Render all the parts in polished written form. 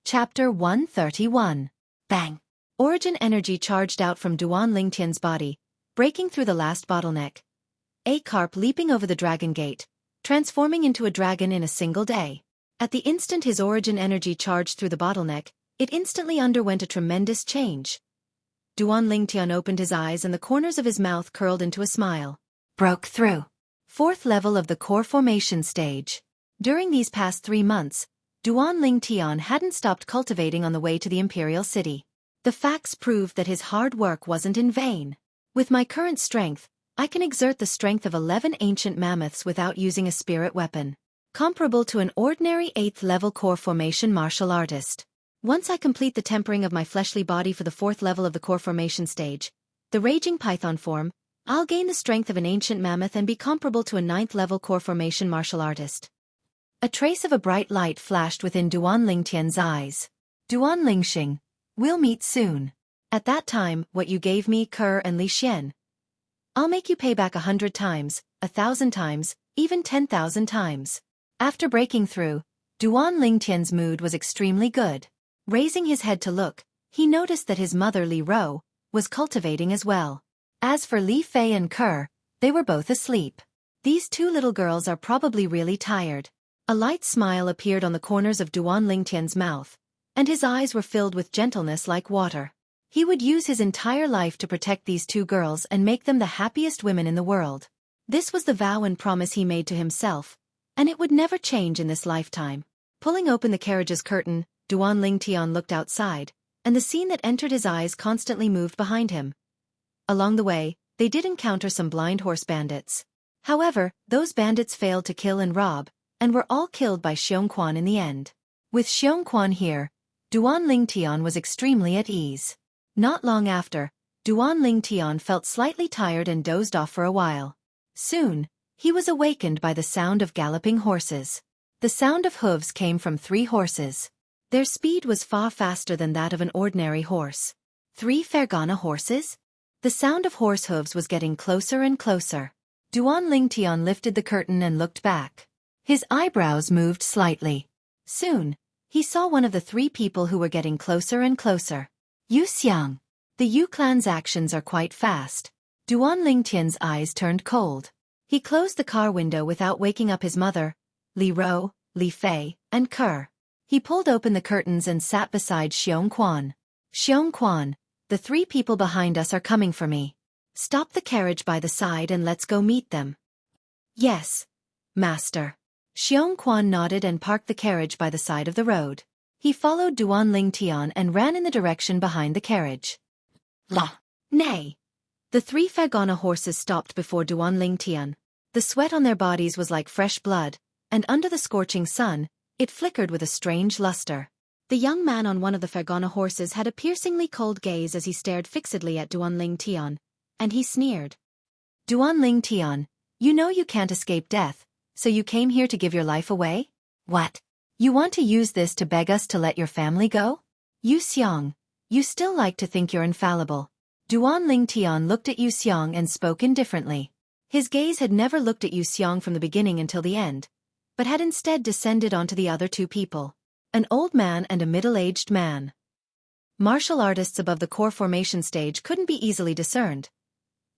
Chapter 131. Bang! Origin energy charged out from Duan Lingtian's body, breaking through the last bottleneck. A carp leaping over the dragon gate, transforming into a dragon in a single day. At the instant his origin energy charged through the bottleneck, it instantly underwent a tremendous change. Duan Lingtian opened his eyes and the corners of his mouth curled into a smile. Broke through. Fourth level of the core formation stage. During these past 3 months, Duan Lingtian hadn't stopped cultivating on the way to the imperial city. The facts proved that his hard work wasn't in vain. With my current strength, I can exert the strength of 11 ancient mammoths without using a spirit weapon. Comparable to an ordinary 8th level core formation martial artist. Once I complete the tempering of my fleshly body for the 4th level of the core formation stage, the raging python form, I'll gain the strength of an ancient mammoth and be comparable to a 9th level core formation martial artist. A trace of a bright light flashed within Duan Lingtian's eyes. Duan Lingxing, we'll meet soon. At that time, what you gave me, Ke and Li Xian, I'll make you pay back 100 times, 1,000 times, even 10,000 times. After breaking through, Duan Lingtian's mood was extremely good. Raising his head to look, he noticed that his mother Li Ro was cultivating as well. As for Li Fei and Ke, they were both asleep. These 2 little girls are probably really tired. A light smile appeared on the corners of Duan Lingtian's mouth, and his eyes were filled with gentleness like water. He would use his entire life to protect these 2 girls and make them the happiest women in the world. This was the vow and promise he made to himself, and it would never change in this lifetime. Pulling open the carriage's curtain, Duan Lingtian looked outside, and the scene that entered his eyes constantly moved behind him. Along the way, they did encounter some blind horse bandits. However, those bandits failed to kill and rob, and were all killed by Xueqi in the end. With Xueqi here, Duan Lingtian was extremely at ease. Not long after, Duan Lingtian felt slightly tired and dozed off for a while. Soon, he was awakened by the sound of galloping horses. The sound of hooves came from 3 horses. Their speed was far faster than that of an ordinary horse. 3 Fergana horses? The sound of horse hooves was getting closer and closer. Duan Lingtian lifted the curtain and looked back. His eyebrows moved slightly. Soon, he saw one of the 3 people who were getting closer and closer. Yu Xiang. The Yu clan's actions are quite fast. Duan Lingtian's eyes turned cold. He closed the car window without waking up his mother, Li Ro, Li Fei, and Ke. He pulled open the curtains and sat beside Xueqi. Xueqi, the 3 people behind us are coming for me. Stop the carriage by the side and let's go meet them. Yes, master. Xueqi nodded and parked the carriage by the side of the road. He followed Duan Lingtian and ran in the direction behind the carriage. La! Nay! The 3 Fergana horses stopped before Duan Lingtian. The sweat on their bodies was like fresh blood, and under the scorching sun, it flickered with a strange luster. The young man on one of the Fergana horses had a piercingly cold gaze as he stared fixedly at Duan Lingtian, and he sneered. Duan Lingtian, you know you can't escape death, so you came here to give your life away? What? You want to use this to beg us to let your family go? Yu Xiang, you still like to think you're infallible. Duan Lingtian looked at Yu Xiang and spoke indifferently. His gaze had never looked at Yu Xiang from the beginning until the end, but had instead descended onto the other 2 people. An old man and a middle-aged man. Martial artists above the core formation stage couldn't be easily discerned.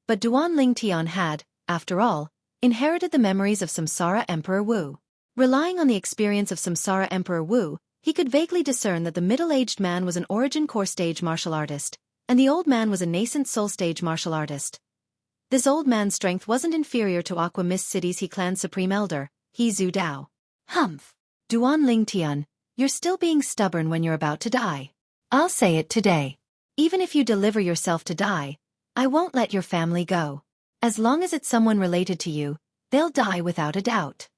But Duan Lingtian had, after all, inherited the memories of Samsara Emperor Wu. Relying on the experience of Samsara Emperor Wu, he could vaguely discern that the middle-aged man was an origin core stage martial artist, and the old man was a nascent soul stage martial artist. This old man's strength wasn't inferior to Aqua Mist City's He Clan's Supreme Elder, He Zhu Dao. Humph! Duan Lingtian, you're still being stubborn when you're about to die. I'll say it today. Even if you deliver yourself to die, I won't let your family go. As long as it's someone related to you, they'll die without a doubt.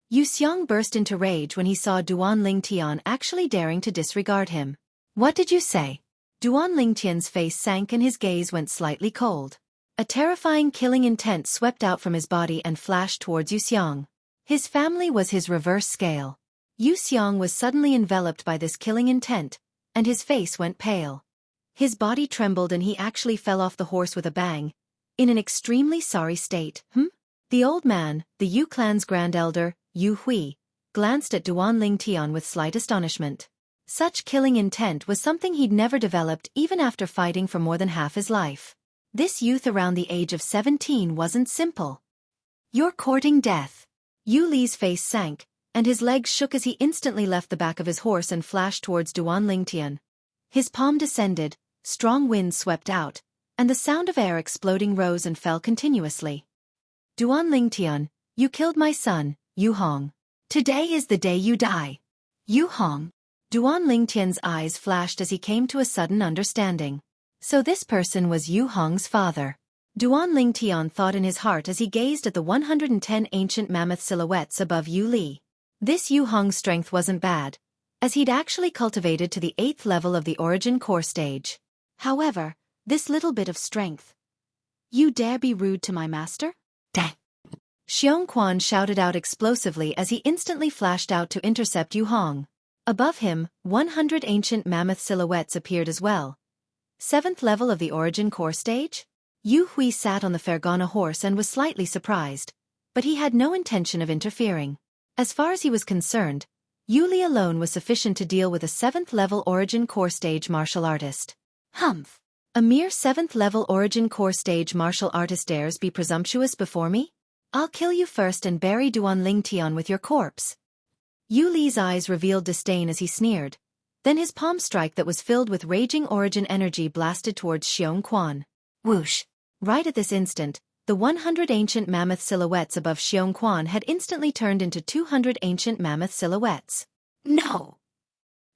Yu Xiang burst into rage when he saw Duan Lingtian actually daring to disregard him. What did you say? Duan Lingtian's face sank and his gaze went slightly cold. A terrifying killing intent swept out from his body and flashed towards Yu Xiang. His family was his reverse scale. Yu Xiang was suddenly enveloped by this killing intent, and his face went pale. His body trembled and he actually fell off the horse with a bang, in an extremely sorry state. The old man, the Yu clan's grand elder, Yu Hui, glanced at Duan Lingtian with slight astonishment. Such killing intent was something he'd never developed even after fighting for more than half his life. This youth around the age of 17 wasn't simple. "You're courting death." Yu Li's face sank, and his legs shook as he instantly left the back of his horse and flashed towards Duan Lingtian. His palm descended, strong winds swept out, and the sound of air exploding rose and fell continuously. "Duan Lingtian, you killed my son, Yu Hong. Today is the day you die." "Yu Hong?" Duan Lingtian's eyes flashed as he came to a sudden understanding. So this person was Yu Hong's father. Duan Lingtian thought in his heart as he gazed at the 110 ancient mammoth silhouettes above Yu Li. This Yu Hong's strength wasn't bad, as he'd actually cultivated to the 8th level of the origin core stage. However, this little bit of strength. "You dare be rude to my master?" "Dang!" Xueqi shouted out explosively as he instantly flashed out to intercept Yu Hong. Above him, 100 ancient mammoth silhouettes appeared as well. 7th level of the origin core stage? Yu Hui sat on the Fergana horse and was slightly surprised, but he had no intention of interfering. As far as he was concerned, Yu Li alone was sufficient to deal with a 7th level origin core stage martial artist. Humph! A mere 7th level origin core stage martial artist dares be presumptuous before me? I'll kill you first and bury Duan Lingtian with your corpse. Yu Li's eyes revealed disdain as he sneered. Then his palm strike that was filled with raging origin energy blasted towards Xueqi. Whoosh! Right at this instant, the 100 ancient mammoth silhouettes above Xueqi had instantly turned into 200 ancient mammoth silhouettes. No!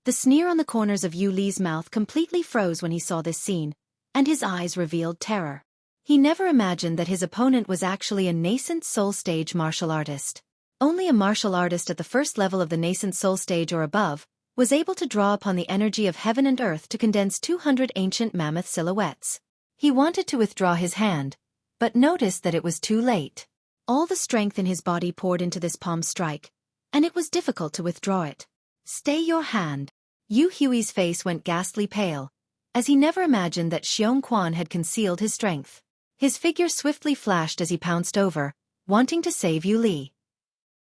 The sneer on the corners of Yu Li's mouth completely froze when he saw this scene, and his eyes revealed terror. He never imagined that his opponent was actually a nascent soul stage martial artist. Only a martial artist at the 1st level of the nascent soul stage or above was able to draw upon the energy of heaven and earth to condense 200 ancient mammoth silhouettes. He wanted to withdraw his hand, but noticed that it was too late. All the strength in his body poured into this palm strike, and it was difficult to withdraw it. "Stay your hand." Yu Hui's face went ghastly pale, as he never imagined that Xueqi had concealed his strength. His figure swiftly flashed as he pounced over, wanting to save Yu Li.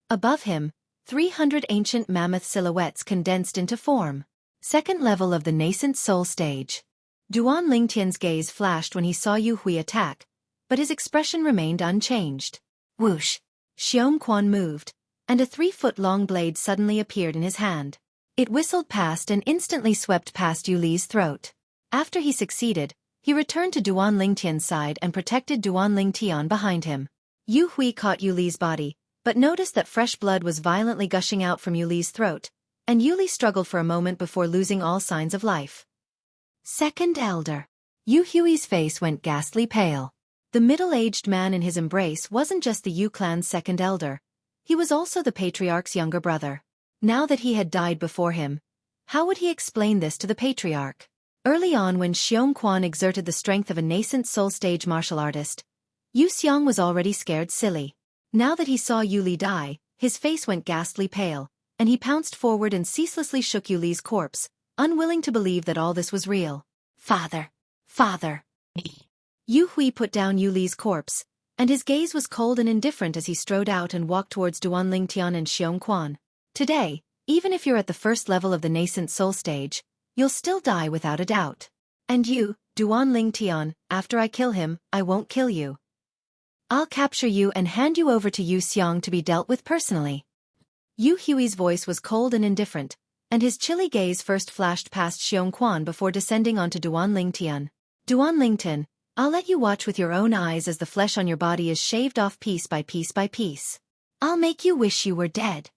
Above him, 300 ancient mammoth silhouettes condensed into form. 2nd level of the nascent soul stage. Duan Lingtian's gaze flashed when he saw Yu Hui attack, but his expression remained unchanged. Whoosh! Xueqi moved, and a 3-foot-long blade suddenly appeared in his hand. It whistled past and instantly swept past Yu Li's throat. After he succeeded, he returned to Duan Lingtian's side and protected Duan Lingtian behind him. Yu Hui caught Yu Li's body, but noticed that fresh blood was violently gushing out from Yu Li's throat, and Yu Li struggled for a moment before losing all signs of life. "Second elder." Yu Hui's face went ghastly pale. The middle-aged man in his embrace wasn't just the Yu clan's 2nd elder, he was also the patriarch's younger brother. Now that he had died before him, how would he explain this to the patriarch? Early on when Xueqi exerted the strength of a nascent soul stage martial artist, Yu Xiang was already scared silly. Now that he saw Yu Li die, his face went ghastly pale, and he pounced forward and ceaselessly shook Yu Li's corpse, unwilling to believe that all this was real. "Father! Father!" Yu Hui put down Yu Li's corpse, and his gaze was cold and indifferent as he strode out and walked towards Duan Lingtian and Xueqi. "Today, even if you're at the 1st level of the nascent soul stage, you'll still die without a doubt. And you, Duan Lingtian, after I kill him, I won't kill you. I'll capture you and hand you over to Yu Xiang to be dealt with personally." Yu Hui's voice was cold and indifferent, and his chilly gaze first flashed past Xueqi before descending onto Duan Lingtian. "Duan Lingtian, I'll let you watch with your own eyes as the flesh on your body is shaved off piece by piece by piece. I'll make you wish you were dead."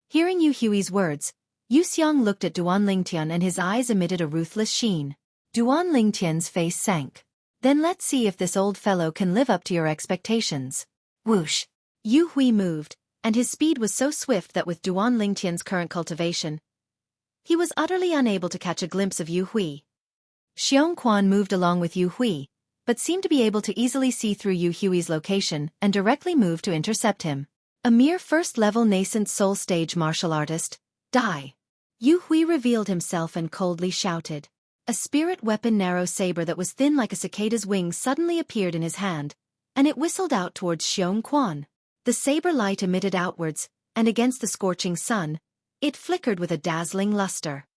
Hearing Yu Hui's words, Yu Xiang looked at Duan Lingtian and his eyes emitted a ruthless sheen. Duan Lingtian's face sank. "Then let's see if this old fellow can live up to your expectations." Whoosh! Yu Hui moved, and his speed was so swift that with Duan Lingtian's current cultivation, he was utterly unable to catch a glimpse of Yu Hui. Xueqi moved along with Yu Hui, but seemed to be able to easily see through Yu Hui's location and directly moved to intercept him. A mere 1st-level nascent soul stage martial artist, die. Yu Hui revealed himself and coldly shouted. A spirit weapon narrow saber that was thin like a cicada's wings suddenly appeared in his hand, and it whistled out towards Xueqi. The saber light emitted outwards, and against the scorching sun, it flickered with a dazzling luster.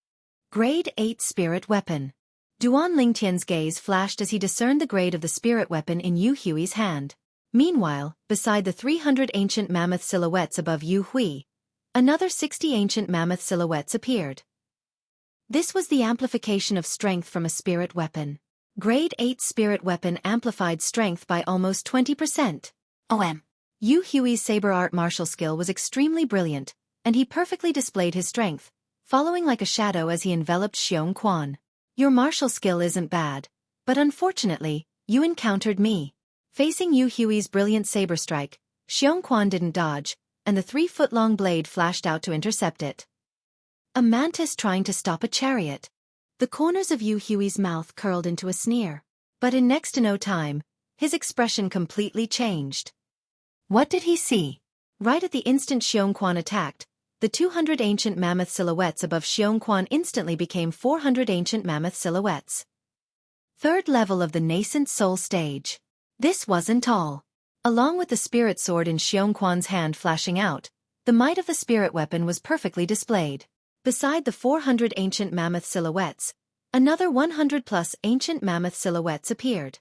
Grade 8 Spirit Weapon. Duan Lingtian's gaze flashed as he discerned the grade of the spirit weapon in Yu Hui's hand. Meanwhile, beside the 300 ancient mammoth silhouettes above Yu Hui, another 60 ancient mammoth silhouettes appeared. This was the amplification of strength from a spirit weapon. Grade 8 Spirit Weapon amplified strength by almost 20%. Yu Hui's saber art martial skill was extremely brilliant, and he perfectly displayed his strength, following like a shadow as he enveloped Xueqi. Your martial skill isn't bad, but unfortunately, you encountered me. Facing Yu Hui's brilliant saber strike, Xueqi didn't dodge, and the 3-foot-long blade flashed out to intercept it. A mantis trying to stop a chariot. The corners of Yu Hui's mouth curled into a sneer. But in next to no time, his expression completely changed. What did he see? Right at the instant Xueqi attacked, the 200 ancient mammoth silhouettes above Xueqi instantly became 400 ancient mammoth silhouettes. Third level of the nascent soul stage. This wasn't all. Along with the spirit sword in Xueqi's hand flashing out, the might of the spirit weapon was perfectly displayed. Beside the 400 ancient mammoth silhouettes, another 100+ ancient mammoth silhouettes appeared.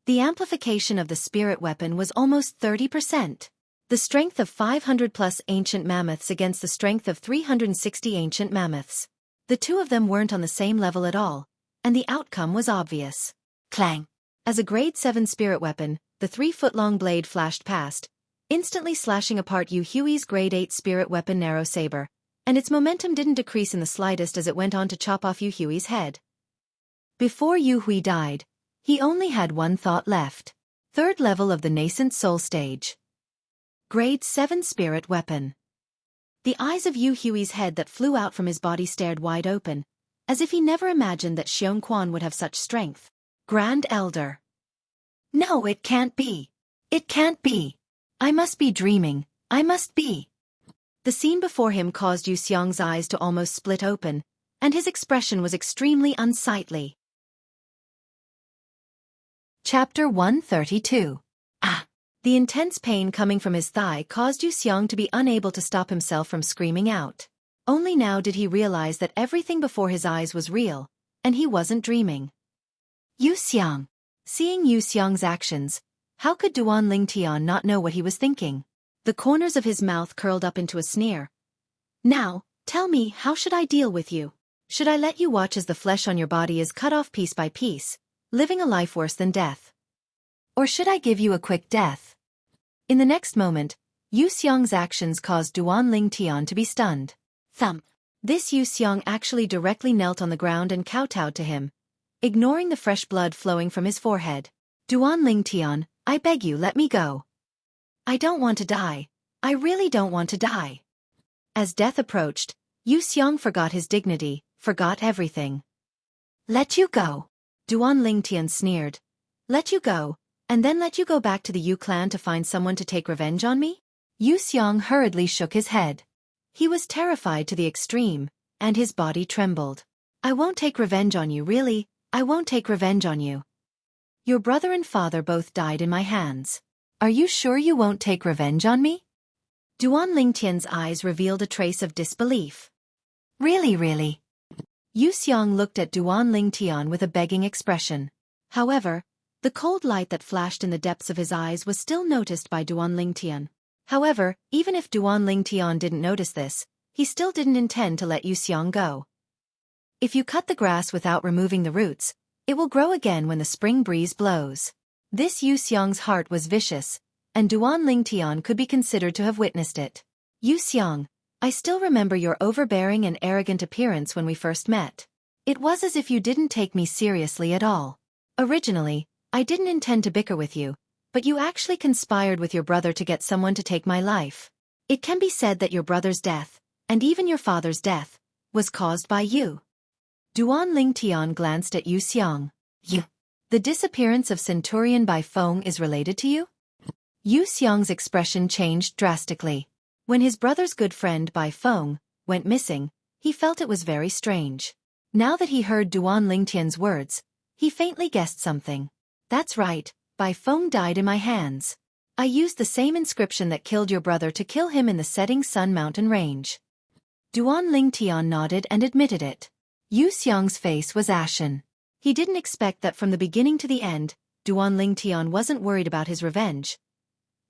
The amplification of the spirit weapon was almost 30%. The strength of 500+ ancient mammoths against the strength of 360 ancient mammoths. The two of them weren't on the same level at all, and the outcome was obvious. Clang! As a grade 7 spirit weapon, the 3-foot-long blade flashed past, instantly slashing apart Yu Hui's grade 8 spirit weapon narrow saber, and its momentum didn't decrease in the slightest as it went on to chop off Yu Hui's head. Before Yu Hui died, he only had one thought left. Third level of the nascent soul stage. Grade 7 Spirit Weapon. The eyes of Yu Hui's head that flew out from his body stared wide open, as if he never imagined that Xueqi would have such strength. Grand Elder. No, it can't be. It can't be. I must be dreaming. I must be. The scene before him caused Yu Xiong's eyes to almost split open, and his expression was extremely unsightly. Chapter 132. The intense pain coming from his thigh caused Yu Xiong to be unable to stop himself from screaming out. Only now did he realize that everything before his eyes was real, and he wasn't dreaming. Yu Xiong. Seeing Yu Xiong's actions, how could Duan Lingtian not know what he was thinking? The corners of his mouth curled up into a sneer. Now, tell me, how should I deal with you? Should I let you watch as the flesh on your body is cut off piece by piece, living a life worse than death? Or should I give you a quick death? In the next moment, Yu Xiong's actions caused Duan Lingtian to be stunned. Thump. This Yu Xiong actually directly knelt on the ground and kowtowed to him, ignoring the fresh blood flowing from his forehead. Duan Lingtian, I beg you, let me go. I don't want to die. I really don't want to die. As death approached, Yu Xiong forgot his dignity, forgot everything. Let you go. Duan Lingtian sneered. Let you go, and then let you go back to the Yu clan to find someone to take revenge on me? Yu Xiong hurriedly shook his head. He was terrified to the extreme, and his body trembled. I won't take revenge on you, really, I won't take revenge on you. Your brother and father both died in my hands. Are you sure you won't take revenge on me? Duan Lingtian's eyes revealed a trace of disbelief. Really? Yu Xiong looked at Duan Lingtian with a begging expression. However, the cold light that flashed in the depths of his eyes was still noticed by Duan Lingtian. However, even if Duan Lingtian didn't notice this, he still didn't intend to let Yu Xiong go. If you cut the grass without removing the roots, it will grow again when the spring breeze blows. This Yu Xiong's heart was vicious, and Duan Lingtian could be considered to have witnessed it. Yu Xiong, I still remember your overbearing and arrogant appearance when we first met. It was as if you didn't take me seriously at all. Originally, I didn't intend to bicker with you, but you actually conspired with your brother to get someone to take my life. It can be said that your brother's death, and even your father's death, was caused by you. Duan Lingtian glanced at Yu Xiong. You. The disappearance of Centurion Bai Feng is related to you? Yu Xiong's expression changed drastically. When his brother's good friend Bai Feng went missing, he felt it was very strange. Now that he heard Duan Lingtian's words, he faintly guessed something. That's right, Bai Feng died in my hands. I used the same inscription that killed your brother to kill him in the Setting Sun mountain range. Duan Lingtian nodded and admitted it. Yu Xiong's face was ashen. He didn't expect that from the beginning to the end, Duan Lingtian wasn't worried about his revenge.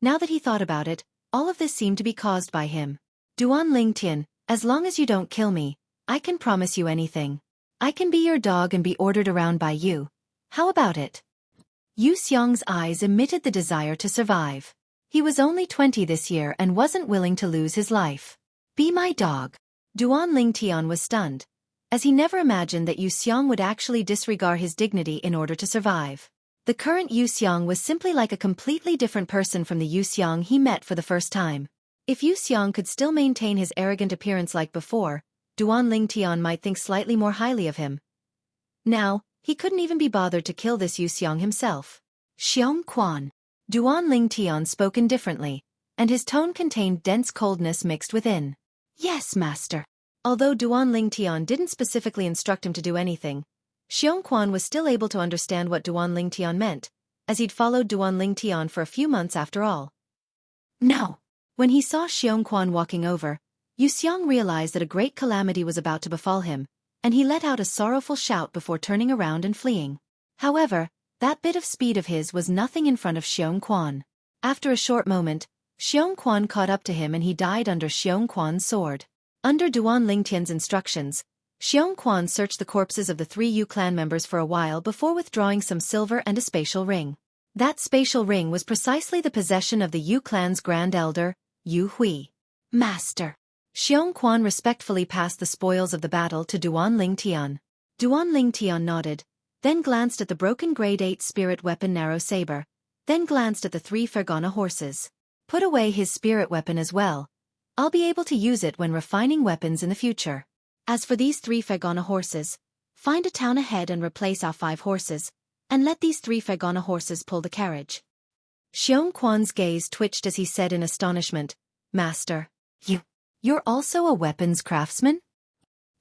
Now that he thought about it, all of this seemed to be caused by him. Duan Lingtian, as long as you don't kill me, I can promise you anything. I can be your dog and be ordered around by you. How about it? Yu Xiong's eyes emitted the desire to survive. He was only 20 this year and wasn't willing to lose his life. Be my dog. Duan Lingtian was stunned, as he never imagined that Yu Xiong would actually disregard his dignity in order to survive. The current Yu Xiong was simply like a completely different person from the Yu Xiong he met for the first time. If Yu Xiong could still maintain his arrogant appearance like before, Duan Lingtian might think slightly more highly of him. Now, he couldn't even be bothered to kill this Yu Xiong himself. Xiong Quan. Duan Lingtian spoke indifferently, and his tone contained dense coldness mixed within. Yes, master. Although Duan Lingtian didn't specifically instruct him to do anything, Xiong Quan was still able to understand what Duan Lingtian meant, as he'd followed Duan Lingtian for a few months after all. No. When he saw Xiong Quan walking over, Yu Xiong realized that a great calamity was about to befall him, and he let out a sorrowful shout before turning around and fleeing. However, that bit of speed of his was nothing in front of Xiong Quan. After a short moment, Xiong Quan caught up to him and he died under Xiong Quan's sword. Under Duan Lingtian's instructions, Xiong Quan searched the corpses of the 3 Yu clan members for a while before withdrawing some silver and a spatial ring. That spatial ring was precisely the possession of the Yu clan's grand elder, Yu Hui. Master. Xiong Quan respectfully passed the spoils of the battle to Duan Lingtian. Duan Lingtian nodded, then glanced at the broken grade 8 spirit weapon narrow saber, then glanced at the 3 Fergana horses. Put away his spirit weapon as well. I'll be able to use it when refining weapons in the future. As for these 3 Fergana horses, find a town ahead and replace our 5 horses, and let these 3 Fergana horses pull the carriage. Xiong Quan's gaze twitched as he said in astonishment, Master, you're also a weapons craftsman?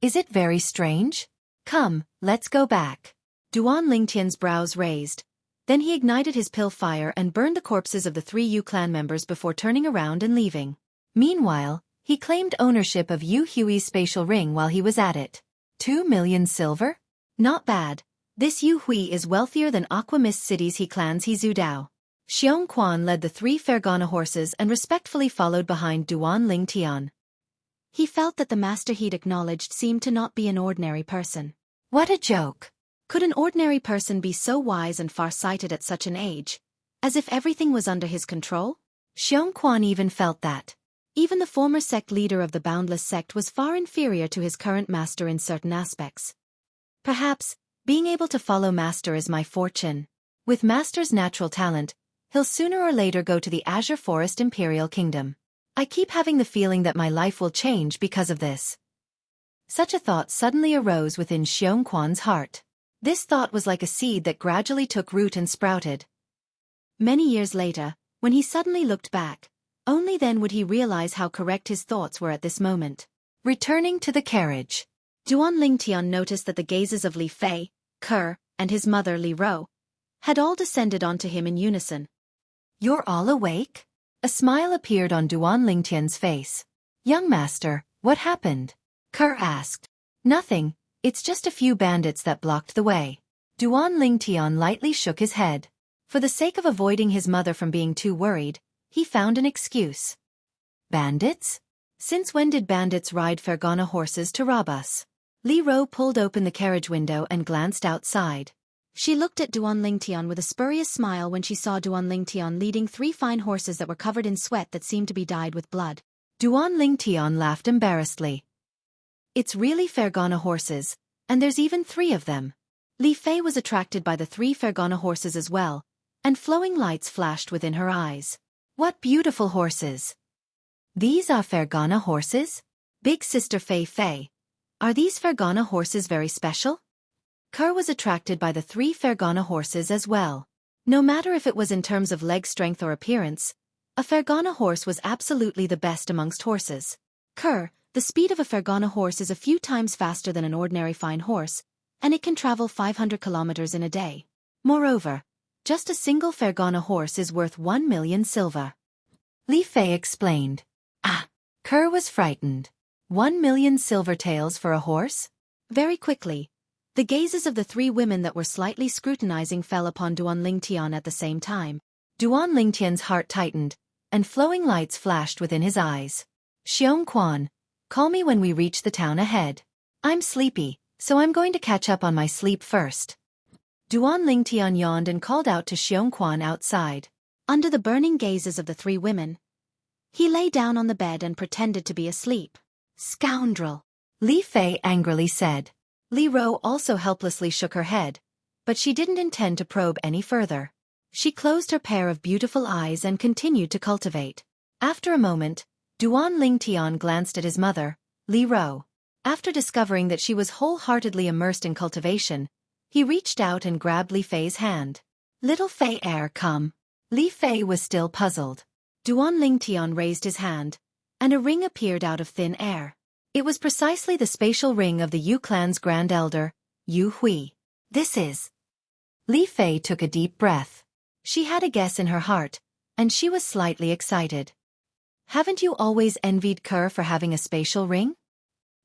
Is it very strange? Come, let's go back. Duan Lingtian's brows raised. Then he ignited his pill fire and burned the corpses of the 3 Yu clan members before turning around and leaving. Meanwhile, he claimed ownership of Yu Hui's spatial ring while he was at it. 2 million silver? Not bad. This Yu Hui is wealthier than Aqua Mist City's He clan's He Zudao. Xiong Quan led the 3 Fergana horses and respectfully followed behind Duan Lingtian. He felt that the master he'd acknowledged seemed to not be an ordinary person. What a joke! Could an ordinary person be so wise and far-sighted at such an age? As if everything was under his control? Xiong Quan even felt that. Even the former sect leader of the Boundless sect was far inferior to his current master in certain aspects. Perhaps, being able to follow master is my fortune. With master's natural talent, he'll sooner or later go to the Azure Forest Imperial Kingdom. I keep having the feeling that my life will change because of this. Such a thought suddenly arose within Xiong Quan's heart. This thought was like a seed that gradually took root and sprouted. Many years later, when he suddenly looked back, only then would he realize how correct his thoughts were at this moment. Returning to the carriage, Duan Lingtian noticed that the gazes of Li Fei, Ke, and his mother Li Ro had all descended onto him in unison. You're all awake? A smile appeared on Duan Lingtian's face. Young master, what happened? Ke asked. Nothing, it's just a few bandits that blocked the way. Duan Lingtian lightly shook his head. For the sake of avoiding his mother from being too worried, he found an excuse. Bandits? Since when did bandits ride Fergana horses to rob us? Li Ro pulled open the carriage window and glanced outside. She looked at Duan Lingtian with a spurious smile when she saw Duan Lingtian leading 3 fine horses that were covered in sweat that seemed to be dyed with blood. Duan Lingtian laughed embarrassedly. It's really Fergana horses, and there's even 3 of them. Li Fei was attracted by the 3 Fergana horses as well, and flowing lights flashed within her eyes. What beautiful horses! These are Fergana horses? Big sister Fei Fei. Are these Fergana horses very special? Ke was attracted by the 3 Fergana horses as well. No matter if it was in terms of leg strength or appearance, a Fergana horse was absolutely the best amongst horses. Ke, the speed of a Fergana horse is a few times faster than an ordinary fine horse, and it can travel 500 kilometers in a day. Moreover, just a single Fergana horse is worth 1 million silver. Li Fei explained. Ah! Ke was frightened. 1 million silver taels for a horse? Very quickly, the gazes of the three women that were slightly scrutinizing fell upon Duan Lingtian at the same time. Duan Lingtian's heart tightened, and flowing lights flashed within his eyes. Xueqi, call me when we reach the town ahead. I'm sleepy, so I'm going to catch up on my sleep first. Duan Lingtian yawned and called out to Xueqi outside. Under the burning gazes of the three women, he lay down on the bed and pretended to be asleep. Scoundrel! Li Fei angrily said. Li Ro also helplessly shook her head, but she didn't intend to probe any further. She closed her pair of beautiful eyes and continued to cultivate. After a moment, Duan Lingtian glanced at his mother, Li Ro. After discovering that she was wholeheartedly immersed in cultivation, he reached out and grabbed Li Fei's hand. Little Fei come. Li Fei was still puzzled. Duan Lingtian raised his hand, and a ring appeared out of thin air. It was precisely the spatial ring of the Yu clan's grand elder, Yu Hui. This is... Li Fei took a deep breath. She had a guess in her heart, and she was slightly excited. Haven't you always envied Kerr for having a spatial ring?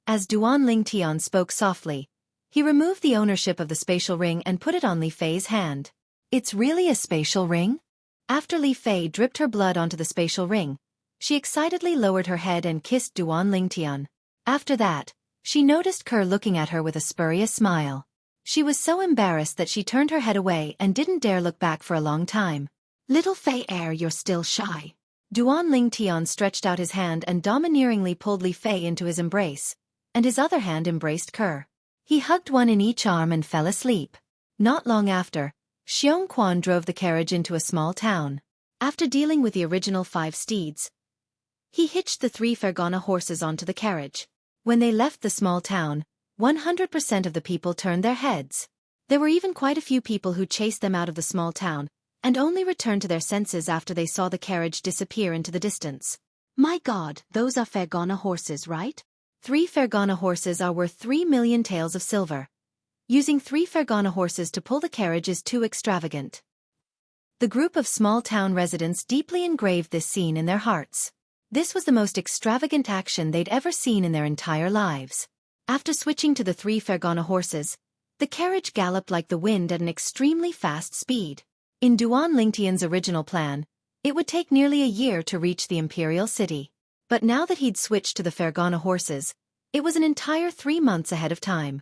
As Duan Lingtian spoke softly, he removed the ownership of the spatial ring and put it on Li Fei's hand. It's really a spatial ring? After Li Fei dripped her blood onto the spatial ring, she excitedly lowered her head and kissed Duan Lingtian. After that, she noticed Kerr looking at her with a spurious smile. She was so embarrassed that she turned her head away and didn't dare look back for a long time. Little Fei you're still shy. Duan Lingtian stretched out his hand and domineeringly pulled Li Fei into his embrace, and his other hand embraced Kerr. He hugged one in each arm and fell asleep. Not long after, Xueqi drove the carriage into a small town. After dealing with the original 5 steeds, he hitched the 3 Fergana horses onto the carriage. When they left the small town, 100% of the people turned their heads. There were even quite a few people who chased them out of the small town, and only returned to their senses after they saw the carriage disappear into the distance. My God, those are Fergana horses, right? 3 Fergana horses are worth 3 million taels of silver. Using 3 Fergana horses to pull the carriage is too extravagant. The group of small-town residents deeply engraved this scene in their hearts. This was the most extravagant action they'd ever seen in their entire lives. After switching to the 3 Fergana horses, the carriage galloped like the wind at an extremely fast speed. In Duan Lingtian's original plan, it would take nearly a year to reach the imperial city. But now that he'd switched to the Fergana horses, it was an entire 3 months ahead of time.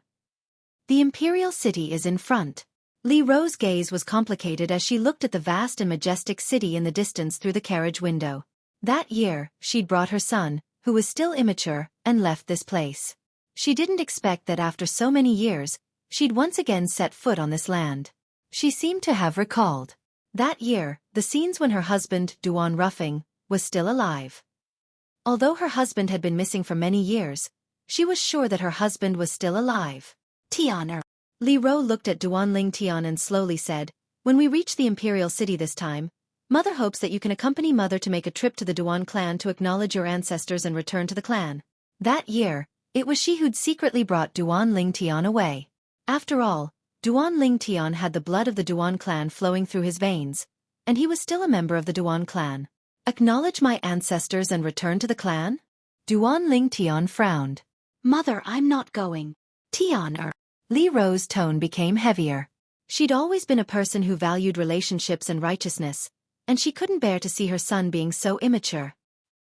The imperial city is in front. Li Ro's gaze was complicated as she looked at the vast and majestic city in the distance through the carriage window. That year, she'd brought her son, who was still immature, and left this place. She didn't expect that after so many years, she'd once again set foot on this land. She seemed to have recalled. That year, the scenes when her husband, Duan Ruffing, was still alive. Although her husband had been missing for many years, she was sure that her husband was still alive. Tian Li Ro looked at Duan Lingtian and slowly said, when we reach the imperial city this time, Mother hopes that you can accompany Mother to make a trip to the Duan clan to acknowledge your ancestors and return to the clan. That year, it was she who'd secretly brought Duan Lingtian away. After all, Duan Lingtian had the blood of the Duan clan flowing through his veins, and he was still a member of the Duan clan. Acknowledge my ancestors and return to the clan? Duan Lingtian frowned. Mother, I'm not going. Tian Li Ro's tone became heavier. She'd always been a person who valued relationships and righteousness, and she couldn't bear to see her son being so immature.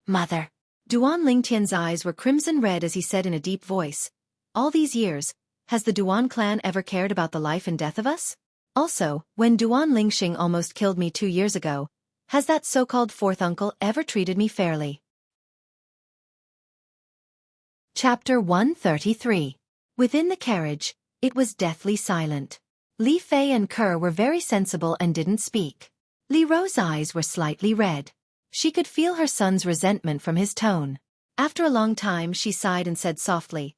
Mother. Duan Lingtian's eyes were crimson red as he said in a deep voice, all these years, has the Duan clan ever cared about the life and death of us? Also, when Duan Lingxing almost killed me 2 years ago, has that so-called fourth uncle ever treated me fairly? Chapter 133. Within the carriage, it was deathly silent. Li Fei and Kerr were very sensible and didn't speak. Li Ro's eyes were slightly red. She could feel her son's resentment from his tone. After a long time she sighed and said softly,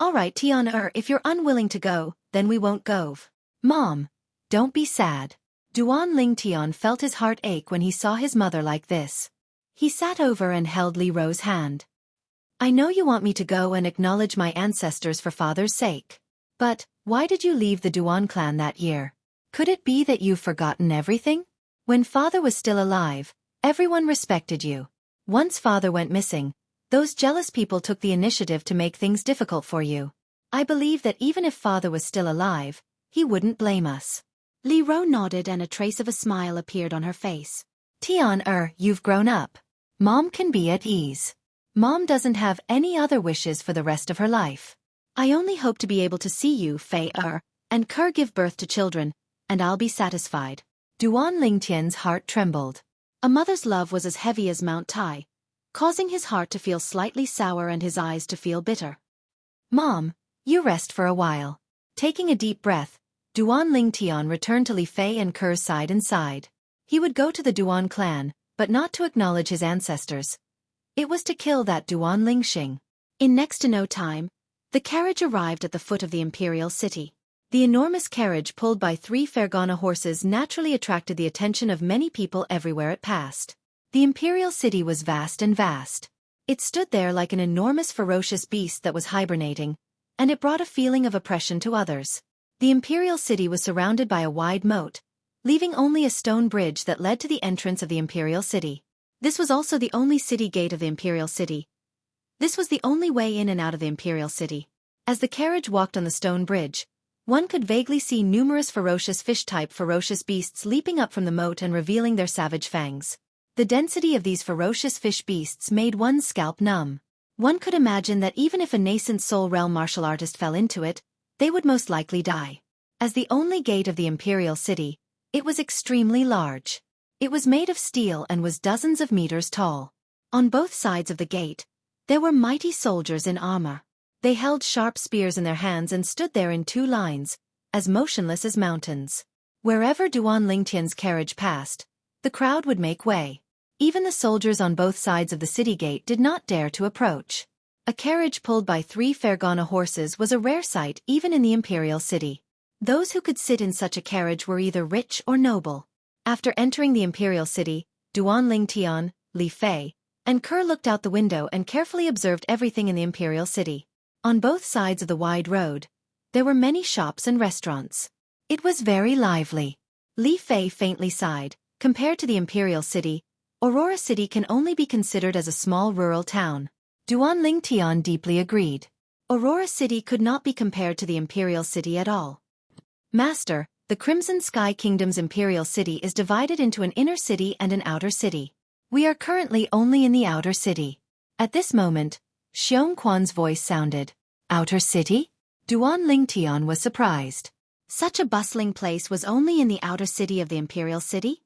all right Tian if you're unwilling to go, then we won't go. Mom, don't be sad. Duan Lingtian felt his heart ache when he saw his mother like this. He sat over and held Li Ro's hand. I know you want me to go and acknowledge my ancestors for father's sake. But, why did you leave the Duan clan that year? Could it be that you've forgotten everything? When father was still alive, everyone respected you. Once father went missing, those jealous people took the initiative to make things difficult for you. I believe that even if father was still alive, he wouldn't blame us. Li Ro nodded and a trace of a smile appeared on her face. Tian, you've grown up. Mom can be at ease. Mom doesn't have any other wishes for the rest of her life. I only hope to be able to see you, Fei and Ker give birth to children, and I'll be satisfied. Duan Lingtian's heart trembled. A mother's love was as heavy as Mount Tai, causing his heart to feel slightly sour and his eyes to feel bitter. Mom, you rest for a while. Taking a deep breath, Duan Lingtian returned to Li Fei and Ker's side and sighed. He would go to the Duan clan, but not to acknowledge his ancestors. It was to kill that Duan Lingxing. In next to no time, the carriage arrived at the foot of the imperial city. The enormous carriage pulled by 3 Fergana horses naturally attracted the attention of many people everywhere it passed. The imperial city was vast and vast. It stood there like an enormous ferocious beast that was hibernating, and it brought a feeling of oppression to others. The imperial city was surrounded by a wide moat, leaving only a stone bridge that led to the entrance of the imperial city. This was also the only city gate of the imperial city. This was the only way in and out of the imperial city. As the carriage walked on the stone bridge, one could vaguely see numerous ferocious fish-type ferocious beasts leaping up from the moat and revealing their savage fangs. The density of these ferocious fish beasts made one's scalp numb. One could imagine that even if a nascent soul realm martial artist fell into it, they would most likely die. As the only gate of the imperial city, it was extremely large. It was made of steel and was dozens of meters tall. On both sides of the gate, there were mighty soldiers in armor. They held sharp spears in their hands and stood there in 2 lines, as motionless as mountains. Wherever Duan Lingtian's carriage passed, the crowd would make way. Even the soldiers on both sides of the city gate did not dare to approach. A carriage pulled by 3 Fergana horses was a rare sight even in the imperial city. Those who could sit in such a carriage were either rich or noble. After entering the imperial city, Duan Lingtian, Li Fei, and Ker looked out the window and carefully observed everything in the imperial city. On both sides of the wide road, there were many shops and restaurants. It was very lively. Li Fei faintly sighed. Compared to the imperial city, Aurora City can only be considered as a small rural town. Duan Lingtian deeply agreed. Aurora City could not be compared to the imperial city at all. Master, the Crimson Sky Kingdom's imperial city is divided into an inner city and an outer city. We are currently only in the outer city. At this moment, Xueqi's voice sounded. Outer city? Duan Lingtian was surprised. Such a bustling place was only in the outer city of the imperial city?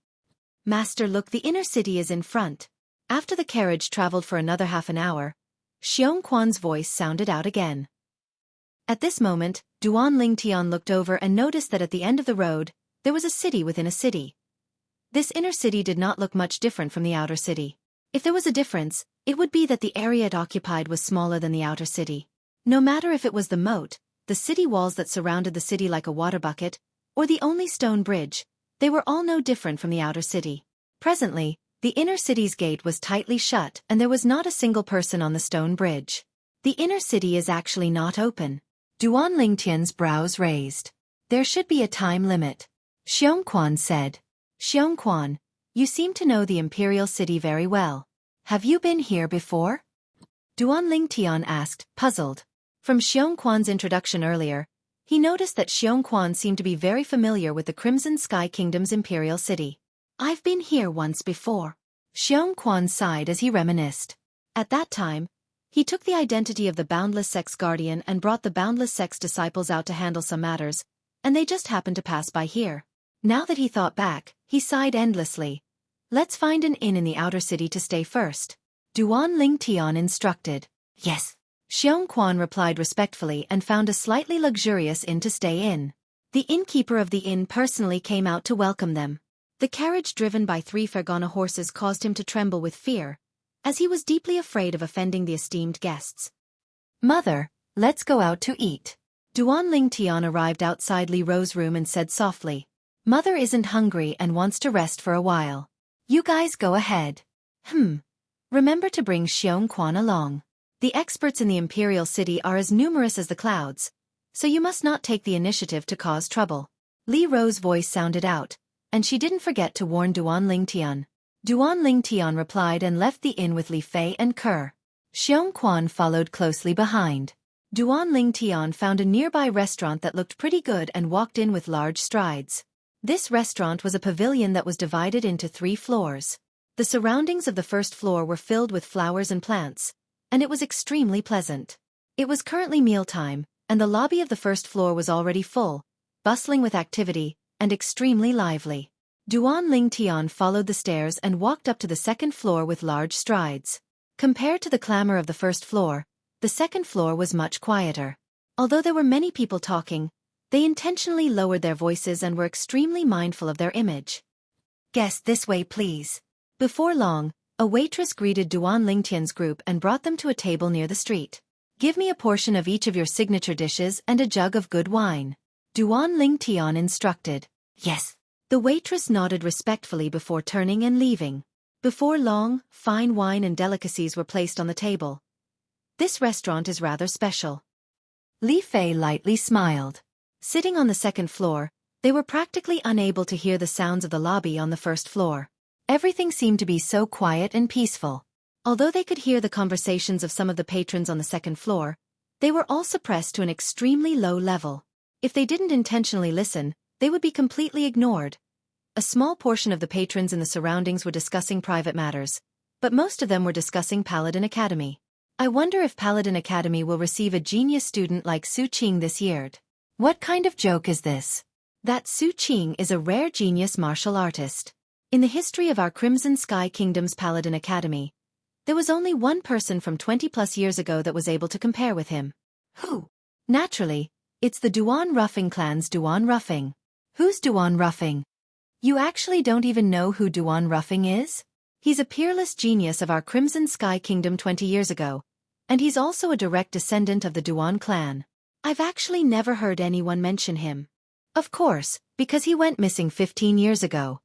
Master, look, the inner city is in front. After the carriage traveled for another half an hour, Xueqi's voice sounded out again. At this moment, Duan Lingtian looked over and noticed that at the end of the road, there was a city within a city. This inner city did not look much different from the outer city. If there was a difference, it would be that the area it occupied was smaller than the outer city. No matter if it was the moat, the city walls that surrounded the city like a water bucket, or the only stone bridge, they were all no different from the outer city. Presently, the inner city's gate was tightly shut and there was not a single person on the stone bridge. The inner city is actually not open. Duan Lingtian's brows raised. There should be a time limit. Xueqi said. Xueqi, you seem to know the imperial city very well. Have you been here before? Duan Lingtian asked, puzzled. From Xueqi's introduction earlier, he noticed that Xueqi seemed to be very familiar with the Crimson Sky Kingdom's imperial city. I've been here once before. Xueqi sighed as he reminisced. At that time, he took the identity of the Boundless Sex Guardian and brought the Boundless Sex disciples out to handle some matters, and they just happened to pass by here. Now that he thought back, he sighed endlessly. Let's find an inn in the outer city to stay first. Duan Lingtian instructed. Yes. Xueqi replied respectfully and found a slightly luxurious inn to stay in. The innkeeper of the inn personally came out to welcome them. The carriage driven by 3 Fergana horses caused him to tremble with fear, as he was deeply afraid of offending the esteemed guests. Mother, let's go out to eat. Duan Lingtian arrived outside Li Ro's room and said softly. Mother isn't hungry and wants to rest for a while. You guys go ahead. Remember to bring Xueqi along. The experts in the imperial city are as numerous as the clouds, so you must not take the initiative to cause trouble. Li Ro's voice sounded out, and she didn't forget to warn Duan Lingtian. Duan Lingtian replied and left the inn with Li Fei and Ker. Xueqi followed closely behind. Duan Lingtian found a nearby restaurant that looked pretty good and walked in with large strides. This restaurant was a pavilion that was divided into 3 floors. The surroundings of the first floor were filled with flowers and plants, and it was extremely pleasant. It was currently mealtime, and the lobby of the first floor was already full, bustling with activity, and extremely lively. Duan Lingtian followed the stairs and walked up to the second floor with large strides. Compared to the clamor of the first floor, the second floor was much quieter. Although there were many people talking, they intentionally lowered their voices and were extremely mindful of their image. "Guest this way, please." Before long, a waitress greeted Duan Lingtian's group and brought them to a table near the street. "Give me a portion of each of your signature dishes and a jug of good wine," Duan Lingtian instructed. "Yes." The waitress nodded respectfully before turning and leaving. Before long, fine wine and delicacies were placed on the table. "This restaurant is rather special." Li Fei lightly smiled. Sitting on the second floor, they were practically unable to hear the sounds of the lobby on the first floor. Everything seemed to be so quiet and peaceful. Although they could hear the conversations of some of the patrons on the second floor, they were all suppressed to an extremely low level. If they didn't intentionally listen, they would be completely ignored. A small portion of the patrons in the surroundings were discussing private matters, but most of them were discussing Paladin Academy. "I wonder if Paladin Academy will receive a genius student like Xueqi this year. What kind of joke is this? That Xueqi is a rare genius martial artist. In the history of our Crimson Sky Kingdom's Paladin Academy, there was only one person from 20+ years ago that was able to compare with him. Who? Naturally, it's the Duan Ruffing clan's Duan Ruffing." "Who's Duan Ruffing? You actually don't even know who Duan Ruffing is? He's a peerless genius of our Crimson Sky Kingdom 20 years ago, and he's also a direct descendant of the Duan clan. I've actually never heard anyone mention him. Of course, because he went missing 15 years ago.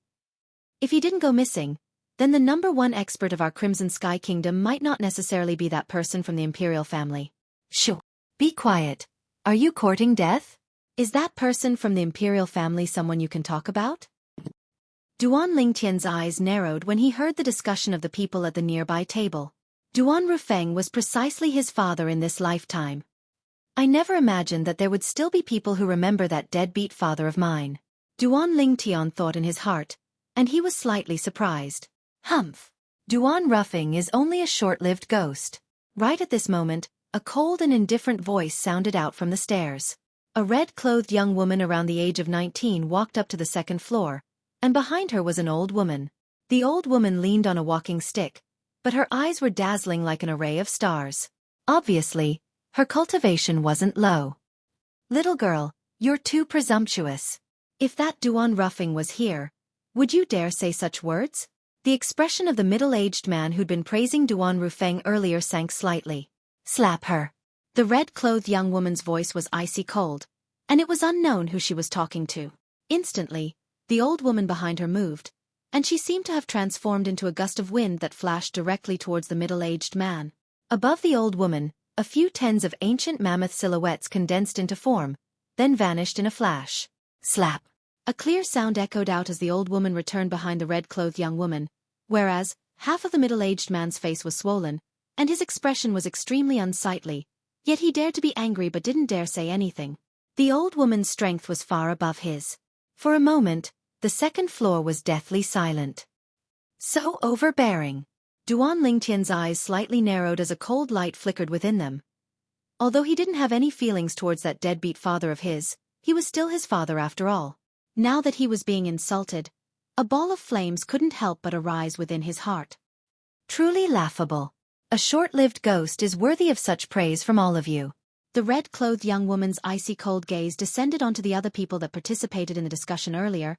If he didn't go missing, then the #1 expert of our Crimson Sky Kingdom might not necessarily be that person from the Imperial family." "Shh! Be quiet. Are you courting death? Is that person from the Imperial family someone you can talk about?" Duan Lingtian's eyes narrowed when he heard the discussion of the people at the nearby table. Duan Rufeng was precisely his father in this lifetime. "I never imagined that there would still be people who remember that deadbeat father of mine," Duan Lingtian thought in his heart, and he was slightly surprised. "Humph! Duan Ruffing is only a short-lived ghost." Right at this moment, a cold and indifferent voice sounded out from the stairs. A red-clothed young woman around the age of 19 walked up to the second floor, and behind her was an old woman. The old woman leaned on a walking stick, but her eyes were dazzling like an array of stars. Obviously, her cultivation wasn't low. "Little girl, you're too presumptuous. If that Duan Ruffing was here, would you dare say such words?" The expression of the middle-aged man who'd been praising Duan Rufeng earlier sank slightly. "Slap her." The red-clothed young woman's voice was icy cold, and it was unknown who she was talking to. Instantly, the old woman behind her moved, and she seemed to have transformed into a gust of wind that flashed directly towards the middle-aged man. Above the old woman, a few tens of ancient mammoth silhouettes condensed into form, then vanished in a flash. Slap! A clear sound echoed out as the old woman returned behind the red-clothed young woman, whereas half of the middle-aged man's face was swollen, and his expression was extremely unsightly, yet he dared to be angry but didn't dare say anything. The old woman's strength was far above his. For a moment, the second floor was deathly silent. So overbearing. Duan Lingtian's eyes slightly narrowed as a cold light flickered within them. Although he didn't have any feelings towards that deadbeat father of his, he was still his father after all. Now that he was being insulted, a ball of flames couldn't help but arise within his heart. Truly laughable. A short-lived ghost is worthy of such praise from all of you. The red-clothed young woman's icy cold gaze descended onto the other people that participated in the discussion earlier,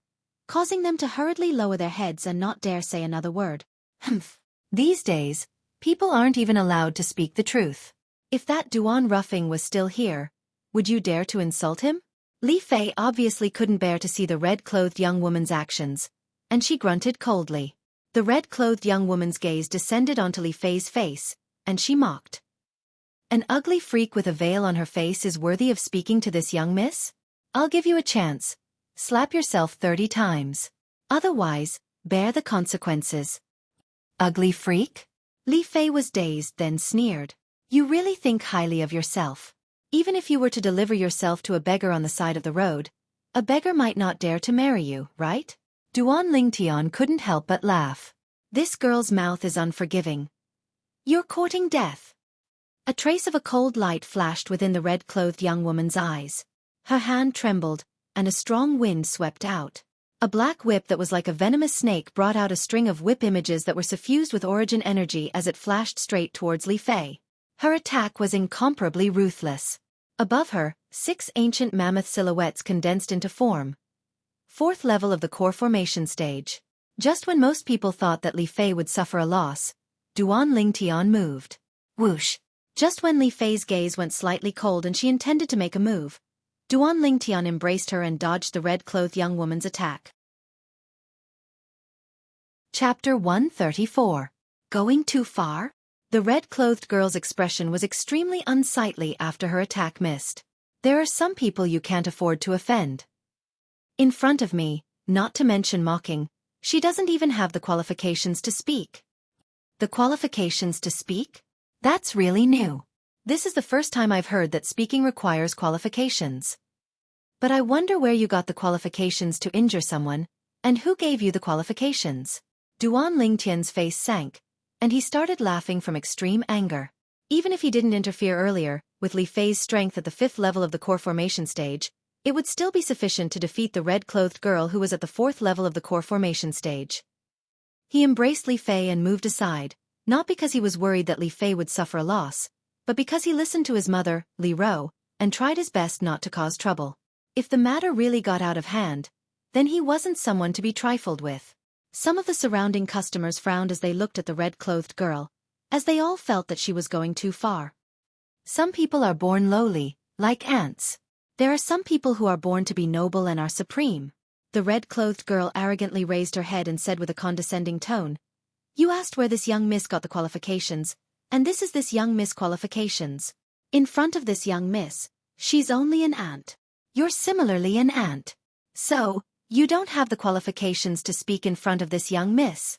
causing them to hurriedly lower their heads and not dare say another word. Humph. These days, people aren't even allowed to speak the truth. If that Duan Ruffing was still here, would you dare to insult him? Li Fei obviously couldn't bear to see the red-clothed young woman's actions, and she grunted coldly. The red-clothed young woman's gaze descended onto Li Fei's face, and she mocked. An ugly freak with a veil on her face is worthy of speaking to this young miss? I'll give you a chance. Slap yourself 30 times. Otherwise, bear the consequences. Ugly freak? Li Fei was dazed, then sneered. You really think highly of yourself. Even if you were to deliver yourself to a beggar on the side of the road, a beggar might not dare to marry you, right? Duan Lingtian couldn't help but laugh. This girl's mouth is unforgiving. You're courting death. A trace of a cold light flashed within the red-clothed young woman's eyes. Her hand trembled, and a strong wind swept out. A black whip that was like a venomous snake brought out a string of whip images that were suffused with origin energy as it flashed straight towards Li Fei. Her attack was incomparably ruthless. Above her, 6 ancient mammoth silhouettes condensed into form. 4th level of the core formation stage. Just when most people thought that Li Fei would suffer a loss, Duan Lingtian moved. Whoosh! Just when Li Fei's gaze went slightly cold and she intended to make a move, Duan Lingtian embraced her and dodged the red-clothed young woman's attack. Chapter 134. Going too far? The red-clothed girl's expression was extremely unsightly after her attack missed. There are some people you can't afford to offend. In front of me, not to mention mocking, she doesn't even have the qualifications to speak. The qualifications to speak? That's really new. This is the first time I've heard that speaking requires qualifications. But I wonder where you got the qualifications to injure someone, and who gave you the qualifications? Duan Lingtian's face sank, and he started laughing from extreme anger. Even if he didn't interfere earlier, with Li Fei's strength at the 5th level of the core formation stage, it would still be sufficient to defeat the red-clothed girl who was at the 4th level of the core formation stage. He embraced Li Fei and moved aside, not because he was worried that Li Fei would suffer a loss, but because he listened to his mother, Li Ro, and tried his best not to cause trouble. If the matter really got out of hand, then he wasn't someone to be trifled with. Some of the surrounding customers frowned as they looked at the red-clothed girl, as they all felt that she was going too far. Some people are born lowly, like ants. There are some people who are born to be noble and are supreme. The red-clothed girl arrogantly raised her head and said with a condescending tone, "You asked where this young miss got the qualifications, and this is this young miss qualifications. In front of this young miss, she's only an ant. You're similarly an ant. So, you don't have the qualifications to speak in front of this young miss."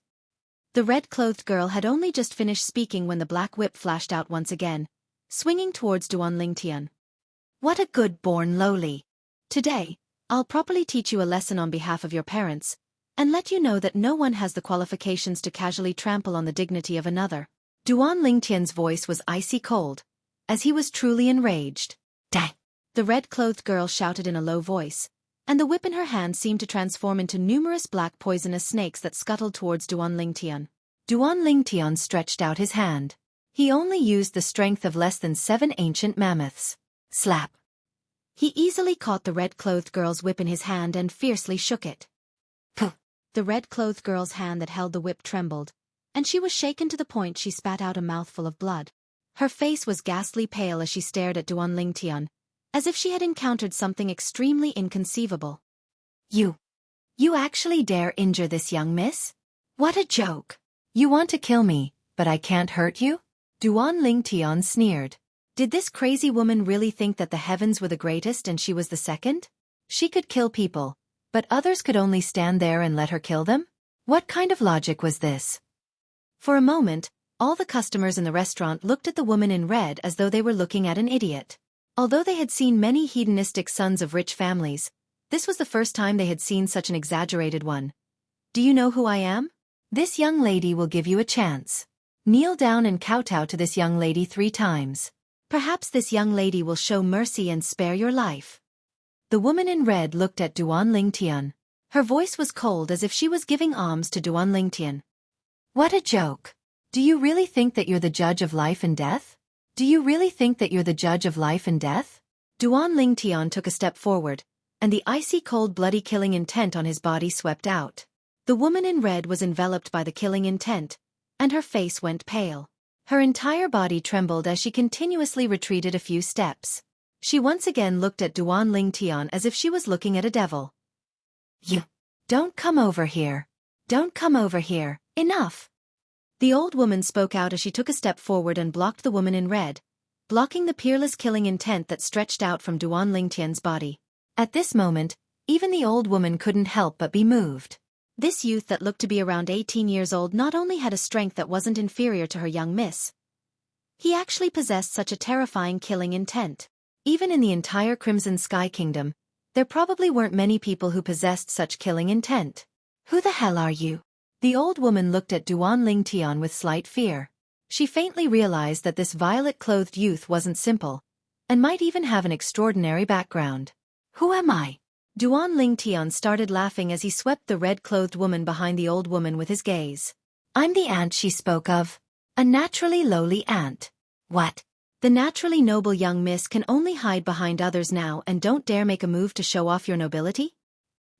The red-clothed girl had only just finished speaking when the black whip flashed out once again, swinging towards Duan Lingtian. What a good born lowly. Today, I'll properly teach you a lesson on behalf of your parents, and let you know that no one has the qualifications to casually trample on the dignity of another. Duan Lingtian's voice was icy cold, as he was truly enraged. Dang! The red-clothed girl shouted in a low voice, and the whip in her hand seemed to transform into numerous black poisonous snakes that scuttled towards Duan Lingtian. Duan Lingtian stretched out his hand. He only used the strength of less than 7 ancient mammoths. Slap! He easily caught the red-clothed girl's whip in his hand and fiercely shook it. Puh! The red-clothed girl's hand that held the whip trembled, and she was shaken to the point she spat out a mouthful of blood. Her face was ghastly pale as she stared at Duan Lingtian, as if she had encountered something extremely inconceivable. You actually dare injure this young miss? What a joke! You want to kill me, but I can't hurt you? Duan Lingtian sneered. Did this crazy woman really think that the heavens were the greatest and she was the second? She could kill people, but others could only stand there and let her kill them? What kind of logic was this? For a moment, all the customers in the restaurant looked at the woman in red as though they were looking at an idiot. Although they had seen many hedonistic sons of rich families, this was the first time they had seen such an exaggerated one. Do you know who I am? This young lady will give you a chance. Kneel down and kowtow to this young lady 3 times. Perhaps this young lady will show mercy and spare your life. The woman in red looked at Duan Lingtian. Her voice was cold as if she was giving alms to Duan Lingtian. What a joke! Do you really think that you're the judge of life and death? Do you really think that you're the judge of life and death? Duan Lingtian took a step forward, and the icy cold bloody killing intent on his body swept out. The woman in red was enveloped by the killing intent, and her face went pale. Her entire body trembled as she continuously retreated a few steps. She once again looked at Duan Lingtian as if she was looking at a devil. You! Don't come over here! Don't come over here! Enough! The old woman spoke out as she took a step forward and blocked the woman in red, blocking the peerless killing intent that stretched out from Duan Lingtian's body. At this moment, even the old woman couldn't help but be moved. This youth that looked to be around 18 years old not only had a strength that wasn't inferior to her young miss, he actually possessed such a terrifying killing intent. Even in the entire Crimson Sky Kingdom, there probably weren't many people who possessed such killing intent. Who the hell are you? The old woman looked at Duan Lingtian with slight fear. She faintly realized that this violet-clothed youth wasn't simple, and might even have an extraordinary background. Who am I? Duan Lingtian started laughing as he swept the red-clothed woman behind the old woman with his gaze. I'm the ant she spoke of. A naturally lowly ant. What? The naturally noble young miss can only hide behind others now and don't dare make a move to show off your nobility?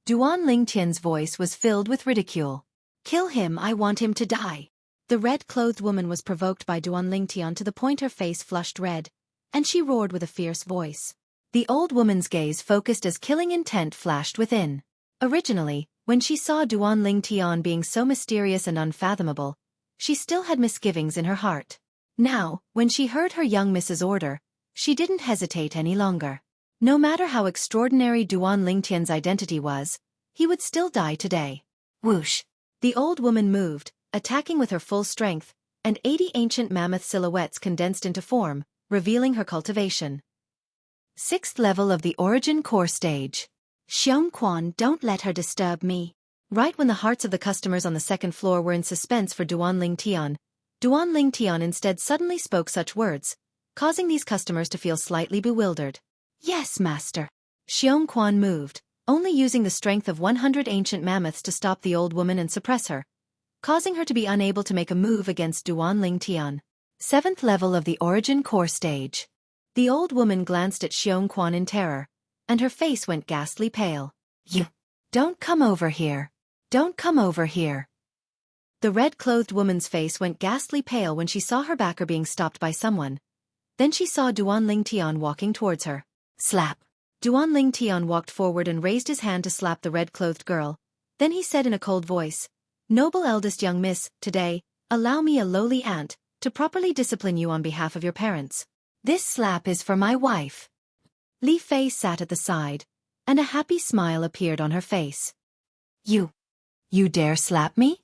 Duan Lingtian's voice was filled with ridicule. Kill him, I want him to die. The red-clothed woman was provoked by Duan Lingtian to the point her face flushed red, and she roared with a fierce voice. The old woman's gaze focused as killing intent flashed within. Originally, when she saw Duan Lingtian being so mysterious and unfathomable, she still had misgivings in her heart. Now, when she heard her young miss's order, she didn't hesitate any longer. No matter how extraordinary Duan Lingtian's identity was, he would still die today. Whoosh! The old woman moved, attacking with her full strength, and 80 ancient mammoth silhouettes condensed into form, revealing her cultivation. 6th level of the Origin Core Stage. Xueqi, don't let her disturb me. Right when the hearts of the customers on the second floor were in suspense for Duan Lingtian, Duan Lingtian instead suddenly spoke such words, causing these customers to feel slightly bewildered. Yes, master. Xueqi moved, only using the strength of 100 ancient mammoths to stop the old woman and suppress her, causing her to be unable to make a move against Duan Lingtian. 7th level of the Origin Core Stage. The old woman glanced at Xueqi in terror, and her face went ghastly pale. You! Don't come over here! Don't come over here! The red-clothed woman's face went ghastly pale when she saw her backer being stopped by someone. Then she saw Duan Lingtian walking towards her. Slap! Duan Lingtian walked forward and raised his hand to slap the red-clothed girl. Then he said in a cold voice, Noble eldest young miss, today, allow me, a lowly ant, to properly discipline you on behalf of your parents. This slap is for my wife. Li Fei sat at the side, and a happy smile appeared on her face. You dare slap me?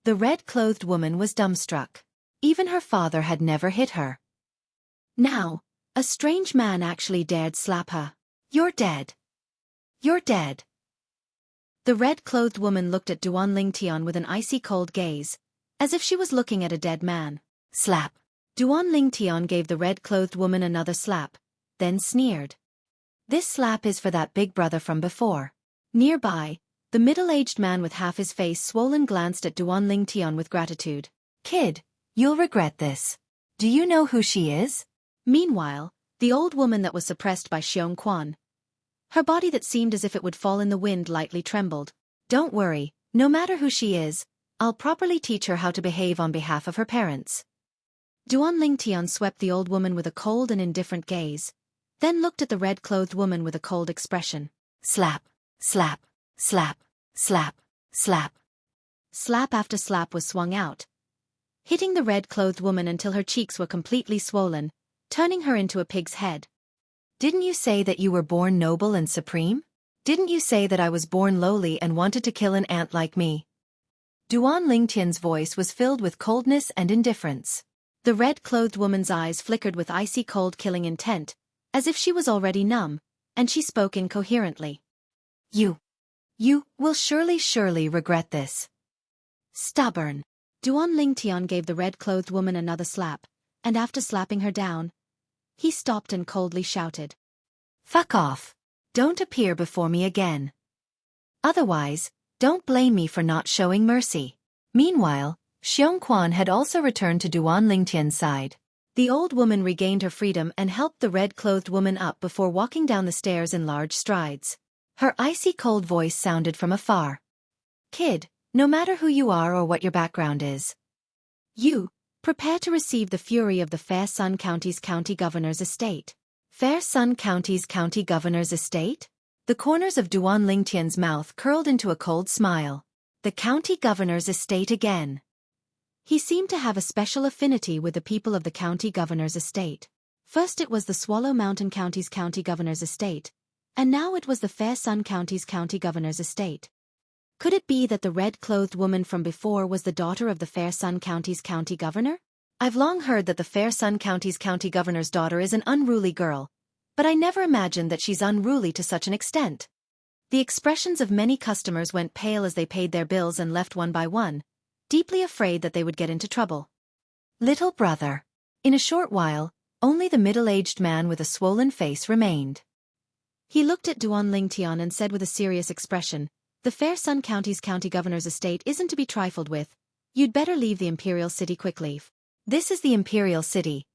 The red-clothed woman was dumbstruck. Even her father had never hit her. Now, a strange man actually dared slap her. You're dead. You're dead. The red-clothed woman looked at Duan Lingtian with an icy cold gaze, as if she was looking at a dead man. Slap. Duan Lingtian gave the red-clothed woman another slap, then sneered. This slap is for that big brother from before. Nearby, the middle-aged man with half his face swollen glanced at Duan Lingtian with gratitude. Kid, you'll regret this. Do you know who she is? Meanwhile, the old woman that was suppressed by Xueqi. Her body that seemed as if it would fall in the wind lightly trembled. Don't worry, no matter who she is, I'll properly teach her how to behave on behalf of her parents. Duan Lingtian swept the old woman with a cold and indifferent gaze, then looked at the red-clothed woman with a cold expression. Slap, slap, slap, slap, slap. Slap after slap was swung out, hitting the red-clothed woman until her cheeks were completely swollen, turning her into a pig's head. Didn't you say that you were born noble and supreme? Didn't you say that I was born lowly and wanted to kill an ant like me? Duan Lingtian's voice was filled with coldness and indifference. The red-clothed woman's eyes flickered with icy cold killing intent, as if she was already numb, and she spoke incoherently. You will surely regret this. Stubborn. Duan Lingtian gave the red-clothed woman another slap, and after slapping her down, he stopped and coldly shouted. Fuck off. Don't appear before me again. Otherwise, don't blame me for not showing mercy. Meanwhile, Xueqi had also returned to Duan Lingtian's side. The old woman regained her freedom and helped the red-clothed woman up before walking down the stairs in large strides. Her icy cold voice sounded from afar. Kid, no matter who you are or what your background is, prepare to receive the fury of the Fair Sun County's county governor's estate. Fair Sun County's county governor's estate? The corners of Duan Lingtian's mouth curled into a cold smile. The county governor's estate again. He seemed to have a special affinity with the people of the county governor's estate. First it was the Swallow Mountain County's county governor's estate, and now it was the Fair Sun County's county governor's estate. Could it be that the red-clothed woman from before was the daughter of the Fair Sun County's county governor? I've long heard that the Fair Sun County's county governor's daughter is an unruly girl, but I never imagined that she's unruly to such an extent. The expressions of many customers went pale as they paid their bills and left one by one, deeply afraid that they would get into trouble. Little brother. In a short while, only the middle-aged man with a swollen face remained. He looked at Duan Lingtian and said with a serious expression, "The fair Sun County's county governor's estate isn't to be trifled with. You'd better leave the imperial city quickly." This is the imperial city.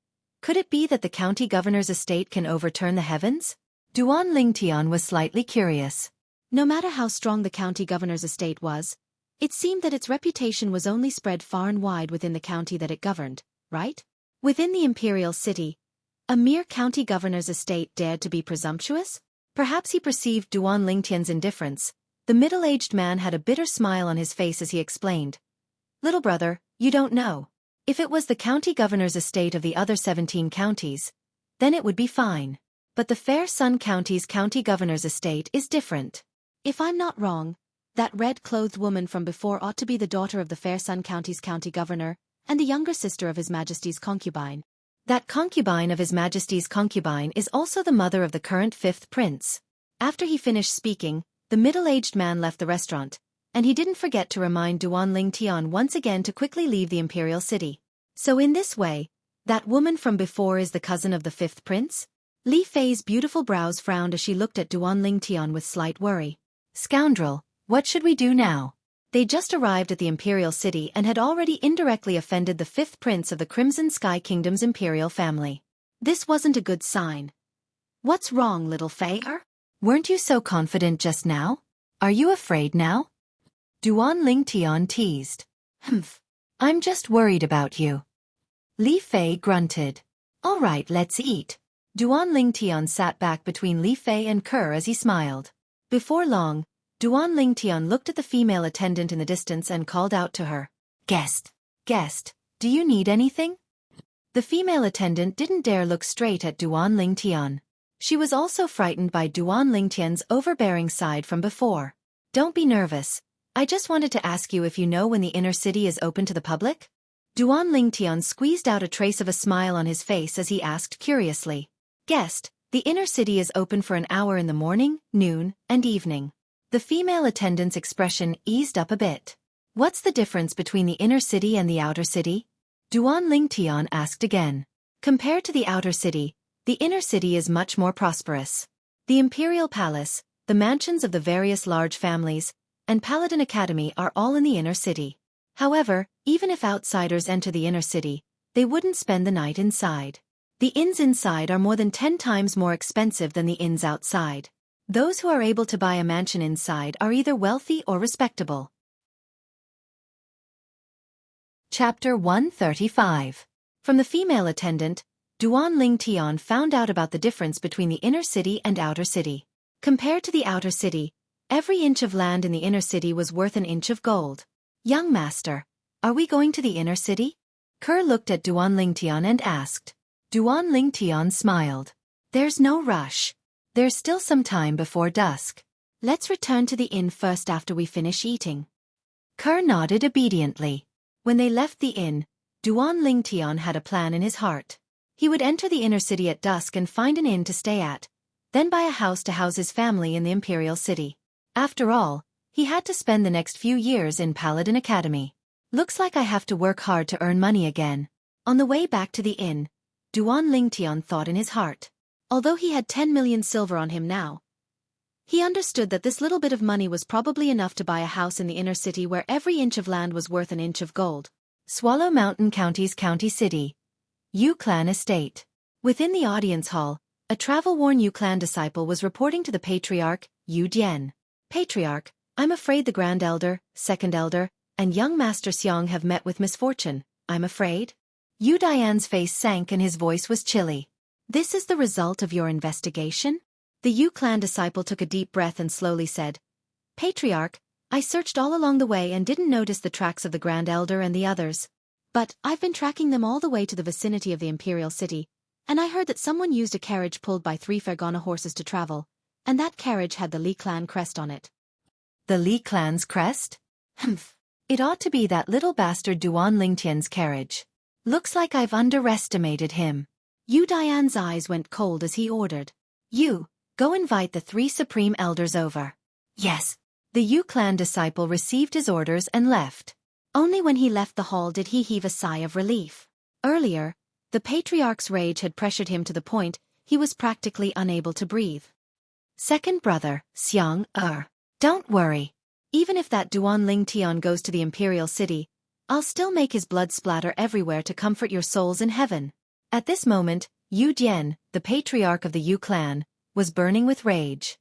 Could it be that the county governor's estate can overturn the heavens? Duan Lingtian was slightly curious. No matter how strong the county governor's estate was, it seemed that its reputation was only spread far and wide within the county that it governed, right? Within the imperial city, a mere county governor's estate dared to be presumptuous? Perhaps he perceived Duan Lingtian's indifference. The middle-aged man had a bitter smile on his face as he explained. "Little brother, you don't know. If it was the county governor's estate of the other 17 counties, then it would be fine. But the fair Sun County's county governor's estate is different. If I'm not wrong, that red-clothed woman from before ought to be the daughter of the fair Sun County's county governor, and the younger sister of His Majesty's concubine. That concubine of His Majesty's concubine is also the mother of the current 5th prince." After he finished speaking, the middle-aged man left the restaurant, and he didn't forget to remind Duan Lingtian once again to quickly leave the imperial city. So in this way, that woman from before is the cousin of the 5th prince? Li Fei's beautiful brows frowned as she looked at Duan Lingtian with slight worry. "Scoundrel, what should we do now?" They just arrived at the imperial city and had already indirectly offended the 5th prince of the Crimson Sky Kingdom's imperial family. This wasn't a good sign. "What's wrong, little Fei? Weren't you so confident just now? Are you afraid now?" Duan Lingtian teased. "Humph. I'm just worried about you." Li Fei grunted. "All right, let's eat." Duan Lingtian sat back between Li Fei and Kerr as he smiled. Before long, Duan Lingtian looked at the female attendant in the distance and called out to her. Guest, do you need anything?" The female attendant didn't dare look straight at Duan Lingtian. She was also frightened by Duan Lingtian's overbearing side from before. "Don't be nervous. I just wanted to ask you if you know when the inner city is open to the public?" Duan Lingtian squeezed out a trace of a smile on his face as he asked curiously. "Guest, the inner city is open for an hour in the morning, noon, and evening." The female attendant's expression eased up a bit. "What's the difference between the inner city and the outer city?" Duan Lingtian asked again. "Compared to the outer city, the inner city is much more prosperous. The imperial palace, the mansions of the various large families, and Paladin Academy are all in the inner city. However, even if outsiders enter the inner city, they wouldn't spend the night inside. The inns inside are more than 10 times more expensive than the inns outside. Those who are able to buy a mansion inside are either wealthy or respectable." Chapter 135. From the female attendant, Duan Lingtian found out about the difference between the inner city and outer city. Compared to the outer city, every inch of land in the inner city was worth an inch of gold. "Young master, are we going to the inner city?" Kerr looked at Duan Lingtian and asked. Duan Lingtian smiled. "There's no rush. There's still some time before dusk. Let's return to the inn first after we finish eating." Kerr nodded obediently. When they left the inn, Duan Lingtian had a plan in his heart. He would enter the inner city at dusk and find an inn to stay at, then buy a house to house his family in the imperial city. After all, he had to spend the next few years in Paladin Academy. "Looks like I have to work hard to earn money again." On the way back to the inn, Duan Lingtian thought in his heart. Although he had 10 million silver on him now, he understood that this little bit of money was probably enough to buy a house in the inner city where every inch of land was worth an inch of gold. Swallow Mountain County's county city. Yu Clan Estate. Within the audience hall, a travel-worn Yu Clan disciple was reporting to the Patriarch, Yu Dian. "Patriarch, I'm afraid the Grand Elder, Second Elder, and young Master Xiang have met with misfortune, I'm afraid." Yu Dian's face sank and his voice was chilly. "This is the result of your investigation?" The Yu Clan disciple took a deep breath and slowly said, "Patriarch, I searched all along the way and didn't notice the tracks of the Grand Elder and the others. But I've been tracking them all the way to the vicinity of the Imperial City, and I heard that someone used a carriage pulled by 3 Fergana horses to travel, and that carriage had the Li Clan crest on it." "The Li Clan's crest? Humph. It ought to be that little bastard Duan Lingtian's carriage. Looks like I've underestimated him." Yu Dian's eyes went cold as he ordered, You, go invite the 3 supreme elders over. Yes. The Yu clan disciple received his orders and left. Only when he left the hall did he heave a sigh of relief. Earlier, the patriarch's rage had pressured him to the point he was practically unable to breathe. Second brother, Xiang, don't worry. Even if that Duan Ling Tian goes to the imperial city, I'll still make his blood splatter everywhere to comfort your souls in heaven. At this moment, Yu Dian, the patriarch of the Yu clan, was burning with rage.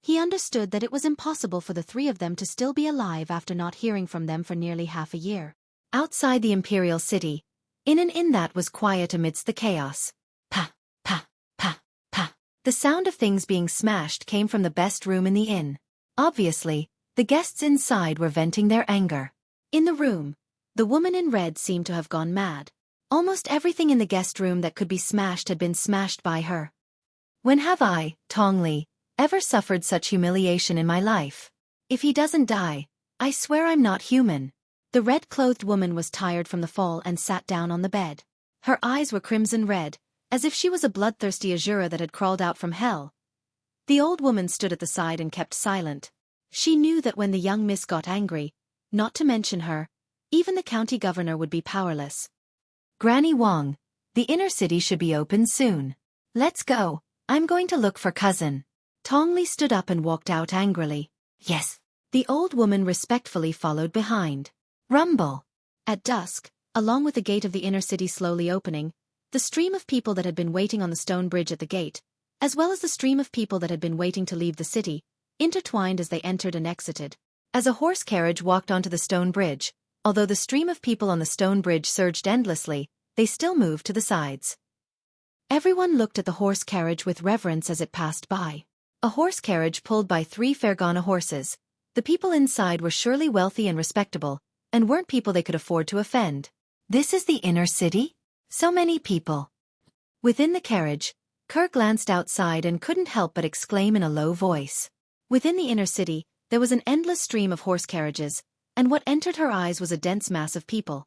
He understood that it was impossible for the 3 of them to still be alive after not hearing from them for nearly half a year. Outside the imperial city, in an inn that was quiet amidst the chaos. Pa, pa, pa, pa. The sound of things being smashed came from the best room in the inn. Obviously, the guests inside were venting their anger. In the room, the woman in red seemed to have gone mad. Almost everything in the guest room that could be smashed had been smashed by her. When have I, Tong Li, ever suffered such humiliation in my life? If he doesn't die, I swear I'm not human. The red-clothed woman was tired from the fall and sat down on the bed. Her eyes were crimson red, as if she was a bloodthirsty Azura that had crawled out from hell. The old woman stood at the side and kept silent. She knew that when the young miss got angry, not to mention her, even the county governor would be powerless. Granny Wang, the inner city should be open soon. Let's go, I'm going to look for cousin. Tong Li stood up and walked out angrily. Yes. The old woman respectfully followed behind. Rumble. At dusk, along with the gate of the inner city slowly opening, the stream of people that had been waiting on the stone bridge at the gate, as well as the stream of people that had been waiting to leave the city, intertwined as they entered and exited. As a horse carriage walked onto the stone bridge, although the stream of people on the stone bridge surged endlessly, they still moved to the sides. Everyone looked at the horse carriage with reverence as it passed by. A horse carriage pulled by 3 Fergana horses. The people inside were surely wealthy and respectable, and weren't people they could afford to offend. This is the inner city? So many people. Within the carriage, Kerr glanced outside and couldn't help but exclaim in a low voice. Within the inner city, there was an endless stream of horse carriages, and what entered her eyes was a dense mass of people.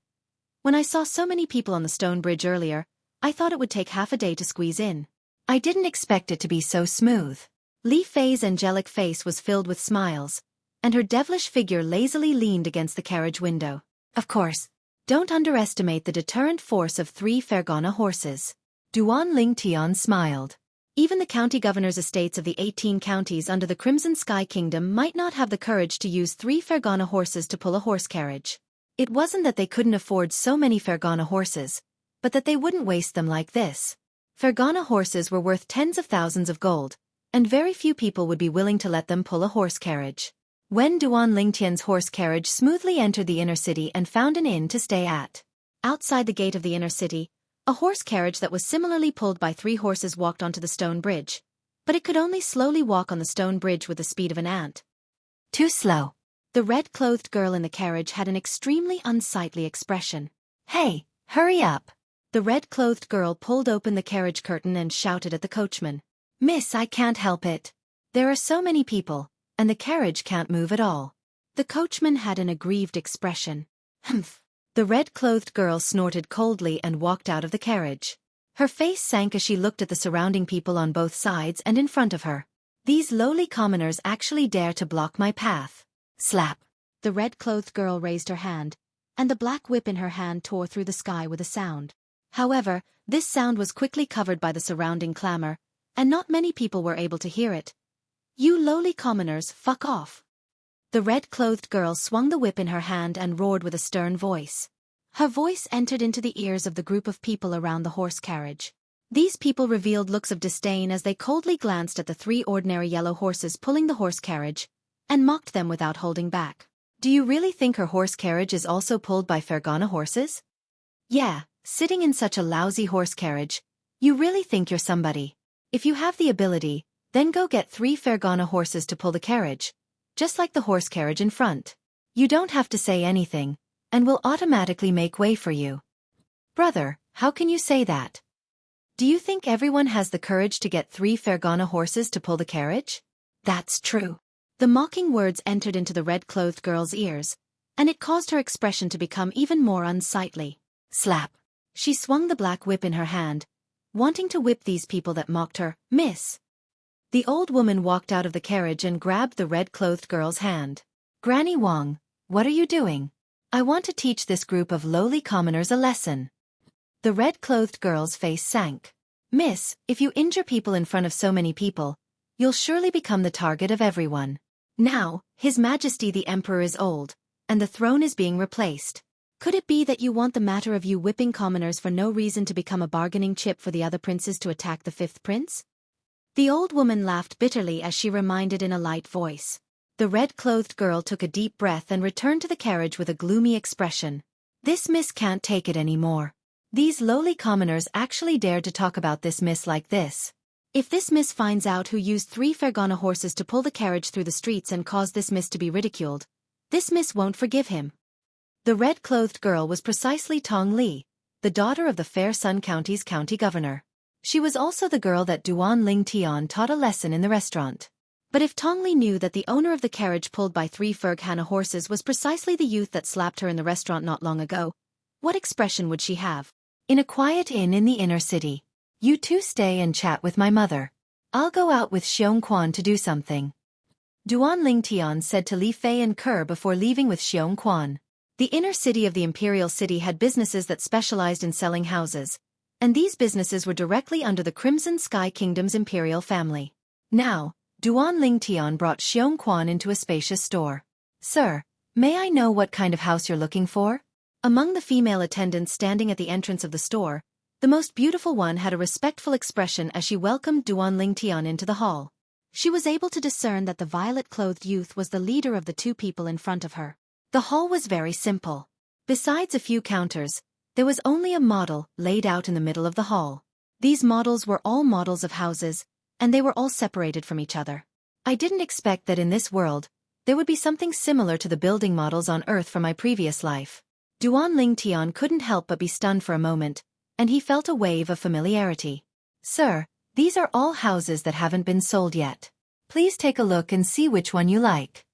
When I saw so many people on the stone bridge earlier, I thought it would take half a day to squeeze in. I didn't expect it to be so smooth. Li Fei's angelic face was filled with smiles, and her devilish figure lazily leaned against the carriage window. Of course, don't underestimate the deterrent force of 3 Fergana horses. Duan Ling Tian smiled. Even the county governor's estates of the 18 counties under the Crimson Sky Kingdom might not have the courage to use 3 Fergana horses to pull a horse carriage. It wasn't that they couldn't afford so many Fergana horses, but that they wouldn't waste them like this. Fergana horses were worth tens of thousands of gold, and very few people would be willing to let them pull a horse carriage. When Duan Lingtian's horse carriage smoothly entered the inner city and found an inn to stay at. Outside the gate of the inner city, a horse carriage that was similarly pulled by 3 horses walked onto the stone bridge, but it could only slowly walk on the stone bridge with the speed of an ant. Too slow. The red-clothed girl in the carriage had an extremely unsightly expression. Hey, hurry up! The red-clothed girl pulled open the carriage curtain and shouted at the coachman. Miss, I can't help it. There are so many people, and the carriage can't move at all. The coachman had an aggrieved expression. Humph. The red-clothed girl snorted coldly and walked out of the carriage. Her face sank as she looked at the surrounding people on both sides and in front of her. These lowly commoners actually dare to block my path. Slap. The red-clothed girl raised her hand, and the black whip in her hand tore through the sky with a sound. However, this sound was quickly covered by the surrounding clamor, and not many people were able to hear it. You lowly commoners, fuck off. The red-clothed girl swung the whip in her hand and roared with a stern voice. Her voice entered into the ears of the group of people around the horse carriage. These people revealed looks of disdain as they coldly glanced at the 3 ordinary yellow horses pulling the horse carriage, and mocked them without holding back. Do you really think her horse carriage is also pulled by Fergana horses? Yeah, sitting in such a lousy horse carriage, you really think you're somebody. If you have the ability, then go get 3 Fergana horses to pull the carriage, just like the horse carriage in front. You don't have to say anything, and we'll automatically make way for you. Brother, how can you say that? Do you think everyone has the courage to get 3 Fergana horses to pull the carriage? That's true. The mocking words entered into the red-clothed girl's ears, and it caused her expression to become even more unsightly. Slap. She swung the black whip in her hand, wanting to whip these people that mocked her. Miss, The old woman walked out of the carriage and grabbed the red-clothed girl's hand. Granny Wong, what are you doing? I want to teach this group of lowly commoners a lesson. The red-clothed girl's face sank. Miss, if you injure people in front of so many people, you'll surely become the target of everyone. Now, His Majesty the Emperor is old, and the throne is being replaced. Could it be that you want the matter of you whipping commoners for no reason to become a bargaining chip for the other princes to attack the fifth prince? The old woman laughed bitterly as she reminded in a light voice. The red-clothed girl took a deep breath and returned to the carriage with a gloomy expression. This miss can't take it anymore. These lowly commoners actually dared to talk about this miss like this. If this miss finds out who used 3 Fergana horses to pull the carriage through the streets and caused this miss to be ridiculed, this miss won't forgive him. The red-clothed girl was precisely Tong Li, the daughter of the Fair Sun County's county governor. She was also the girl that Duan Ling Tian taught a lesson in the restaurant. But if Tong Li knew that the owner of the carriage pulled by 3 Fergana horses was precisely the youth that slapped her in the restaurant not long ago, what expression would she have? In a quiet inn in the inner city. You two stay and chat with my mother. I'll go out with Xueqi to do something. Duan Ling Tian said to Li Fei and Kerr before leaving with Xueqi. The inner city of the imperial city had businesses that specialized in selling houses, and these businesses were directly under the Crimson Sky Kingdom's imperial family. Now, Duan Ling Tian brought Xueqi into a spacious store. Sir, may I know what kind of house you're looking for? Among the female attendants standing at the entrance of the store, the most beautiful one had a respectful expression as she welcomed Duan Ling Tian into the hall. She was able to discern that the violet-clothed youth was the leader of the 2 people in front of her. The hall was very simple. Besides a few counters, there was only a model laid out in the middle of the hall. These models were all models of houses, and they were all separated from each other. I didn't expect that in this world, there would be something similar to the building models on Earth from my previous life. Duan Ling Tian couldn't help but be stunned for a moment, and he felt a wave of familiarity. Sir, these are all houses that haven't been sold yet. Please take a look and see which one you like.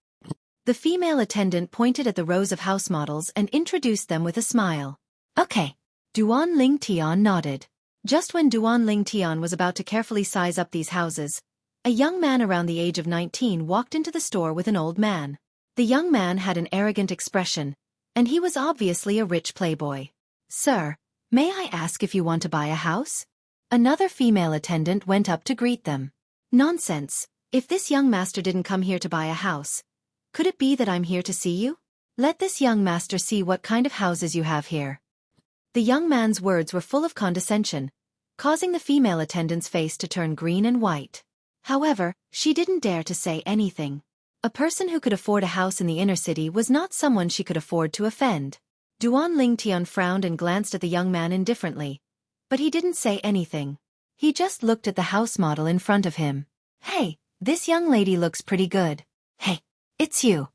The female attendant pointed at the rows of house models and introduced them with a smile. Okay. Duan Ling Tian nodded. Just when Duan Ling Tian was about to carefully size up these houses, a young man around the age of 19 walked into the store with an old man. The young man had an arrogant expression, and he was obviously a rich playboy. Sir, may I ask if you want to buy a house? Another female attendant went up to greet them. Nonsense. If this young master didn't come here to buy a house, could it be that I'm here to see you? Let this young master see what kind of houses you have here. The young man's words were full of condescension, causing the female attendant's face to turn green and white. However, she didn't dare to say anything. A person who could afford a house in the inner city was not someone she could afford to offend. Duan Ling Tian frowned and glanced at the young man indifferently, but he didn't say anything. He just looked at the house model in front of him. Hey, this young lady looks pretty good. Hey, it's you.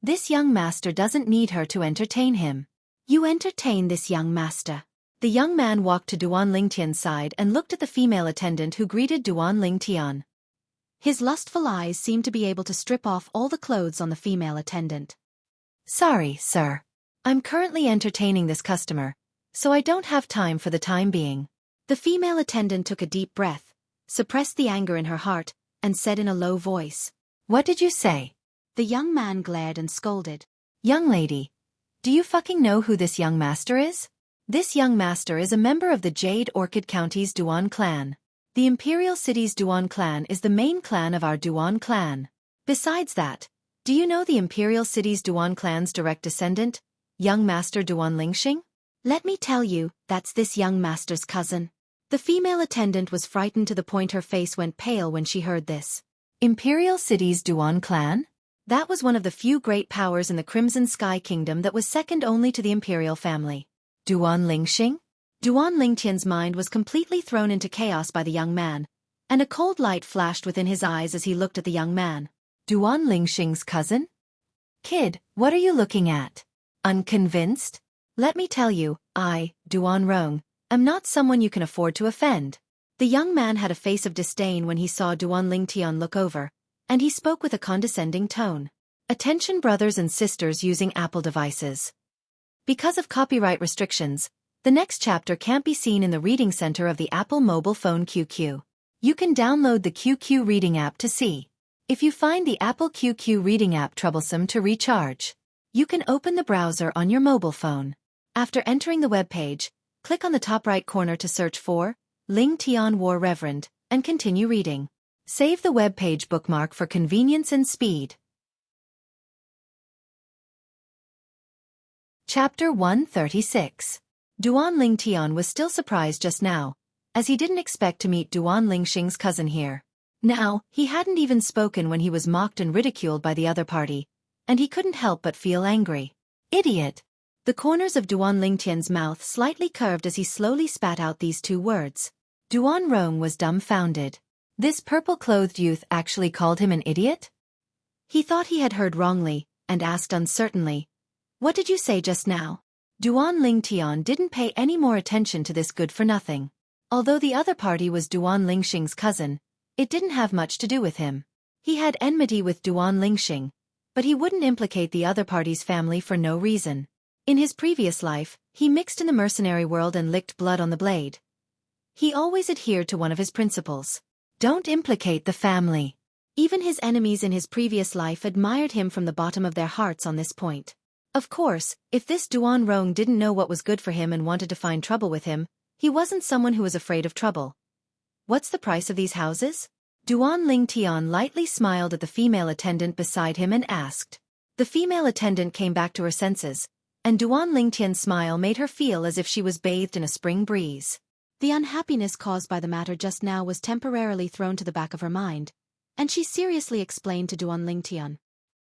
This young master doesn't need her to entertain him. You entertain this young master. The young man walked to Duan Ling Tian's side and looked at the female attendant who greeted Duan Ling Tian. His lustful eyes seemed to be able to strip off all the clothes on the female attendant. Sorry, sir. I'm currently entertaining this customer, so I don't have time for the time being. The female attendant took a deep breath, suppressed the anger in her heart, and said in a low voice, What did you say? The young man glared and scolded. Young lady, do you fucking know who this young master is? This young master is a member of the Jade Orchid County's Duan clan. The Imperial City's Duan clan is the main clan of our Duan clan. Besides that, do you know the Imperial City's Duan clan's direct descendant, young master Duan Lingxing? Let me tell you, that's this young master's cousin. The female attendant was frightened to the point her face went pale when she heard this. Imperial City's Duan clan? That was one of the few great powers in the Crimson Sky Kingdom that was second only to the Imperial family. Duan Lingxing? Duan Lingtian's mind was completely thrown into chaos by the young man, and a cold light flashed within his eyes as he looked at the young man. Duan Lingxing's cousin? Kid, what are you looking at? Unconvinced? Let me tell you, I, Duan Rong, am not someone you can afford to offend. The young man had a face of disdain when he saw Duan Lingtian look over, and he spoke with a condescending tone. Attention brothers and sisters using Apple devices. Because of copyright restrictions, the next chapter can't be seen in the reading center of the Apple mobile phone QQ. You can download the QQ Reading app to see. If you find the Apple QQ Reading app troublesome to recharge, you can open the browser on your mobile phone. After entering the web page, click on the top right corner to search for Ling Tian War Reverend and continue reading. Save the web page bookmark for convenience and speed. Chapter 136. Duan Lingtian was still surprised just now, as he didn't expect to meet Duan Lingxing's cousin here. Now, he hadn't even spoken when he was mocked and ridiculed by the other party, and he couldn't help but feel angry. Idiot! The corners of Duan Lingtian's mouth slightly curved as he slowly spat out these two words. Duan Rong was dumbfounded. This purple-clothed youth actually called him an idiot? He thought he had heard wrongly, and asked uncertainly, "What did you say just now?" Duan Lingtian didn't pay any more attention to this good-for-nothing. Although the other party was Duan Lingxing's cousin, it didn't have much to do with him. He had enmity with Duan Lingxing, but he wouldn't implicate the other party's family for no reason. In his previous life, he mixed in the mercenary world and licked blood on the blade. He always adhered to one of his principles. Don't implicate the family. Even his enemies in his previous life admired him from the bottom of their hearts on this point. Of course, if this Duan Rong didn't know what was good for him and wanted to find trouble with him, he wasn't someone who was afraid of trouble. What's the price of these houses? Duan Lingtian lightly smiled at the female attendant beside him and asked. The female attendant came back to her senses, and Duan Lingtian's smile made her feel as if she was bathed in a spring breeze. The unhappiness caused by the matter just now was temporarily thrown to the back of her mind, and she seriously explained to Duan Lingtian.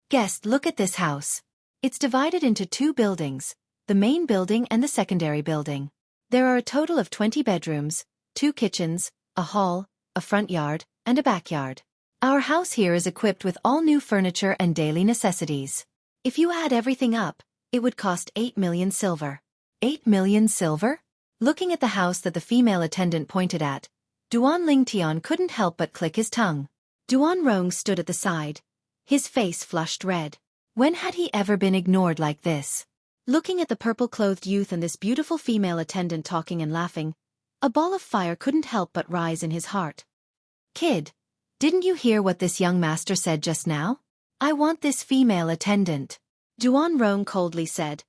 Guest, look at this house. It's divided into two buildings, the main building and the secondary building. There are a total of 20 bedrooms, 2 kitchens, a hall, a front yard, and a backyard. Our house here is equipped with all new furniture and daily necessities. If you add everything up, it would cost 8 million silver. 8 million silver? Looking at the house that the female attendant pointed at, Duan Lingtian couldn't help but click his tongue. Duan Rong stood at the side. His face flushed red. When had he ever been ignored like this? Looking at the purple-clothed youth and this beautiful female attendant talking and laughing, a ball of fire couldn't help but rise in his heart. Kid, didn't you hear what this young master said just now? I want this female attendant. Duan Rong coldly said,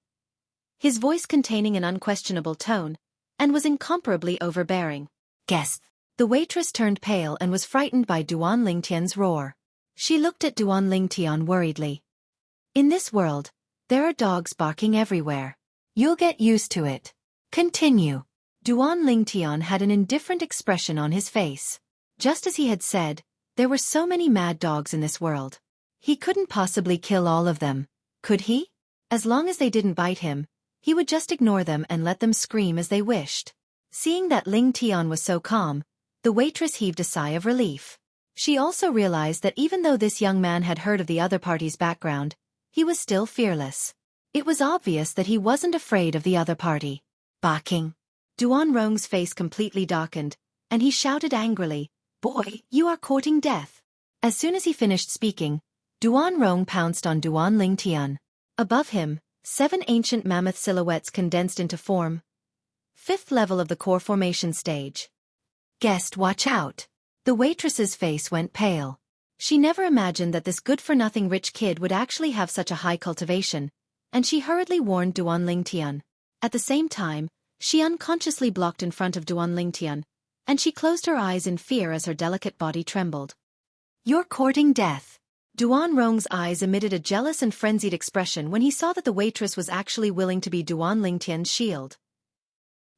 his voice containing an unquestionable tone, and was incomparably overbearing. Guest. The waitress turned pale and was frightened by Duan Lingtian's roar. She looked at Duan Lingtian worriedly. In this world, there are dogs barking everywhere. You'll get used to it. Continue. Duan Lingtian had an indifferent expression on his face. Just as he had said, there were so many mad dogs in this world. He couldn't possibly kill all of them, could he? As long as they didn't bite him, he would just ignore them and let them scream as they wished. Seeing that Lingtian was so calm, the waitress heaved a sigh of relief. She also realized that even though this young man had heard of the other party's background, he was still fearless. It was obvious that he wasn't afraid of the other party. Barking. Duan Rong's face completely darkened, and he shouted angrily, "Boy, you are courting death." As soon as he finished speaking, Duan Rong pounced on Duan Lingtian. Above him, 7 ancient mammoth silhouettes condensed into form. 5th level of the core formation stage. Guest, watch out. The waitress's face went pale. She never imagined that this good-for-nothing rich kid would actually have such a high cultivation, and she hurriedly warned Duan Lingtian. At the same time, she unconsciously blocked in front of Duan Lingtian, and she closed her eyes in fear as her delicate body trembled. You're courting death. Duan Rong's eyes emitted a jealous and frenzied expression when he saw that the waitress was actually willing to be Duan Lingtian's shield.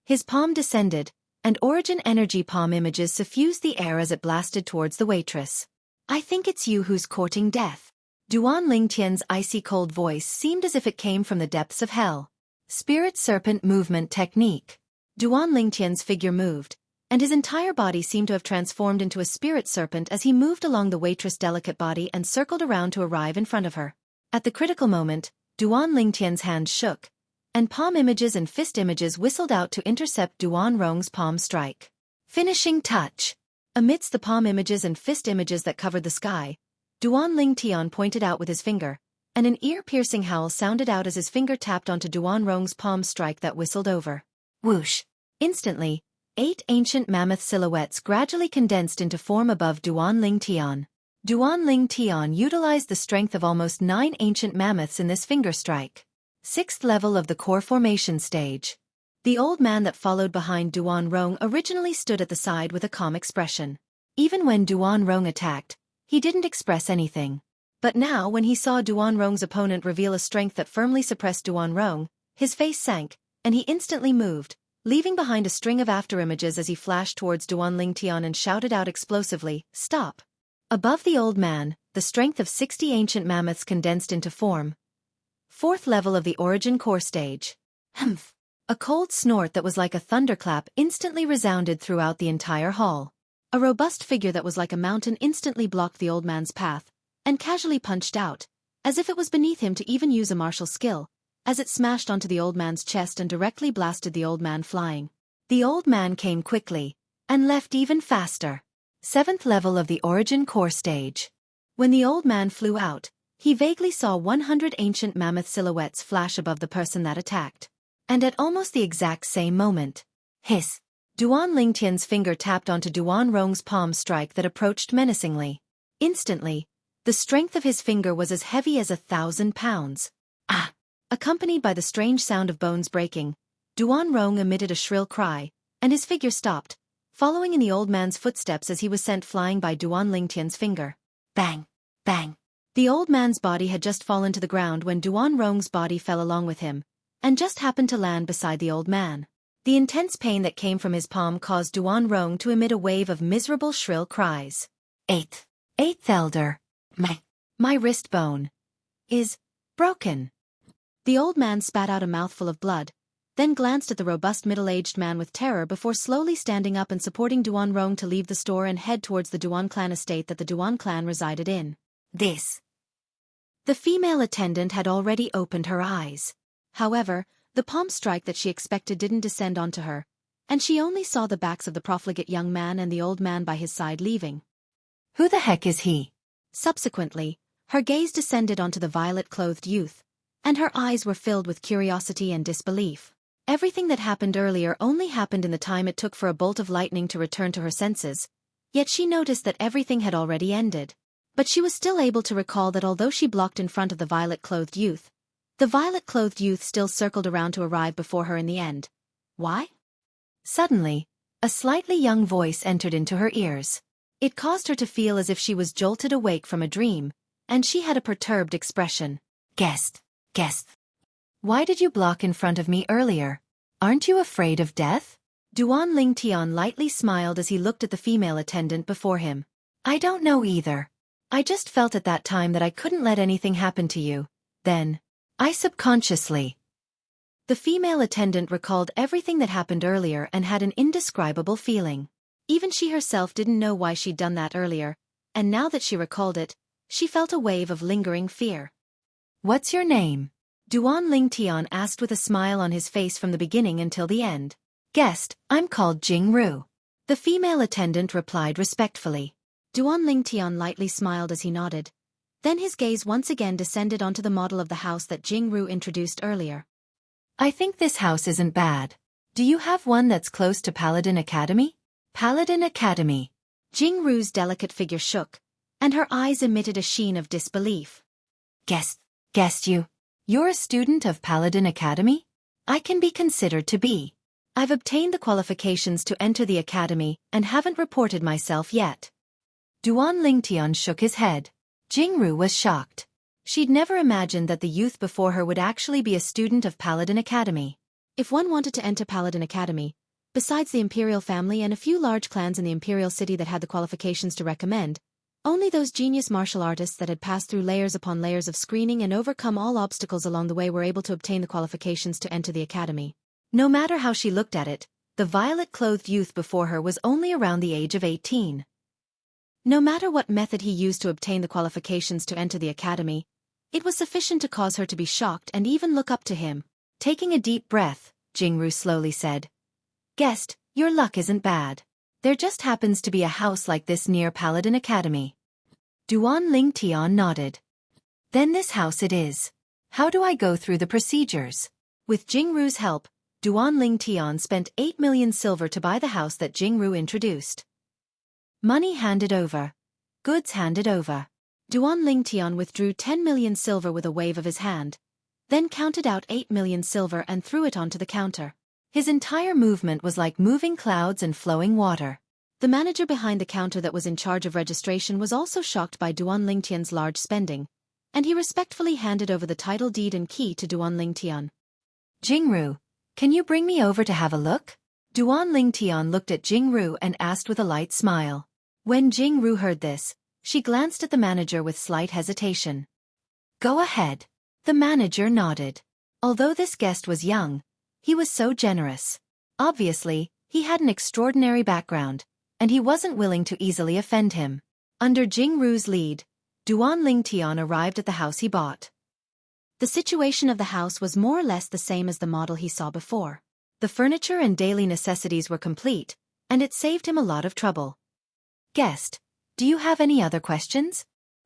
His palm descended, and origin energy palm images suffused the air as it blasted towards the waitress. I think it's you who's courting death. Duan Lingtian's icy-cold voice seemed as if it came from the depths of hell. Spirit Serpent Movement Technique. Duan Lingtian's figure moved, and his entire body seemed to have transformed into a spirit serpent as he moved along the waitress' delicate body and circled around to arrive in front of her. At the critical moment, Duan Lingtian's hands shook, and palm images and fist images whistled out to intercept Duan Rong's palm strike. Finishing touch. Amidst the palm images and fist images that covered the sky, Duan Lingtian pointed out with his finger, and an ear-piercing howl sounded out as his finger tapped onto Duan Rong's palm strike that whistled over. Whoosh! Instantly, 8 ancient mammoth silhouettes gradually condensed into form above Duan Ling Tian. Duan Ling Tian utilized the strength of almost 9 ancient mammoths in this finger strike. 6th level of the core formation stage. The old man that followed behind Duan Rong originally stood at the side with a calm expression. Even when Duan Rong attacked, he didn't express anything. But now when he saw Duan Rong's opponent reveal a strength that firmly suppressed Duan Rong, his face sank, and he instantly moved, leaving behind a string of afterimages as he flashed towards Duan Ling Tian and shouted out explosively, "Stop!" Above the old man, the strength of 60 ancient mammoths condensed into form. 4th level of the origin core stage. Humph! A cold snort that was like a thunderclap instantly resounded throughout the entire hall. A robust figure that was like a mountain instantly blocked the old man's path, and casually punched out, as if it was beneath him to even use a martial skill, as it smashed onto the old man's chest and directly blasted the old man flying. The old man came quickly, and left even faster. 7th level of the origin core stage. When the old man flew out, he vaguely saw 100 ancient mammoth silhouettes flash above the person that attacked. And at almost the exact same moment, hiss! Duan Lingtian's finger tapped onto Duan Rong's palm strike that approached menacingly. Instantly, the strength of his finger was as heavy as 1,000 pounds. Ah! Accompanied by the strange sound of bones breaking, Duan Rong emitted a shrill cry, and his figure stopped, following in the old man's footsteps as he was sent flying by Duan Lingtian's finger. Bang! Bang! The old man's body had just fallen to the ground when Duan Rong's body fell along with him, and just happened to land beside the old man. The intense pain that came from his palm caused Duan Rong to emit a wave of miserable shrill cries. Eighth elder. My wrist bone is broken. The old man spat out a mouthful of blood, then glanced at the robust middle-aged man with terror before slowly standing up and supporting Duan Rong to leave the store and head towards the Duan clan estate that the Duan clan resided in. The female attendant had already opened her eyes. However, the palm strike that she expected didn't descend onto her, and she only saw the backs of the profligate young man and the old man by his side leaving. Who the heck is he? Subsequently, her gaze descended onto the violet-clothed youth, and her eyes were filled with curiosity and disbelief. Everything that happened earlier only happened in the time it took for a bolt of lightning to return to her senses, yet she noticed that everything had already ended. But she was still able to recall that although she blocked in front of the violet-clothed youth, the violet-clothed youth still circled around to arrive before her in the end. Why? Suddenly, a slightly young voice entered into her ears. It caused her to feel as if she was jolted awake from a dream, and she had a perturbed expression. Guest. Why did you block in front of me earlier? Aren't you afraid of death? Duan Lingtian lightly smiled as he looked at the female attendant before him. I don't know either. I just felt at that time that I couldn't let anything happen to you. Then, I subconsciously. The female attendant recalled everything that happened earlier and had an indescribable feeling. Even she herself didn't know why she'd done that earlier, and now that she recalled it, she felt a wave of lingering fear. What's your name? Duan Lingtian asked with a smile on his face from the beginning until the end. Guest, I'm called Jingru. The female attendant replied respectfully. Duan Lingtian lightly smiled as he nodded. Then his gaze once again descended onto the model of the house that Jingru introduced earlier. I think this house isn't bad. Do you have one that's close to Paladin Academy? Paladin Academy. Jingru's delicate figure shook, and her eyes emitted a sheen of disbelief. Guest, you're a student of Paladin Academy? I can be considered to be. I've obtained the qualifications to enter the academy and haven't reported myself yet. Duan Lingtian shook his head. Jingru was shocked. She'd never imagined that the youth before her would actually be a student of Paladin Academy. If one wanted to enter Paladin Academy, besides the Imperial family and a few large clans in the Imperial city that had the qualifications to recommend, only those genius martial artists that had passed through layers upon layers of screening and overcome all obstacles along the way were able to obtain the qualifications to enter the academy. No matter how she looked at it, the violet-clothed youth before her was only around the age of 18. No matter what method he used to obtain the qualifications to enter the academy, it was sufficient to cause her to be shocked and even look up to him. Taking a deep breath, Jingru slowly said, Guest, your luck isn't bad. There just happens to be a house like this near Paladin Academy. Duan Lingtian nodded. Then this house it is. How do I go through the procedures? With Jingru's help, Duan Ling Tian spent 8 million silver to buy the house that Jingru introduced. Money handed over. Goods handed over. Duan Ling Tian withdrew 10 million silver with a wave of his hand, then counted out 8 million silver and threw it onto the counter. His entire movement was like moving clouds and flowing water. The manager behind the counter that was in charge of registration was also shocked by Duan Ling Tian's large spending, and he respectfully handed over the title deed and key to Duan Ling Tian. Jingru, can you bring me over to have a look? Duan Ling Tian looked at Jingru and asked with a light smile. When Jingru heard this, she glanced at the manager with slight hesitation. Go ahead. The manager nodded. Although this guest was young, he was so generous. Obviously, he had an extraordinary background, and he wasn't willing to easily offend him. Under Jingru's lead, Duan Ling Tian arrived at the house he bought. The situation of the house was more or less the same as the model he saw before. The furniture and daily necessities were complete, and it saved him a lot of trouble. Guest, do you have any other questions?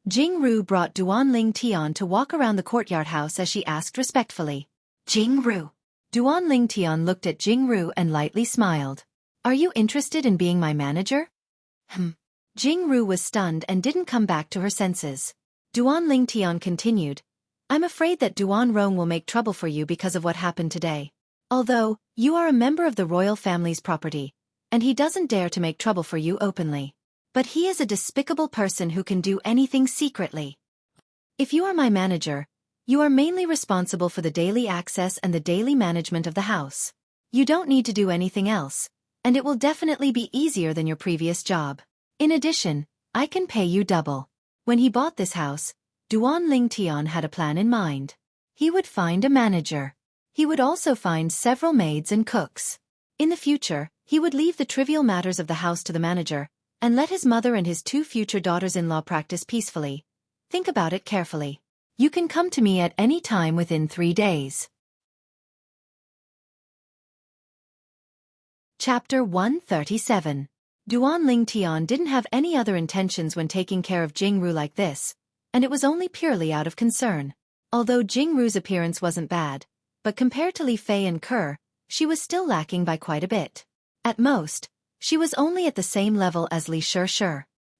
Jingru brought Duan Ling Tian to walk around the courtyard house as she asked respectfully. Jingru. Duan Ling Tian looked at Jingru and lightly smiled. Are you interested in being my manager? Jingru was stunned and didn't come back to her senses. Duan Ling Tian continued. I'm afraid that Duan Rong will make trouble for you because of what happened today. Although, you are a member of the royal family's property, and he doesn't dare to make trouble for you openly. But he is a despicable person who can do anything secretly. If you are my manager, you are mainly responsible for the daily access and the daily management of the house. You don't need to do anything else, and it will definitely be easier than your previous job. In addition, I can pay you double. When he bought this house, Duan Ling Tian had a plan in mind. He would find a manager. He would also find several maids and cooks. In the future, he would leave the trivial matters of the house to the manager, and let his mother and his 2 future daughters-in-law practice peacefully. Think about it carefully. You can come to me at any time within 3 days. Chapter 137. Duan Ling Tian didn't have any other intentions when taking care of Jingru like this, and it was only purely out of concern. Although Jingru's appearance wasn't bad, but compared to Li Fei and Ke, she was still lacking by quite a bit. At most, she was only at the same level as Li Shi.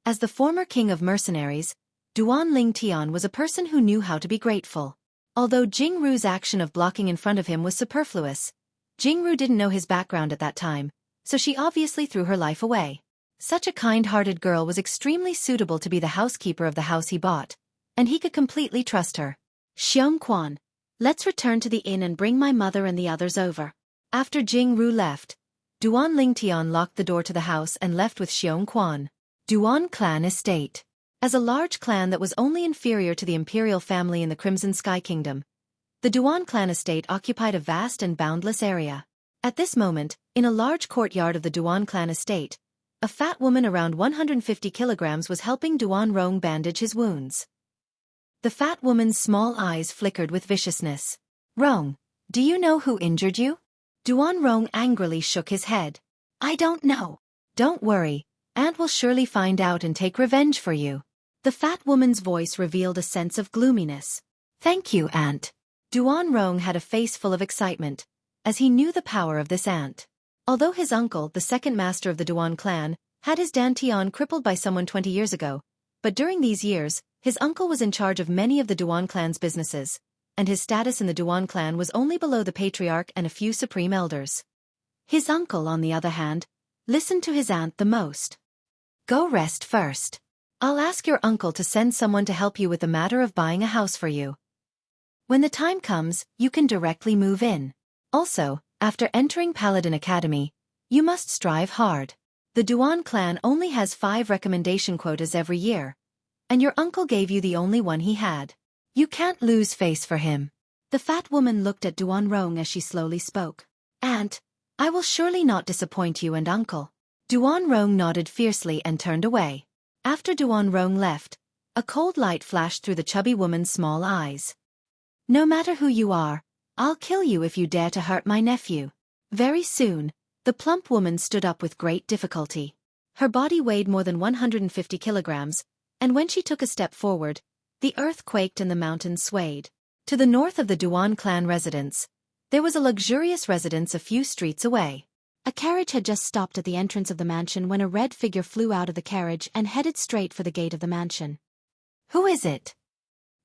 As the former king of mercenaries, Duan Ling Tian was a person who knew how to be grateful. Although Jingru's action of blocking in front of him was superfluous, Jingru didn't know his background at that time, so she obviously threw her life away. Such a kind-hearted girl was extremely suitable to be the housekeeper of the house he bought, and he could completely trust her. Xueqi, let's return to the inn and bring my mother and the others over. After Jingru left, Duan Ling Tian locked the door to the house and left with Xueqi. Duan Clan Estate. As a large clan that was only inferior to the imperial family in the Crimson Sky Kingdom, the Duan Clan Estate occupied a vast and boundless area. At this moment, in a large courtyard of the Duan Clan Estate, a fat woman around 150 kilograms was helping Duan Rong bandage his wounds. The fat woman's small eyes flickered with viciousness. Rong, do you know who injured you? Duan Rong angrily shook his head. I don't know. Don't worry, Aunt will surely find out and take revenge for you. The fat woman's voice revealed a sense of gloominess. Thank you, Aunt. Duan Rong had a face full of excitement, as he knew the power of this aunt. Although his uncle, the second master of the Duan clan, had his Dantian crippled by someone 20 years ago, but during these years, his uncle was in charge of many of the Duan clan's businesses, and his status in the Duan clan was only below the patriarch and a few supreme elders. His uncle, on the other hand, listened to his aunt the most. Go rest first. I'll ask your uncle to send someone to help you with the matter of buying a house for you. When the time comes, you can directly move in. Also, after entering Paladin Academy, you must strive hard. The Duan clan only has 5 recommendation quotas every year, and your uncle gave you the only one he had. You can't lose face for him. The fat woman looked at Duan Rong as she slowly spoke. Aunt, I will surely not disappoint you and uncle. Duan Rong nodded fiercely and turned away. After Duan Rong left, a cold light flashed through the chubby woman's small eyes. No matter who you are, I'll kill you if you dare to hurt my nephew. Very soon, the plump woman stood up with great difficulty. Her body weighed more than 150 kilograms, and when she took a step forward, the earth quaked and the mountains swayed. To the north of the Duan clan residence, There was a luxurious residence a few streets away. A carriage had just stopped at the entrance of the mansion when a red figure flew out of the carriage and headed straight for the gate of the mansion. Who is it?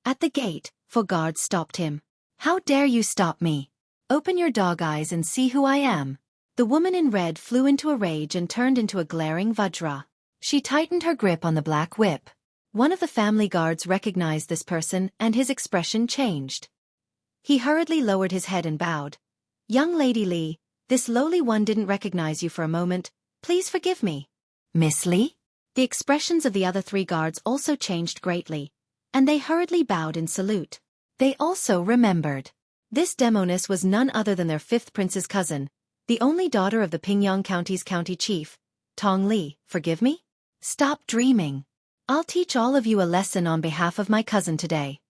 At the gate, four guards stopped him. How dare you stop me? Open your dog eyes and see who I am. The woman in red flew into a rage and turned into a glaring Vajra. She tightened her grip on the black whip. One of the family guards recognized this person and his expression changed. He hurriedly lowered his head and bowed. Young Lady Li, this lowly one didn't recognize you for a moment. Please forgive me. Miss Li? The expressions of the other 3 guards also changed greatly, and they hurriedly bowed in salute. They also remembered. This demoness was none other than their 5th prince's cousin, the only daughter of the Pingyang County's county chief, Tong Li. Forgive me? Stop dreaming. I'll teach all of you a lesson on behalf of my cousin today.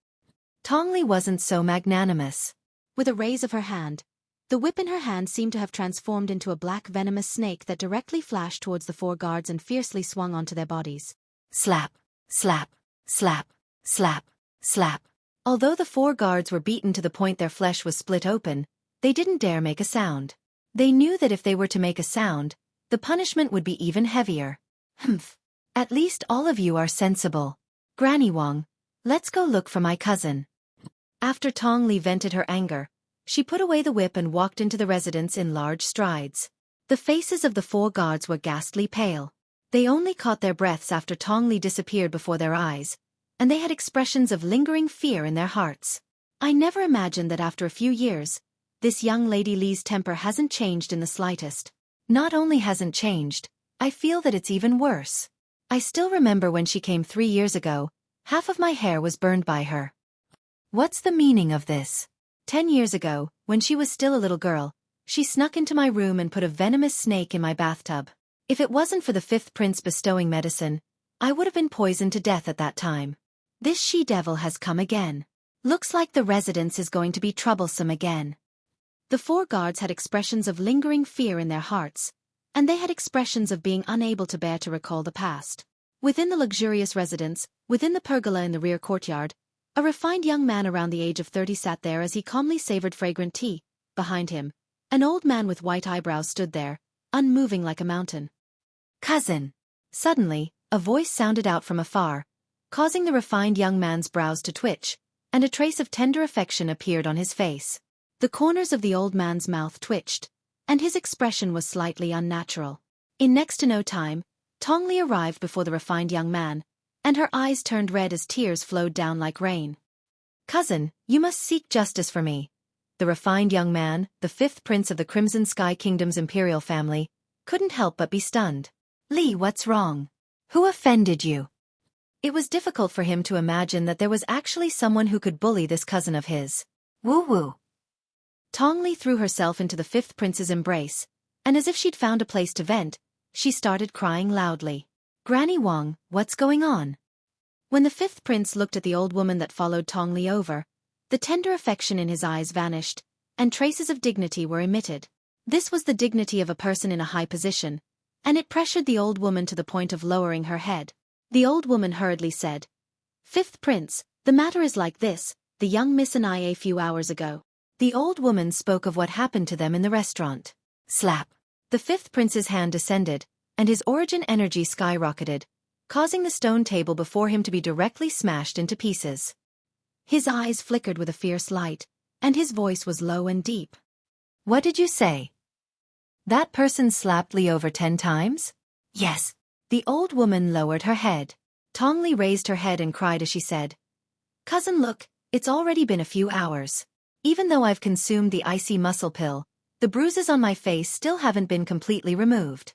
Tong Li wasn't so magnanimous. With a raise of her hand, the whip in her hand seemed to have transformed into a black venomous snake that directly flashed towards the 4 guards and fiercely swung onto their bodies. Slap, slap, slap, slap, slap. Although the 4 guards were beaten to the point their flesh was split open, they didn't dare make a sound. They knew that if they were to make a sound, the punishment would be even heavier. Humph. At least all of you are sensible. Granny Wang, let's go look for my cousin. After Tong Li vented her anger, she put away the whip and walked into the residence in large strides. The faces of the 4 guards were ghastly pale. They only caught their breaths after Tong Li disappeared before their eyes, and they had expressions of lingering fear in their hearts. I never imagined that after a few years, this young Lady Li's temper hasn't changed in the slightest. Not only hasn't changed, I feel that it's even worse. I still remember when she came 3 years ago, half of my hair was burned by her. What's the meaning of this? 10 years ago, when she was still a little girl, she snuck into my room and put a venomous snake in my bathtub. If it wasn't for the 5th prince bestowing medicine, I would have been poisoned to death at that time. This she-devil has come again. Looks like the residence is going to be troublesome again. The 4 guards had expressions of lingering fear in their hearts, and they had expressions of being unable to bear to recall the past. Within the luxurious residence, within the pergola in the rear courtyard, a refined young man around the age of 30 sat there as he calmly savored fragrant tea. Behind him, an old man with white eyebrows stood there, unmoving like a mountain. Cousin! Suddenly, a voice sounded out from afar, causing the refined young man's brows to twitch, and a trace of tender affection appeared on his face. The corners of the old man's mouth twitched, and his expression was slightly unnatural. In next to no time, Tong Li arrived before the refined young man, and her eyes turned red as tears flowed down like rain. Cousin, you must seek justice for me. The refined young man, the 5th prince of the Crimson Sky Kingdom's imperial family, couldn't help but be stunned. Li, what's wrong? Who offended you? It was difficult for him to imagine that there was actually someone who could bully this cousin of his. Woo-woo. Tong Li threw herself into the 5th prince's embrace, and as if she'd found a place to vent, she started crying loudly. Granny Wang, what's going on? When the 5th prince looked at the old woman that followed Tong Li over, the tender affection in his eyes vanished, and traces of dignity were emitted. This was the dignity of a person in a high position, and it pressured the old woman to the point of lowering her head. The old woman hurriedly said, 5th prince, the matter is like this, the young miss and I a few hours ago. The old woman spoke of what happened to them in the restaurant. Slap. The 5th prince's hand descended, and his origin energy skyrocketed, causing the stone table before him to be directly smashed into pieces. His eyes flickered with a fierce light, and his voice was low and deep. What did you say? That person slapped Li over 10 times? Yes. The old woman lowered her head. Tong Li raised her head and cried as she said, Cousin, look, it's already been a few hours. Even though I've consumed the icy muscle pill, the bruises on my face still haven't been completely removed.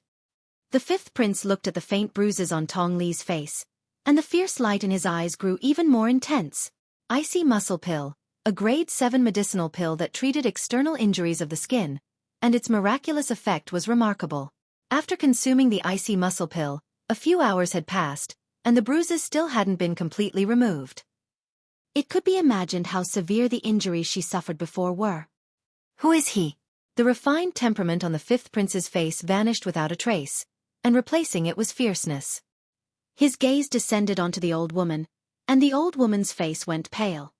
The 5th prince looked at the faint bruises on Tong Li's face, and the fierce light in his eyes grew even more intense. Icy muscle pill, a grade 7 medicinal pill that treated external injuries of the skin, and its miraculous effect was remarkable. After consuming the icy muscle pill, a few hours had passed, and the bruises still hadn't been completely removed. It could be imagined how severe the injuries she suffered before were. Who is he? The refined temperament on the 5th prince's face vanished without a trace, and replacing it was fierceness. His gaze descended onto the old woman, and the old woman's face went pale.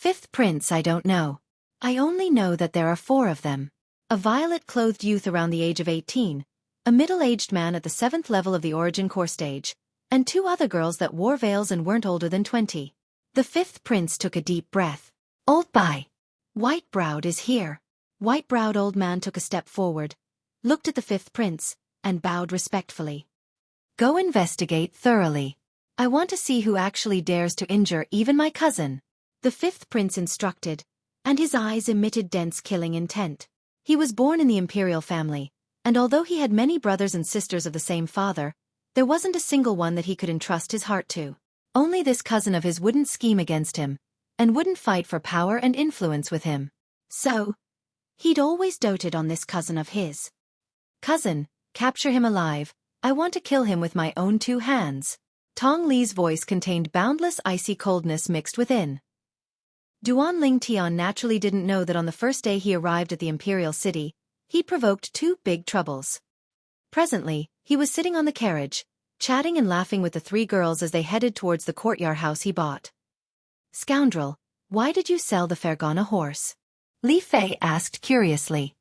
5th prince, I don't know. I only know that there are 4 of them. A violet-clothed youth around the age of 18, a middle-aged man at the 7th level of the origin core stage, and 2 other girls that wore veils and weren't older than 20. The 5th prince took a deep breath. Old Bai. White-browed is here. White-browed old man took a step forward, looked at the 5th prince, and bowed respectfully. Go investigate thoroughly. I want to see who actually dares to injure even my cousin. The 5th prince instructed, and his eyes emitted dense killing intent. He was born in the imperial family, and although he had many brothers and sisters of the same father, there wasn't a single one that he could entrust his heart to. Only this cousin of his wouldn't scheme against him, and wouldn't fight for power and influence with him. So, he'd always doted on this cousin of his. Cousin, capture him alive. I want to kill him with my own 2 hands. Tong Li's voice contained boundless icy coldness mixed within. Duan Ling Tian naturally didn't know that on the first day he arrived at the imperial city, he provoked 2 big troubles. Presently, he was sitting on the carriage, chatting and laughing with the 3 girls as they headed towards the courtyard house he bought. Scoundrel, why did you sell the Fergana horse? Li Fei asked curiously.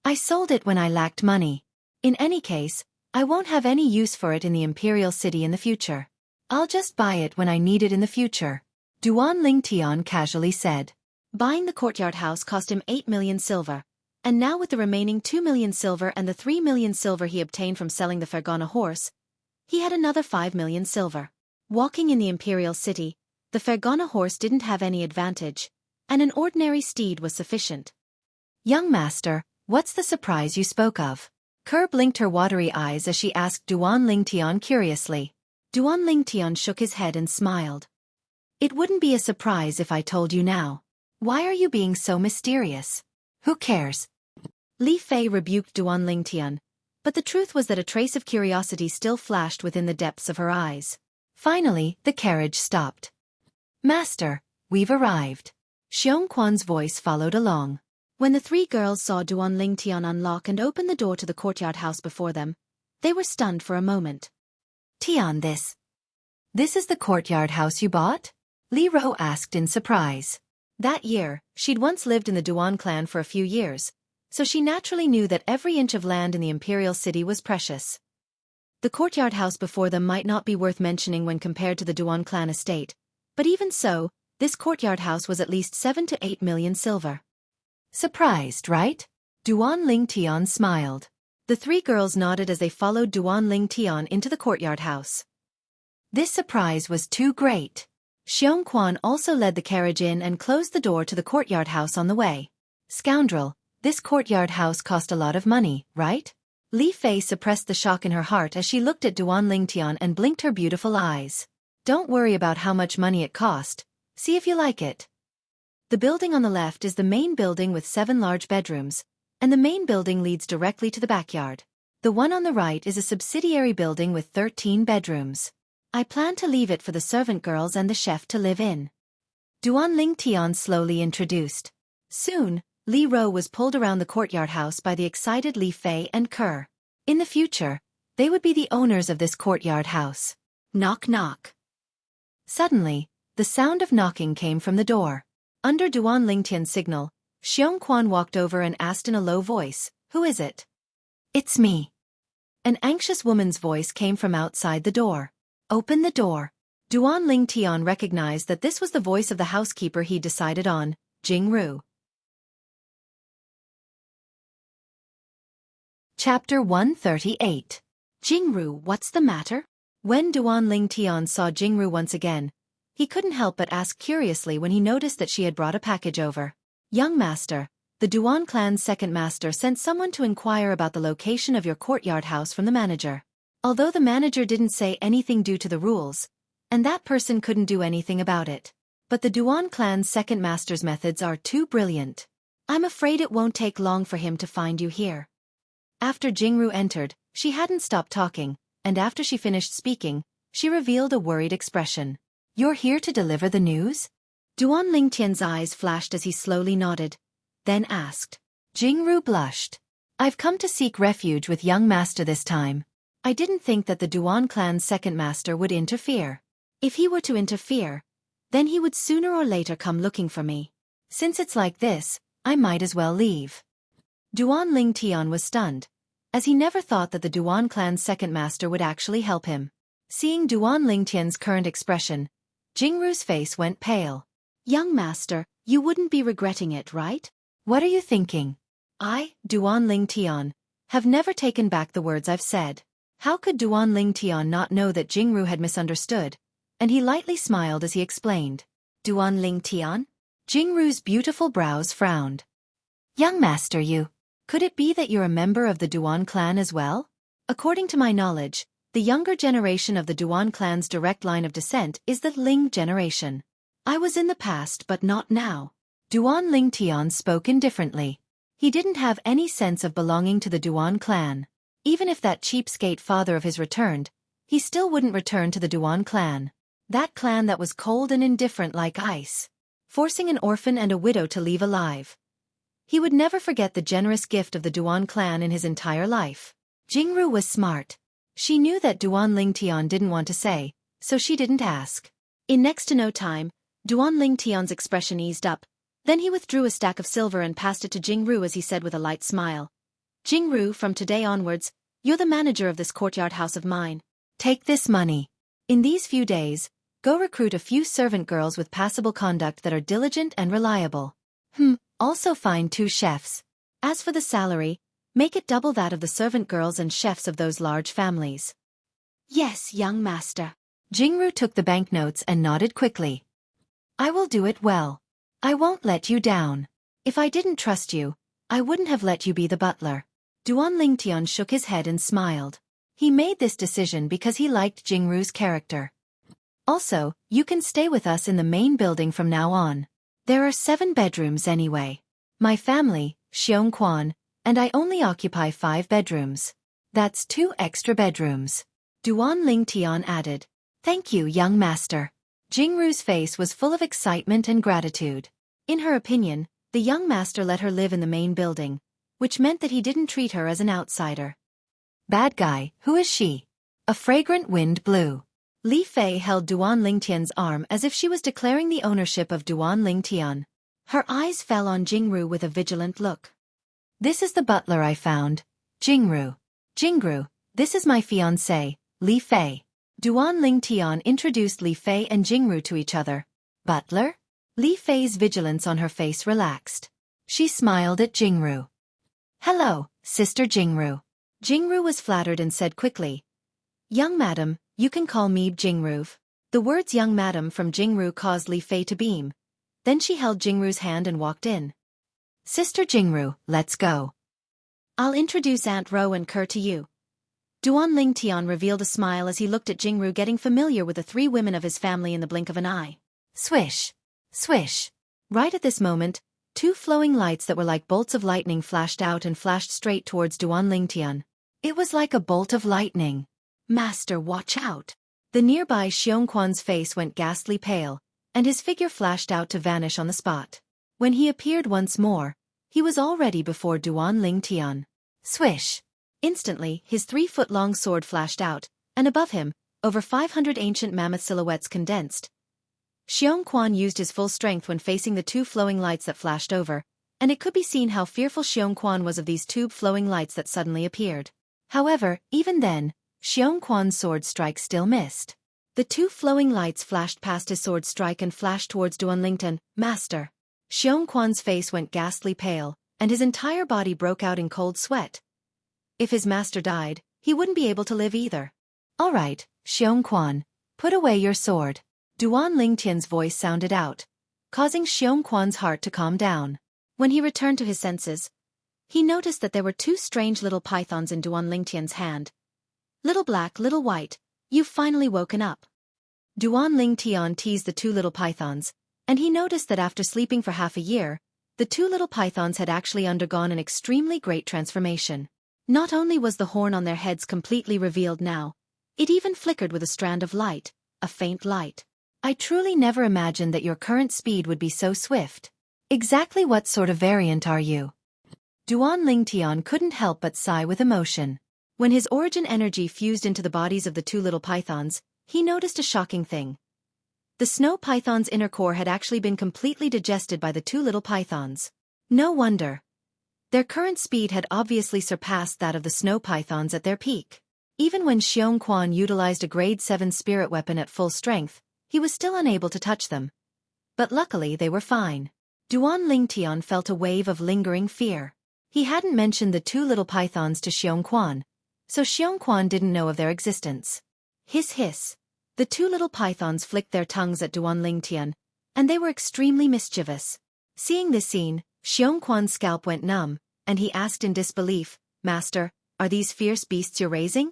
I sold it when I lacked money. In any case, I won't have any use for it in the imperial city in the future. I'll just buy it when I need it in the future. Duan Ling Tian casually said. Buying the courtyard house cost him 8 million silver, and now with the remaining 2 million silver and the 3 million silver he obtained from selling the Fergana horse, he had another 5 million silver. Walking in the imperial city, the Fergana horse didn't have any advantage, and an ordinary steed was sufficient. Young master, what's the surprise you spoke of? Kerr blinked her watery eyes as she asked Duan Ling Tian curiously. Duan Ling Tian shook his head and smiled. It wouldn't be a surprise if I told you now. Why are you being so mysterious? Who cares? Li Fei rebuked Duan Ling Tian, but the truth was that a trace of curiosity still flashed within the depths of her eyes. Finally, the carriage stopped. Master, we've arrived. Xueqi's voice followed along. When the 3 girls saw Duan Ling Tian unlock and open the door to the courtyard house before them, they were stunned for a moment. Tian, this is the courtyard house you bought? Li Ro asked in surprise. That year, she'd once lived in the Duan clan for a few years, so she naturally knew that every inch of land in the imperial city was precious. The courtyard house before them might not be worth mentioning when compared to the Duan clan estate, but even so, this courtyard house was at least 7 to 8 million silver. Surprised, right? Duan Ling Tian smiled. The 3 girls nodded as they followed Duan Ling Tian into the courtyard house. This surprise was too great. Xueqi also led the carriage in and closed the door to the courtyard house on the way. Scoundrel, this courtyard house cost a lot of money, right? Li Fei suppressed the shock in her heart as she looked at Duan Ling Tian and blinked her beautiful eyes. Don't worry about how much money it cost. See if you like it. The building on the left is the main building with 7 large bedrooms, and the main building leads directly to the backyard. The one on the right is a subsidiary building with 13 bedrooms. I plan to leave it for the servant girls and the chef to live in. Duan Ling Tian slowly introduced. Soon, Li Ro was pulled around the courtyard house by the excited Li Fei and Kerr. In the future, they would be the owners of this courtyard house. Knock knock. Suddenly, the sound of knocking came from the door. Under Duan Ling Tian's signal, Xueqi walked over and asked in a low voice, Who is it? It's me. An anxious woman's voice came from outside the door. Open the door. Duan Ling Tian recognized that this was the voice of the housekeeper he decided on, Jingru. Chapter 138. Jingru, what's the matter? When Duan Ling Tian saw Jingru once again, he couldn't help but ask curiously when he noticed that she had brought a package over. Young master, the Duan clan's second master sent someone to inquire about the location of your courtyard house from the manager. Although the manager didn't say anything due to the rules, and that person couldn't do anything about it. But the Duan clan's second master's methods are too brilliant. I'm afraid it won't take long for him to find you here. After Jingru entered, she hadn't stopped talking, and after she finished speaking, she revealed a worried expression. You're here to deliver the news? Duan Ling Tian's eyes flashed as he slowly nodded, then asked. Jingru blushed. I've come to seek refuge with young master this time. I didn't think that the Duan clan's second master would interfere. If he were to interfere, then he would sooner or later come looking for me. Since it's like this, I might as well leave. Duan Ling Tian was stunned, as he never thought that the Duan clan's second master would actually help him. Seeing Duan Ling Tian's current expression, Jingru's face went pale. Young master, you wouldn't be regretting it, right? What are you thinking? I, Duan Ling Tian, have never taken back the words I've said. How could Duan Ling Tian not know that Jingru had misunderstood? And he lightly smiled as he explained. Duan Ling Tian? Jingru's beautiful brows frowned. Young master, you. Could it be that you're a member of the Duan clan as well? According to my knowledge, the younger generation of the Duan clan's direct line of descent is the Ling generation. I was in the past but not now. Duan Ling Tian spoke indifferently. He didn't have any sense of belonging to the Duan clan. Even if that cheapskate father of his returned, he still wouldn't return to the Duan clan. That clan that was cold and indifferent like ice, forcing an orphan and a widow to leave alive. He would never forget the generous gift of the Duan clan in his entire life. Jingru was smart. She knew that Duan Ling Tian didn't want to say, so she didn't ask. In next to no time, Duan Ling Tian's expression eased up. Then he withdrew a stack of silver and passed it to Jingru as he said with a light smile. Jingru, from today onwards, you're the manager of this courtyard house of mine. Take this money. In these few days, go recruit a few servant girls with passable conduct that are diligent and reliable. Also find 2 chefs. As for the salary, make it double that of the servant girls and chefs of those large families. Yes, young master. Jingru took the banknotes and nodded quickly. I will do it well. I won't let you down. If I didn't trust you, I wouldn't have let you be the butler. Duan Ling Tian shook his head and smiled. He made this decision because he liked Jingru's character. Also, you can stay with us in the main building from now on. There are 7 bedrooms anyway. My family, Xueqi, and I only occupy 5 bedrooms. That's 2 extra bedrooms. Duan Ling Tian added. Thank you, young master. Jingru's face was full of excitement and gratitude. In her opinion, the young master let her live in the main building, which meant that he didn't treat her as an outsider. Bad guy, who is she? A fragrant wind blew. Li Fei held Duan Ling Tian's arm as if she was declaring the ownership of Duan Ling Tian. Her eyes fell on Jingru with a vigilant look. This is the butler I found, Jingru. Jingru, this is my fiancé, Li Fei. Duan Ling Tian introduced Li Fei and Jingru to each other. Butler? Li Fei's vigilance on her face relaxed. She smiled at Jingru. Hello, Sister Jingru. Jingru was flattered and said quickly. Young madam, you can call me Jingru. The words young madam from Jingru caused Li Fei to beam. Then she held Jingru's hand and walked in. Sister Jingru, let's go. I'll introduce Aunt Ro and Kerr to you. Duan Ling Tian revealed a smile as he looked at Jingru getting familiar with the 3 women of his family in the blink of an eye. Swish! Swish! Right at this moment, 2 flowing lights that were like bolts of lightning flashed out and flashed straight towards Duan Ling Tian. It was like a bolt of lightning. Master, watch out! The nearby Xueqi's face went ghastly pale, and his figure flashed out to vanish on the spot. When he appeared once more, he was already before Duan Ling Tian. Swish! Instantly, his 3-foot-long sword flashed out, and above him, over 500 ancient mammoth silhouettes condensed. Xueqi used his full strength when facing the 2 flowing lights that flashed over, and it could be seen how fearful Xueqi was of these tube-flowing lights that suddenly appeared. However, even then, Xueqi's sword strike still missed. The 2 flowing lights flashed past his sword strike and flashed towards Duan Ling Tian. Master! Xueqi's face went ghastly pale, and his entire body broke out in cold sweat. If his master died, he wouldn't be able to live either. All right, Xueqi, put away your sword. Duan Ling Tian's voice sounded out, causing Xueqi's heart to calm down. When he returned to his senses, he noticed that there were 2 strange little pythons in Duan Ling Tian's hand. Little black, little white, you've finally woken up. Duan Ling Tian teased the 2 little pythons, and he noticed that after sleeping for half a year, the 2 little pythons had actually undergone an extremely great transformation. Not only was the horn on their heads completely revealed now, it even flickered with a strand of light, a faint light. I truly never imagined that your current speed would be so swift. Exactly what sort of variant are you? Duan Ling Tian couldn't help but sigh with emotion. When his origin energy fused into the bodies of the 2 little pythons, he noticed a shocking thing. The snow python's inner core had actually been completely digested by the 2 little pythons. No wonder. Their current speed had obviously surpassed that of the snow pythons at their peak. Even when Xueqi utilized a grade 7 spirit weapon at full strength, he was still unable to touch them. But luckily they were fine. Duan Lingtian felt a wave of lingering fear. He hadn't mentioned the two little pythons to Xueqi, so Xueqi didn't know of their existence. Hiss hiss. The two little pythons flicked their tongues at Duan Lingtian, and they were extremely mischievous. Seeing this scene, Xueqi's scalp went numb, and he asked in disbelief, "Master, are these fierce beasts you're raising?"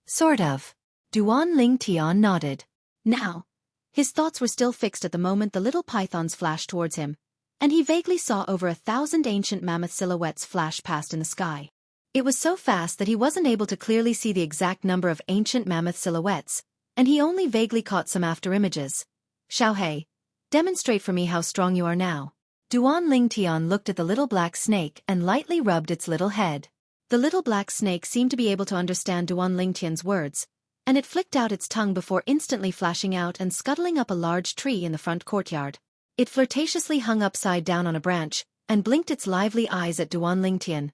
"Sort of." Duan Lingtian nodded. Now, his thoughts were still fixed at the moment the little pythons flashed towards him, and he vaguely saw over 1,000 ancient mammoth silhouettes flash past in the sky. It was so fast that he wasn't able to clearly see the exact number of ancient mammoth silhouettes, and he only vaguely caught some afterimages. "Xueqi, demonstrate for me how strong you are now." Duan Lingtian looked at the little black snake and lightly rubbed its little head. The little black snake seemed to be able to understand Duan Lingtian's words, and it flicked out its tongue before instantly flashing out and scuttling up a large tree in the front courtyard. It flirtatiously hung upside down on a branch, and blinked its lively eyes at Duan Lingtian.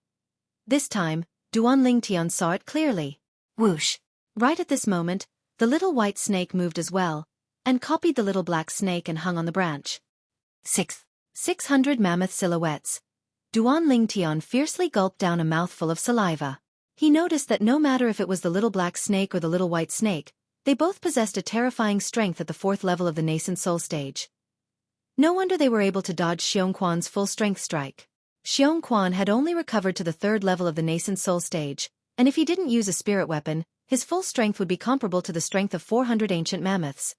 This time, Duan Lingtian saw it clearly. Whoosh! Right at this moment, the little white snake moved as well, and copied the little black snake and hung on the branch. 600 mammoth silhouettes. Duan Lingtian fiercely gulped down a mouthful of saliva. He noticed that no matter if it was the little black snake or the little white snake, they both possessed a terrifying strength at the 4th level of the nascent soul stage. No wonder they were able to dodge Xueqi's full-strength strike. Xueqi had only recovered to the 3rd level of the nascent soul stage, and if he didn't use a spirit weapon, his full strength would be comparable to the strength of 400 ancient mammoths.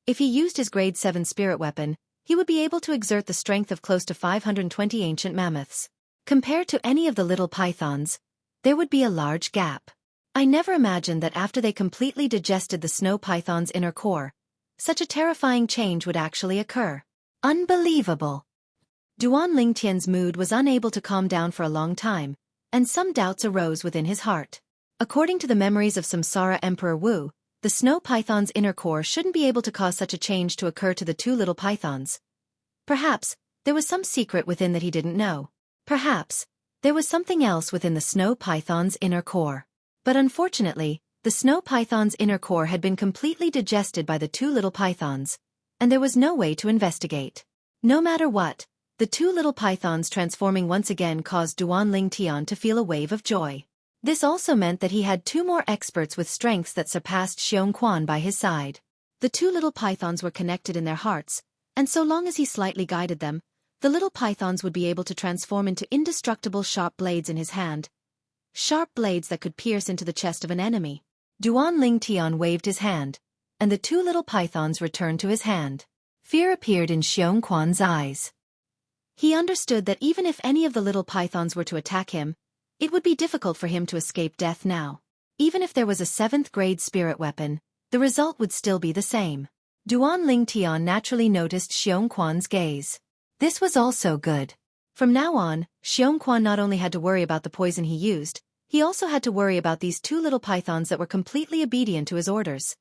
If he used his grade 7 spirit weapon, he would be able to exert the strength of close to 520 ancient mammoths. Compared to any of the little pythons, there would be a large gap. I never imagined that after they completely digested the snow python's inner core, such a terrifying change would actually occur. Unbelievable! Duan Lingtian's mood was unable to calm down for a long time, and some doubts arose within his heart. According to the memories of Samsara Emperor Wu, the snow python's inner core shouldn't be able to cause such a change to occur to the two little pythons. Perhaps, there was some secret within that he didn't know. Perhaps, there was something else within the snow python's inner core. But unfortunately, the snow python's inner core had been completely digested by the two little pythons, and there was no way to investigate. No matter what, the two little pythons transforming once again caused Duan Lingtian to feel a wave of joy. This also meant that he had two more experts with strengths that surpassed Xueqi by his side. The two little pythons were connected in their hearts, and so long as he slightly guided them, the little pythons would be able to transform into indestructible sharp blades in his hand. Sharp blades that could pierce into the chest of an enemy. Duan Lingtian waved his hand, and the two little pythons returned to his hand. Fear appeared in Xueqi's eyes. He understood that even if any of the little pythons were to attack him, it would be difficult for him to escape death now. Even if there was a 7th grade spirit weapon, the result would still be the same. Duan Lingtian naturally noticed Xueqi's gaze. This was also good. From now on, Xueqi not only had to worry about the poison he used, he also had to worry about these two little pythons that were completely obedient to his orders.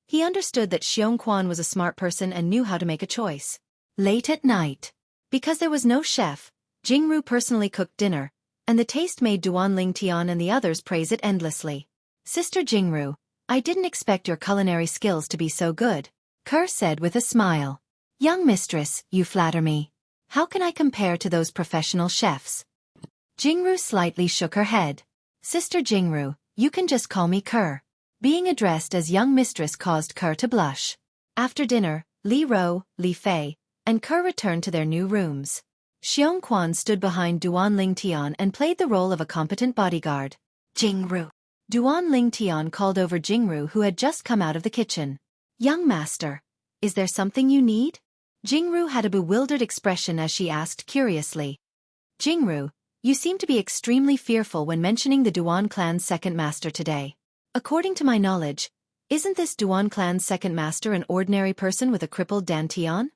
He understood that Xueqi was a smart person and knew how to make a choice. Late at night. Because there was no chef, Jingru personally cooked dinner, and the taste made Duan Lingtian and the others praise it endlessly. "Sister Jingru, I didn't expect your culinary skills to be so good," Kerr said with a smile. "Young mistress, you flatter me. How can I compare to those professional chefs?" Jingru slightly shook her head. "Sister Jingru, you can just call me Kerr." Being addressed as young mistress caused Kerr to blush. After dinner, Li Ro, Li Fei, and Kerr returned to their new rooms. Xueqi stood behind Duan Lingtian and played the role of a competent bodyguard. "Jingru." Duan Lingtian called over Jingru, who had just come out of the kitchen. "Young master, is there something you need?" Jingru had a bewildered expression as she asked curiously. "Jingru, you seem to be extremely fearful when mentioning the Duan clan's second master today. According to my knowledge, isn't this Duan clan's second master an ordinary person with a crippled dantian?"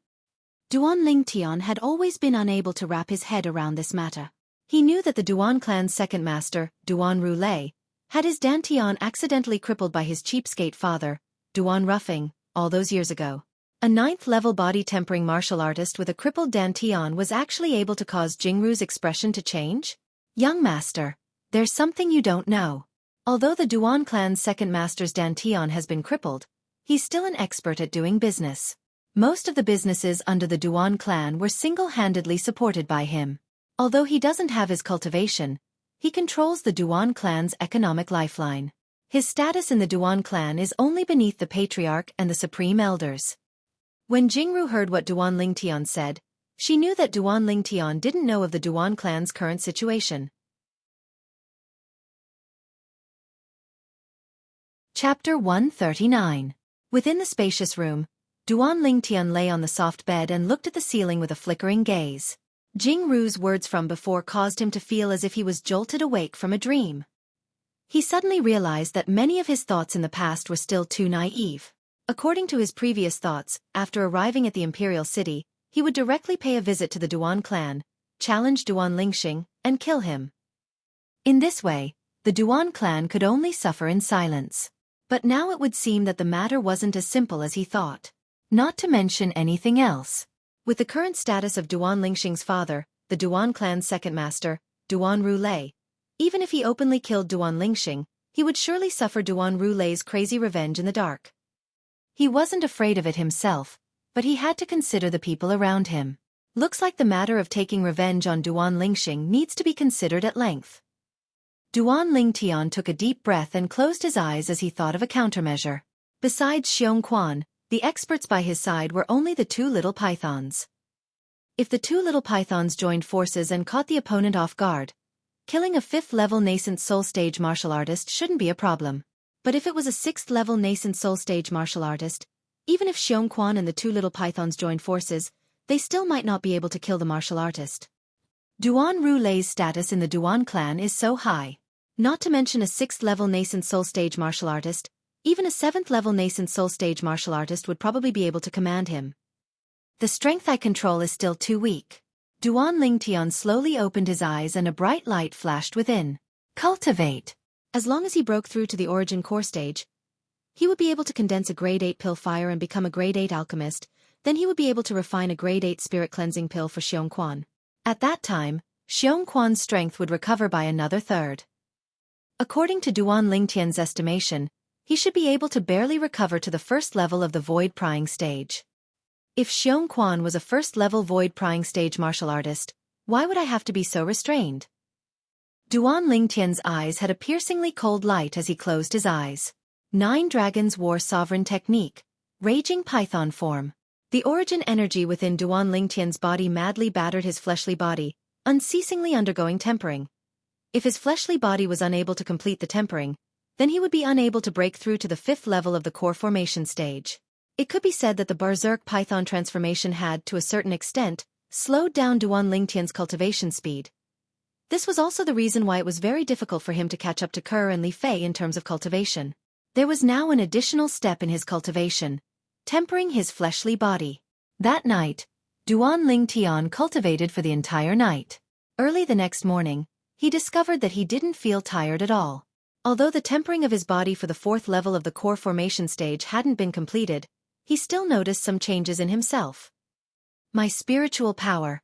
Duan Lingtian had always been unable to wrap his head around this matter. He knew that the Duan clan's second master, Duan Rulei, had his dantian accidentally crippled by his cheapskate father, Duan Ruffing, all those years ago. A 9th-level body-tempering martial artist with a crippled dantian was actually able to cause Jingru's expression to change? Young master, there's something you don't know. Although the Duan clan's second master's dantian has been crippled, he's still an expert at doing business. Most of the businesses under the Duan clan were single-handedly supported by him. Although he doesn't have his cultivation, he controls the Duan clan's economic lifeline. His status in the Duan clan is only beneath the patriarch and the supreme elders. When Jingru heard what Duan Lingtian said, she knew that Duan Lingtian didn't know of the Duan clan's current situation. Chapter 139. Within the spacious room, Duan Lingtian lay on the soft bed and looked at the ceiling with a flickering gaze. Jingru's words from before caused him to feel as if he was jolted awake from a dream. He suddenly realized that many of his thoughts in the past were still too naive. According to his previous thoughts, after arriving at the imperial city, he would directly pay a visit to the Duan clan, challenge Duan Lingxing, and kill him. In this way, the Duan clan could only suffer in silence. But now it would seem that the matter wasn't as simple as he thought. Not to mention anything else. With the current status of Duan Lingxing's father, the Duan clan's second master, Duan Rulei, even if he openly killed Duan Lingxing, he would surely suffer Duan Rulei's crazy revenge in the dark. He wasn't afraid of it himself, but he had to consider the people around him. Looks like the matter of taking revenge on Duan Lingxing needs to be considered at length. Duan Lingtian took a deep breath and closed his eyes as he thought of a countermeasure. Besides Xueqi, the experts by his side were only the two little pythons. If the two little pythons joined forces and caught the opponent off guard, killing a 5th-level nascent soul stage martial artist shouldn't be a problem. But if it was a 6th-level nascent soul stage martial artist, even if Xueqi and the two little pythons joined forces, they still might not be able to kill the martial artist. Duan Rulei's status in the Duan clan is so high. Not to mention a 6th-level nascent soul stage martial artist, even a 7th-level nascent soul stage martial artist would probably be able to command him. The strength I control is still too weak. Duan Lingtian slowly opened his eyes and a bright light flashed within. Cultivate. As long as he broke through to the origin core stage, he would be able to condense a grade 8 pill fire and become a grade 8 alchemist, then he would be able to refine a grade 8 spirit cleansing pill for Xueqi. At that time, Xueqi's strength would recover by another third. According to Duan Lingtian's estimation, he should be able to barely recover to the first level of the void prying stage. If Xueqi was a first-level void prying stage martial artist, why would I have to be so restrained? Duan Lingtian's eyes had a piercingly cold light as he closed his eyes. 9 Dragons War Sovereign Technique. Raging Python Form. The origin energy within Duan Lingtian's body madly battered his fleshly body, unceasingly undergoing tempering. If his fleshly body was unable to complete the tempering, then he would be unable to break through to the 5th level of the core formation stage. It could be said that the Berserk Python transformation had, to a certain extent, slowed down Duan Lingtian's cultivation speed. This was also the reason why it was very difficult for him to catch up to Kerr and Li Fei in terms of cultivation. There was now an additional step in his cultivation, tempering his fleshly body. That night, Duan Lingtian cultivated for the entire night. Early the next morning, he discovered that he didn't feel tired at all. Although the tempering of his body for the 4th level of the core formation stage hadn't been completed, he still noticed some changes in himself. My spiritual power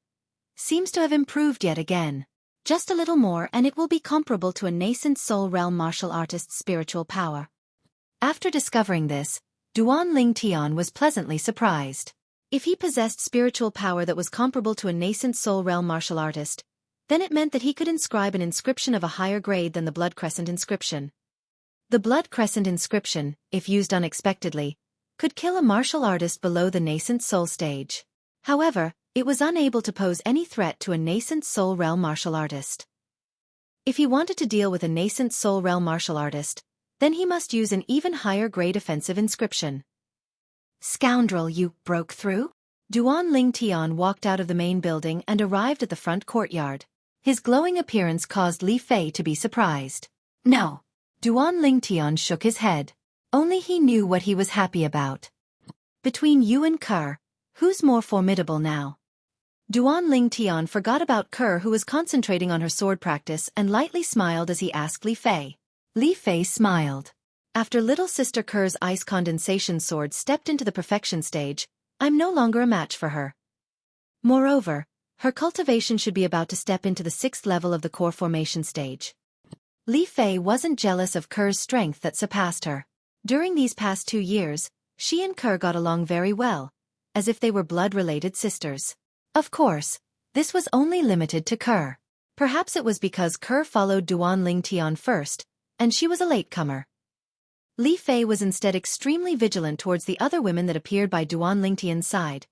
seems to have improved yet again. Just a little more and it will be comparable to a nascent soul realm martial artist's spiritual power. After discovering this, Duan Lingtian was pleasantly surprised. If he possessed spiritual power that was comparable to a nascent soul realm martial artist, then it meant that he could inscribe an inscription of a higher grade than the Blood Crescent inscription. The Blood Crescent inscription, if used unexpectedly, could kill a martial artist below the nascent soul stage. However, it was unable to pose any threat to a nascent soul realm martial artist. If he wanted to deal with a nascent soul realm martial artist, then he must use an even higher grade offensive inscription. Scoundrel, you broke through? Duan Lingtian walked out of the main building and arrived at the front courtyard. His glowing appearance caused Li Fei to be surprised. No. Duan Lingtian shook his head. Only he knew what he was happy about. Between you and Kerr, who's more formidable now? Duan Lingtian forgot about Kerr, who was concentrating on her sword practice, and lightly smiled as he asked Li Fei. Li Fei smiled. After little sister Kerr's ice condensation sword stepped into the perfection stage, I'm no longer a match for her. Moreover, her cultivation should be about to step into the 6th level of the core formation stage. Li Fei wasn't jealous of Ker's strength that surpassed her. During these past 2 years, she and Ker got along very well, as if they were blood-related sisters. Of course, this was only limited to Ker. Perhaps it was because Ker followed Duan Lingtian first, and she was a latecomer. Li Fei was instead extremely vigilant towards the other women that appeared by Duan Lingtian's side,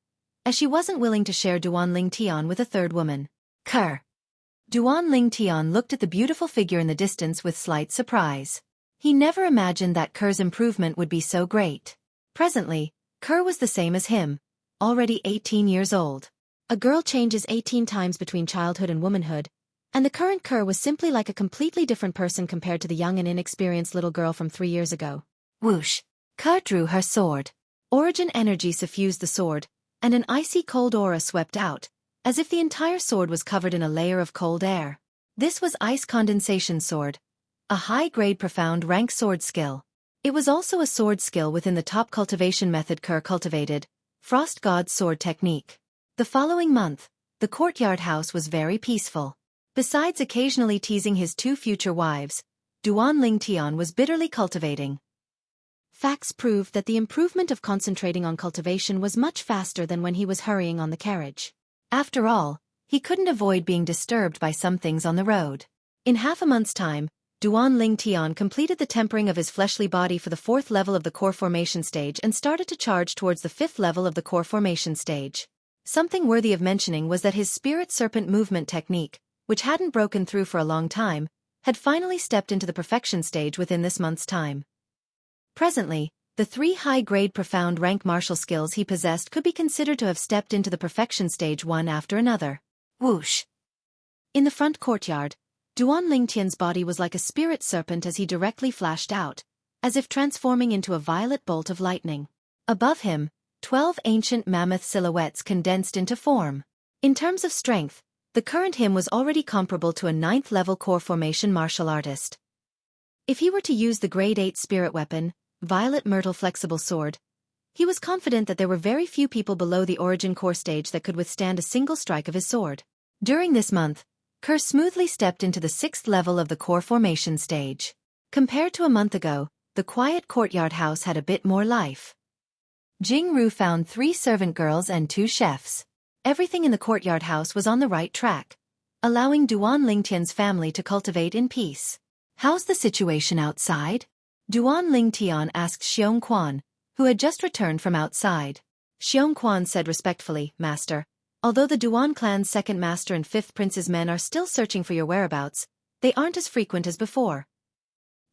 as she wasn't willing to share Duan Lingtian with a third woman. Ker. Duan Lingtian looked at the beautiful figure in the distance with slight surprise. He never imagined that Ker's improvement would be so great. Presently, Ker was the same as him, already 18 years old. A girl changes 18 times between childhood and womanhood, and the current Ker was simply like a completely different person compared to the young and inexperienced little girl from 3 years ago. Whoosh! Ker drew her sword. Origin energy suffused the sword, and an icy cold aura swept out, as if the entire sword was covered in a layer of cold air. This was Ice Condensation Sword, a high-grade profound rank sword skill. It was also a sword skill within the top cultivation method Ker cultivated, Frost God's Sword Technique. The following month, the courtyard house was very peaceful. Besides occasionally teasing his 2 future wives, Duan Lingtian was bitterly cultivating. Facts proved that the improvement of concentrating on cultivation was much faster than when he was hurrying on the carriage. After all, he couldn't avoid being disturbed by some things on the road. In half a month's time, Duan Lingtian completed the tempering of his fleshly body for the 4th level of the core formation stage and started to charge towards the 5th level of the core formation stage. Something worthy of mentioning was that his spirit serpent movement technique, which hadn't broken through for a long time, had finally stepped into the perfection stage within this month's time. Presently, the 3 high-grade profound rank martial skills he possessed could be considered to have stepped into the perfection stage one after another. Whoosh! In the front courtyard, Duan Lingtian's body was like a spirit serpent as he directly flashed out, as if transforming into a violet bolt of lightning. Above him, 12 ancient mammoth silhouettes condensed into form. In terms of strength, the current him was already comparable to a 9th-level core formation martial artist. If he were to use the grade 8 spirit weapon, Violet Myrtle Flexible Sword, he was confident that there were very few people below the origin core stage that could withstand a single strike of his sword. During this month, Ker smoothly stepped into the 6th level of the core formation stage. Compared to a month ago, the quiet courtyard house had a bit more life. Jingru found 3 servant girls and 2 chefs. Everything in the courtyard house was on the right track, allowing Duan Lingtian's family to cultivate in peace. How's the situation outside? Duan Lingtian asked Xueqi, who had just returned from outside. Xueqi said respectfully, Master, although the Duan clan's 2nd master and 5th prince's men are still searching for your whereabouts, they aren't as frequent as before.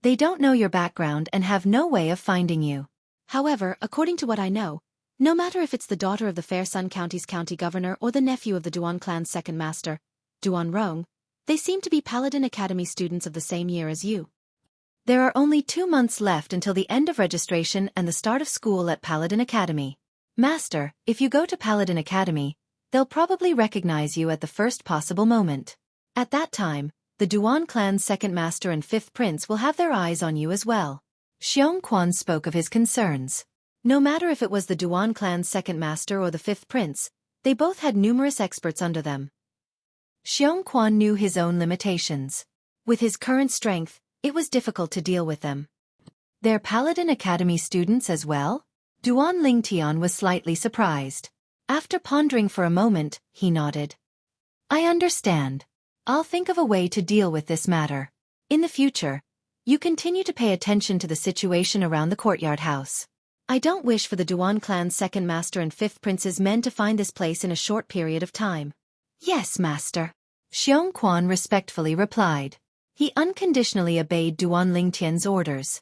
They don't know your background and have no way of finding you. However, according to what I know, no matter if it's the daughter of the Fair Sun County's county governor or the nephew of the Duan clan's 2nd master, Duan Rong, they seem to be Paladin Academy students of the same year as you. There are only 2 months left until the end of registration and the start of school at Paladin Academy. Master, if you go to Paladin Academy, they'll probably recognize you at the first possible moment. At that time, the Duan clan's 2nd master and 5th prince will have their eyes on you as well. Xueqi spoke of his concerns. No matter if it was the Duan clan's 2nd master or the 5th prince, they both had numerous experts under them. Xueqi knew his own limitations. With his current strength, it was difficult to deal with them. They're Paladin Academy students as well? Duan Lingtian was slightly surprised. After pondering for a moment, he nodded. I understand. I'll think of a way to deal with this matter. In the future, you continue to pay attention to the situation around the courtyard house. I don't wish for the Duan clan's 2nd master and 5th prince's men to find this place in a short period of time. Yes, Master. Xueqi respectfully replied. He unconditionally obeyed Duan Lingtian's orders.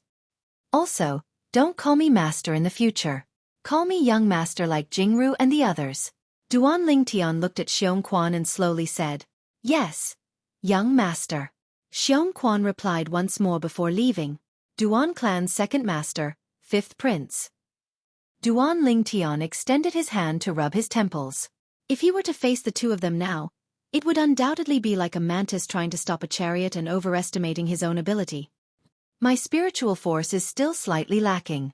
Also, don't call me Master in the future. Call me young Master like Jingru and the others. Duan Lingtian looked at Xueqi and slowly said, Yes, young Master. Xueqi replied once more before leaving. Duan clan's 2nd master, 5th prince. Duan Lingtian extended his hand to rub his temples. If he were to face the 2 of them now, it would undoubtedly be like a mantis trying to stop a chariot and overestimating his own ability. My spiritual force is still slightly lacking.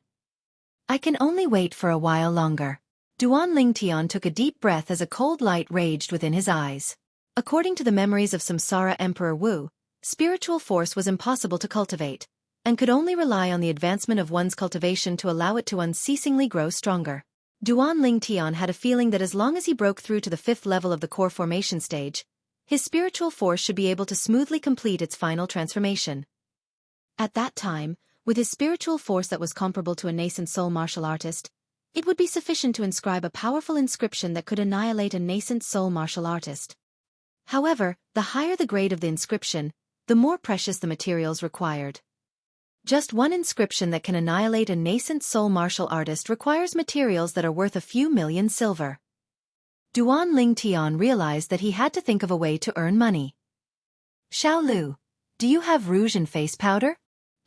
I can only wait for a while longer. Duan Lingtian took a deep breath as a cold light raged within his eyes. According to the memories of Samsara Emperor Wu, spiritual force was impossible to cultivate, and could only rely on the advancement of one's cultivation to allow it to unceasingly grow stronger. Duan Lingtian had a feeling that as long as he broke through to the 5th level of the core formation stage, his spiritual force should be able to smoothly complete its final transformation. At that time, with his spiritual force that was comparable to a nascent soul martial artist, it would be sufficient to inscribe a powerful inscription that could annihilate a nascent soul martial artist. However, the higher the grade of the inscription, the more precious the materials required. Just one inscription that can annihilate a nascent soul martial artist requires materials that are worth a few million silver. Duan Lingtian realized that he had to think of a way to earn money. Xiao Lu, do you have rouge and face powder?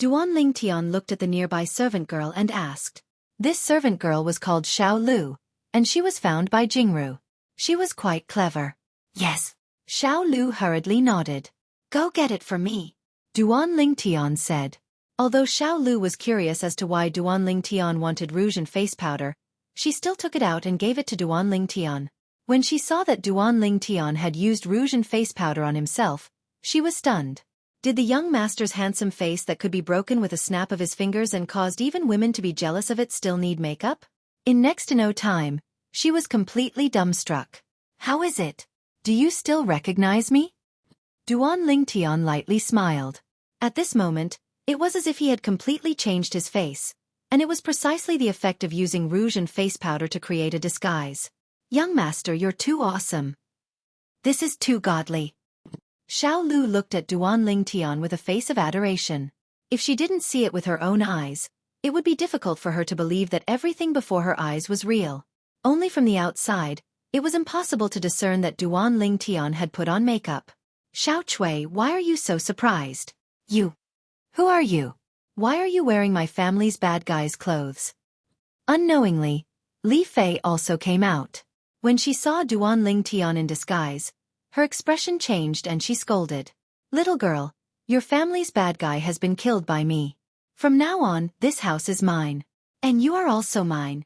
Duan Lingtian looked at the nearby servant girl and asked. This servant girl was called Xiao Lu, and she was found by Jingru. She was quite clever. Yes. Xiao Lu hurriedly nodded. Go get it for me, Duan Lingtian said. Although Xiao Lu was curious as to why Duan Lingtian wanted rouge and face powder, she still took it out and gave it to Duan Lingtian. When she saw that Duan Lingtian had used rouge and face powder on himself, she was stunned. Did the young master's handsome face that could be broken with a snap of his fingers and caused even women to be jealous of it still need makeup? In next to no time, she was completely dumbstruck. How is it? Do you still recognize me? Duan Lingtian lightly smiled. At this moment, it was as if he had completely changed his face, and it was precisely the effect of using rouge and face powder to create a disguise. Young master, you're too awesome. This is too godly. Xiao Lu looked at Duan Lingtian with a face of adoration. If she didn't see it with her own eyes, it would be difficult for her to believe that everything before her eyes was real. Only from the outside, it was impossible to discern that Duan Lingtian had put on makeup. Xiao Chui, why are you so surprised? You. Who are you? Why are you wearing my family's bad guy's clothes? Unknowingly, Li Fei also came out. When she saw Duan Lingtian in disguise, her expression changed and she scolded. Little girl, your family's bad guy has been killed by me. From now on, this house is mine. And you are also mine.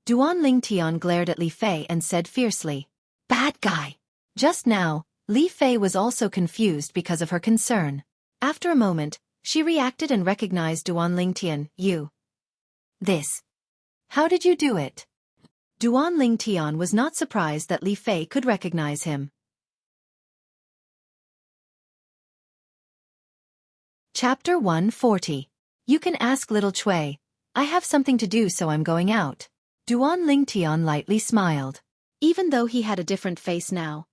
Duan Lingtian glared at Li Fei and said fiercely. Bad guy. Just now, Li Fei was also confused because of her concern. After a moment, she reacted and recognized Duan Lingtian. You. This. How did you do it? Duan Lingtian was not surprised that Li Fei could recognize him. Chapter 140. You can ask little Chui. I have something to do, so I'm going out. Duan Lingtian lightly smiled. Even though he had a different face now,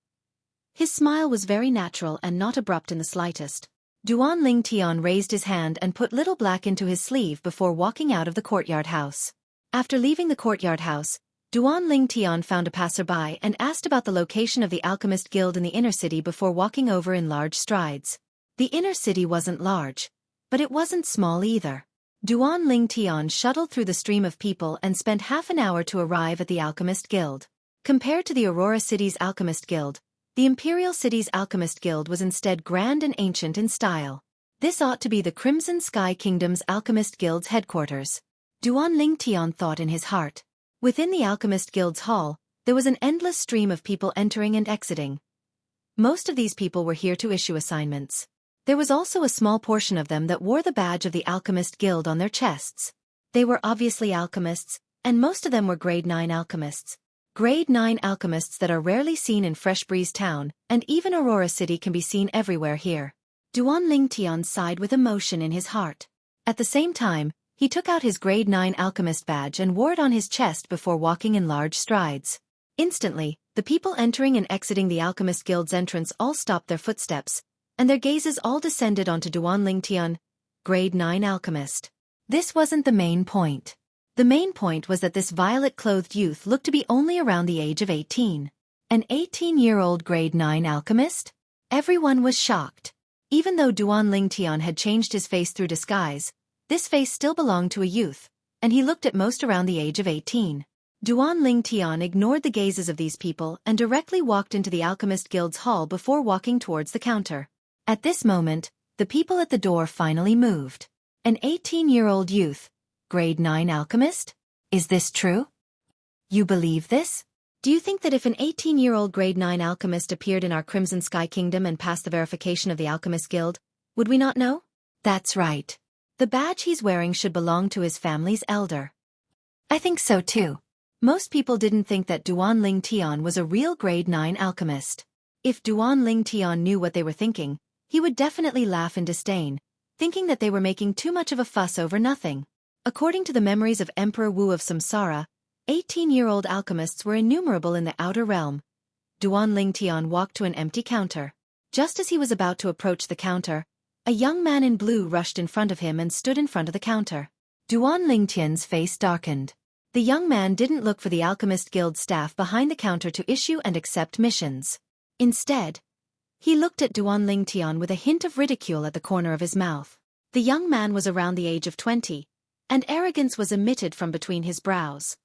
his smile was very natural and not abrupt in the slightest. Duan Lingtian raised his hand and put Little Black into his sleeve before walking out of the courtyard house. After leaving the courtyard house, Duan Lingtian found a passerby and asked about the location of the Alchemist Guild in the inner city before walking over in large strides. The inner city wasn't large, but it wasn't small either. Duan Lingtian shuttled through the stream of people and spent half an hour to arrive at the Alchemist Guild. Compared to the Aurora City's Alchemist Guild, the Imperial City's Alchemist Guild was instead grand and ancient in style. This ought to be the Crimson Sky Kingdom's Alchemist Guild's headquarters. Duan Lingtian thought in his heart. Within the Alchemist Guild's hall, there was an endless stream of people entering and exiting. Most of these people were here to issue assignments. There was also a small portion of them that wore the badge of the Alchemist Guild on their chests. They were obviously alchemists, and most of them were Grade 9 alchemists. Grade 9 alchemists that are rarely seen in Fresh Breeze Town, and even Aurora City can be seen everywhere here. Duan Lingtian sighed with emotion in his heart. At the same time, he took out his Grade 9 alchemist badge and wore it on his chest before walking in large strides. Instantly, the people entering and exiting the Alchemist Guild's entrance all stopped their footsteps, and their gazes all descended onto Duan Lingtian, Grade 9 alchemist. This wasn't the main point. The main point was that this violet-clothed youth looked to be only around the age of 18. An 18-year-old Grade 9 alchemist? Everyone was shocked. Even though Duan Lingtian had changed his face through disguise, this face still belonged to a youth, and he looked at most around the age of 18. Duan Lingtian ignored the gazes of these people and directly walked into the Alchemist Guild's hall before walking towards the counter. At this moment, the people at the door finally moved. An 18-year-old youth, Grade 9 alchemist? Is this true? You believe this? Do you think that if an 18-year-old grade 9 alchemist appeared in our Crimson Sky Kingdom and passed the verification of the Alchemist Guild, would we not know? That's right. The badge he's wearing should belong to his family's elder. I think so too. Most people didn't think that Duan Ling Tian was a real grade 9 alchemist. If Duan Ling Tian knew what they were thinking, he would definitely laugh in disdain, thinking that they were making too much of a fuss over nothing. According to the memories of Emperor Wu of Samsara, 18-year-old alchemists were innumerable in the outer realm. Duan Ling Tian walked to an empty counter. Just as he was about to approach the counter, a young man in blue rushed in front of him and stood in front of the counter. Duan Ling Tian's face darkened. The young man didn't look for the Alchemist Guild staff behind the counter to issue and accept missions. Instead, he looked at Duan Ling Tian with a hint of ridicule at the corner of his mouth. The young man was around the age of 20, and arrogance was emitted from between his brows.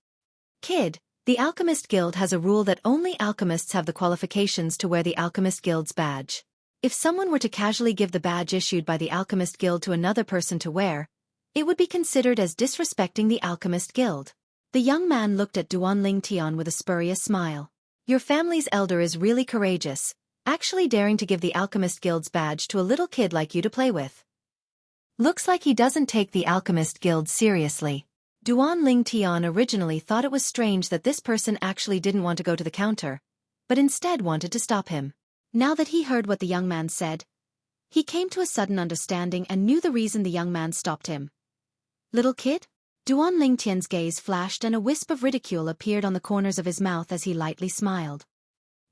Kid, the Alchemist Guild has a rule that only alchemists have the qualifications to wear the Alchemist Guild's badge. If someone were to casually give the badge issued by the Alchemist Guild to another person to wear, it would be considered as disrespecting the Alchemist Guild. The young man looked at Duan Ling Tian with a spurious smile. Your family's elder is really courageous, actually daring to give the Alchemist Guild's badge to a little kid like you to play with. Looks like he doesn't take the Alchemist Guild seriously. Duan Ling Tian originally thought it was strange that this person actually didn't want to go to the counter, but instead wanted to stop him. Now that he heard what the young man said, he came to a sudden understanding and knew the reason the young man stopped him. Little kid? Duan Ling Tian's gaze flashed and a wisp of ridicule appeared on the corners of his mouth as he lightly smiled.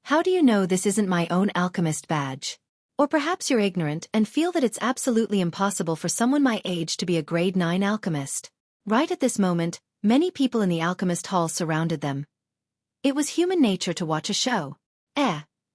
How do you know this isn't my own alchemist badge? Or perhaps you're ignorant and feel that it's absolutely impossible for someone my age to be a grade 9 alchemist. Right at this moment, many people in the alchemist hall surrounded them. It was human nature to watch a show.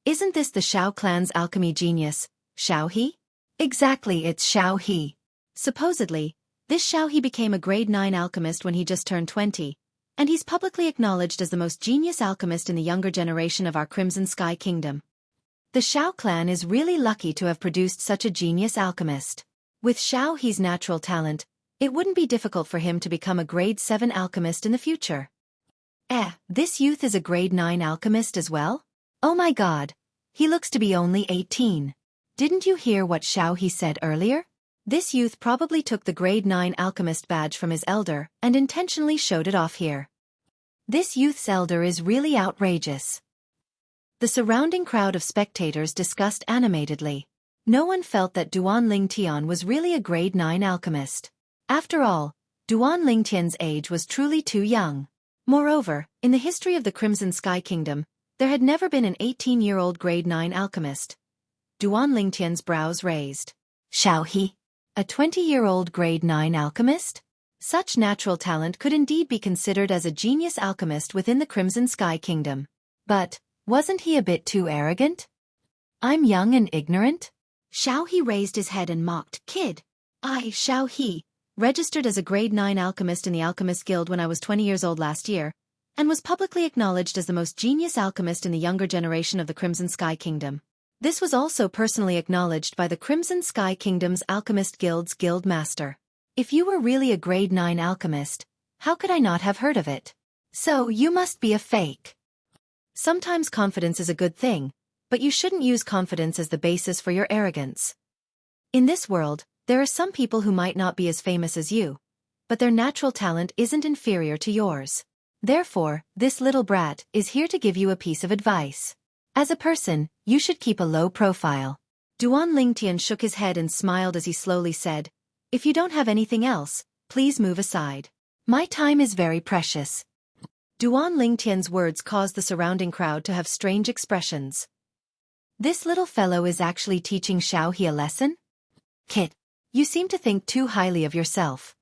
Isn't this the Shao clan's alchemy genius, Xueqi? Exactly, it's Xueqi. Supposedly, this Xueqi became a grade 9 alchemist when he just turned 20, and he's publicly acknowledged as the most genius alchemist in the younger generation of our Crimson Sky Kingdom. The Shao clan is really lucky to have produced such a genius alchemist. With Xueqi's natural talent, it wouldn't be difficult for him to become a grade 7 alchemist in the future. This youth is a grade 9 alchemist as well? Oh my god, he looks to be only 18. Didn't you hear what Xueqi said earlier? This youth probably took the grade 9 alchemist badge from his elder and intentionally showed it off here. This youth's elder is really outrageous. The surrounding crowd of spectators discussed animatedly. No one felt that Duan Ling Tian was really a grade 9 alchemist. After all, Duan Ling Tian's age was truly too young. Moreover, in the history of the Crimson Sky Kingdom, there had never been an 18-year-old grade 9 alchemist. Duan Ling Tian's brows raised. Xueqi? A 20-year-old grade 9 alchemist? Such natural talent could indeed be considered as a genius alchemist within the Crimson Sky Kingdom. But, wasn't he a bit too arrogant? I'm young and ignorant? Xueqi raised his head and mocked. Kid. Xueqi, registered as a grade 9 alchemist in the Alchemist Guild when I was 20 years old last year, and was publicly acknowledged as the most genius alchemist in the younger generation of the Crimson Sky Kingdom. This was also personally acknowledged by the Crimson Sky Kingdom's Alchemist Guild's Guild Master. If you were really a grade 9 alchemist, how could I not have heard of it? So you must be a fake. Sometimes confidence is a good thing, but you shouldn't use confidence as the basis for your arrogance. In this world, there are some people who might not be as famous as you, but their natural talent isn't inferior to yours. Therefore, this little brat is here to give you a piece of advice. As a person, you should keep a low profile. Duan Ling Tian shook his head and smiled as he slowly said, If you don't have anything else, please move aside. My time is very precious. Duan Ling Tian's words caused the surrounding crowd to have strange expressions. This little fellow is actually teaching Xueqi a lesson? Kid, you seem to think too highly of yourself.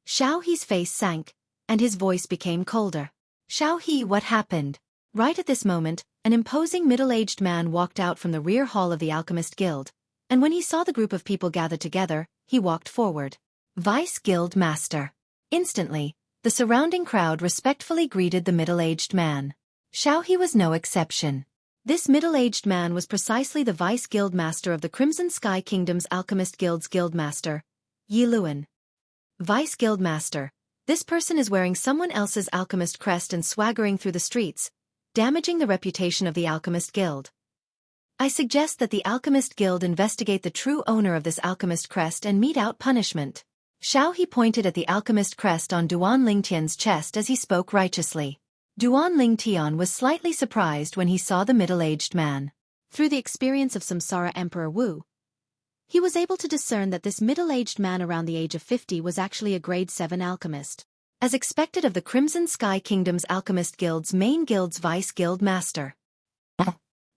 Xueqi's face sank, and his voice became colder. Xueqi, what happened? Right at this moment, an imposing middle-aged man walked out from the rear hall of the Alchemist Guild, and when he saw the group of people gathered together, he walked forward. Vice Guild Master. Instantly, the surrounding crowd respectfully greeted the middle-aged man. Xueqi was no exception. This middle-aged man was precisely the Vice Guild Master of the Crimson Sky Kingdom's Alchemist Guild's Guild Master, Yi Luan. Vice Guild Master, This person is wearing someone else's alchemist crest and swaggering through the streets, damaging the reputation of the Alchemist Guild. I suggest that the Alchemist Guild investigate the true owner of this alchemist crest and mete out punishment. Xueqi pointed at the alchemist crest on Duan Lingtian's chest as he spoke righteously. Duan Lingtian was slightly surprised when he saw the middle-aged man. Through the experience of Samsara Emperor Wu, he was able to discern that this middle-aged man around the age of 50 was actually a grade 7 alchemist. As expected of the Crimson Sky Kingdom's Alchemist Guild's main guild's vice guild master.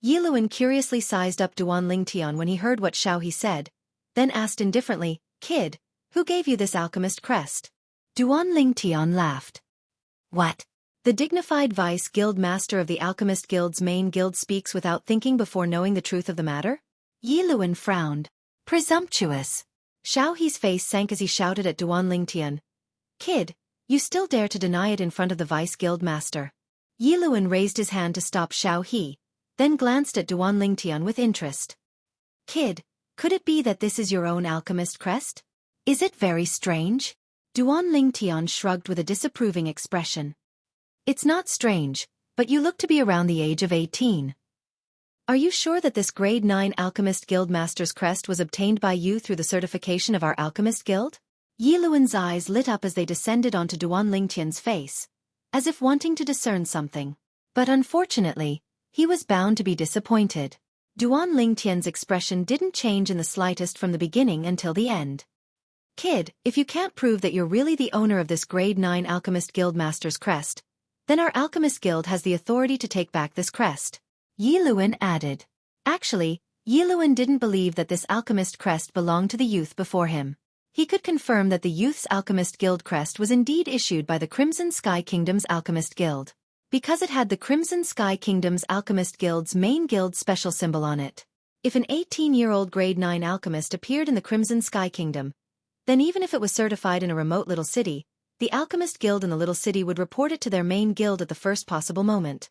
Yiluan curiously sized up Duan Lingtian when he heard what Xueqi said, then asked indifferently, "Kid, who gave you this alchemist crest?" Duan Lingtian laughed. "What?" The dignified vice guild master of the Alchemist Guild's main guild speaks without thinking before knowing the truth of the matter? Yiluan frowned. "Presumptuous." Xueqi's face sank as he shouted at Duan Lingtian. "Kid, you still dare to deny it in front of the vice guild master?" Yiluan raised his hand to stop Xueqi, then glanced at Duan Lingtian with interest. "Kid, could it be that this is your own alchemist crest? Is it very strange?" Duan Lingtian shrugged with a disapproving expression. "It's not strange, but you look to be around the age of 18. Are you sure that this grade 9 Alchemist Guild Master's crest was obtained by you through the certification of our Alchemist Guild?" Yiluan's eyes lit up as they descended onto Duan Lingtian's face, as if wanting to discern something. But unfortunately, he was bound to be disappointed. Duan Lingtian's expression didn't change in the slightest from the beginning until the end. "Kid, if you can't prove that you're really the owner of this grade 9 Alchemist Guild Master's crest, then our Alchemist Guild has the authority to take back this crest," Yiluan added. Actually, Yiluan didn't believe that this alchemist crest belonged to the youth before him. He could confirm that the youth's Alchemist Guild crest was indeed issued by the Crimson Sky Kingdom's Alchemist Guild, because it had the Crimson Sky Kingdom's Alchemist Guild's main guild special symbol on it. If an 18-year-old grade 9 alchemist appeared in the Crimson Sky Kingdom, then even if it was certified in a remote little city, the Alchemist Guild in the little city would report it to their main guild at the first possible moment.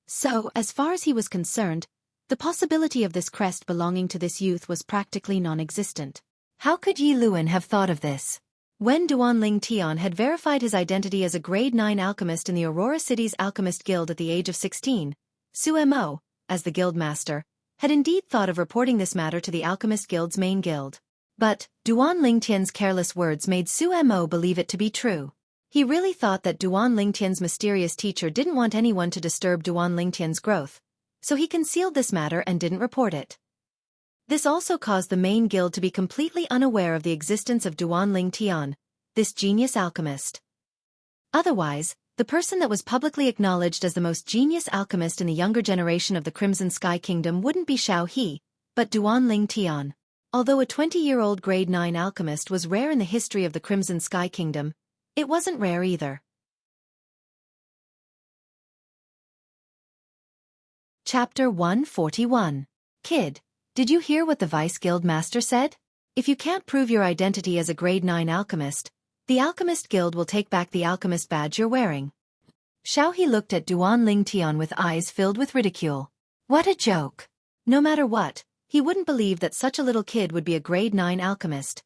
So, as far as he was concerned, the possibility of this crest belonging to this youth was practically non-existent. How could Yiluan have thought of this? When Duan Lingtian had verified his identity as a grade 9 alchemist in the Aurora City's Alchemist Guild at the age of 16, Suemo, as the guild master, had indeed thought of reporting this matter to the Alchemist Guild's main guild. But Duan Lingtian's careless words made Suemo believe it to be true. He really thought that Duan Lingtian's mysterious teacher didn't want anyone to disturb Duan Lingtian's growth, so he concealed this matter and didn't report it. This also caused the main guild to be completely unaware of the existence of Duan Lingtian, this genius alchemist. Otherwise, the person that was publicly acknowledged as the most genius alchemist in the younger generation of the Crimson Sky Kingdom wouldn't be Xueqi, but Duan Lingtian. Although a 20-year-old grade 9 alchemist was rare in the history of the Crimson Sky Kingdom, it wasn't rare either. Chapter 141. Kid, did you hear what the Vice Guild Master said? If you can't prove your identity as a grade 9 alchemist, the Alchemist Guild will take back the alchemist badge you're wearing. Xueqi looked at Duan Lingtian with eyes filled with ridicule. What a joke. No matter what, he wouldn't believe that such a little kid would be a grade 9 alchemist.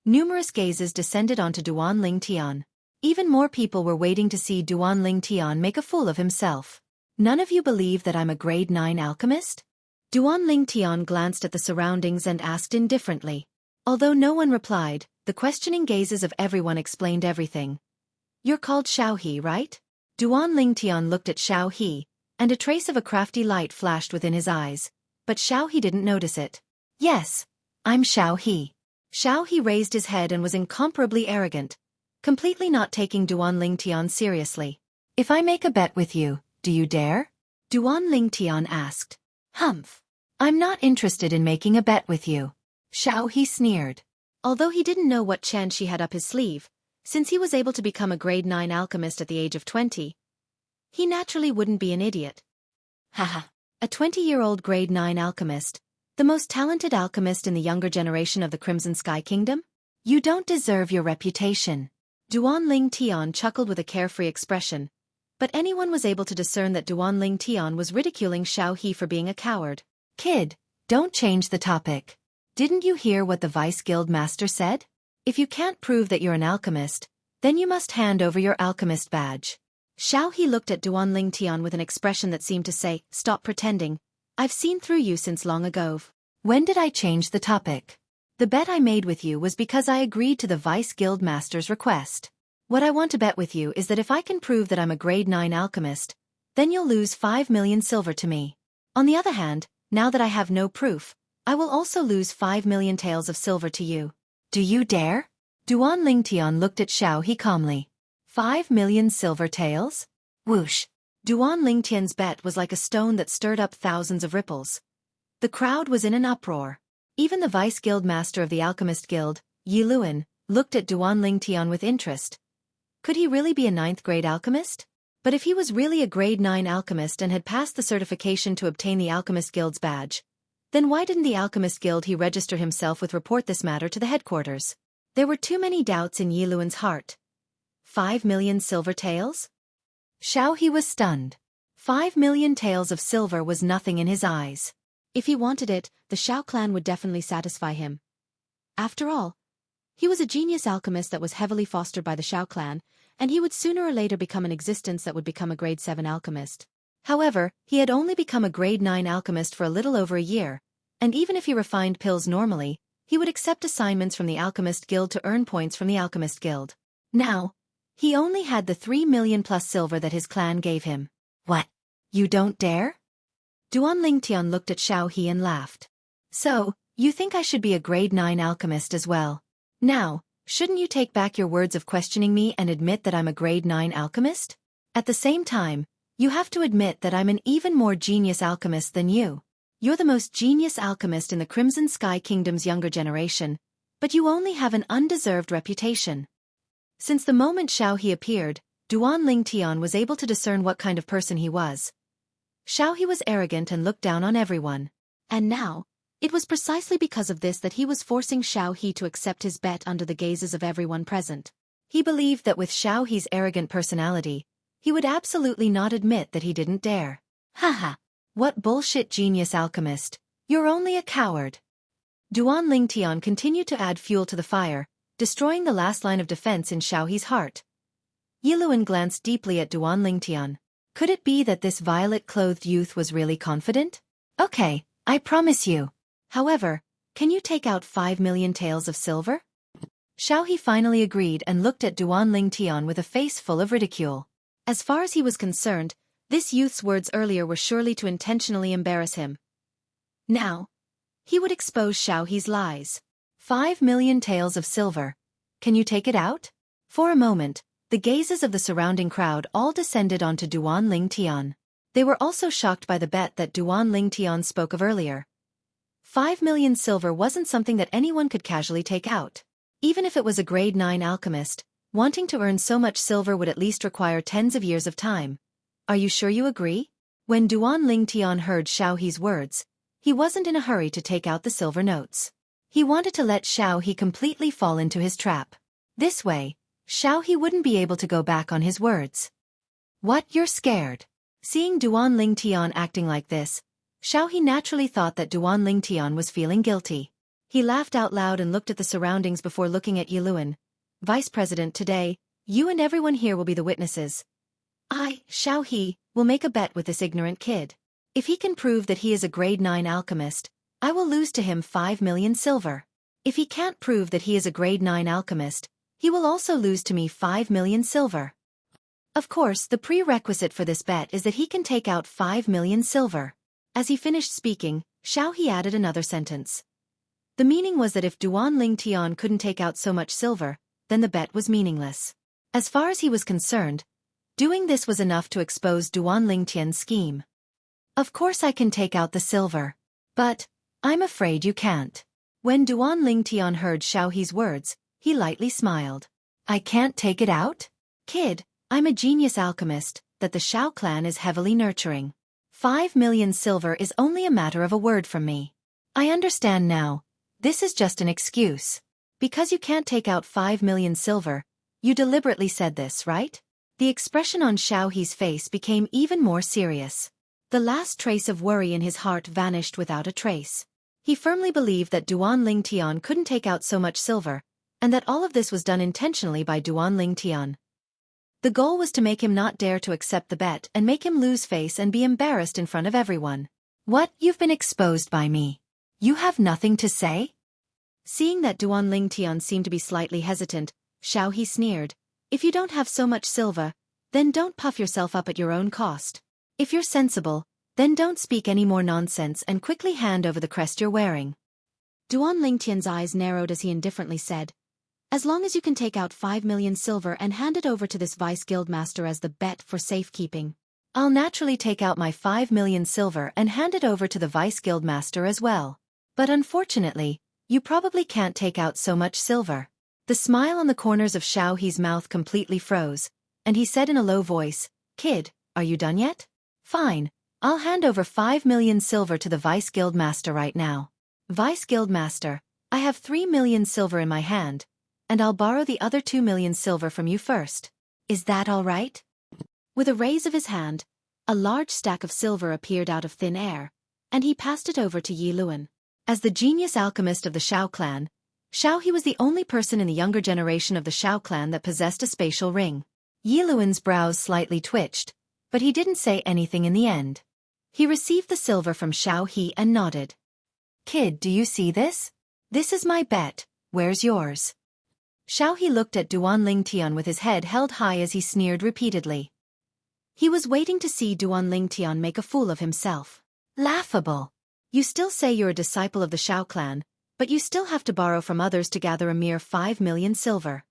Numerous gazes descended onto Duan Lingtian. Even more people were waiting to see Duan Lingtian make a fool of himself. None of you believe that I'm a grade 9 alchemist? Duan Lingtian glanced at the surroundings and asked indifferently. Although no one replied, the questioning gazes of everyone explained everything. You're called Xueqi, right? Duan Lingtian looked at Xueqi, and a trace of a crafty light flashed within his eyes, but Xueqi didn't notice it. Yes, I'm Xueqi. Xueqi raised his head and was incomparably arrogant, completely not taking Duan Lingtian seriously. If I make a bet with you, do you dare? Duan Lingtian asked. Humph. I'm not interested in making a bet with you. Xueqi sneered. Although he didn't know what chance she had up his sleeve, since he was able to become a grade 9 alchemist at the age of 20, he naturally wouldn't be an idiot. Haha. A 20-year-old grade 9 alchemist, the most talented alchemist in the younger generation of the Crimson Sky Kingdom? You don't deserve your reputation. Duan Lingtian chuckled with a carefree expression, but anyone was able to discern that Duan Lingtian was ridiculing Xueqi for being a coward. Kid, don't change the topic. Didn't you hear what the Vice Guild Master said? If you can't prove that you're an alchemist, Then you must hand over your alchemist badge. Xueqi looked at Duan Lingtian with an expression that seemed to say, "Stop pretending. I've seen through you since long ago." When did I change the topic? The bet I made with you was because I agreed to the Vice Guild Master's request. What I want to bet with you is that if I can prove that I'm a grade 9 alchemist, then you'll lose 5 million silver to me. On the other hand, now that I have no proof, I will also lose 5 million taels of silver to you. Do you dare? Duan Lingtian looked at Xueqi calmly. 5 million silver taels? Whoosh. Duan Lingtian's bet was like a stone that stirred up thousands of ripples. The crowd was in an uproar. Even the Vice Guild Master of the Alchemist Guild, Yi Luan, looked at Duan Lingtian with interest. Could he really be a 9th grade alchemist? But if he was really a grade 9 alchemist and had passed the certification to obtain the Alchemist Guild's badge, then why didn't the Alchemist Guild he register himself with report this matter to the headquarters? There were too many doubts in Yi Luan's heart. 5 million silver taels? Xueqi was stunned. 5 million taels of silver was nothing in his eyes. If he wanted it, the Shao clan would definitely satisfy him. After all, he was a genius alchemist that was heavily fostered by the Shao clan, and he would sooner or later become an existence that would become a grade 7 alchemist. However, he had only become a grade 9 alchemist for a little over a year, and even if he refined pills normally, he would accept assignments from the Alchemist Guild to earn points from the Alchemist Guild. Now, he only had the 3 million plus silver that his clan gave him. What? You don't dare? Duan Lingtian looked at Xueqi and laughed. So, you think I should be a grade 9 alchemist as well? Now, shouldn't you take back your words of questioning me and admit that I'm a grade 9 alchemist? At the same time, you have to admit that I'm an even more genius alchemist than you. You're the most genius alchemist in the Crimson Sky Kingdom's younger generation, but you only have an undeserved reputation. Since the moment Xueqi appeared, Duan Lingtian was able to discern what kind of person he was. Xueqi was arrogant and looked down on everyone. And now, it was precisely because of this that he was forcing Xueqi to accept his bet under the gazes of everyone present. He believed that with Xueqi's arrogant personality, he would absolutely not admit that he didn't dare. Haha, what bullshit genius alchemist, you're only a coward. Duan Lingtian continued to add fuel to the fire, destroying the last line of defense in Xueqi's heart. Yi Luan glanced deeply at Duan Lingtian. Could it be that this violet-clothed youth was really confident? Okay, I promise you. However, can you take out 5 million taels of silver? Xueqi finally agreed and looked at Duan Lingtian with a face full of ridicule. As far as he was concerned, this youth's words earlier were surely to intentionally embarrass him. Now, he would expose Xueqi's lies. 5 million taels of silver. Can you take it out? For a moment, the gazes of the surrounding crowd all descended onto Duan Lingtian. They were also shocked by the bet that Duan Lingtian spoke of earlier. 5 million silver wasn't something that anyone could casually take out. Even if it was a grade 9 alchemist, wanting to earn so much silver would at least require tens of years of time. Are you sure you agree? When Duan Lingtian heard Xueqi's words, he wasn't in a hurry to take out the silver notes. He wanted to let Xueqi completely fall into his trap. This way, Xueqi wouldn't be able to go back on his words. What, you're scared? Seeing Duan Lingtian acting like this, Xueqi naturally thought that Duan Lingtian was feeling guilty. He laughed out loud and looked at the surroundings before looking at Yi Luan. Vice President, today, you and everyone here will be the witnesses. I, Xueqi, will make a bet with this ignorant kid. If he can prove that he is a grade 9 alchemist, I will lose to him 5 million silver. If he can't prove that he is a grade 9 alchemist, he will also lose to me 5 million silver. Of course, the prerequisite for this bet is that he can take out 5 million silver. As he finished speaking, Xueqi added another sentence. The meaning was that if Duan Lingtian couldn't take out so much silver, then the bet was meaningless. As far as he was concerned, doing this was enough to expose Duan Lingtian's scheme. Of course I can take out the silver. But, I'm afraid you can't. When Duan Lingtian heard Xueqi's words, he lightly smiled. I can't take it out? Kid, I'm a genius alchemist that the Shao clan is heavily nurturing. 5 million silver is only a matter of a word from me. I understand now. This is just an excuse. Because you can't take out 5 million silver, you deliberately said this, right? The expression on Xueqi's face became even more serious. The last trace of worry in his heart vanished without a trace. He firmly believed that Duan Lingtian couldn't take out so much silver, and that all of this was done intentionally by Duan Lingtian. The goal was to make him not dare to accept the bet and make him lose face and be embarrassed in front of everyone. What? You've been exposed by me. You have nothing to say? Seeing that Duan Lingtian seemed to be slightly hesitant, Xueqi sneered. If you don't have so much silver, then don't puff yourself up at your own cost. If you're sensible, then don't speak any more nonsense and quickly hand over the crest you're wearing. Duan Lingtian's eyes narrowed as he indifferently said, as long as you can take out 5 million silver and hand it over to this vice guildmaster as the bet for safekeeping. I'll naturally take out my 5 million silver and hand it over to the vice guildmaster as well. But unfortunately, you probably can't take out so much silver. The smile on the corners of Xueqi's mouth completely froze, and he said in a low voice, Kid, are you done yet? Fine, I'll hand over 5 million silver to the vice guildmaster right now. Vice guildmaster, I have 3 million silver in my hand, and I'll borrow the other 2 million silver from you first. Is that all right? With a raise of his hand, a large stack of silver appeared out of thin air, and he passed it over to Yi Luan. As the genius alchemist of the Xiao clan, Xueqi was the only person in the younger generation of the Xiao clan that possessed a spatial ring. Yi Luan's brows slightly twitched, but he didn't say anything in the end. He received the silver from Xueqi and nodded. Kid, do you see this? This is my bet, where's yours? Xueqi looked at Duan Lingtian with his head held high as he sneered repeatedly. He was waiting to see Duan Lingtian make a fool of himself. Laughable. You still say you're a disciple of the Xiao clan, but you still have to borrow from others to gather a mere 5 million silver.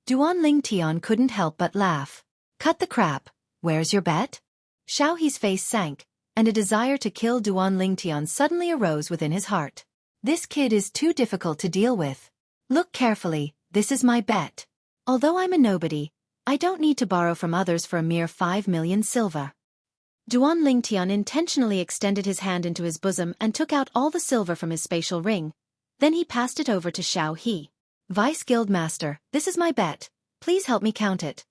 Duan Lingtian couldn't help but laugh. Cut the crap, where's your bet? Xueqi's face sank, and a desire to kill Duan Lingtian suddenly arose within his heart. This kid is too difficult to deal with. Look carefully, this is my bet. Although I'm a nobody, I don't need to borrow from others for a mere 5 million silver. Duan Lingtian intentionally extended his hand into his bosom and took out all the silver from his spatial ring. Then he passed it over to Xueqi. Vice Guildmaster, this is my bet. Please help me count it.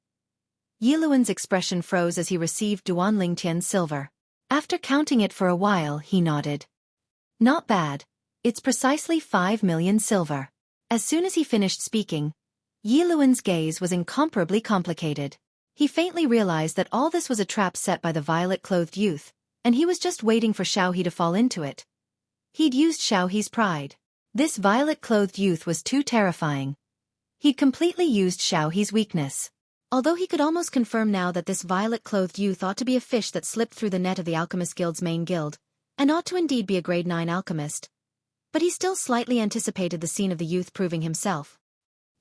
Yi Luan's expression froze as he received Duan Lingtian's silver. After counting it for a while, he nodded. Not bad. It's precisely 5 million silver. As soon as he finished speaking, Yi Luan's gaze was incomparably complicated. He faintly realized that all this was a trap set by the violet-clothed youth, and he was just waiting for Xueqi to fall into it. He'd used Xueqi's pride. This violet-clothed youth was too terrifying. He'd completely used Xueqi's weakness. Although he could almost confirm now that this violet-clothed youth ought to be a fish that slipped through the net of the Alchemist Guild's main guild, and ought to indeed be a grade 9 alchemist. But he still slightly anticipated the scene of the youth proving himself.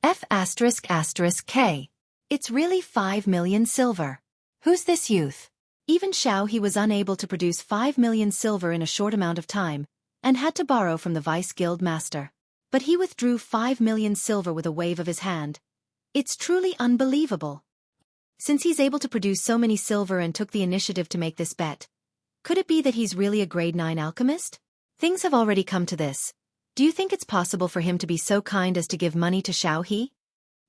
F***K. It's really 5 million silver. Who's this youth? Even Xueqi was unable to produce 5 million silver in a short amount of time, and had to borrow from the vice guild master. But he withdrew 5 million silver with a wave of his hand. It's truly unbelievable. Since he's able to produce so many silver and took the initiative to make this bet, could it be that he's really a grade 9 alchemist? Things have already come to this. Do you think it's possible for him to be so kind as to give money to Xueqi?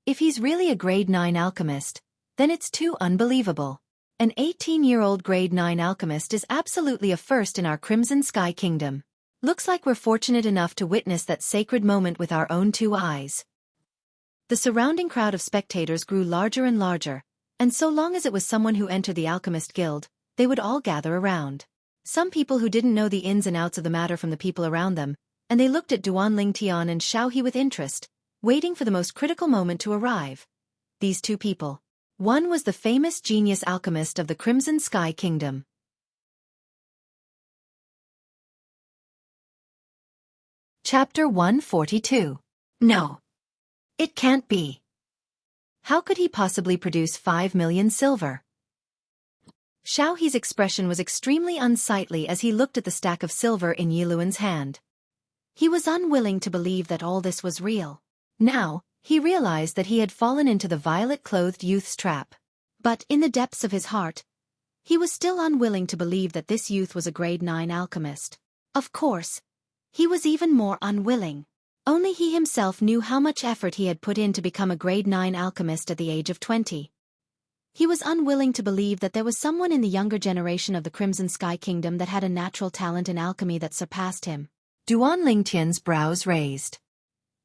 If he's really a grade 9 alchemist, then it's too unbelievable. An 18-year-old grade 9 alchemist is absolutely a first in our Crimson Sky Kingdom. Looks like we're fortunate enough to witness that sacred moment with our own 2 eyes. The surrounding crowd of spectators grew larger and larger, and so long as it was someone who entered the Alchemist Guild, they would all gather around. Some people who didn't know the ins and outs of the matter from the people around them, and they looked at Duan Lingtian and Xueqi with interest, waiting for the most critical moment to arrive. These 2 people. One was the famous genius alchemist of the Crimson Sky Kingdom. Chapter 142. No. It can't be. How could he possibly produce 5 million silver? Xueqi's expression was extremely unsightly as he looked at the stack of silver in Yi Luan's hand. He was unwilling to believe that all this was real. Now, he realized that he had fallen into the violet-clothed youth's trap. But in the depths of his heart, he was still unwilling to believe that this youth was a grade 9 alchemist. Of course, he was even more unwilling. Only he himself knew how much effort he had put in to become a grade 9 alchemist at the age of 20. He was unwilling to believe that there was someone in the younger generation of the Crimson Sky Kingdom that had a natural talent in alchemy that surpassed him. Duan Lingtian's brows raised.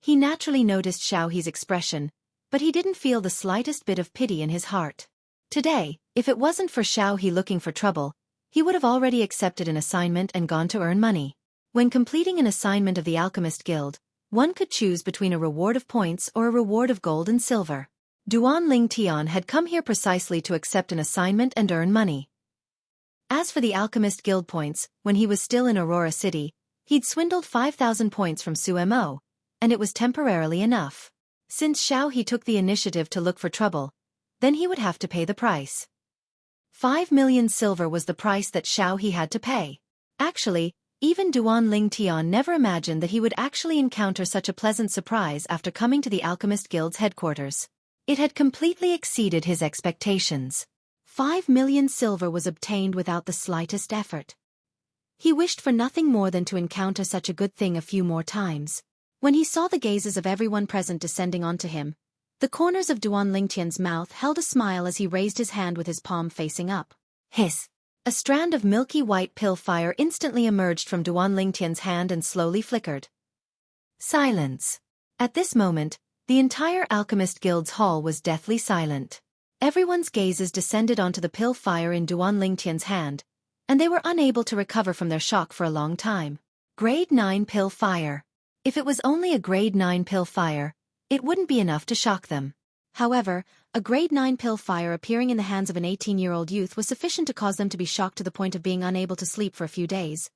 He naturally noticed Xueqi's expression, but he didn't feel the slightest bit of pity in his heart. Today, if it wasn't for Xueqi looking for trouble, he would have already accepted an assignment and gone to earn money. When completing an assignment of the Alchemist Guild, one could choose between a reward of points or a reward of gold and silver. Duan Lingtian had come here precisely to accept an assignment and earn money. As for the Alchemist Guild points, when he was still in Aurora City, he'd swindled 5,000 points from Sumo, and it was temporarily enough. Since Xueqi took the initiative to look for trouble, then he would have to pay the price. 5 million silver was the price that Xueqi had to pay. Actually, even Duan Lingtian never imagined that he would actually encounter such a pleasant surprise after coming to the Alchemist Guild's headquarters. It had completely exceeded his expectations. 5 million silver was obtained without the slightest effort. He wished for nothing more than to encounter such a good thing a few more times. When he saw the gazes of everyone present descending onto him, the corners of Duan Lingtian's mouth held a smile as he raised his hand with his palm facing up. Hiss! A strand of milky white pill fire instantly emerged from Duan Lingtian's hand and slowly flickered. Silence. At this moment, the entire Alchemist Guild's hall was deathly silent. Everyone's gazes descended onto the pill fire in Duan Lingtian's hand, and they were unable to recover from their shock for a long time. Grade 9 pill fire. If it was only a grade 9 pill fire, it wouldn't be enough to shock them. However, a grade 9 pill fire appearing in the hands of an 18-year-old youth was sufficient to cause them to be shocked to the point of being unable to sleep for a few days.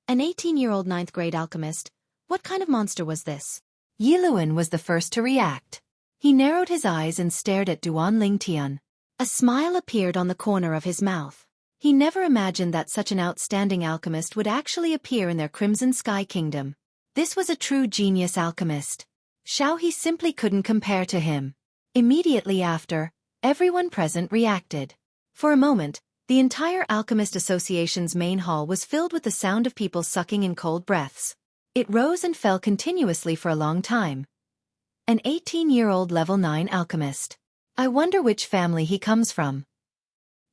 An 18-year-old 9th grade alchemist? What kind of monster was this? Yiluan was the first to react. He narrowed his eyes and stared at Duan Lingtian. A smile appeared on the corner of his mouth. He never imagined that such an outstanding alchemist would actually appear in their Crimson Sky Kingdom. This was a true genius alchemist. Xueqi simply couldn't compare to him. Immediately after, everyone present reacted. For a moment, the entire Alchemist Association's main hall was filled with the sound of people sucking in cold breaths. It rose and fell continuously for a long time. An 18-year-old level 9 alchemist. I wonder which family he comes from.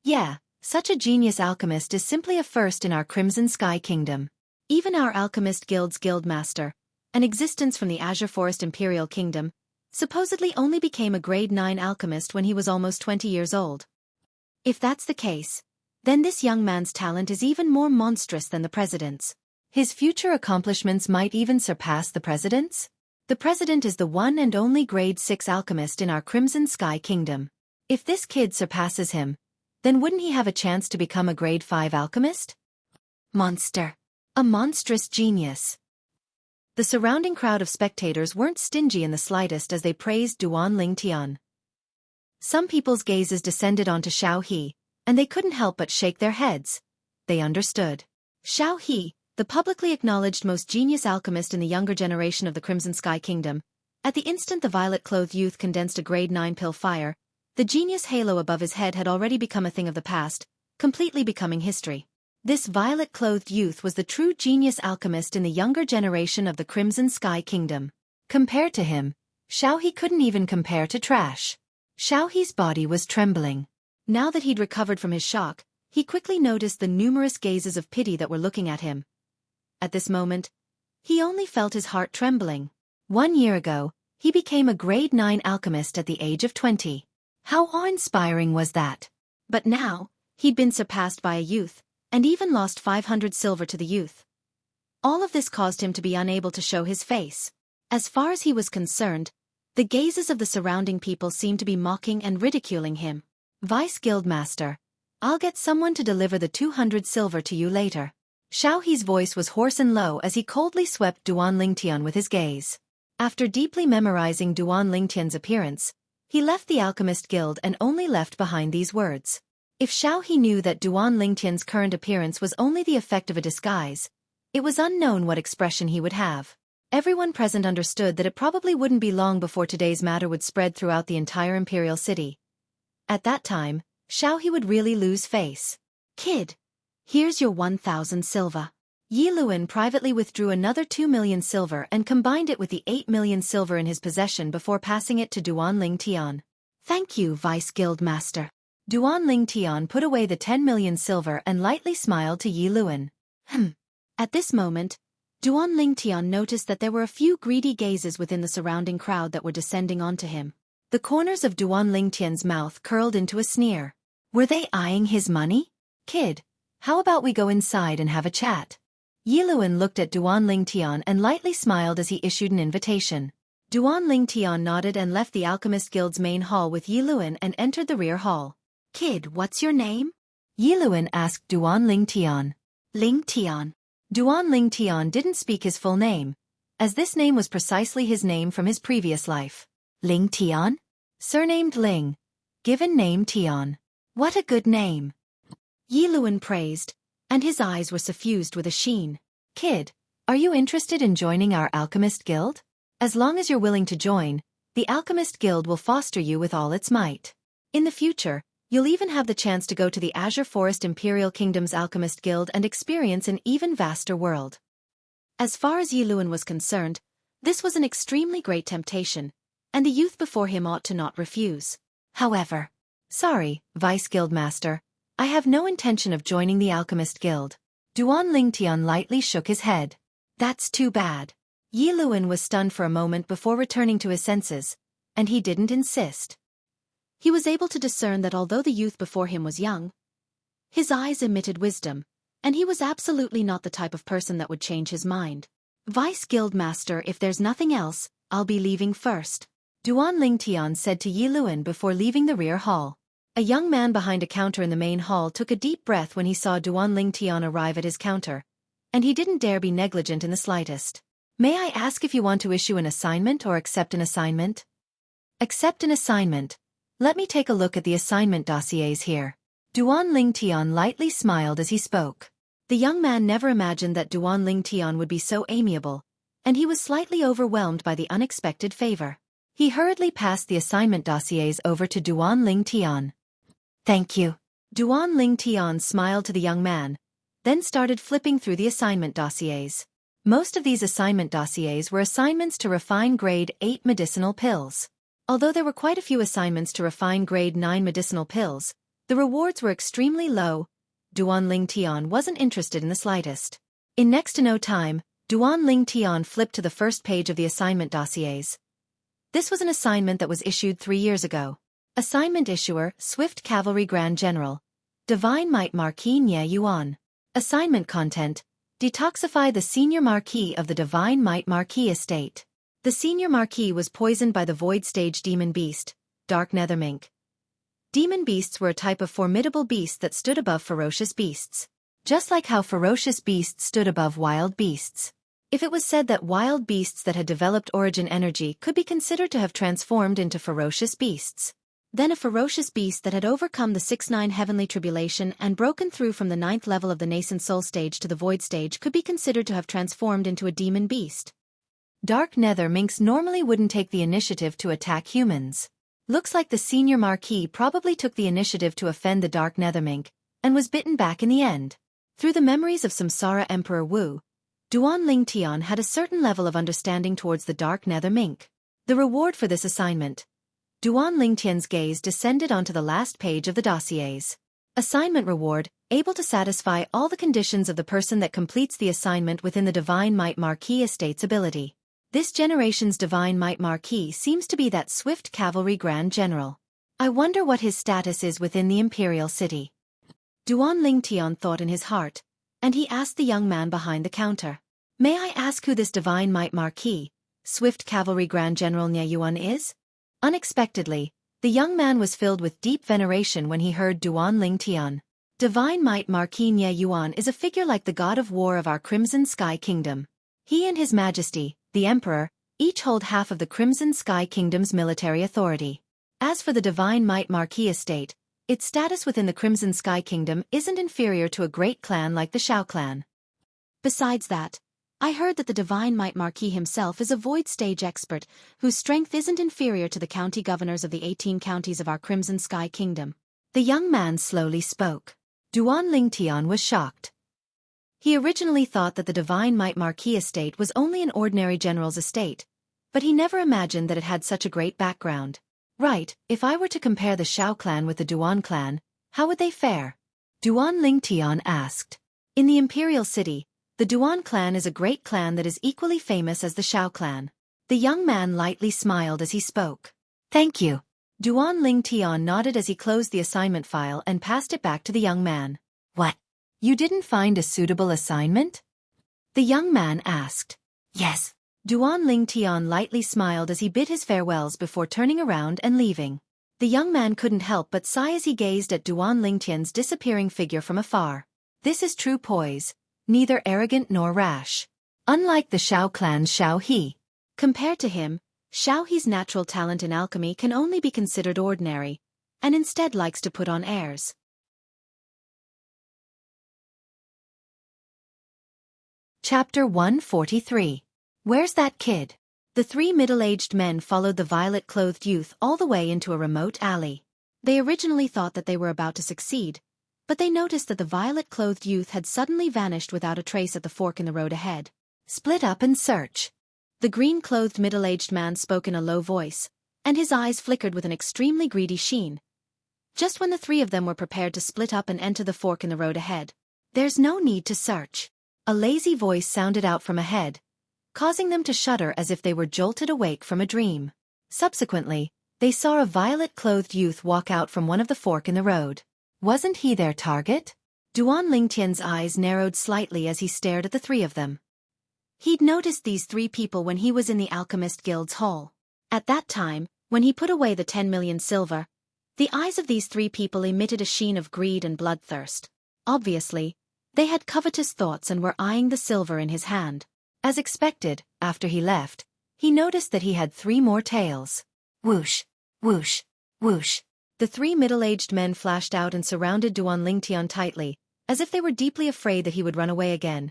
Yeah, such a genius alchemist is simply a first in our Crimson Sky Kingdom. Even our Alchemist Guild's guildmaster, an existence from the Azure Forest Imperial Kingdom, supposedly only became a grade 9 alchemist when he was almost 20 years old. If that's the case, then this young man's talent is even more monstrous than the president's. His future accomplishments might even surpass the president's? The president is the one and only grade 6 alchemist in our Crimson Sky Kingdom. If this kid surpasses him, then wouldn't he have a chance to become a grade 5 alchemist? Monster. A monstrous genius. The surrounding crowd of spectators weren't stingy in the slightest as they praised Duan Lingtian. Some people's gazes descended onto Xueqi, and they couldn't help but shake their heads. They understood. Xueqi, the publicly acknowledged most genius alchemist in the younger generation of the Crimson Sky Kingdom, at the instant the violet-clothed youth condensed a grade 9 pill fire, the genius halo above his head had already become a thing of the past, completely becoming history. This violet-clothed youth was the true genius alchemist in the younger generation of the Crimson Sky Kingdom. Compared to him, Xueqi couldn't even compare to trash. Xueqi's body was trembling. Now that he'd recovered from his shock, he quickly noticed the numerous gazes of pity that were looking at him. At this moment, he only felt his heart trembling. 1 year ago, he became a grade 9 alchemist at the age of 20. How awe-inspiring was that? But now, he'd been surpassed by a youth, and even lost 500 silver to the youth. All of this caused him to be unable to show his face. As far as he was concerned, the gazes of the surrounding people seemed to be mocking and ridiculing him. Vice Guildmaster, I'll get someone to deliver the 200 silver to you later. Xueqi's voice was hoarse and low as he coldly swept Duan Lingtian with his gaze. After deeply memorizing Duan Lingtian's appearance, he left the Alchemist Guild and only left behind these words. If Xueqi knew that Duan Lingtian's current appearance was only the effect of a disguise, it was unknown what expression he would have. Everyone present understood that it probably wouldn't be long before today's matter would spread throughout the entire Imperial City. At that time, Xueqi would really lose face. Kid, here's your 1,000 silver. Yiluan privately withdrew another 2 million silver and combined it with the 8 million silver in his possession before passing it to Duan Lingtian. Thank you, Vice Guildmaster. Duan Lingtian put away the 10 million silver and lightly smiled to Yiluan. At this moment, Duan Lingtian noticed that there were a few greedy gazes within the surrounding crowd that were descending onto him. The corners of Duan Lingtian's mouth curled into a sneer. Were they eyeing his money? Kid, how about we go inside and have a chat? Yiluan looked at Duan Lingtian and lightly smiled as he issued an invitation. Duan Lingtian nodded and left the Alchemist Guild's main hall with Yiluan and entered the rear hall. Kid, what's your name? Yiluan asked Duan Lingtian. Lingtian. Duan Lingtian didn't speak his full name, as this name was precisely his name from his previous life. Lingtian? Surnamed Ling. Given name Tian. What a good name. Yiluan praised, and his eyes were suffused with a sheen. Kid, are you interested in joining our Alchemist Guild? As long as you're willing to join, the Alchemist Guild will foster you with all its might. In the future, you'll even have the chance to go to the Azure Forest Imperial Kingdom's Alchemist Guild and experience an even vaster world. As far as Yiluan was concerned, this was an extremely great temptation, and the youth before him ought to not refuse. However, sorry, Vice Guildmaster, I have no intention of joining the Alchemist Guild. Duan Lingtian lightly shook his head. That's too bad. Yiluan was stunned for a moment before returning to his senses, and he didn't insist. He was able to discern that although the youth before him was young, his eyes emitted wisdom, and he was absolutely not the type of person that would change his mind. Vice Guildmaster, if there's nothing else, I'll be leaving first. Duan Lingtian said to Yiluan before leaving the rear hall. A young man behind a counter in the main hall took a deep breath when he saw Duan Lingtian arrive at his counter, and he didn't dare be negligent in the slightest. May I ask if you want to issue an assignment or accept an assignment? Accept an assignment. Let me take a look at the assignment dossiers here. Duan Lingtian lightly smiled as he spoke. The young man never imagined that Duan Lingtian would be so amiable, and he was slightly overwhelmed by the unexpected favor. He hurriedly passed the assignment dossiers over to Duan Lingtian. Thank you. Duan Lingtian smiled to the young man, then started flipping through the assignment dossiers. Most of these assignment dossiers were assignments to refine grade 8 medicinal pills. Although there were quite a few assignments to refine grade 9 medicinal pills, the rewards were extremely low. Duan Lingtian wasn't interested in the slightest. In next to no time, Duan Lingtian flipped to the first page of the assignment dossiers. This was an assignment that was issued 3 years ago. Assignment issuer, Swift Cavalry Grand General. Divine Might Marquis Nye Yuan. Assignment content, detoxify the Senior Marquis of the Divine Might Marquis estate. The Senior Marquis was poisoned by the Void Stage Demon Beast, Dark Nethermink. Demon beasts were a type of formidable beast that stood above ferocious beasts. Just like how ferocious beasts stood above wild beasts. If it was said that wild beasts that had developed origin energy could be considered to have transformed into ferocious beasts, then a ferocious beast that had overcome the 6-9 heavenly tribulation and broken through from the 9th level of the nascent soul stage to the void stage could be considered to have transformed into a demon beast. Dark Nether Minks normally wouldn't take the initiative to attack humans. Looks like the Senior Marquis probably took the initiative to offend the Dark Nether Mink, and was bitten back in the end. Through the memories of Samsara Emperor Wu, Duan Lingtian had a certain level of understanding towards the Dark Nether Mink. The reward for this assignment. Duan Lingtian's gaze descended onto the last page of the dossiers. Assignment reward, able to satisfy all the conditions of the person that completes the assignment within the Divine Might Marquis estate's ability. This generation's Divine Might Marquis seems to be that Swift Cavalry Grand General. I wonder what his status is within the Imperial City. Duan Lingtian thought in his heart, and he asked the young man behind the counter. May I ask who this Divine Might Marquis, Swift Cavalry Grand General Nye Yuan is? Unexpectedly, the young man was filled with deep veneration when he heard Duan Lingtian. Divine Might Marquis Nye Yuan is a figure like the god of war of our Crimson Sky Kingdom. He and His Majesty, the Emperor, each hold half of the Crimson Sky Kingdom's military authority. As for the Divine Might Marquis estate, its status within the Crimson Sky Kingdom isn't inferior to a great clan like the Shao clan. Besides that, I heard that the Divine Might Marquis himself is a void stage expert, whose strength isn't inferior to the county governors of the 18 counties of our Crimson Sky Kingdom. The young man slowly spoke. Duan Lingtian was shocked. He originally thought that the Divine Might Marquis estate was only an ordinary general's estate, but he never imagined that it had such a great background. Right, if I were to compare the Shao clan with the Duan clan, how would they fare? Duan Lingtian asked. In the Imperial City, the The Duan clan is a great clan that is equally famous as the Shao clan. The young man lightly smiled as he spoke. Thank you. Duan Lingtian nodded as he closed the assignment file and passed it back to the young man. What? You didn't find a suitable assignment? The young man asked. Yes. Duan Lingtian lightly smiled as he bid his farewells before turning around and leaving. The young man couldn't help but sigh as he gazed at Duan Lingtian's disappearing figure from afar. This is true poise, neither arrogant nor rash. Unlike the Shao clan's Xueqi. Compared to him, Xueqi's natural talent in alchemy can only be considered ordinary, and instead likes to put on airs. Chapter 143. Where's that kid? The three middle-aged men followed the violet-clothed youth all the way into a remote alley. They originally thought that they were about to succeed, but they noticed that the violet-clothed youth had suddenly vanished without a trace at the fork in the road ahead. Split up and search. The green-clothed middle-aged man spoke in a low voice, and his eyes flickered with an extremely greedy sheen. Just when the three of them were prepared to split up and enter the fork in the road ahead. There's no need to search. A lazy voice sounded out from ahead, causing them to shudder as if they were jolted awake from a dream. Subsequently, they saw a violet-clothed youth walk out from one of the fork in the road. Wasn't he their target? Duan Lingtian's eyes narrowed slightly as he stared at the three of them. He'd noticed these three people when he was in the Alchemist Guild's hall. At that time, when he put away the 10 million silver, the eyes of these three people emitted a sheen of greed and bloodthirst. Obviously, they had covetous thoughts and were eyeing the silver in his hand. As expected, after he left, he noticed that he had 3 more tails. Whoosh, whoosh, whoosh. The 3 middle-aged men flashed out and surrounded Duan Lingtian tightly, as if they were deeply afraid that he would run away again.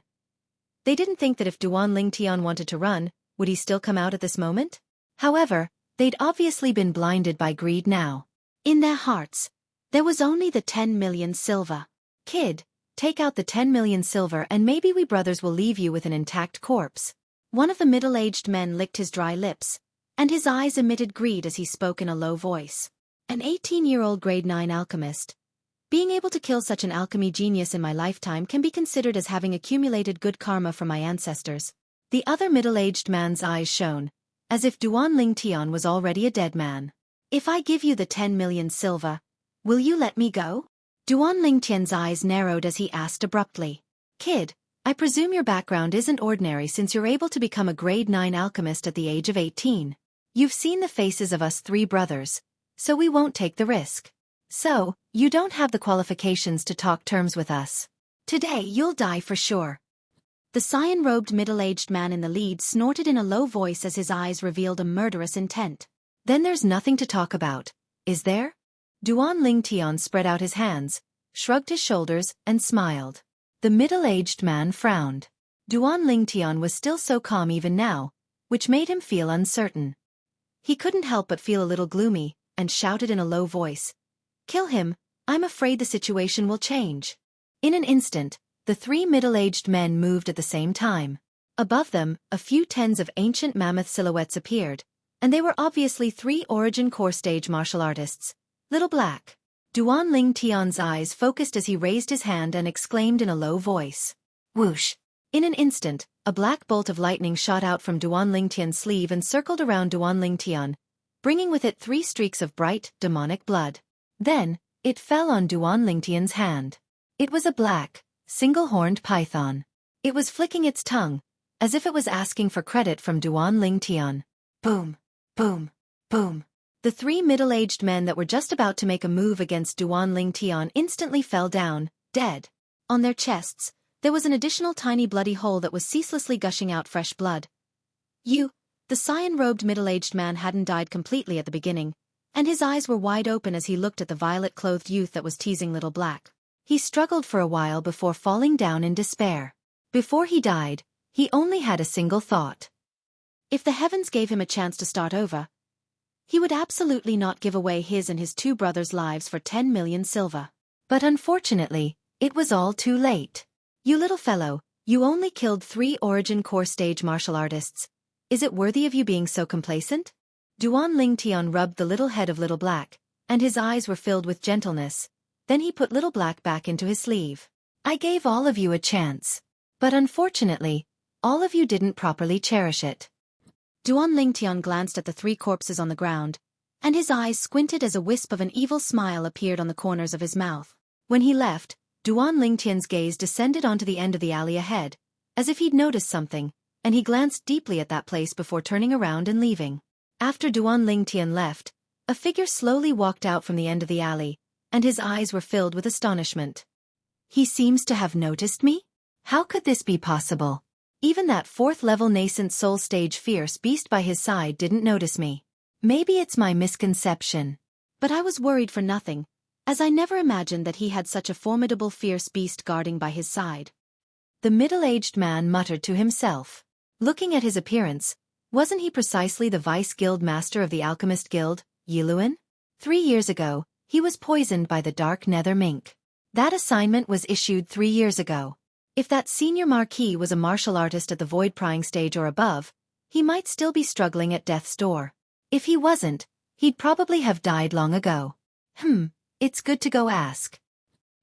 They didn't think that if Duan Lingtian wanted to run, would he still come out at this moment? However, they'd obviously been blinded by greed now. In their hearts, there was only the 10 million silver. Kid, take out the 10 million silver and maybe we brothers will leave you with an intact corpse. One of the middle-aged men licked his dry lips, and his eyes emitted greed as he spoke in a low voice. An 18-year-old grade 9 alchemist. Being able to kill such an alchemy genius in my lifetime can be considered as having accumulated good karma from my ancestors. The other middle-aged man's eyes shone, as if Duan Lingtian was already a dead man. If I give you the 10 million silver, will you let me go? Duan Lingtian's eyes narrowed as he asked abruptly. Kid, I presume your background isn't ordinary since you're able to become a grade 9 alchemist at the age of 18. You've seen the faces of us 3 brothers, so we won't take the risk. So, you don't have the qualifications to talk terms with us. Today you'll die for sure. The cyan-robed middle-aged man in the lead snorted in a low voice as his eyes revealed a murderous intent. Then there's nothing to talk about, is there? Duan Lingtian spread out his hands, shrugged his shoulders, and smiled. The middle-aged man frowned. Duan Lingtian was still so calm even now, which made him feel uncertain. He couldn't help but feel a little gloomy, and shouted in a low voice. Kill him, I'm afraid the situation will change. In an instant, the 3 middle-aged men moved at the same time. Above them, a few tens of ancient mammoth silhouettes appeared, and they were obviously 3 Origin Core stage martial artists. Little Black. Duan Lingtian's eyes focused as he raised his hand and exclaimed in a low voice. Whoosh. In an instant, a black bolt of lightning shot out from Duan Lingtian's sleeve and circled around Duan Lingtian, bringing with it 3 streaks of bright, demonic blood. Then, it fell on Duan Lingtian's hand. It was a black, single-horned python. It was flicking its tongue, as if it was asking for credit from Duan Lingtian. Boom, boom, boom. The 3 middle-aged men that were just about to make a move against Duan Lingtian instantly fell down, dead. On their chests, there was an additional tiny bloody hole that was ceaselessly gushing out fresh blood. The cyan-robed middle-aged man hadn't died completely at the beginning, and his eyes were wide open as he looked at the violet-clothed youth that was teasing Little Black. He struggled for a while before falling down in despair. Before he died, he only had a single thought. If the heavens gave him a chance to start over, he would absolutely not give away his and his 2 brothers' lives for 10 million silver. But unfortunately, it was all too late. You little fellow, you only killed 3 Origin Core stage martial artists. Is it worthy of you being so complacent? Duan Lingtian rubbed the little head of Little Black, and his eyes were filled with gentleness. Then he put Little Black back into his sleeve. I gave all of you a chance. But unfortunately, all of you didn't properly cherish it. Duan Lingtian glanced at the 3 corpses on the ground, and his eyes squinted as a wisp of an evil smile appeared on the corners of his mouth. When he left, Duan Lingtian's gaze descended onto the end of the alley ahead, as if he'd noticed something, and he glanced deeply at that place before turning around and leaving. After Duan Lingtian left, a figure slowly walked out from the end of the alley, and his eyes were filled with astonishment. He seems to have noticed me? How could this be possible? Even that 4th-level nascent soul stage fierce beast by his side didn't notice me. Maybe it's my misconception. But I was worried for nothing, as I never imagined that he had such a formidable fierce beast guarding by his side. The middle-aged man muttered to himself. Looking at his appearance, wasn't he precisely the vice-guild master of the Alchemist Guild, Yiluan? 3 years ago, he was poisoned by the dark nether mink. That assignment was issued 3 years ago. If that senior marquis was a martial artist at the void prying stage or above, he might still be struggling at death's door. If he wasn't, he'd probably have died long ago. It's good to go ask.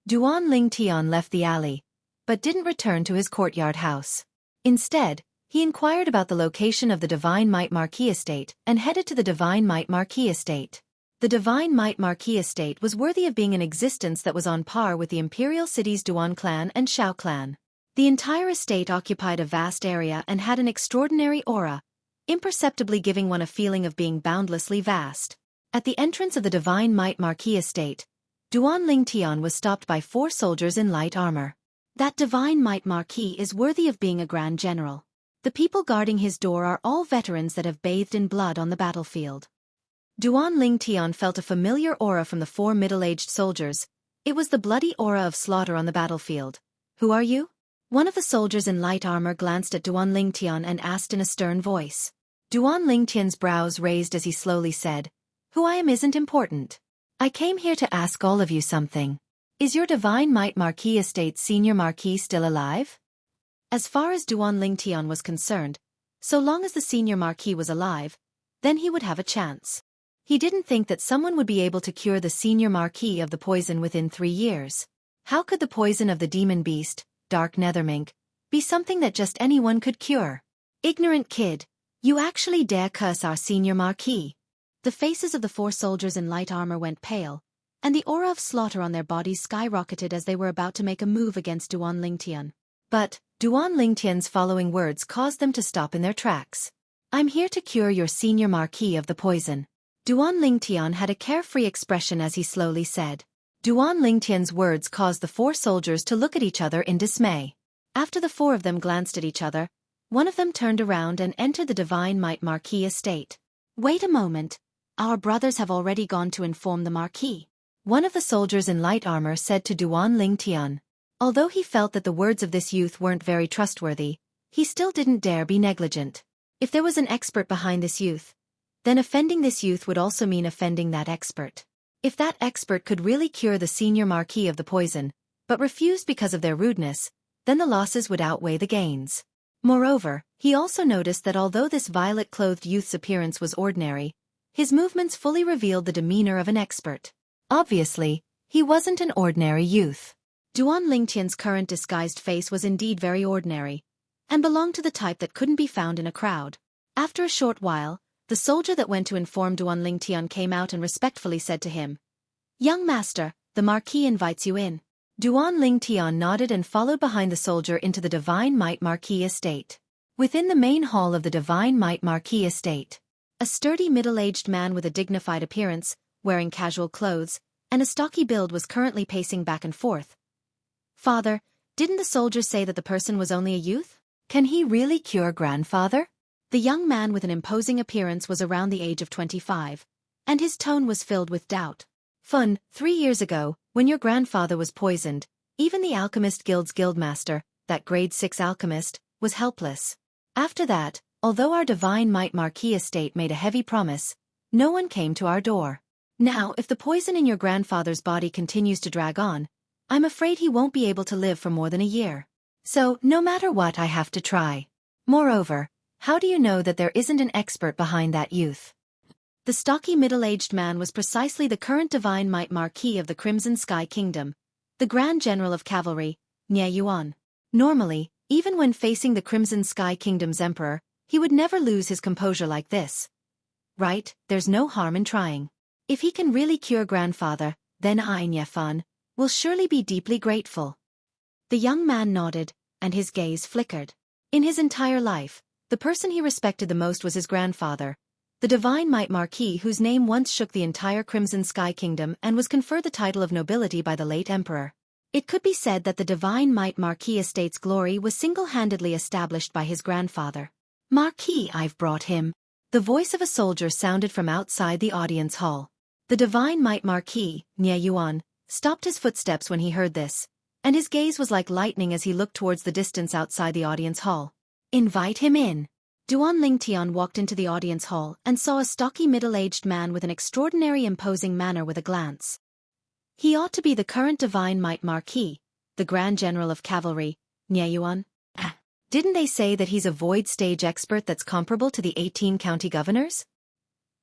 Duan Lingtian left the alley, but didn't return to his courtyard house. Instead, he inquired about the location of the Divine Might Marquis estate and headed to the Divine Might Marquis estate. The Divine Might Marquis estate was worthy of being an existence that was on par with the imperial cities Duan clan and Shao clan. The entire estate occupied a vast area and had an extraordinary aura, imperceptibly giving one a feeling of being boundlessly vast. At the entrance of the Divine Might Marquis estate, Duan Lingtian was stopped by 4 soldiers in light armor. That Divine Might Marquis is worthy of being a grand general. The people guarding his door are all veterans that have bathed in blood on the battlefield. Duan Lingtian felt a familiar aura from the 4 middle-aged soldiers. It was the bloody aura of slaughter on the battlefield. Who are you? One of the soldiers in light armor glanced at Duan Lingtian and asked in a stern voice. Duan Lingtian's brows raised as he slowly said, "Who I am isn't important. I came here to ask all of you something. Is your Divine Might Marquis estate senior marquis still alive?" As far as Duan Lingtian was concerned, so long as the senior marquis was alive, then he would have a chance. He didn't think that someone would be able to cure the senior marquis of the poison within 3 years. How could the poison of the demon beast, dark nethermink, be something that just anyone could cure? Ignorant kid, you actually dare curse our senior marquis. The faces of the 4 soldiers in light armor went pale, and the aura of slaughter on their bodies skyrocketed as they were about to make a move against Duan Lingtian. But Duan Lingtian's following words caused them to stop in their tracks. "I'm here to cure your senior marquis of the poison." Duan Lingtian had a carefree expression as he slowly said. Duan Lingtian's words caused the 4 soldiers to look at each other in dismay. After the 4 of them glanced at each other, one of them turned around and entered the Divine Might Marquis estate. "Wait a moment. Our brothers have already gone to inform the marquis," one of the soldiers in light armor said to Duan Lingtian. Although he felt that the words of this youth weren't very trustworthy, he still didn't dare be negligent. If there was an expert behind this youth, then offending this youth would also mean offending that expert. If that expert could really cure the senior marquis of the poison, but refused because of their rudeness, then the losses would outweigh the gains. Moreover, he also noticed that although this violet-clothed youth's appearance was ordinary, his movements fully revealed the demeanor of an expert. Obviously, he wasn't an ordinary youth. Duan Lingtian's current disguised face was indeed very ordinary, and belonged to the type that couldn't be found in a crowd. After a short while, the soldier that went to inform Duan Lingtian came out and respectfully said to him, "Young master, the marquis invites you in." Duan Lingtian nodded and followed behind the soldier into the Divine Might Marquis estate. Within the main hall of the Divine Might Marquis estate, a sturdy middle-aged man with a dignified appearance, wearing casual clothes, and a stocky build was currently pacing back and forth. "Father, didn't the soldier say that the person was only a youth? Can he really cure grandfather?" The young man with an imposing appearance was around the age of 25, and his tone was filled with doubt. "Fun, 3 years ago, when your grandfather was poisoned, even the Alchemist Guild's guildmaster, that grade 6 alchemist, was helpless. After that, although our Divine Might Marquis estate made a heavy promise, no one came to our door. Now, if the poison in your grandfather's body continues to drag on, I'm afraid he won't be able to live for more than a year. So, no matter what, I have to try. Moreover, how do you know that there isn't an expert behind that youth?" The stocky middle-aged man was precisely the current Divine Might Marquis of the Crimson Sky Kingdom, the Grand General of Cavalry, Nie Yuan. Normally, Even when facing the Crimson Sky Kingdom's emperor, he would never lose his composure like this. Right, there's no harm in trying. If he can really cure grandfather, then I, Nyefan, will surely be deeply grateful. The young man nodded, and his gaze flickered. In his entire life, the person he respected the most was his grandfather, the Divine Might Marquis, whose name once shook the entire Crimson Sky Kingdom and was conferred the title of nobility by the late emperor. It could be said that the Divine Might Marquis estate's glory was single-handedly established by his grandfather. Marquis, I've brought him. The voice of a soldier sounded from outside the audience hall. The Divine Might Marquis, Nye Yuan, stopped his footsteps when he heard this, and his gaze was like lightning as he looked towards the distance outside the audience hall. Invite him in. Duan Lingtian walked into the audience hall and saw a stocky middle-aged man with an extraordinary imposing manner with a glance. He ought to be the current Divine Might Marquis, the Grand General of Cavalry, Nye Yuan. Didn't they say that he's a void stage expert that's comparable to the 18 county governors?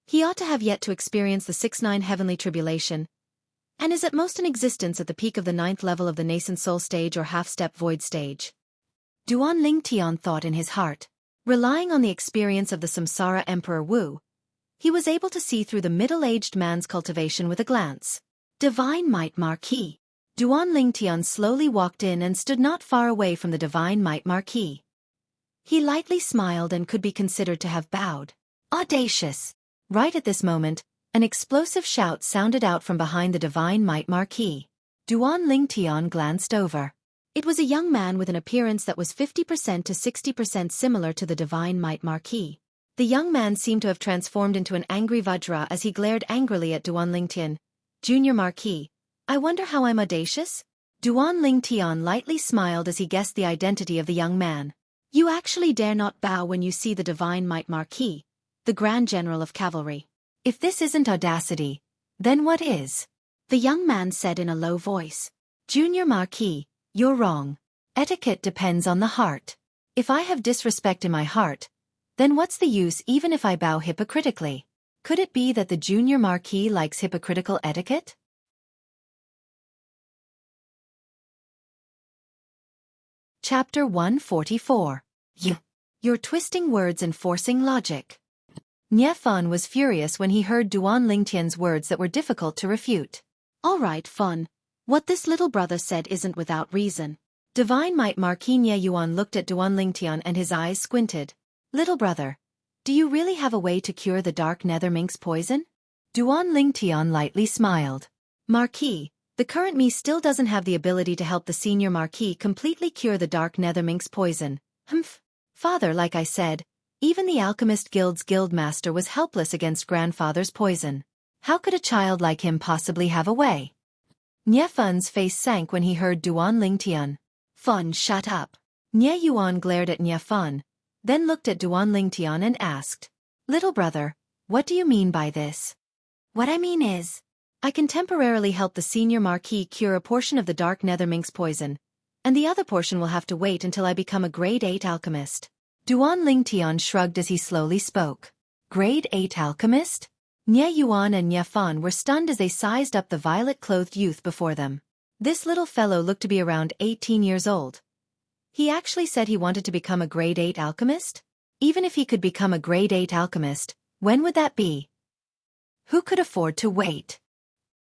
He ought to have yet to experience the 6-9 heavenly tribulation, and is at most in existence at the peak of the 9th level of the nascent soul stage or half-step void stage. Duan Lingtian thought in his heart. Relying on the experience of the Samsara Emperor Wu, he was able to see through the middle-aged man's cultivation with a glance. Divine Might Marquis. Duan Lingtian slowly walked in and stood not far away from the Divine Might Marquis. He lightly smiled and could be considered to have bowed. Audacious! Right at this moment, an explosive shout sounded out from behind the Divine Might Marquis. Duan Lingtian glanced over. It was a young man with an appearance that was 50% to 60% similar to the Divine Might Marquis. The young man seemed to have transformed into an angry Vajra as he glared angrily at Duan Lingtian. Junior Marquis, I wonder how I'm audacious? Duan Lingtian lightly smiled as he guessed the identity of the young man. You actually dare not bow when you see the Divine Might Marquis, the Grand General of Cavalry. If this isn't audacity, then what is? The young man said in a low voice. Junior Marquis, you're wrong. Etiquette depends on the heart. If I have disrespect in my heart, then what's the use even if I bow hypocritically? Could it be that the Junior Marquis likes hypocritical etiquette? Chapter 144. You're twisting words and forcing logic. Nyefan was furious when he heard Duan Lingtian's words that were difficult to refute. All right, Fun. What this little brother said isn't without reason. Divine Might Marquis Nye Yuan looked at Duan Lingtian and his eyes squinted. Little brother, do you really have a way to cure the dark nether minx poison? Duan Lingtian lightly smiled. Marquis, the current me still doesn't have the ability to help the senior Marquis completely cure the dark nether minx poison. Humph. Father, like I said, even the Alchemist Guild's guildmaster was helpless against grandfather's poison. How could a child like him possibly have a way? Nyefan's face sank when he heard Duan Lingtian. Fun, shut up. Nye Yuan glared at Nyefan, then looked at Duan Lingtian and asked, Little brother, what do you mean by this? What I mean is, I can temporarily help the senior Marquis cure a portion of the dark nether minx poison, and the other portion will have to wait until I become a grade 8 alchemist. Duan Lingtian shrugged as he slowly spoke. Grade 8 alchemist? Nye Yuan and Nyefan were stunned as they sized up the violet-clothed youth before them. This little fellow looked to be around 18 years old. He actually said he wanted to become a grade 8 alchemist? Even if he could become a grade 8 alchemist, when would that be? Who could afford to wait?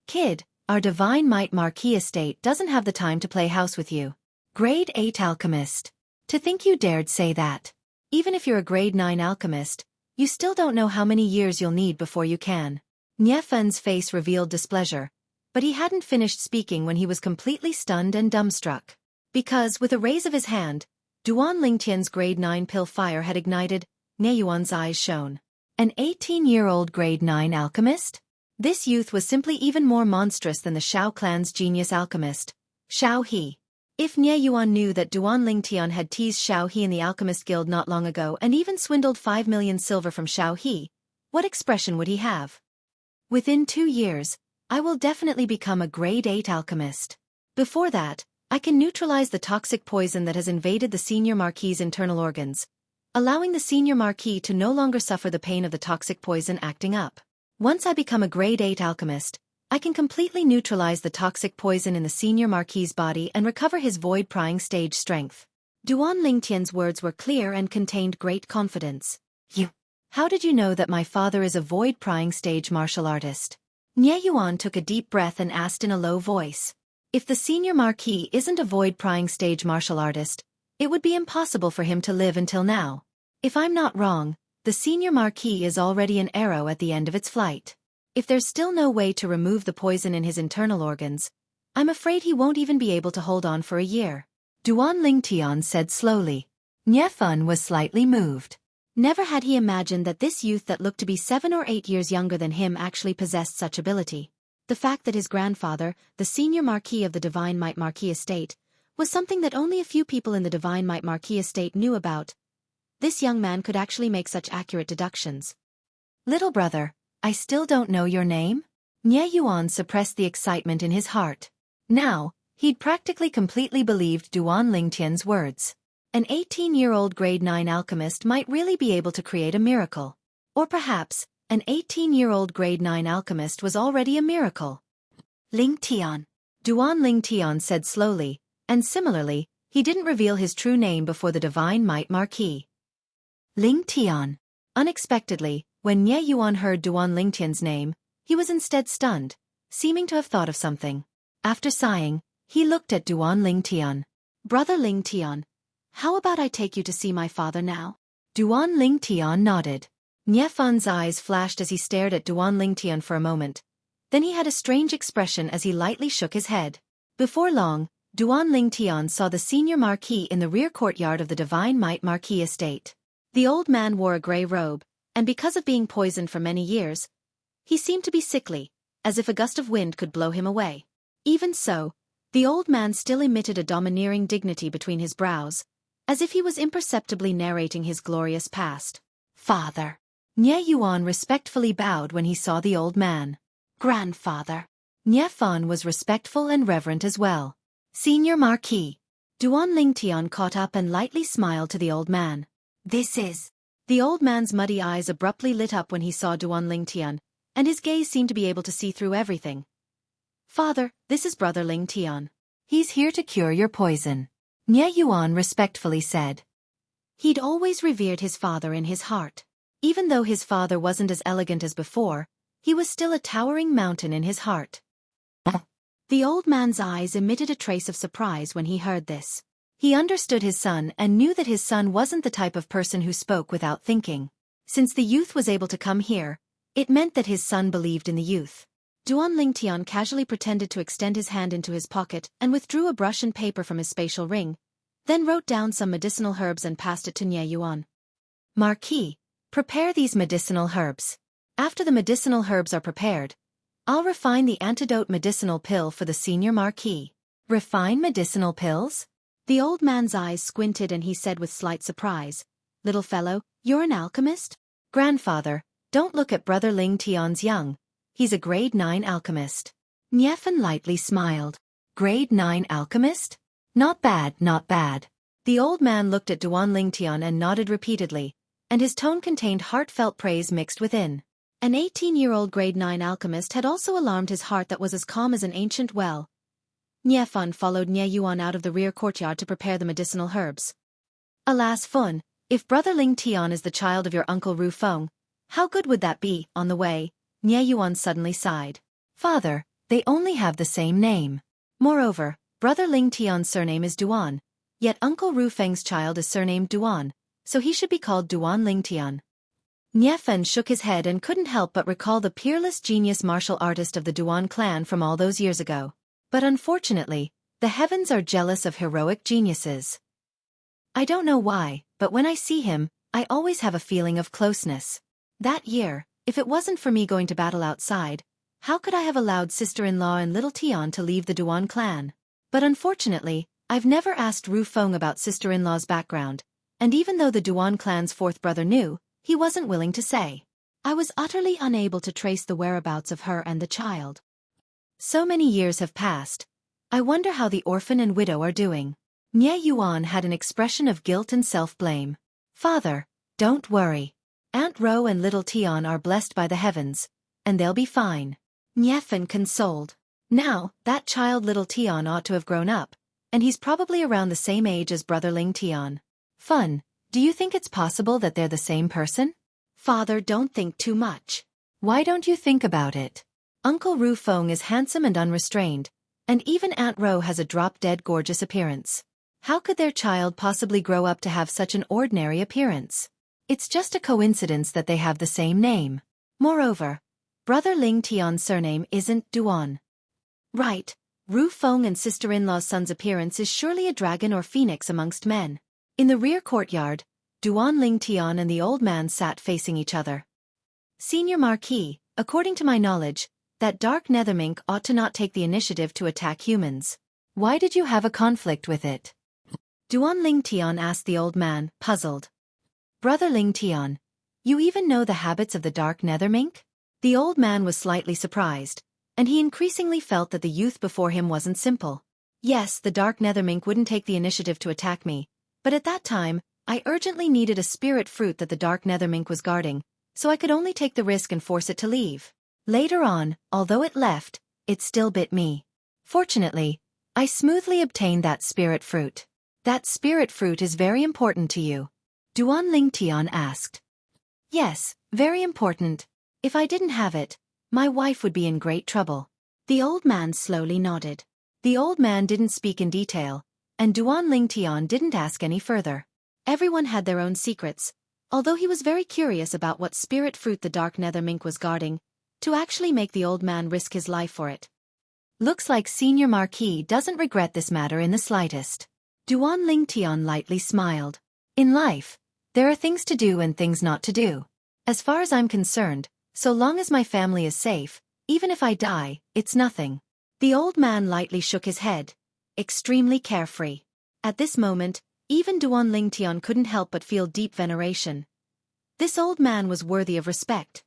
Kid, our Divine Might Marquis estate doesn't have the time to play house with you. Grade 8 alchemist. To think you dared say that. Even if you're a grade 9 alchemist, you still don't know how many years you'll need before you can. Nyefan's face revealed displeasure, but he hadn't finished speaking when he was completely stunned and dumbstruck. Because, with a raise of his hand, Duan Lingtian's grade 9 pill fire had ignited. Nye Yuan's eyes shone. An 18-year-old grade 9 alchemist? This youth was simply even more monstrous than the Shao clan's genius alchemist, Shao He. If Nye Yuan knew that Duan Lingtian had teased Shao He in the Alchemist Guild not long ago and even swindled 5 million silver from Shao He, what expression would he have? Within 2 years, I will definitely become a grade 8 alchemist. Before that, I can neutralize the toxic poison that has invaded the Senior Marquis's internal organs, allowing the Senior Marquis to no longer suffer the pain of the toxic poison acting up. Once I become a grade 8 alchemist, I can completely neutralize the toxic poison in the Senior Marquis's body and recover his void-prying stage strength. Duan Lingtian's words were clear and contained great confidence. How did you know that my father is a void-prying stage martial artist? Nye Yuan took a deep breath and asked in a low voice. If the senior marquis isn't a void-prying stage martial artist, it would be impossible for him to live until now. If I'm not wrong, the senior marquis is already an arrow at the end of its flight. If there's still no way to remove the poison in his internal organs, I'm afraid he won't even be able to hold on for a year. Duan Lingtian said slowly. Nye Fun was slightly moved. Never had he imagined that this youth that looked to be 7 or 8 years younger than him actually possessed such ability. The fact that his grandfather, the senior marquis of the Divine Might Marquis estate, was something that only a few people in the Divine Might Marquis estate knew about. This young man could actually make such accurate deductions. Little brother, I still don't know your name? Nye Yuan suppressed the excitement in his heart. Now, he'd practically completely believed Duan Lingtian's words. An 18-year-old grade 9 alchemist might really be able to create a miracle. Or perhaps, an 18-year-old grade 9 alchemist was already a miracle. Lingtian. Duan Lingtian said slowly, and similarly, he didn't reveal his true name before the Divine Might Marquis. Lingtian. Unexpectedly, when Nye Yuan heard Duan Lingtian's name, he was instead stunned, seeming to have thought of something. After sighing, he looked at Duan Lingtian. Brother Lingtian, how about I take you to see my father now? Duan Lingtian nodded. Nye Fun's eyes flashed as he stared at Duan Lingtian for a moment. Then he had a strange expression as he lightly shook his head. Before long, Duan Lingtian saw the senior marquis in the rear courtyard of the Divine Might Marquis estate. The old man wore a grey robe, and because of being poisoned for many years, he seemed to be sickly, as if a gust of wind could blow him away. Even so, the old man still emitted a domineering dignity between his brows, as if he was imperceptibly narrating his glorious past. Father. Nye Yuan respectfully bowed when he saw the old man. Grandfather. Nye Fun was respectful and reverent as well. Senior Marquis. Duan Lingtian caught up and lightly smiled to the old man. This is. The old man's muddy eyes abruptly lit up when he saw Duan Lingtian, and his gaze seemed to be able to see through everything. Father, this is Brother Lingtian. He's here to cure your poison. Nye Yuan respectfully said. He'd always revered his father in his heart. Even though his father wasn't as elegant as before, he was still a towering mountain in his heart. The old man's eyes emitted a trace of surprise when he heard this. He understood his son and knew that his son wasn't the type of person who spoke without thinking. Since the youth was able to come here, it meant that his son believed in the youth. Duan Lingtian casually pretended to extend his hand into his pocket and withdrew a brush and paper from his spatial ring, then wrote down some medicinal herbs and passed it to Nye Yuan. Marquis, prepare these medicinal herbs. After the medicinal herbs are prepared, I'll refine the antidote medicinal pill for the senior marquis. Refine medicinal pills? The old man's eyes squinted and he said with slight surprise, Little fellow, you're an alchemist? Grandfather, don't look at Brother Lingtian's young. He's a grade 9 alchemist. Nye Fun lightly smiled. Grade 9 alchemist? Not bad, not bad. The old man looked at Duan Lingtian and nodded repeatedly, and his tone contained heartfelt praise mixed within. An 18-year-old grade 9 alchemist had also alarmed his heart that was as calm as an ancient well. Nye Fun followed Nye Yuan out of the rear courtyard to prepare the medicinal herbs. Alas Fun, if Brother Lingtian is the child of your uncle Ru Feng, how good would that be? On the way, Nye Yuan suddenly sighed. Father, they only have the same name. Moreover, Brother Lingtian's surname is Duan, yet Uncle Ru Feng's child is surnamed Duan, so he should be called Duan Lingtian. Nye Fun shook his head and couldn't help but recall the peerless genius martial artist of the Duan clan from all those years ago. But unfortunately, the heavens are jealous of heroic geniuses. I don't know why, but when I see him, I always have a feeling of closeness. That year, if it wasn't for me going to battle outside, how could I have allowed sister-in-law and little Tian to leave the Duan clan? But unfortunately, I've never asked Ru Feng about sister-in-law's background, and even though the Duan clan's fourth brother knew, he wasn't willing to say. I was utterly unable to trace the whereabouts of her and the child. So many years have passed. I wonder how the orphan and widow are doing. Nye Yuan had an expression of guilt and self-blame. Father, don't worry. Aunt Ro and little Tian are blessed by the heavens, and they'll be fine. Nye Fun consoled. Now, that child little Tian ought to have grown up, and he's probably around the same age as brother Ling Tian. Fun, do you think it's possible that they're the same person? Father, don't think too much. Why don't you think about it? Uncle Ru Feng is handsome and unrestrained, and even Aunt Ro has a drop-dead gorgeous appearance. How could their child possibly grow up to have such an ordinary appearance? It's just a coincidence that they have the same name. Moreover, brother Ling Tian's surname isn't Duan. Right, Ru Feng and sister-in-law's son's appearance is surely a dragon or phoenix amongst men. In the rear courtyard, Duan Ling Tian and the old man sat facing each other. Senior Marquis, according to my knowledge, that dark nethermink ought to not take the initiative to attack humans. Why did you have a conflict with it? Duan Ling Tian asked the old man, puzzled. Brother Ling Tian, you even know the habits of the dark nethermink? The old man was slightly surprised, and he increasingly felt that the youth before him wasn't simple. Yes, the dark nethermink wouldn't take the initiative to attack me, but at that time, I urgently needed a spirit fruit that the dark nethermink was guarding, so I could only take the risk and force it to leave. Later on, although it left, it still bit me. Fortunately, I smoothly obtained that spirit fruit. That spirit fruit is very important to you? Duan Ling Tian asked. Yes, very important. If I didn't have it, my wife would be in great trouble. The old man slowly nodded. The old man didn't speak in detail, and Duan Ling Tian didn't ask any further. Everyone had their own secrets, although he was very curious about what spirit fruit the dark nethermink was guarding, to actually make the old man risk his life for it. Looks like Senior Marquis doesn't regret this matter in the slightest. Duan Ling Tian lightly smiled. In life, there are things to do and things not to do. As far as I'm concerned, so long as my family is safe, even if I die, it's nothing. The old man lightly shook his head, extremely carefree. At this moment, even Duan Ling Tian couldn't help but feel deep veneration. This old man was worthy of respect.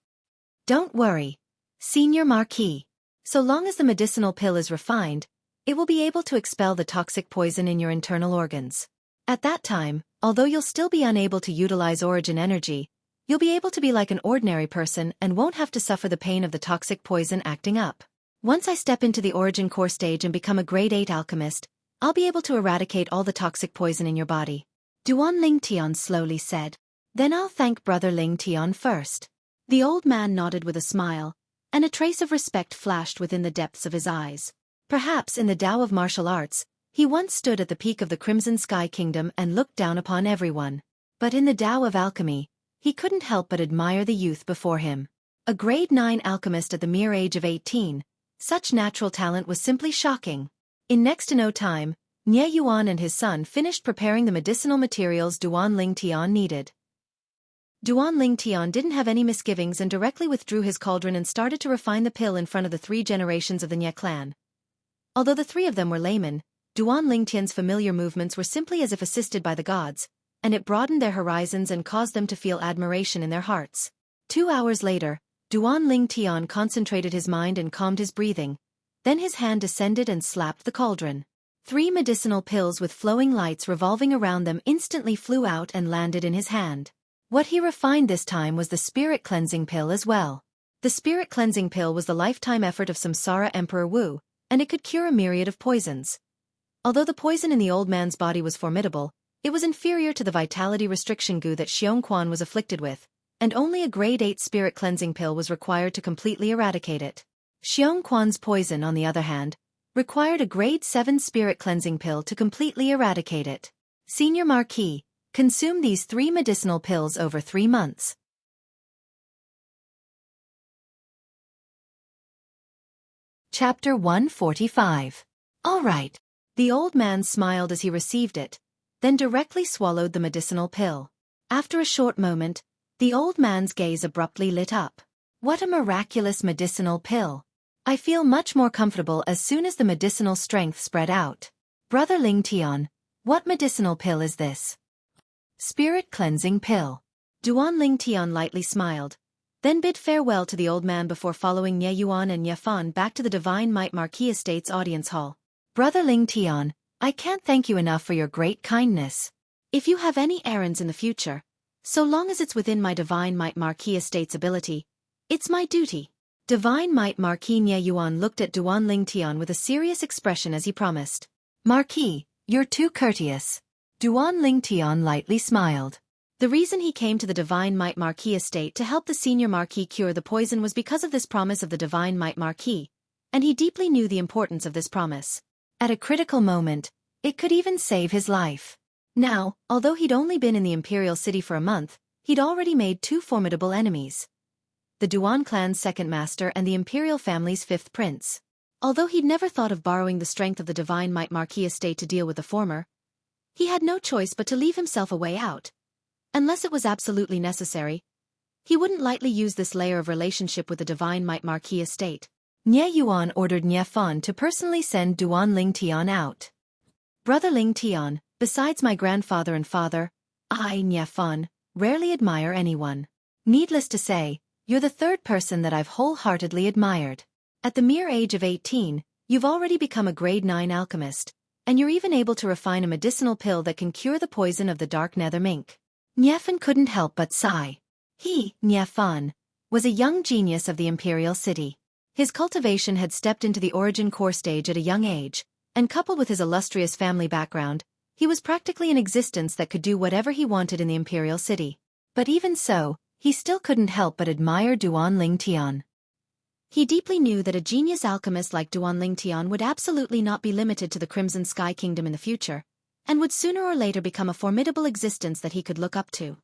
Don't worry, Senior Marquis. So long as the medicinal pill is refined, it will be able to expel the toxic poison in your internal organs. At that time, although you'll still be unable to utilize origin energy, you'll be able to be like an ordinary person and won't have to suffer the pain of the toxic poison acting up. Once I step into the origin core stage and become a grade 8 alchemist, I'll be able to eradicate all the toxic poison in your body. Duan Ling Tian slowly said. Then I'll thank brother Ling Tian first. The old man nodded with a smile, and a trace of respect flashed within the depths of his eyes. Perhaps in the Tao of martial arts, he once stood at the peak of the Crimson Sky Kingdom and looked down upon everyone. But in the Tao of alchemy, he couldn't help but admire the youth before him. A grade 9 alchemist at the mere age of 18, such natural talent was simply shocking. In next to no time, Nie Yuan and his son finished preparing the medicinal materials Duan Ling Tian needed. Duan Ling Tian didn't have any misgivings and directly withdrew his cauldron and started to refine the pill in front of the 3 generations of the Nie clan. Although the 3 of them were laymen, Duan Ling Tian's familiar movements were simply as if assisted by the gods, and it broadened their horizons and caused them to feel admiration in their hearts. 2 hours later, Duan Ling Tian concentrated his mind and calmed his breathing. Then his hand descended and slapped the cauldron. 3 medicinal pills with flowing lights revolving around them instantly flew out and landed in his hand. What he refined this time was the spirit cleansing pill as well. The spirit cleansing pill was the lifetime effort of Samsara Emperor Wu, and it could cure a myriad of poisons. Although the poison in the old man's body was formidable, it was inferior to the vitality restriction goo that Xueqi was afflicted with, and only a grade 8 spirit cleansing pill was required to completely eradicate it. Xueqi's poison, on the other hand, required a grade 7 spirit cleansing pill to completely eradicate it. Senior Marquis, consume these 3 medicinal pills over 3 months. Chapter 145. All right. The old man smiled as he received it, then directly swallowed the medicinal pill. After a short moment, the old man's gaze abruptly lit up. What a miraculous medicinal pill! I feel much more comfortable as soon as the medicinal strength spread out. Brother Ling Tian, what medicinal pill is this? Spirit cleansing pill. Duan Ling Tian lightly smiled, then bid farewell to the old man before following Nie Yuan and Nie Fan back to the Divine Might Marquis Estate's audience hall. Brother Ling Tian, I can't thank you enough for your great kindness. If you have any errands in the future, so long as it's within my Divine Might Marquis Estate's ability, it's my duty. Divine Might Marquis Nie Yuan looked at Duan Ling Tian with a serious expression as he promised. Marquis, You're too courteous. Duan Lingtian lightly smiled. The reason he came to the Divine Might Marquis estate to help the senior Marquis cure the poison was because of this promise of the Divine Might Marquis, and he deeply knew the importance of this promise. At a critical moment, it could even save his life. Now, although he'd only been in the Imperial City for a month, he'd already made two formidable enemies. The Duan clan's second master and the Imperial family's fifth prince. Although he'd never thought of borrowing the strength of the Divine Might Marquis estate to deal with the former, he had no choice but to leave himself a way out. Unless it was absolutely necessary, he wouldn't lightly use this layer of relationship with the Divine Might Marquis estate. Nie Yuan ordered Nie Fan to personally send Duan Lingtian out. Brother Lingtian, besides my grandfather and father, I, Nie Fan, rarely admire anyone. Needless to say, you're the third person that I've wholeheartedly admired. At the mere age of 18, you've already become a grade 9 alchemist, and you're even able to refine a medicinal pill that can cure the poison of the dark nether mink. Nie Fan couldn't help but sigh. He, Nie Fan, was a young genius of the Imperial City. His cultivation had stepped into the origin core stage at a young age, and coupled with his illustrious family background, he was practically an existence that could do whatever he wanted in the Imperial City. But even so, he still couldn't help but admire Duan Lingtian. He deeply knew that a genius alchemist like Duan Lingtian would absolutely not be limited to the Crimson Sky Kingdom in the future, and would sooner or later become a formidable existence that he could look up to.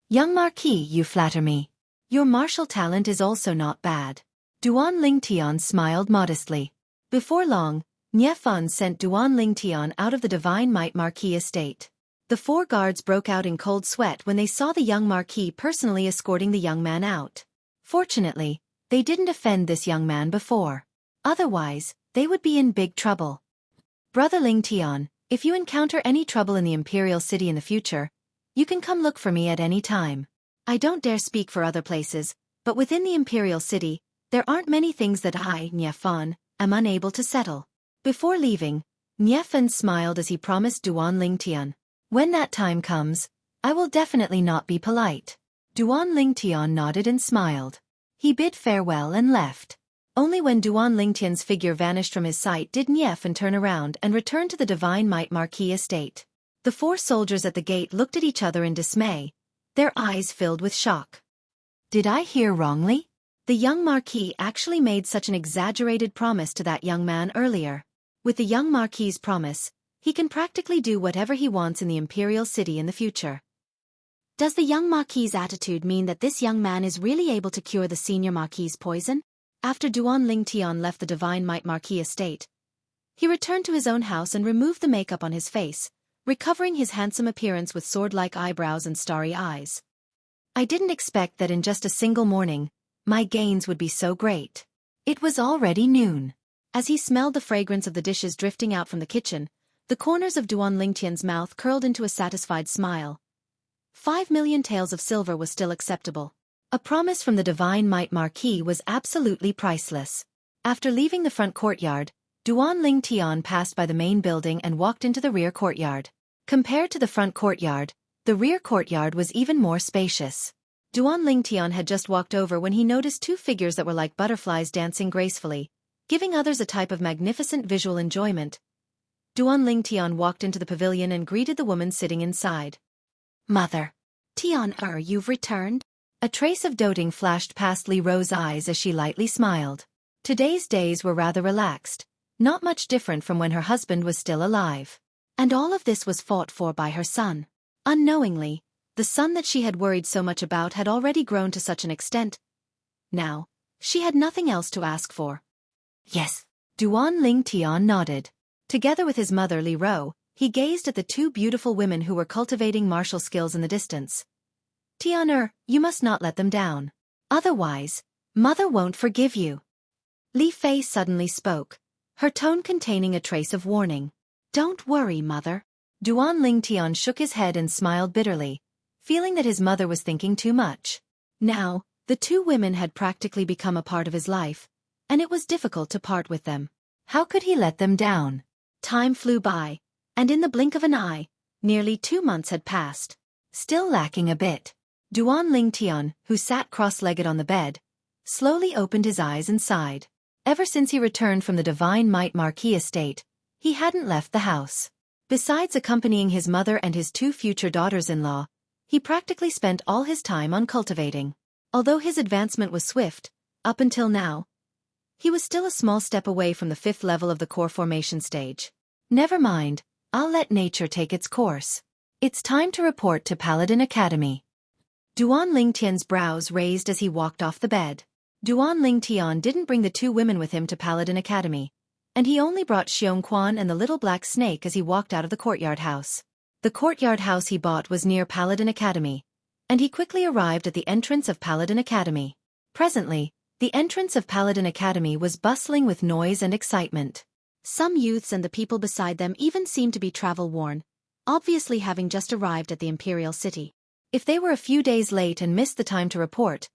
Young Marquis, you flatter me. Your martial talent is also not bad. Duan Lingtian smiled modestly. Before long, Nie Fan sent Duan Lingtian out of the Divine Might Marquis estate. The four guards broke out in cold sweat when they saw the young Marquis personally escorting the young man out. Fortunately, they didn't offend this young man before. Otherwise, they would be in big trouble. Brother Lingtian, if you encounter any trouble in the Imperial City in the future, you can come look for me at any time. I don't dare speak for other places, but within the Imperial City, there aren't many things that I, Nie Fan, am unable to settle. Before leaving, Nie Fan smiled as he promised Duan Lingtian, when that time comes, I will definitely not be polite. Duan Lingtian nodded and smiled. He bid farewell and left. Only when Duan Lingtian's figure vanished from his sight did Nie Fan turn around and return to the Divine Might Marquis estate. The four soldiers at the gate looked at each other in dismay, their eyes filled with shock. Did I hear wrongly? The young Marquis actually made such an exaggerated promise to that young man earlier. With the young Marquis's promise, he can practically do whatever he wants in the Imperial City in the future. Does the young Marquis's attitude mean that this young man is really able to cure the senior Marquis's poison? After Duan Lingtian left the Divine Might Marquis estate, he returned to his own house and removed the makeup on his face, recovering his handsome appearance with sword-like eyebrows and starry eyes. I didn't expect that in just a single morning, my gains would be so great. It was already noon. As he smelled the fragrance of the dishes drifting out from the kitchen, the corners of Duan Lingtian's mouth curled into a satisfied smile. 5 million taels of silver was still acceptable. A promise from the Divine Might Marquis was absolutely priceless. After leaving the front courtyard, Duan Lingtian passed by the main building and walked into the rear courtyard. Compared to the front courtyard, the rear courtyard was even more spacious. Duan Lingtian had just walked over when he noticed two figures that were like butterflies dancing gracefully, giving others a type of magnificent visual enjoyment. Duan Lingtian walked into the pavilion and greeted the woman sitting inside. Mother. Tian, you've returned? A trace of doting flashed past Li Ro's eyes as she lightly smiled. Today's days were rather relaxed, not much different from when her husband was still alive. And all of this was fought for by her son. Unknowingly, the son that she had worried so much about had already grown to such an extent. Now, she had nothing else to ask for. Yes. Duan Lingtian nodded. Together with his mother Li Ro, he gazed at the two beautiful women who were cultivating martial skills in the distance. Tian, you must not let them down. Otherwise, mother won't forgive you. Li Fei suddenly spoke, her tone containing a trace of warning. Don't worry, mother. Duan Lingtian shook his head and smiled bitterly, feeling that his mother was thinking too much. Now, the two women had practically become a part of his life, and it was difficult to part with them. How could he let them down? Time flew by, and in the blink of an eye, nearly 2 months had passed. Still lacking a bit. Duan Lingtian, who sat cross-legged on the bed, slowly opened his eyes and sighed. Ever since he returned from the Divine Might Marquis estate, he hadn't left the house. Besides accompanying his mother and his 2 future daughters-in-law, he practically spent all his time on cultivating. Although his advancement was swift, up until now, he was still a small step away from the 5th level of the core formation stage. Never mind, I'll let nature take its course. It's time to report to Paladin Academy. Duan Lingtian's brows raised as he walked off the bed. Duan Lingtian didn't bring the 2 women with him to Paladin Academy, and he only brought Xueqi and the little black snake as he walked out of the courtyard house. The courtyard house he bought was near Paladin Academy, and he quickly arrived at the entrance of Paladin Academy. Presently, the entrance of Paladin Academy was bustling with noise and excitement. Some youths and the people beside them even seemed to be travel-worn, obviously having just arrived at the Imperial City. If they were a few days late and missed the time to report,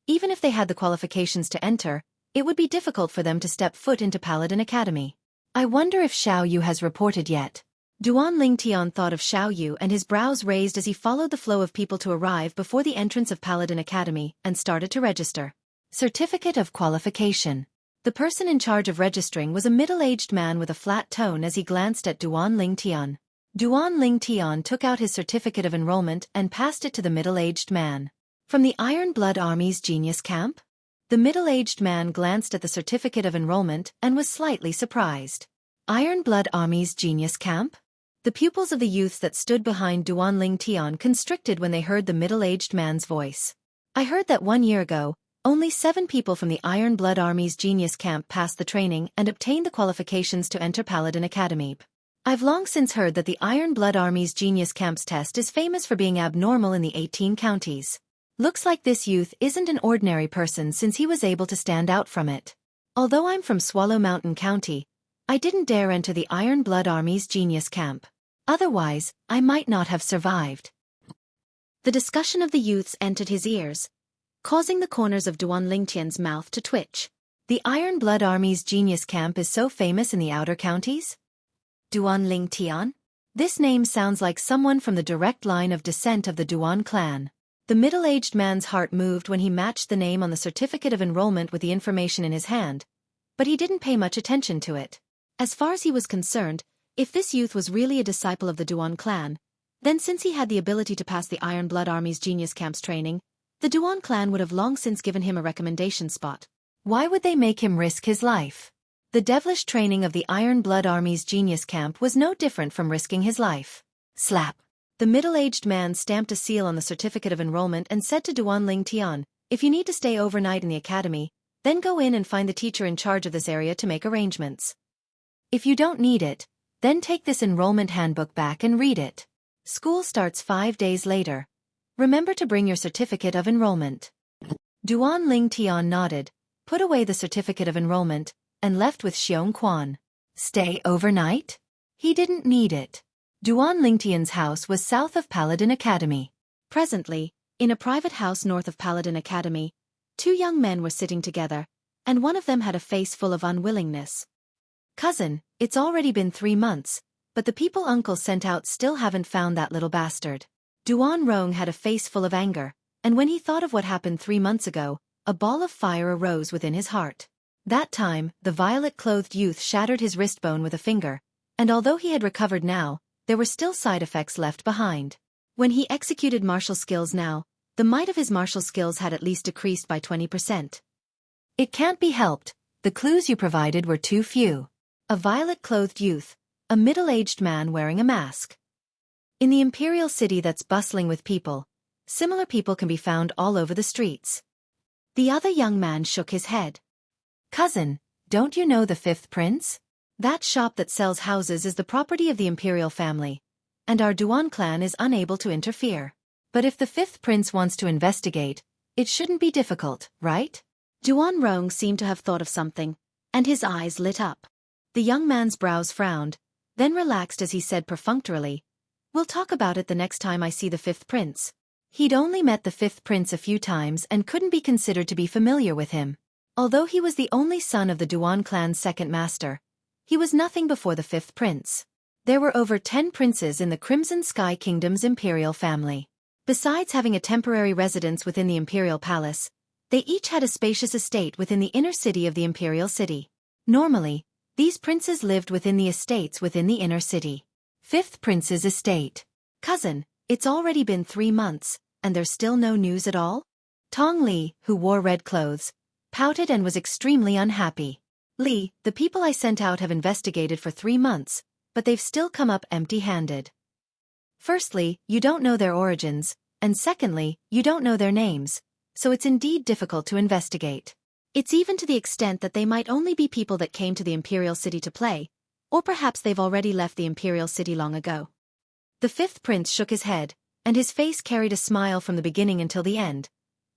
even if they had the qualifications to enter, it would be difficult for them to step foot into Paladin Academy. I wonder if Xiao Yu has reported yet. Duan Lingtian thought of Xiao Yu and his brows raised as he followed the flow of people to arrive before the entrance of Paladin Academy and started to register. Certificate of Qualification. The person in charge of registering was a middle-aged man with a flat tone as he glanced at Duan Lingtian. Duan Lingtian took out his certificate of enrollment and passed it to the middle-aged man. From the Iron Blood Army's Genius Camp? The middle-aged man glanced at the certificate of enrollment and was slightly surprised. Iron Blood Army's Genius Camp? The pupils of the youths that stood behind Duan Lingtian constricted when they heard the middle-aged man's voice. I heard that 1 year ago, only 7 people from the Iron Blood Army's Genius Camp passed the training and obtained the qualifications to enter Paladin Academy. I've long since heard that the Iron Blood Army's Genius Camp's test is famous for being abnormal in the 18 counties. Looks like this youth isn't an ordinary person since he was able to stand out from it. Although I'm from Swallow Mountain County, I didn't dare enter the Iron Blood Army's Genius Camp. Otherwise, I might not have survived. The discussion of the youths entered his ears, causing the corners of Duan Lingtian's mouth to twitch. The Iron Blood Army's Genius Camp is so famous in the outer counties? Duan Lingtian? This name sounds like someone from the direct line of descent of the Duan clan. The middle-aged man's heart moved when he matched the name on the certificate of enrollment with the information in his hand, but he didn't pay much attention to it. As far as he was concerned, if this youth was really a disciple of the Duan clan, then since he had the ability to pass the Iron Blood Army's Genius Camp's training, the Duan clan would have long since given him a recommendation spot. Why would they make him risk his life? The devilish training of the Iron Blood Army's Genius Camp was no different from risking his life. Slap. The middle-aged man stamped a seal on the certificate of enrollment and said to Duan Lingtian, "If you need to stay overnight in the academy, then go in and find the teacher in charge of this area to make arrangements. If you don't need it, then take this enrollment handbook back and read it. School starts 5 days later. Remember to bring your certificate of enrollment." Duan Lingtian nodded, put away the certificate of enrollment, and left with Xueqi. Stay overnight? He didn't need it. Duan Lingtian's house was south of Paladin Academy. Presently, in a private house north of Paladin Academy, 2 young men were sitting together, and one of them had a face full of unwillingness. "Cousin, it's already been 3 months, but the people Uncle sent out still haven't found that little bastard." Duan Rong had a face full of anger, and when he thought of what happened 3 months ago, a ball of fire arose within his heart. That time, the violet-clothed youth shattered his wrist bone with a finger, and although he had recovered now, there were still side effects left behind. When he executed martial skills now, the might of his martial skills had at least decreased by 20%. It can't be helped, the clues you provided were too few. A violet-clothed youth, a middle-aged man wearing a mask. In the imperial city that's bustling with people, similar people can be found all over the streets. The other young man shook his head. "Cousin, don't you know the 5th prince? That shop that sells houses is the property of the imperial family, and our Duan clan is unable to interfere. But if the 5th prince wants to investigate, it shouldn't be difficult, right?" Duan Rong seemed to have thought of something, and his eyes lit up. The young man's brows frowned, then relaxed as he said perfunctorily, "We'll talk about it the next time I see the 5th prince." He'd only met the 5th prince a few times and couldn't be considered to be familiar with him. Although he was the only son of the Duan clan's second master, he was nothing before the 5th prince. There were over 10 princes in the Crimson Sky Kingdom's imperial family. Besides having a temporary residence within the imperial palace, they each had a spacious estate within the inner city of the imperial city. Normally, these princes lived within the estates within the inner city. Fifth Prince's estate. Cousin, it's already been 3 months, and there's still no news at all? Tong Li, who wore red clothes, pouted and was extremely unhappy. Li, the people I sent out have investigated for 3 months, but they've still come up empty-handed. Firstly, you don't know their origins, and secondly, you don't know their names, so it's indeed difficult to investigate. It's even to the extent that they might only be people that came to the Imperial City to play, or perhaps they've already left the Imperial City long ago. The fifth prince shook his head, and his face carried a smile from the beginning until the end,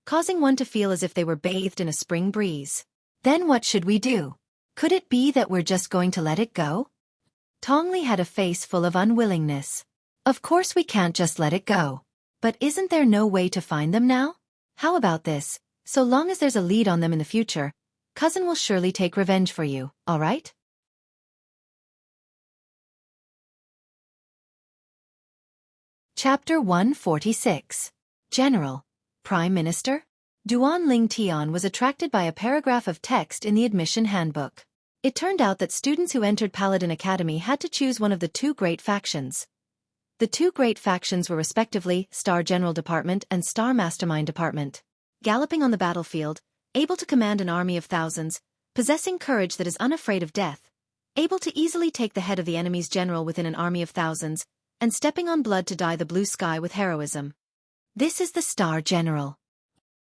causing one to feel as if they were bathed in a spring breeze. Then what should we do? Could it be that we're just going to let it go? Tong Li had a face full of unwillingness. Of course we can't just let it go. But isn't there no way to find them now? How about this? So long as there's a lead on them in the future, cousin will surely take revenge for you, all right? Chapter 146. General. Prime Minister? Duan Ling Tian was attracted by a paragraph of text in the admission handbook. It turned out that students who entered Paladin Academy had to choose one of the 2 great factions. The 2 great factions were respectively Star General Department and Star Mastermind Department. Galloping on the battlefield, able to command an army of thousands, possessing courage that is unafraid of death, able to easily take the head of the enemy's general within an army of thousands, and stepping on blood to dye the blue sky with heroism. This is the Star General.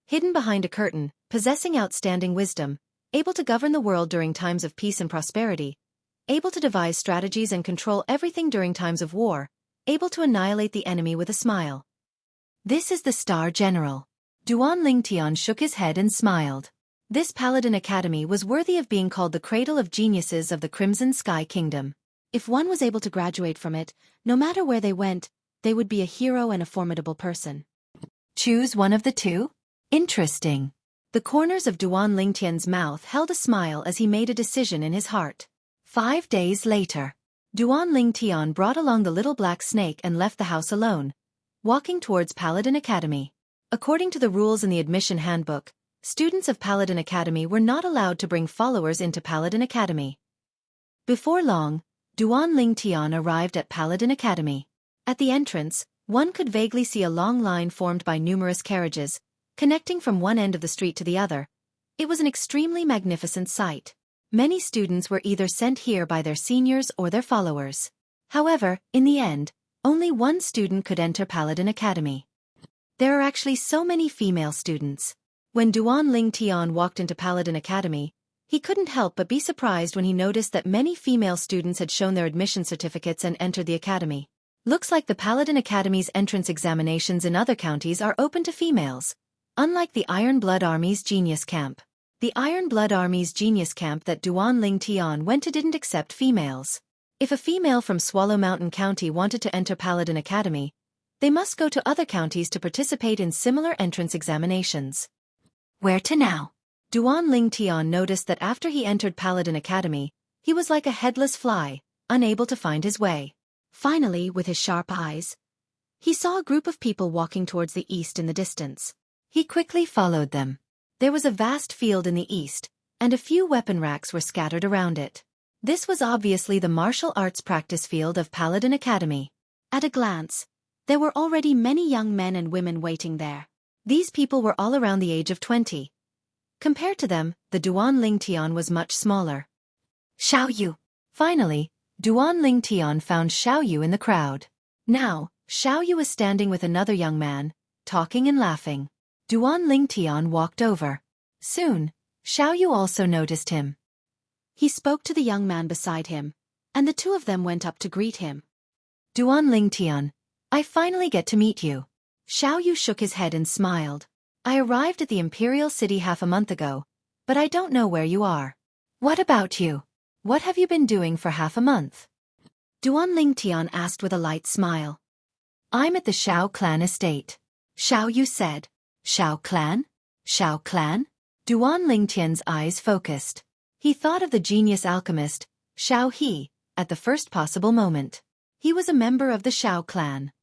Hidden behind a curtain, possessing outstanding wisdom, able to govern the world during times of peace and prosperity, able to devise strategies and control everything during times of war, able to annihilate the enemy with a smile. This is the Star General. Duan Ling Tian shook his head and smiled. This Paladin Academy was worthy of being called the cradle of geniuses of the Crimson Sky Kingdom. If one was able to graduate from it, no matter where they went, they would be a hero and a formidable person. Choose one of the 2? Interesting. The corners of Duan Ling Tian's mouth held a smile as he made a decision in his heart. 5 days later, Duan Ling Tian brought along the little black snake and left the house alone, walking towards Paladin Academy. According to the rules in the admission handbook, students of Paladin Academy were not allowed to bring followers into Paladin Academy. Before long, Duan Ling Tian arrived at Paladin Academy. At the entrance, one could vaguely see a long line formed by numerous carriages, connecting from one end of the street to the other. It was an extremely magnificent sight. Many students were either sent here by their seniors or their followers. However, in the end, only one student could enter Paladin Academy. There are actually so many female students. When Duan Ling Tian walked into Paladin Academy, he couldn't help but be surprised when he noticed that many female students had shown their admission certificates and entered the academy. Looks like the Paladin Academy's entrance examinations in other counties are open to females, unlike the Iron Blood Army's Genius Camp. The Iron Blood Army's Genius Camp that Duan Ling Tian went to didn't accept females. If a female from Swallow Mountain County wanted to enter Paladin Academy, they must go to other counties to participate in similar entrance examinations. Where to now? Duan Ling Tian noticed that after he entered Paladin Academy, he was like a headless fly, unable to find his way. Finally, with his sharp eyes, he saw a group of people walking towards the east in the distance. He quickly followed them. There was a vast field in the east, and a few weapon racks were scattered around it. This was obviously the martial arts practice field of Paladin Academy. At a glance, there were already many young men and women waiting there. These people were all around the age of 20. Compared to them, the Duan Ling Tian was much smaller. Xiaoyu. Finally, Duan Ling Tian found Xiaoyu in the crowd. Now, Xiaoyu was standing with another young man, talking and laughing. Duan Ling Tian walked over. Soon, Xiaoyu also noticed him. He spoke to the young man beside him, and the 2 of them went up to greet him. Duan Ling Tian, I finally get to meet you. Xiaoyu shook his head and smiled. I arrived at the Imperial City half a month ago, but I don't know where you are. What about you? What have you been doing for half a month? Duan Ling Tian asked with a light smile. I'm at the Shao Clan estate. Xiaoyu said. Shao Clan? Shao Clan? Duan Ling Tian's eyes focused. He thought of the genius alchemist, Shao He, at the first possible moment. He was a member of the Shao Clan.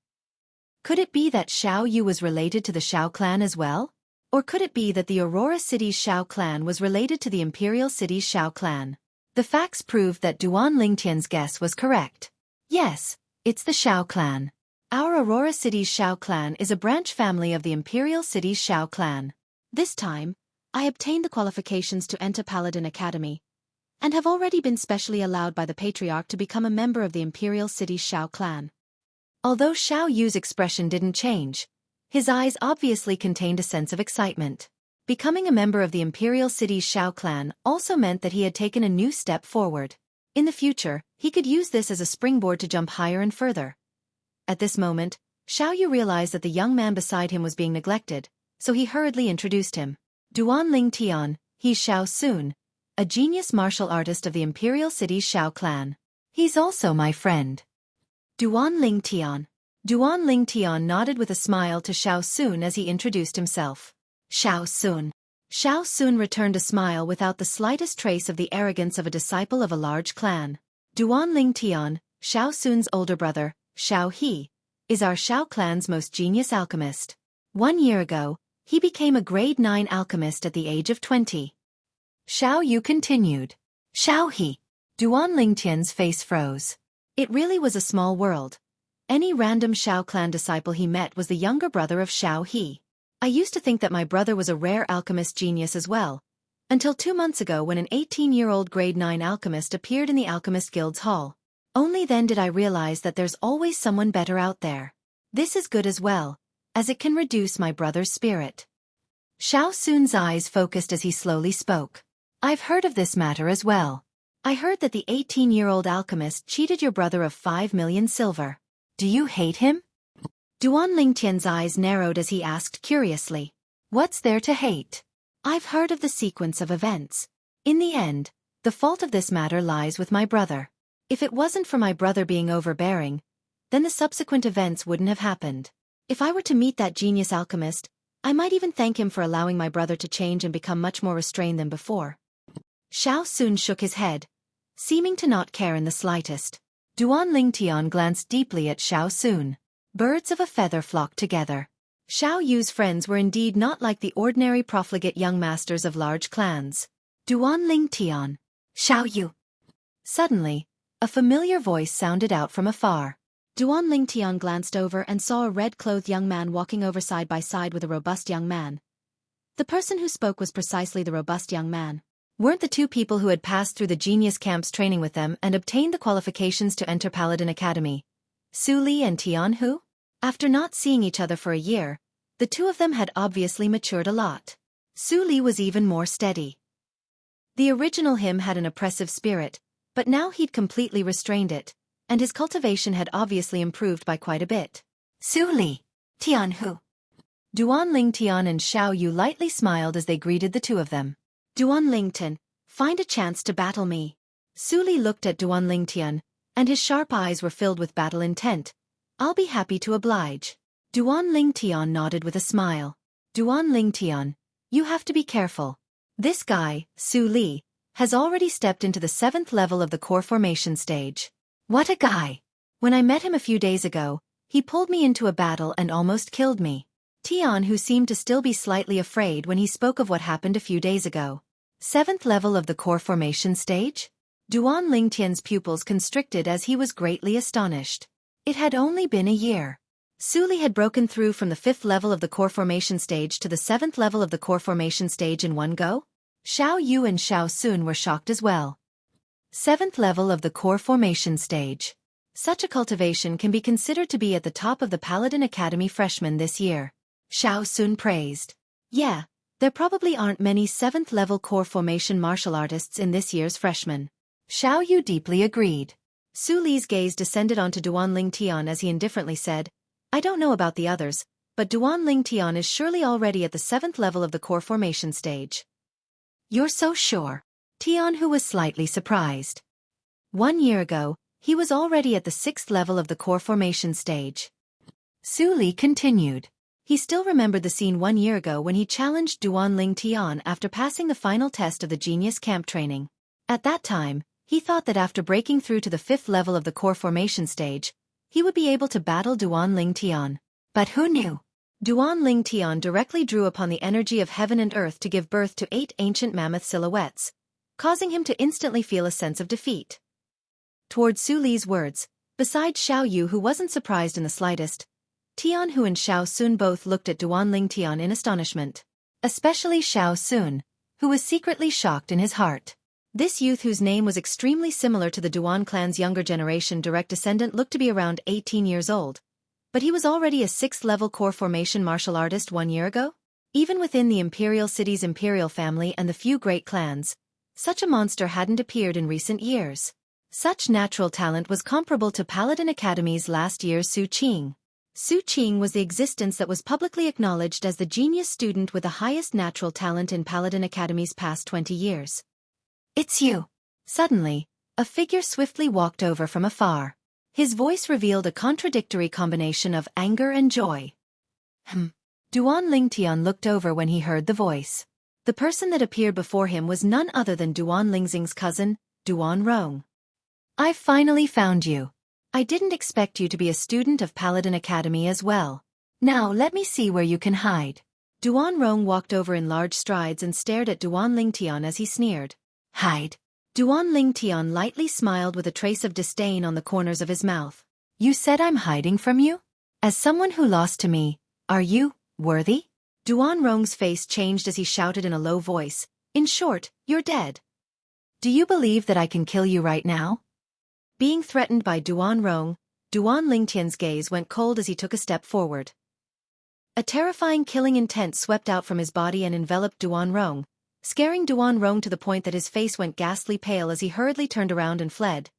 Could it be that Xiao Yu was related to the Shao Clan as well? Or could it be that the Aurora City's Shao Clan was related to the Imperial City's Shao Clan? The facts proved that Duan Ling Tian's guess was correct. Yes, It's the Xiao clan. Our Aurora City's Xiao clan is a branch family of the Imperial City's Xiao clan. This time, I obtained the qualifications to enter Paladin Academy, and have already been specially allowed by the Patriarch to become a member of the Imperial City's Xiao clan. Although Xiao Yu's expression didn't change, his eyes obviously contained a sense of excitement. Becoming a member of the Imperial City's Xiao clan also meant that he had taken a new step forward. In the future, he could use this as a springboard to jump higher and further. At this moment, Xiao Yu realized that the young man beside him was being neglected, so he hurriedly introduced him. Duan Ling Tian, he's Xiao Sun, a genius martial artist of the Imperial City's Xiao clan. He's also my friend. Duan Ling Tian. Duan Ling Tian nodded with a smile to Xiao Sun as he introduced himself. Xiao Sun. Xiao Sun returned a smile without the slightest trace of the arrogance of a disciple of a large clan. Duan Ling Tian, Xiao Sun's older brother, Xiao He, is our Xiao clan's most genius alchemist. 1 year ago, he became a grade 9 alchemist at the age of 20. Xiao Yu continued. Xiao He. Duan Lingtian's face froze. It really was a small world. Any random Xiao clan disciple he met was the younger brother of Xiao He. I used to think that my brother was a rare alchemist genius as well, until 2 months ago when an 18-year-old grade 9 alchemist appeared in the Alchemist Guild's hall. Only then did I realize that there's always someone better out there. This is good as well, as it can reduce my brother's spirit. Xiao Sun's eyes focused as he slowly spoke. I've heard of this matter as well. I heard that the 18-year-old alchemist cheated your brother of 5 million silver. Do you hate him? Duan Lingtian's eyes narrowed as he asked curiously. What's there to hate? I've heard of the sequence of events. In the end, the fault of this matter lies with my brother. If it wasn't for my brother being overbearing, then the subsequent events wouldn't have happened. If I were to meet that genius alchemist, I might even thank him for allowing my brother to change and become much more restrained than before. Xiao Sun shook his head, seeming to not care in the slightest. Duan Lingtian glanced deeply at Xiao Sun. Birds of a feather flocked together. Xiao Yu's friends were indeed not like the ordinary profligate young masters of large clans. Duan Lingtian. Xiao Yu. Suddenly, a familiar voice sounded out from afar. Duan Lingtian glanced over and saw a red-clothed young man walking over side by side with a robust young man. The person who spoke was precisely the robust young man. Weren't the two people who had passed through the genius camp's training with them and obtained the qualifications to enter Paladin Academy, Su Li and Tian Hu? After not seeing each other for a year, the two of them had obviously matured a lot. Su Li was even more steady. The original him had an oppressive spirit, but now he'd completely restrained it, and his cultivation had obviously improved by quite a bit. Su Li. Tian Hu. Duan Lingtian and Xiao Yu lightly smiled as they greeted the two of them. Duan Lingtian, find a chance to battle me. Su Li looked at Duan Lingtian, and his sharp eyes were filled with battle intent. I'll be happy to oblige. Duan Lingtian nodded with a smile. Duan Lingtian, you have to be careful. This guy, Su Li, has already stepped into the 7th level of the core formation stage. What a guy! When I met him a few days ago, he pulled me into a battle and almost killed me. Tian, who seemed to still be slightly afraid when he spoke of what happened a few days ago. 7th level of the core formation stage? Duan Lingtian's pupils constricted as he was greatly astonished. It had only been a year. Su Li had broken through from the 5th level of the core formation stage to the 7th level of the core formation stage in one go? Xiao Yu and Xiao Sun were shocked as well. 7th level of the core formation stage. Such a cultivation can be considered to be at the top of the Paladin Academy freshmen this year. Xiao Sun praised. Yeah, there probably aren't many 7th level core formation martial artists in this year's freshmen. Xiao Yu deeply agreed. Su Li's gaze descended onto Duan Lingtian as he indifferently said, I don't know about the others, but Duan Lingtian is surely already at the 7th level of the core formation stage. You're so sure? Tian, who was slightly surprised. 1 year ago, he was already at the 6th level of the core formation stage. Su Li continued. He still remembered the scene 1 year ago when he challenged Duan Lingtian after passing the final test of the Genius Camp training. At that time, he thought that after breaking through to the 5th level of the core formation stage, he would be able to battle Duan Lingtian. But who knew? Duan Lingtian directly drew upon the energy of heaven and earth to give birth to 8 ancient mammoth silhouettes, causing him to instantly feel a sense of defeat. Toward Su Li's words, Besides Xiao Yu, who wasn't surprised in the slightest, Tian Hu and Xiao Sun both looked at Duan Lingtian in astonishment. Especially Xiao Sun, who was secretly shocked in his heart. This youth, whose name was extremely similar to the Duan clan's younger generation direct descendant, looked to be around 18 years old. But he was already a 6th-level core formation martial artist 1 year ago? Even within the Imperial City's Imperial family and the few great clans, such a monster hadn't appeared in recent years. Such natural talent was comparable to Paladin Academy's last year's Xueqi. Xueqi was the existence that was publicly acknowledged as the genius student with the highest natural talent in Paladin Academy's past 20 years. It's you. Suddenly, a figure swiftly walked over from afar. His voice revealed a contradictory combination of anger and joy. Duan Lingtian looked over when he heard the voice. The person that appeared before him was none other than Duan Lingxing's cousin, Duan Rong. "I've finally found you. I didn't expect you to be a student of Paladin Academy as well. Now let me see where you can hide." Duan Rong walked over in large strides and stared at Duan Lingtian as he sneered. "Hide?" Duan Lingtian lightly smiled with a trace of disdain on the corners of his mouth. "You said I'm hiding from you? As someone who lost to me, are you worthy?" Duan Rong's face changed as he shouted in a low voice. "In short, you're dead." "Do you believe that I can kill you right now?" Being threatened by Duan Rong, Duan Lingtian's gaze went cold as he took a step forward. A terrifying killing intent swept out from his body and enveloped Duan Rong, scaring Duan Rong to the point that his face went ghastly pale as he hurriedly turned around and fled.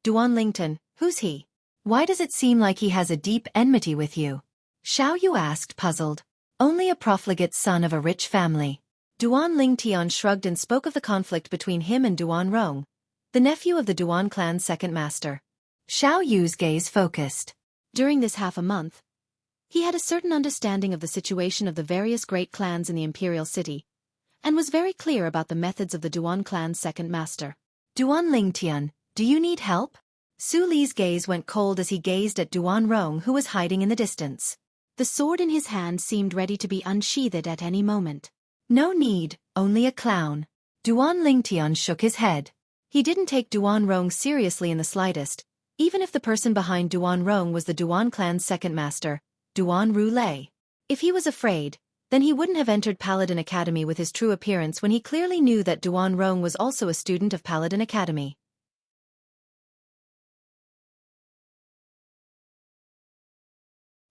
"Duan Lingtian, who's he? Why does it seem like he has a deep enmity with you?" Xiao Yu asked, puzzled. "Only a profligate son of a rich family." Duan Lingtian shrugged and spoke of the conflict between him and Duan Rong, the nephew of the Duan clan's second master. Xiao Yu's gaze focused. During this half a month, he had a certain understanding of the situation of the various great clans in the Imperial City, and was very clear about the methods of the Duan clan's second master. "Duan Lingtian, do you need help?" Su Li's gaze went cold as he gazed at Duan Rong, who was hiding in the distance. The sword in his hand seemed ready to be unsheathed at any moment. "No need, only a clown." Duan Lingtian shook his head. He didn't take Duan Rong seriously in the slightest, even if the person behind Duan Rong was the Duan clan's second master, Duan Ru. If he was afraid, then he wouldn't have entered Paladin Academy with his true appearance when he clearly knew that Duan Rong was also a student of Paladin Academy.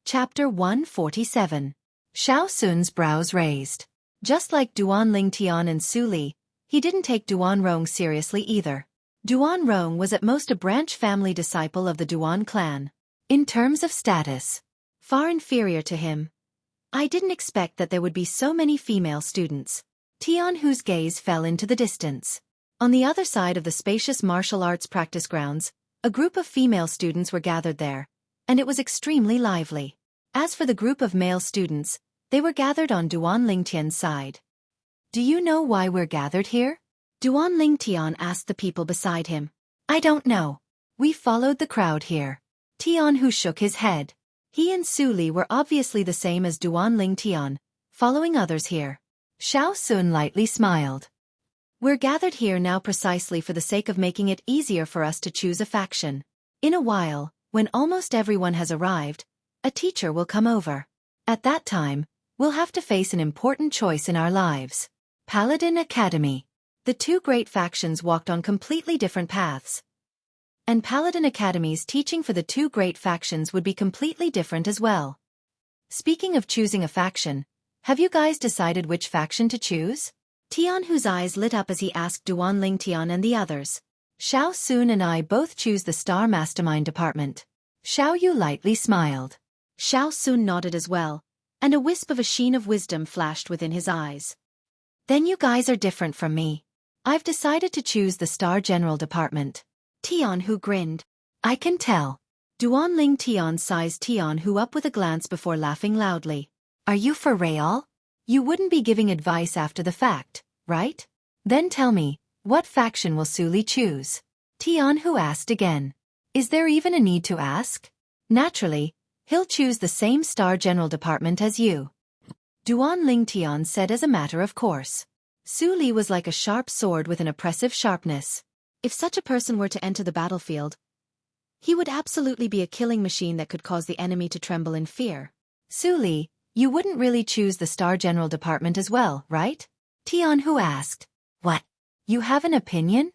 Chapter 147. Xiao Sun's brows raised. Just like Duan Lingtian and Su Li, he didn't take Duan Rong seriously either. Duan Rong was at most a branch family disciple of the Duan clan. In terms of status, far inferior to him. I didn't expect that there would be so many female students. Tian Hu's gaze fell into the distance. On the other side of the spacious martial arts practice grounds, a group of female students were gathered there, and it was extremely lively. As for the group of male students, they were gathered on Duan Lingtian's side. "Do you know why we're gathered here?" Duan Lingtian asked the people beside him. "I don't know. We followed the crowd here." Tian Hu shook his head. He and Su Li were obviously the same as Duan Lingtian, following others here. Xiao Sun lightly smiled. "We're gathered here now precisely for the sake of making it easier for us to choose a faction. In a while, when almost everyone has arrived, a teacher will come over. At that time, we'll have to face an important choice in our lives. Paladin Academy." The two great factions walked on completely different paths. And Paladin Academy's teaching for the two great factions would be completely different as well. Speaking of choosing a faction, have you guys decided which faction to choose? Tian Hu's eyes lit up as he asked Duan Lingtian and the others. Xiao Sun and I both choose the Star Mastermind Department. Xiao Yu lightly smiled. Xiao Sun nodded as well, and a wisp of a sheen of wisdom flashed within his eyes. "Then you guys are different from me. I've decided to choose the Star General Department." Tian Hu grinned. "I can tell." Duan Lingtian sized Tian Hu up with a glance before laughing loudly. "Are you for real? You wouldn't be giving advice after the fact, right? Then tell me, what faction will Su Li choose?" Tian Hu asked again. "Is there even a need to ask?" "Naturally, he'll choose the same Star General Department as you," Duan Lingtian said as a matter of course. Su Li was like a sharp sword with an oppressive sharpness. If such a person were to enter the battlefield, He would absolutely be a killing machine that could cause the enemy to tremble in fear. Xueqi, you wouldn't really choose the Star General Department as well, right? Tianhu asked. What? You have an opinion?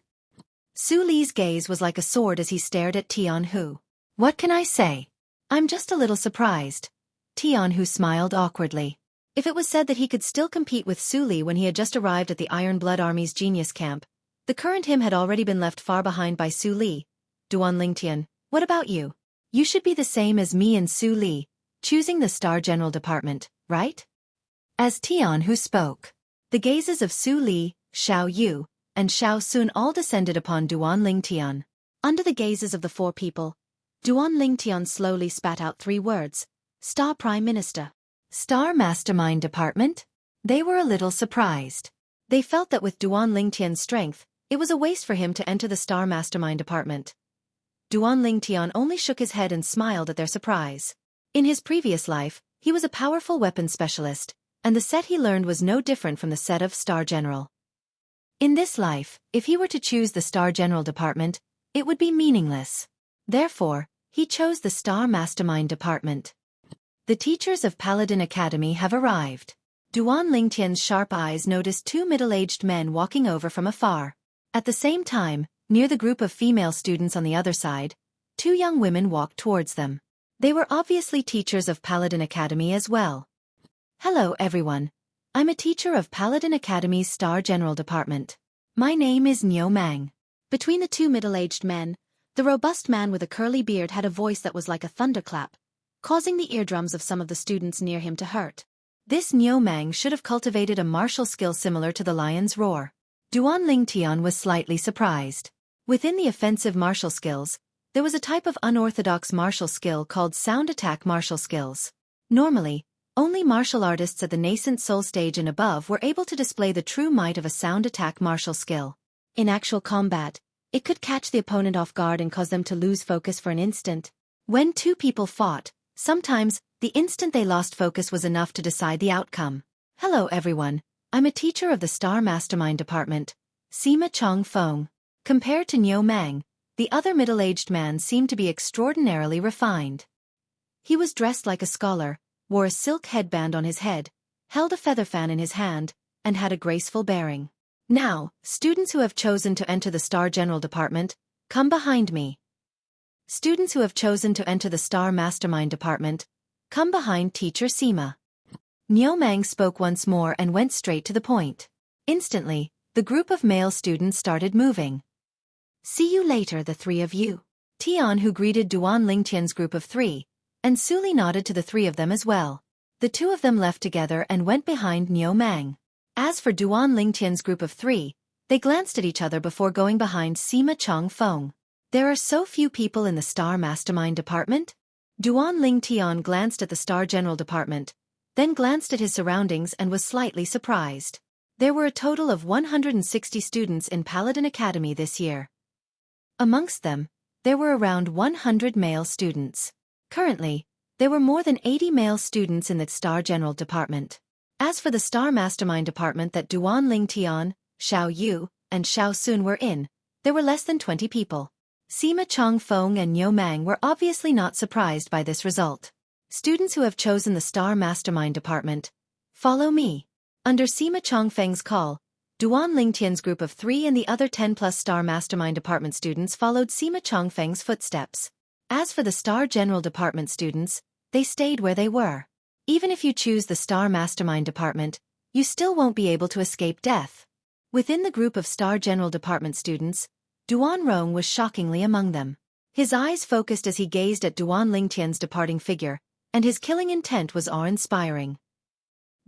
Xueqi's gaze was like a sword as he stared at Tianhu. What can I say? I'm just a little surprised. Tianhu smiled awkwardly. If it was said that he could still compete with Xueqi when he had just arrived at the Iron Blood Army's genius camp, the current him had already been left far behind by Xueqi. Duan Lingtian, what about you? You should be the same as me and Xueqi, choosing the Star General Department, right? As Tianhu spoke, the gazes of Xueqi, Xiao Yu, and Xiao Sun all descended upon Duan Lingtian. Under the gazes of the four people, Duan Lingtian slowly spat out 3 words. Star Prime Minister. Star Mastermind Department? They were a little surprised. They felt that with Duan Lingtian's strength, it was a waste for him to enter the Star Mastermind Department. Duan Lingtian only shook his head and smiled at their surprise. In his previous life, he was a powerful weapons specialist, and the set he learned was no different from the set of Star General. In this life, if he were to choose the Star General Department, it would be meaningless. Therefore, he chose the Star Mastermind Department. The teachers of Paladin Academy have arrived. Duan Lingtian's sharp eyes noticed 2 middle-aged men walking over from afar. At the same time, near the group of female students on the other side, 2 young women walked towards them. They were obviously teachers of Paladin Academy as well. Hello everyone. I'm a teacher of Paladin Academy's Star General Department. My name is Niu Mang. Between the 2 middle-aged men, the robust man with a curly beard had a voice that was like a thunderclap, causing the eardrums of some of the students near him to hurt. This Niu Mang should have cultivated a martial skill similar to the lion's roar. Duan Lingtian was slightly surprised. Within the offensive martial skills, there was a type of unorthodox martial skill called sound attack martial skills. Normally, only martial artists at the nascent soul stage and above were able to display the true might of a sound attack martial skill. In actual combat, it could catch the opponent off guard and cause them to lose focus for an instant. When 2 people fought, sometimes, the instant they lost focus was enough to decide the outcome. Hello everyone, I'm a teacher of the Star Mastermind Department, Sima Chong Feng. Compared to Niu Mang, the other middle-aged man seemed to be extraordinarily refined. He was dressed like a scholar, wore a silk headband on his head, held a feather fan in his hand, and had a graceful bearing. Now, students who have chosen to enter the Star General Department, come behind me. Students who have chosen to enter the Star Mastermind Department, come behind Teacher Sima. Niu Mang spoke once more and went straight to the point. Instantly, the group of male students started moving. See you later, the 3 of you. Tianhu greeted Duan Lingtian's group of 3, and Xueqi nodded to the 3 of them as well. The 2 of them left together and went behind Niu Mang. As for Duan Lingtian's group of 3, they glanced at each other before going behind Sima Chong Feng. There are so few people in the Star Mastermind Department? Duan Lingtian glanced at the Star General Department, then glanced at his surroundings and was slightly surprised. There were a total of 160 students in Paladin Academy this year. Amongst them, there were around 100 male students. Currently, there were more than 80 male students in the Star General Department. As for the Star Mastermind Department that Duan Lingtian, Xiao Yu, and Xiao Sun were in, there were less than 20 people. Sima Chong Feng and Niu Mang were obviously not surprised by this result. Students who have chosen the Star Mastermind Department, follow me. Under Sima Chong Feng's call, Duan Lingtian's group of 3 and the other 10+ Star Mastermind Department students followed Sima Chong Feng's footsteps. As for the Star General Department students, they stayed where they were. Even if you choose the Star Mastermind Department, you still won't be able to escape death. Within the group of Star General Department students, Duan Rong was shockingly among them. His eyes focused as he gazed at Duan Lingtian's departing figure, and his killing intent was awe-inspiring.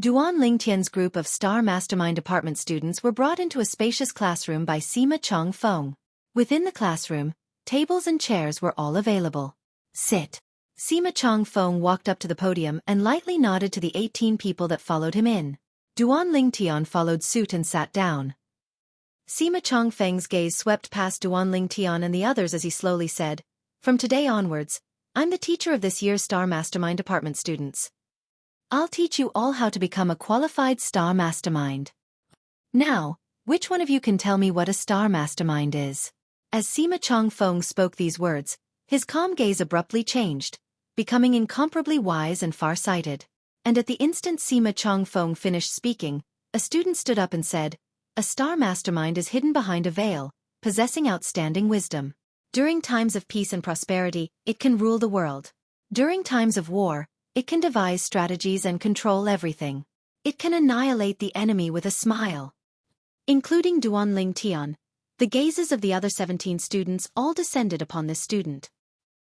Duan Lingtian's group of Star Mastermind Department students were brought into a spacious classroom by Sima Chong Feng. Within the classroom, tables and chairs were all available. Sit. Sima Chong Feng walked up to the podium and lightly nodded to the 18 people that followed him in. Duan Lingtian followed suit and sat down. Sima Chong Feng's gaze swept past Duan Lingtian and the others as he slowly said, "From today onwards, I'm the teacher of this year's Star Mastermind Department students. I'll teach you all how to become a qualified Star Mastermind. Now, which one of you can tell me what a Star Mastermind is?" As Sima Chong Feng spoke these words, His calm gaze abruptly changed, becoming incomparably wise and far-sighted. And at the instant Sima Chongfeng finished speaking, a student stood up and said, "A star mastermind is hidden behind a veil, possessing outstanding wisdom. During times of peace and prosperity, it can rule the world. During times of war, it can devise strategies and control everything. It can annihilate the enemy with a smile." Including Duanling Tian, the gazes of the other 17 students all descended upon this student.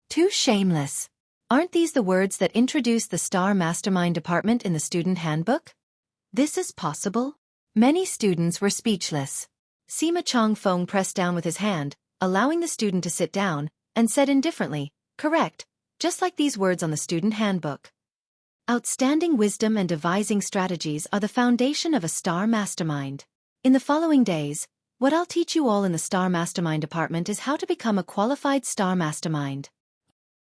Too shameless. Aren't these the words that introduce the Star Mastermind Department in the student handbook? This is possible? Many students were speechless. Sima Chongfeng pressed down with his hand, allowing the student to sit down, and said indifferently, "Correct, just like these words on the student handbook. Outstanding wisdom and devising strategies are the foundation of a star mastermind. In the following days, what I'll teach you all in the Star Mastermind Department is how to become a qualified star mastermind.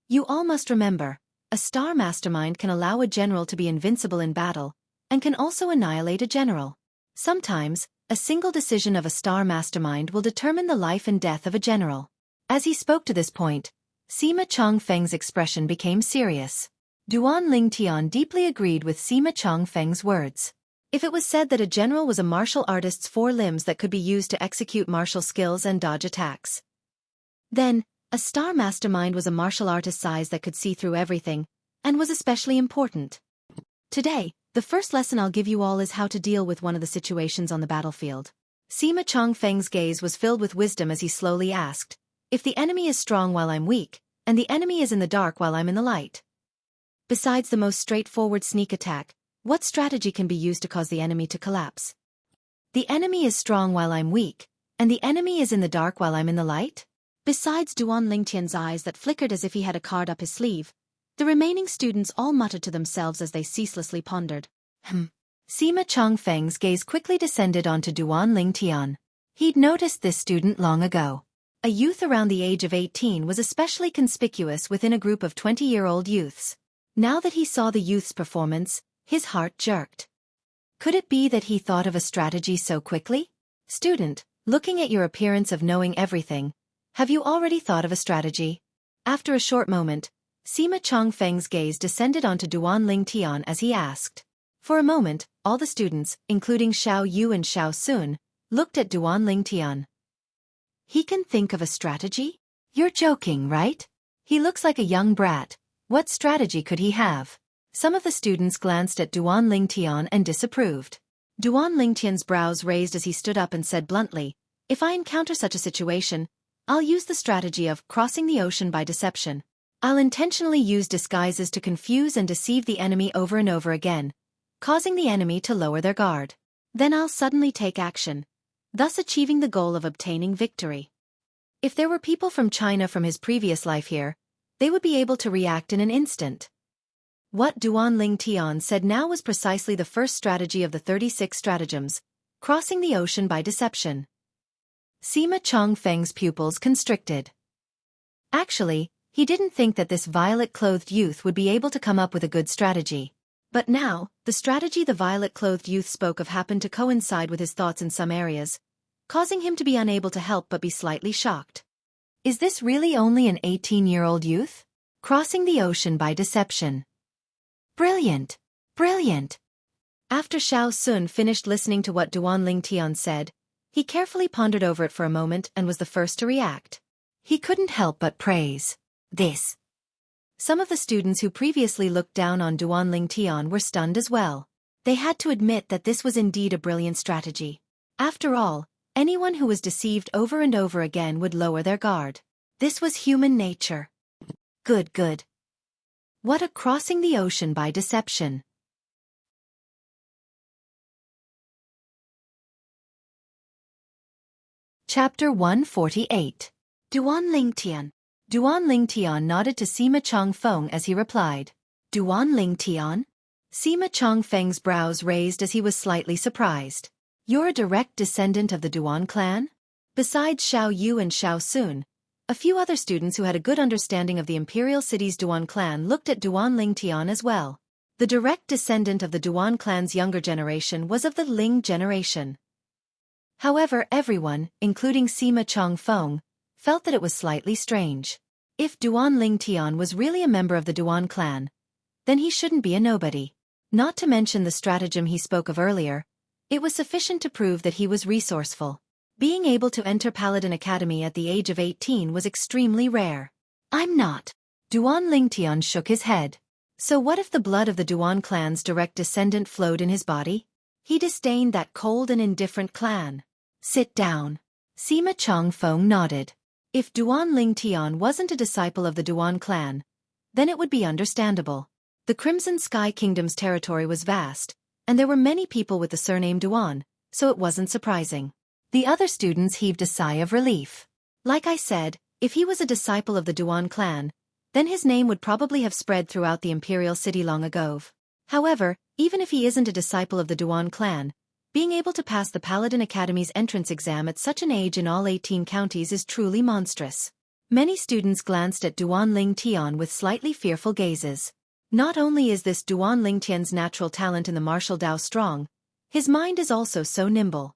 You all must remember, a star mastermind can allow a general to be invincible in battle, and can also annihilate a general. Sometimes, a single decision of a star mastermind will determine the life and death of a general." As he spoke to this point, Sima Chongfeng's expression became serious. Duanling Tian deeply agreed with Sima Chongfeng's words. If it was said that a general was a martial artist's 4 limbs that could be used to execute martial skills and dodge attacks, then, a star mastermind was a martial artist's eyes that could see through everything, and was especially important. Today, the first lesson I'll give you all is how to deal with one of the situations on the battlefield. Sima Chongfeng's gaze was filled with wisdom as he slowly asked, "If the enemy is strong while I'm weak, and the enemy is in the dark while I'm in the light? Besides the most straightforward sneak attack, what strategy can be used to cause the enemy to collapse? The enemy is strong while I'm weak, and the enemy is in the dark while I'm in the light?" Besides Duan Lingtian's eyes that flickered as if he had a card up his sleeve, the remaining students all muttered to themselves as they ceaselessly pondered. Sima Chongfeng's gaze quickly descended onto Duan Lingtian. He'd noticed this student long ago. A youth around the age of 18 was especially conspicuous within a group of 20-year-old youths. Now that he saw the youth's performance, his heart jerked. Could it be that he thought of a strategy so quickly? "Student, looking at your appearance of knowing everything, have you already thought of a strategy?" After a short moment, Sima Chongfeng's gaze descended onto Duanling Tian as he asked. For a moment, all the students, including Xiao Yu and Xiao Sun, looked at Duanling Tian. "He can think of a strategy? You're joking, right? He looks like a young brat. What strategy could he have?" Some of the students glanced at Duanling Tian and disapproved. Duanling Tian's brows raised as he stood up and said bluntly, "If I encounter such a situation, I'll use the strategy of crossing the ocean by deception. I'll intentionally use disguises to confuse and deceive the enemy over and over again, causing the enemy to lower their guard. Then I'll suddenly take action, thus achieving the goal of obtaining victory." If there were people from China from his previous life here, they would be able to react in an instant. What Duanling Tian said now was precisely the first strategy of the 36 stratagems, crossing the ocean by deception. Sima Chongfeng's pupils constricted. Actually, he didn't think that this violet-clothed youth would be able to come up with a good strategy. But now, the strategy the violet-clothed youth spoke of happened to coincide with his thoughts in some areas, causing him to be unable to help but be slightly shocked. Is this really only an 18-year-old youth? Crossing the ocean by deception. Brilliant! Brilliant! After Xiao Sun finished listening to what Duanling Tian said, he carefully pondered over it for a moment and was the first to react. He couldn't help but praise this. Some of the students who previously looked down on Duanling Tian were stunned as well. They had to admit that this was indeed a brilliant strategy. After all, anyone who was deceived over and over again would lower their guard. This was human nature. Good. What a crossing the ocean by deception. Chapter 148. Duanling Tian. Duanling Tian nodded to Sima Chongfeng as he replied. Duanling Tian? Sima Chongfeng's brows raised as he was slightly surprised. You're a direct descendant of the Duan clan? Besides Xiao Yu and Xiao Sun, a few other students who had a good understanding of the imperial city's Duan clan looked at Duanling Tian as well. The direct descendant of the Duan clan's younger generation was of the Ling generation. However, everyone, including Sima Chongfeng, felt that it was slightly strange. If Duan Lingtian was really a member of the Duan clan, then he shouldn't be a nobody. Not to mention the stratagem he spoke of earlier, it was sufficient to prove that he was resourceful. Being able to enter Paladin Academy at the age of 18 was extremely rare. I'm not. Duan Lingtian shook his head. So what if the blood of the Duan clan's direct descendant flowed in his body? He disdained that cold and indifferent clan. Sit down. Sima Changfeng nodded. If Duan Lingtian wasn't a disciple of the Duan clan, then it would be understandable. The Crimson Sky Kingdom's territory was vast, and there were many people with the surname Duan, so it wasn't surprising. The other students heaved a sigh of relief. Like I said, if he was a disciple of the Duan clan, then his name would probably have spread throughout the imperial city long ago. However, even if he isn't a disciple of the Duan clan, being able to pass the Paladin Academy's entrance exam at such an age in all 18 counties is truly monstrous. Many students glanced at Duan Lingtian with slightly fearful gazes. Not only is this Duan Lingtian's natural talent in the martial Dao strong, his mind is also so nimble.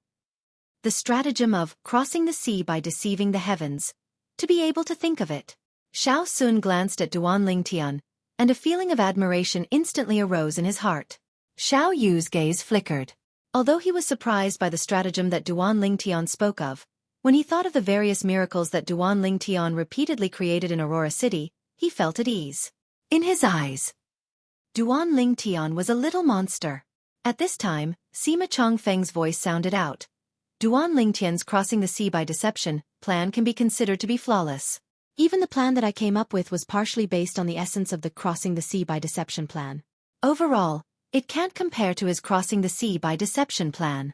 The stratagem of crossing the sea by deceiving the heavens. To be able to think of it. Xiao Sun glanced at Duan Lingtian, and a feeling of admiration instantly arose in his heart. Xiao Yu's gaze flickered. Although he was surprised by the stratagem that Duan Lingtian spoke of, when he thought of the various miracles that Duan Lingtian repeatedly created in Aurora City, he felt at ease. In his eyes, Duan Lingtian was a little monster. At this time, Sima Changfeng's voice sounded out. Duan Lingtian's crossing the sea by deception plan can be considered to be flawless. Even the plan that I came up with was partially based on the essence of the crossing the sea by deception plan. Overall, it can't compare to his crossing the sea by deception plan.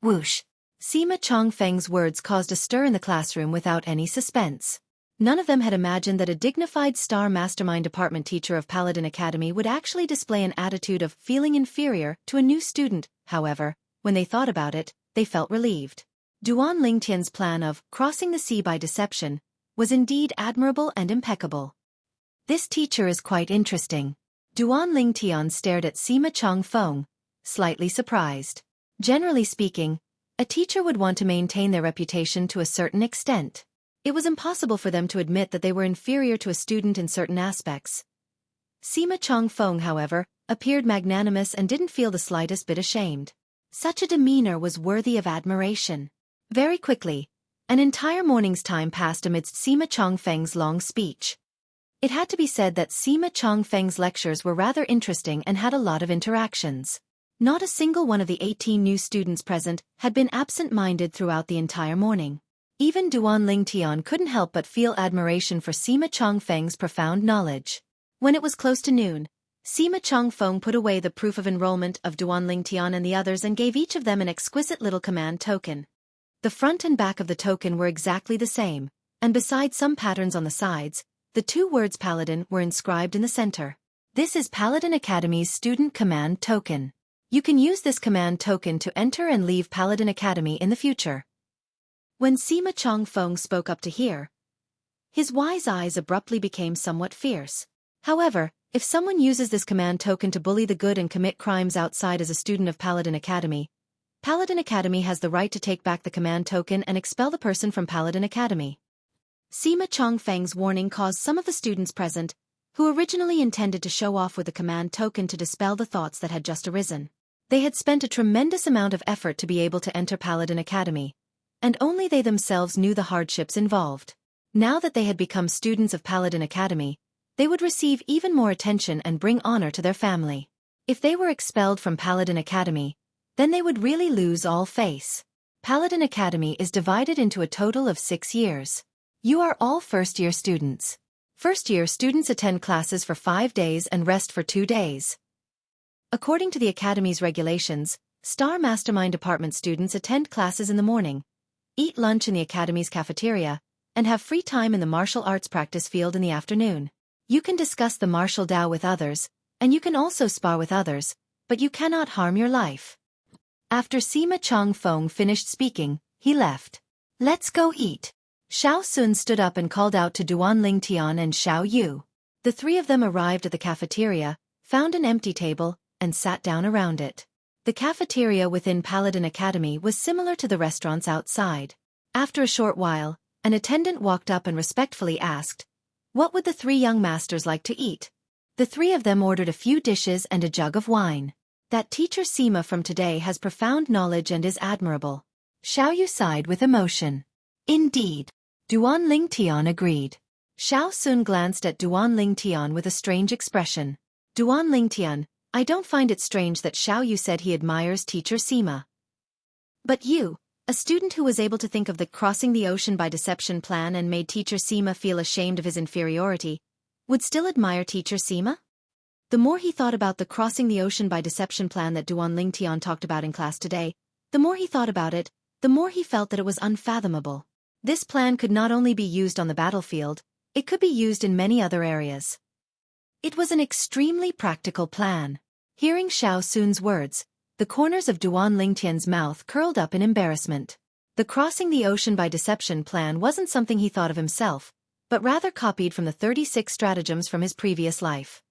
Whoosh! Sima Changfeng's words caused a stir in the classroom without any suspense. None of them had imagined that a dignified star mastermind department teacher of Paladin Academy would actually display an attitude of feeling inferior to a new student. However, when they thought about it, they felt relieved. Duan Lingtian's plan of crossing the sea by deception was indeed admirable and impeccable. This teacher is quite interesting. Duan Lingtian stared at Sima Changfeng, slightly surprised. Generally speaking, a teacher would want to maintain their reputation to a certain extent. It was impossible for them to admit that they were inferior to a student in certain aspects. Sima Changfeng, however, appeared magnanimous and didn't feel the slightest bit ashamed. Such a demeanor was worthy of admiration. Very quickly, an entire morning's time passed amidst Sima Changfeng's long speech. It had to be said that Sima Changfeng's lectures were rather interesting and had a lot of interactions. Not a single one of the 18 new students present had been absent-minded throughout the entire morning. Even Duan Lingtian couldn't help but feel admiration for Sima Changfeng's profound knowledge. When it was close to noon, Sima Changfeng put away the proof of enrollment of Duan Lingtian and the others and gave each of them an exquisite little command token. The front and back of the token were exactly the same, and besides some patterns on the sides, the two words Paladin were inscribed in the center. This is Paladin Academy's student command token. You can use this command token to enter and leave Paladin Academy in the future. When Sima Changfeng spoke up to hear, his wise eyes abruptly became somewhat fierce. However, if someone uses this command token to bully the good and commit crimes outside as a student of Paladin Academy has the right to take back the command token and expel the person from Paladin Academy. Sima Changfeng's warning caused some of the students present, who originally intended to show off with the command token to dispel the thoughts that had just arisen. They had spent a tremendous amount of effort to be able to enter Paladin Academy, and only they themselves knew the hardships involved. Now that they had become students of Paladin Academy, they would receive even more attention and bring honor to their family. If they were expelled from Paladin Academy, then they would really lose all face. Paladin Academy is divided into a total of 6 years. You are all first-year students. First-year students attend classes for 5 days and rest for 2 days. According to the Academy's regulations, Star Mastermind Department students attend classes in the morning, eat lunch in the Academy's cafeteria, and have free time in the martial arts practice field in the afternoon. You can discuss the martial Dao with others, and you can also spar with others, but you cannot harm your life. After Sima Changfeng finished speaking, he left. Let's go eat. Xiao Sun stood up and called out to Duan Lingtian and Xiao Yu. The three of them arrived at the cafeteria, found an empty table, and sat down around it. The cafeteria within Paladin Academy was similar to the restaurants outside. After a short while, an attendant walked up and respectfully asked, What would the three young masters like to eat? The three of them ordered a few dishes and a jug of wine. That teacher Sima from today has profound knowledge and is admirable. Xiaoyu sighed with emotion. Indeed. Duan Lingtian agreed. Xiao Sun glanced at Duan Lingtian with a strange expression. Duan Lingtian, I don't find it strange that Xiaoyu said he admires teacher Sima. But you, a student who was able to think of the crossing the ocean by deception plan and made teacher Sima feel ashamed of his inferiority, would still admire teacher Sima? The more he thought about the crossing the ocean by deception plan that Duan Lingtian talked about in class today, the more he thought about it, the more he felt that it was unfathomable. This plan could not only be used on the battlefield, it could be used in many other areas. It was an extremely practical plan. Hearing Xiao Sun's words, the corners of Duan Lingtian's mouth curled up in embarrassment. The crossing the ocean by deception plan wasn't something he thought of himself, but rather copied from the 36 stratagems from his previous life.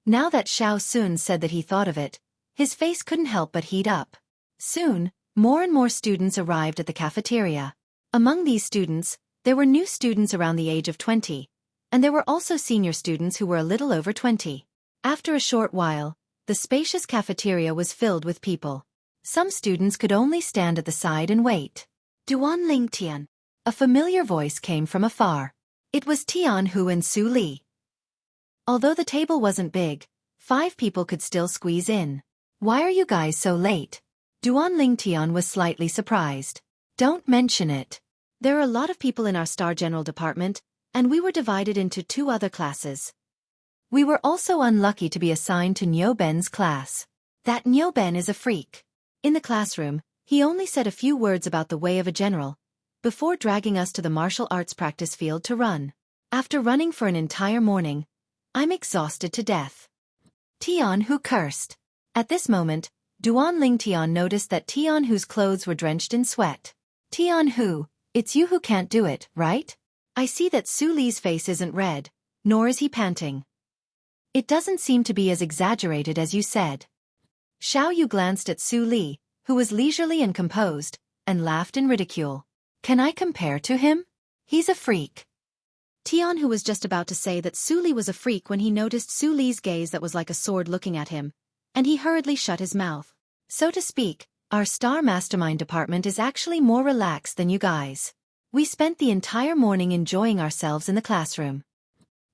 Now that Xiao Sun said that he thought of it, his face couldn't help but heat up. Soon, more and more students arrived at the cafeteria. Among these students, there were new students around the age of 20, and there were also senior students who were a little over 20. After a short while, the spacious cafeteria was filled with people. Some students could only stand at the side and wait. Duan Lingtian. A familiar voice came from afar. It was Tian Hu and Su Li. Although the table wasn't big, 5 people could still squeeze in. Why are you guys so late? Duan Lingtian was slightly surprised. Don't mention it. There are a lot of people in our Star General department, and we were divided into 2 other classes. We were also unlucky to be assigned to Niu Ben's class. That Niu Ben is a freak. In the classroom, he only said a few words about the way of a general, before dragging us to the martial arts practice field to run. After running for an entire morning, I'm exhausted to death. Tian Hu cursed. At this moment, Duan Lingtian noticed that Tian Hu's clothes were drenched in sweat. Tian Hu, it's you who can't do it, right? I see that Su Li's face isn't red, nor is he panting. It doesn't seem to be as exaggerated as you said. Xiaoyu glanced at Su Li, who was leisurely and composed, and laughed in ridicule. Can I compare to him? He's a freak. Tian Hu was just about to say that Su Li was a freak when he noticed Su Li's gaze that was like a sword looking at him, and he hurriedly shut his mouth. So to speak, our Star Mastermind department is actually more relaxed than you guys. We spent the entire morning enjoying ourselves in the classroom.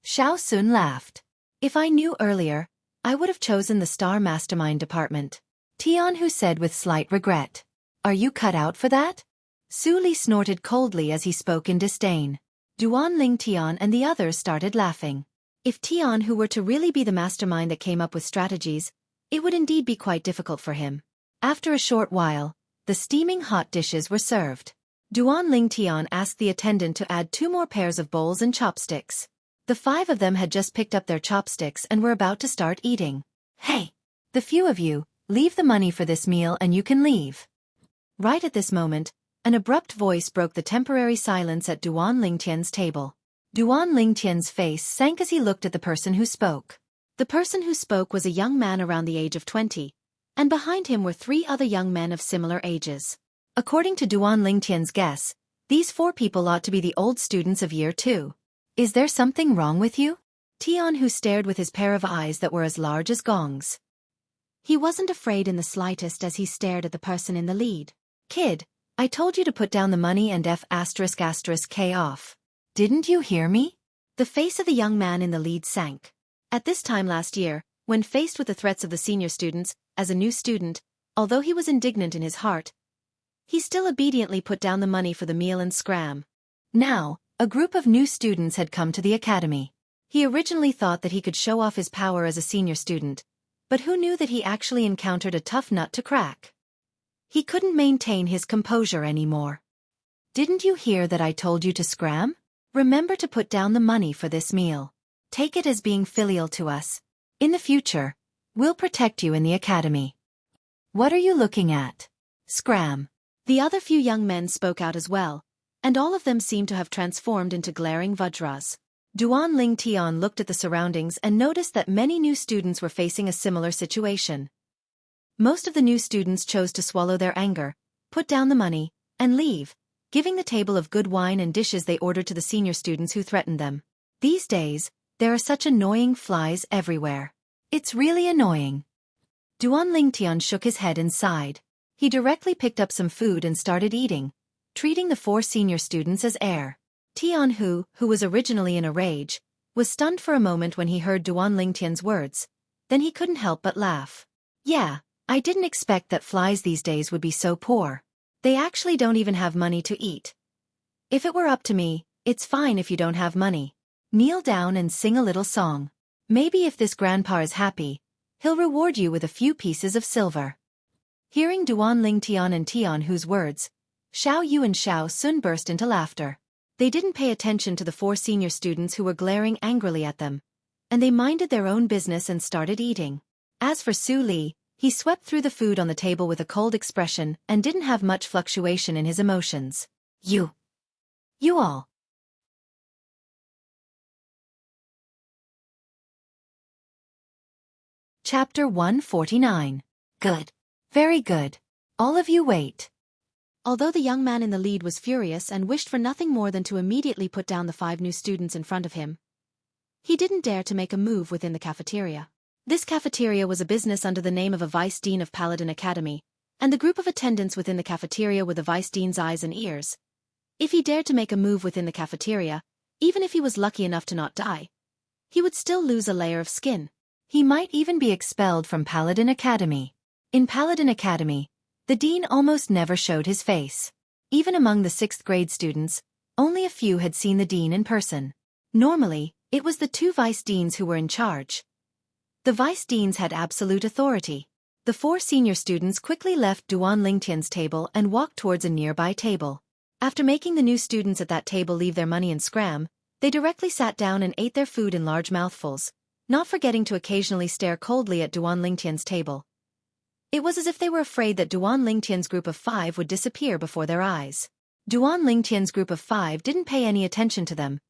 Xiao Sun laughed. If I knew earlier, I would have chosen the Star Mastermind department. Tian Hu said with slight regret. Are you cut out for that? Su Li snorted coldly as he spoke in disdain. Duan Lingtian and the others started laughing. If Tian Hu were to really be the mastermind that came up with strategies, it would indeed be quite difficult for him. After a short while, the steaming hot dishes were served. Duan Lingtian asked the attendant to add 2 more pairs of bowls and chopsticks. The 5 of them had just picked up their chopsticks and were about to start eating. Hey! The few of you, leave the money for this meal and you can leave. Right at this moment, an abrupt voice broke the temporary silence at Duan Lingtian's table. Duan Lingtian's face sank as he looked at the person who spoke. The person who spoke was a young man around the age of 20, and behind him were 3 other young men of similar ages. According to Duan Lingtian's guess, these 4 people ought to be the old students of year 2. Is there something wrong with you? Tian Hu stared with his pair of eyes that were as large as gongs. He wasn't afraid in the slightest as he stared at the person in the lead. Kid, I told you to put down the money and F***K off. Didn't you hear me? The face of the young man in the lead sank. At this time last year, when faced with the threats of the senior students, as a new student, although he was indignant in his heart, he still obediently put down the money for the meal and scram. Now, a group of new students had come to the academy. He originally thought that he could show off his power as a senior student, but who knew that he actually encountered a tough nut to crack? He couldn't maintain his composure anymore. Didn't you hear that I told you to scram? Remember to put down the money for this meal. Take it as being filial to us. In the future, we'll protect you in the academy. What are you looking at? Scram. The other few young men spoke out as well, and all of them seemed to have transformed into glaring Vajras. Duan Lingtian looked at the surroundings and noticed that many new students were facing a similar situation. Most of the new students chose to swallow their anger, put down the money, and leave, giving the table of good wine and dishes they ordered to the senior students who threatened them. These days, there are such annoying flies everywhere. It's really annoying. Duan Lingtian shook his head and sighed. He directly picked up some food and started eating, treating the 4 senior students as heir. Tian Hu was originally in a rage, was stunned for a moment when he heard Duan Lingtian's words. Then he couldn't help but laugh. Yeah, I didn't expect that flies these days would be so poor. They actually don't even have money to eat. If it were up to me, it's fine if you don't have money. Kneel down and sing a little song. Maybe if this grandpa is happy, he'll reward you with a few pieces of silver. Hearing Duan Lingtian and Tian Hu's words, Xiao Yu and Xiao Sun burst into laughter. They didn't pay attention to the 4 senior students who were glaring angrily at them, and they minded their own business and started eating. As for Su Li, he swept through the food on the table with a cold expression and didn't have much fluctuation in his emotions. You all. Chapter 149. Good. Very good. All of you wait. Although the young man in the lead was furious and wished for nothing more than to immediately put down the 5 new students in front of him, he didn't dare to make a move within the cafeteria. This cafeteria was a business under the name of a vice dean of Paladin Academy, and the group of attendants within the cafeteria were the vice dean's eyes and ears. If he dared to make a move within the cafeteria, even if he was lucky enough to not die, he would still lose a layer of skin. He might even be expelled from Paladin Academy. In Paladin Academy, the dean almost never showed his face. Even among the 6th grade students, only a few had seen the dean in person. Normally, it was the 2 vice deans who were in charge. The vice deans had absolute authority. The 4 senior students quickly left Duan Lingtian's table and walked towards a nearby table. After making the new students at that table leave their money and scram, they directly sat down and ate their food in large mouthfuls, not forgetting to occasionally stare coldly at Duan Lingtian's table. It was as if they were afraid that Duan Lingtian's group of 5 would disappear before their eyes. Duan Lingtian's group of 5 didn't pay any attention to them,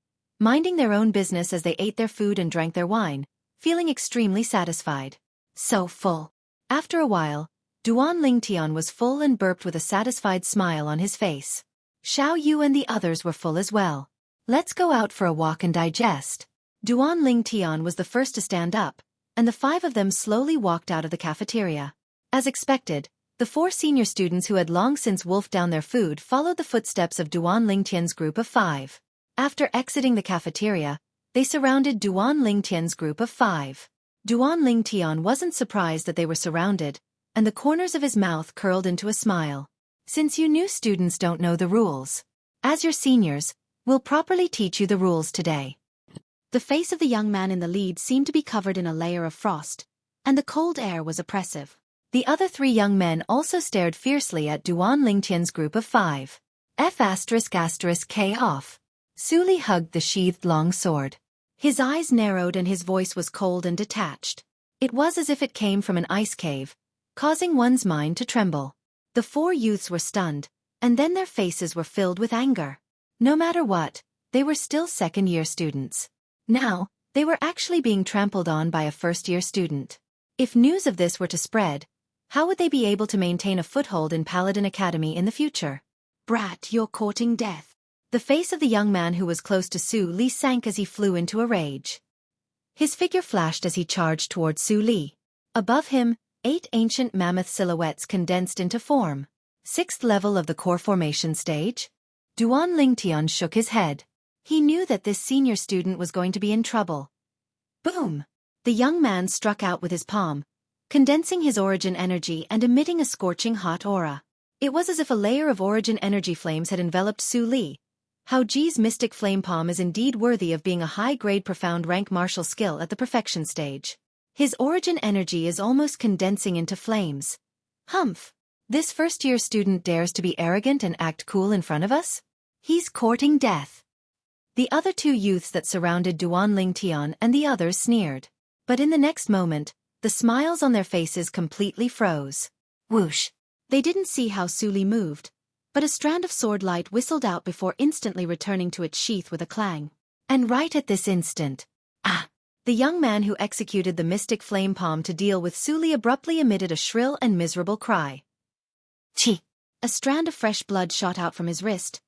minding their own business as they ate their food and drank their wine, feeling extremely satisfied. So full. After a while, Duan Lingtian was full and burped with a satisfied smile on his face. Xiao Yu and the others were full as well. Let's go out for a walk and digest. Duan Lingtian was the first to stand up, and the 5 of them slowly walked out of the cafeteria. As expected, the 4 senior students who had long since wolfed down their food followed the footsteps of Duan Lingtian's group of 5. After exiting the cafeteria, they surrounded Duan Lingtian's group of 5. Duan Lingtian wasn't surprised that they were surrounded, and the corners of his mouth curled into a smile. Since you new students don't know the rules, as your seniors, we'll properly teach you the rules today. The face of the young man in the lead seemed to be covered in a layer of frost, and the cold air was oppressive. The other 3 young men also stared fiercely at Duan Lingtian's group of 5. F***K off. Su Li hugged the sheathed long sword. His eyes narrowed and his voice was cold and detached. It was as if it came from an ice cave, causing one's mind to tremble. The 4 youths were stunned, and then their faces were filled with anger. No matter what, they were still second-year students. Now, they were actually being trampled on by a first-year student. If news of this were to spread, how would they be able to maintain a foothold in Paladin Academy in the future? Brat, you're courting death. The face of the young man who was close to Su Li sank as he flew into a rage. His figure flashed as he charged towards Su Li. Above him, 8 ancient mammoth silhouettes condensed into form. 6th level of the core formation stage? Duan Lingtian shook his head. He knew that this senior student was going to be in trouble. Boom! The young man struck out with his palm, condensing his origin energy and emitting a scorching hot aura. It was as if a layer of origin energy flames had enveloped Su Li. Hao Ji's mystic flame palm is indeed worthy of being a high-grade profound rank martial skill at the perfection stage. His origin energy is almost condensing into flames. Humph! This first-year student dares to be arrogant and act cool in front of us? He's courting death. The other 2 youths that surrounded Duan Lingtian and the others sneered. But in the next moment, the smiles on their faces completely froze. Whoosh! They didn't see how Su Li moved, but a strand of sword light whistled out before instantly returning to its sheath with a clang. And right at this instant, the young man who executed the mystic flame palm to deal with Su Li abruptly emitted a shrill and miserable cry. Chi! A strand of fresh blood shot out from his wrist.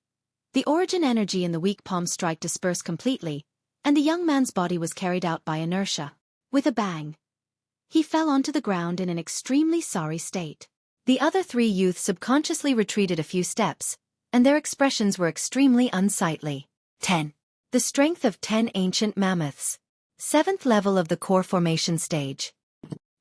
The origin energy in the weak palm strike dispersed completely, and the young man's body was carried out by inertia. With a bang, he fell onto the ground in an extremely sorry state. The other three youths subconsciously retreated a few steps, and their expressions were extremely unsightly. 10. The strength of 10 ancient mammoths. 7th level of the core formation stage.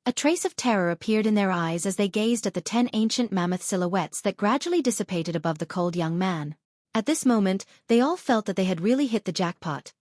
A trace of terror appeared in their eyes as they gazed at the 10 ancient mammoth silhouettes that gradually dissipated above the cold young man. At this moment, they all felt that they had really hit the jackpot.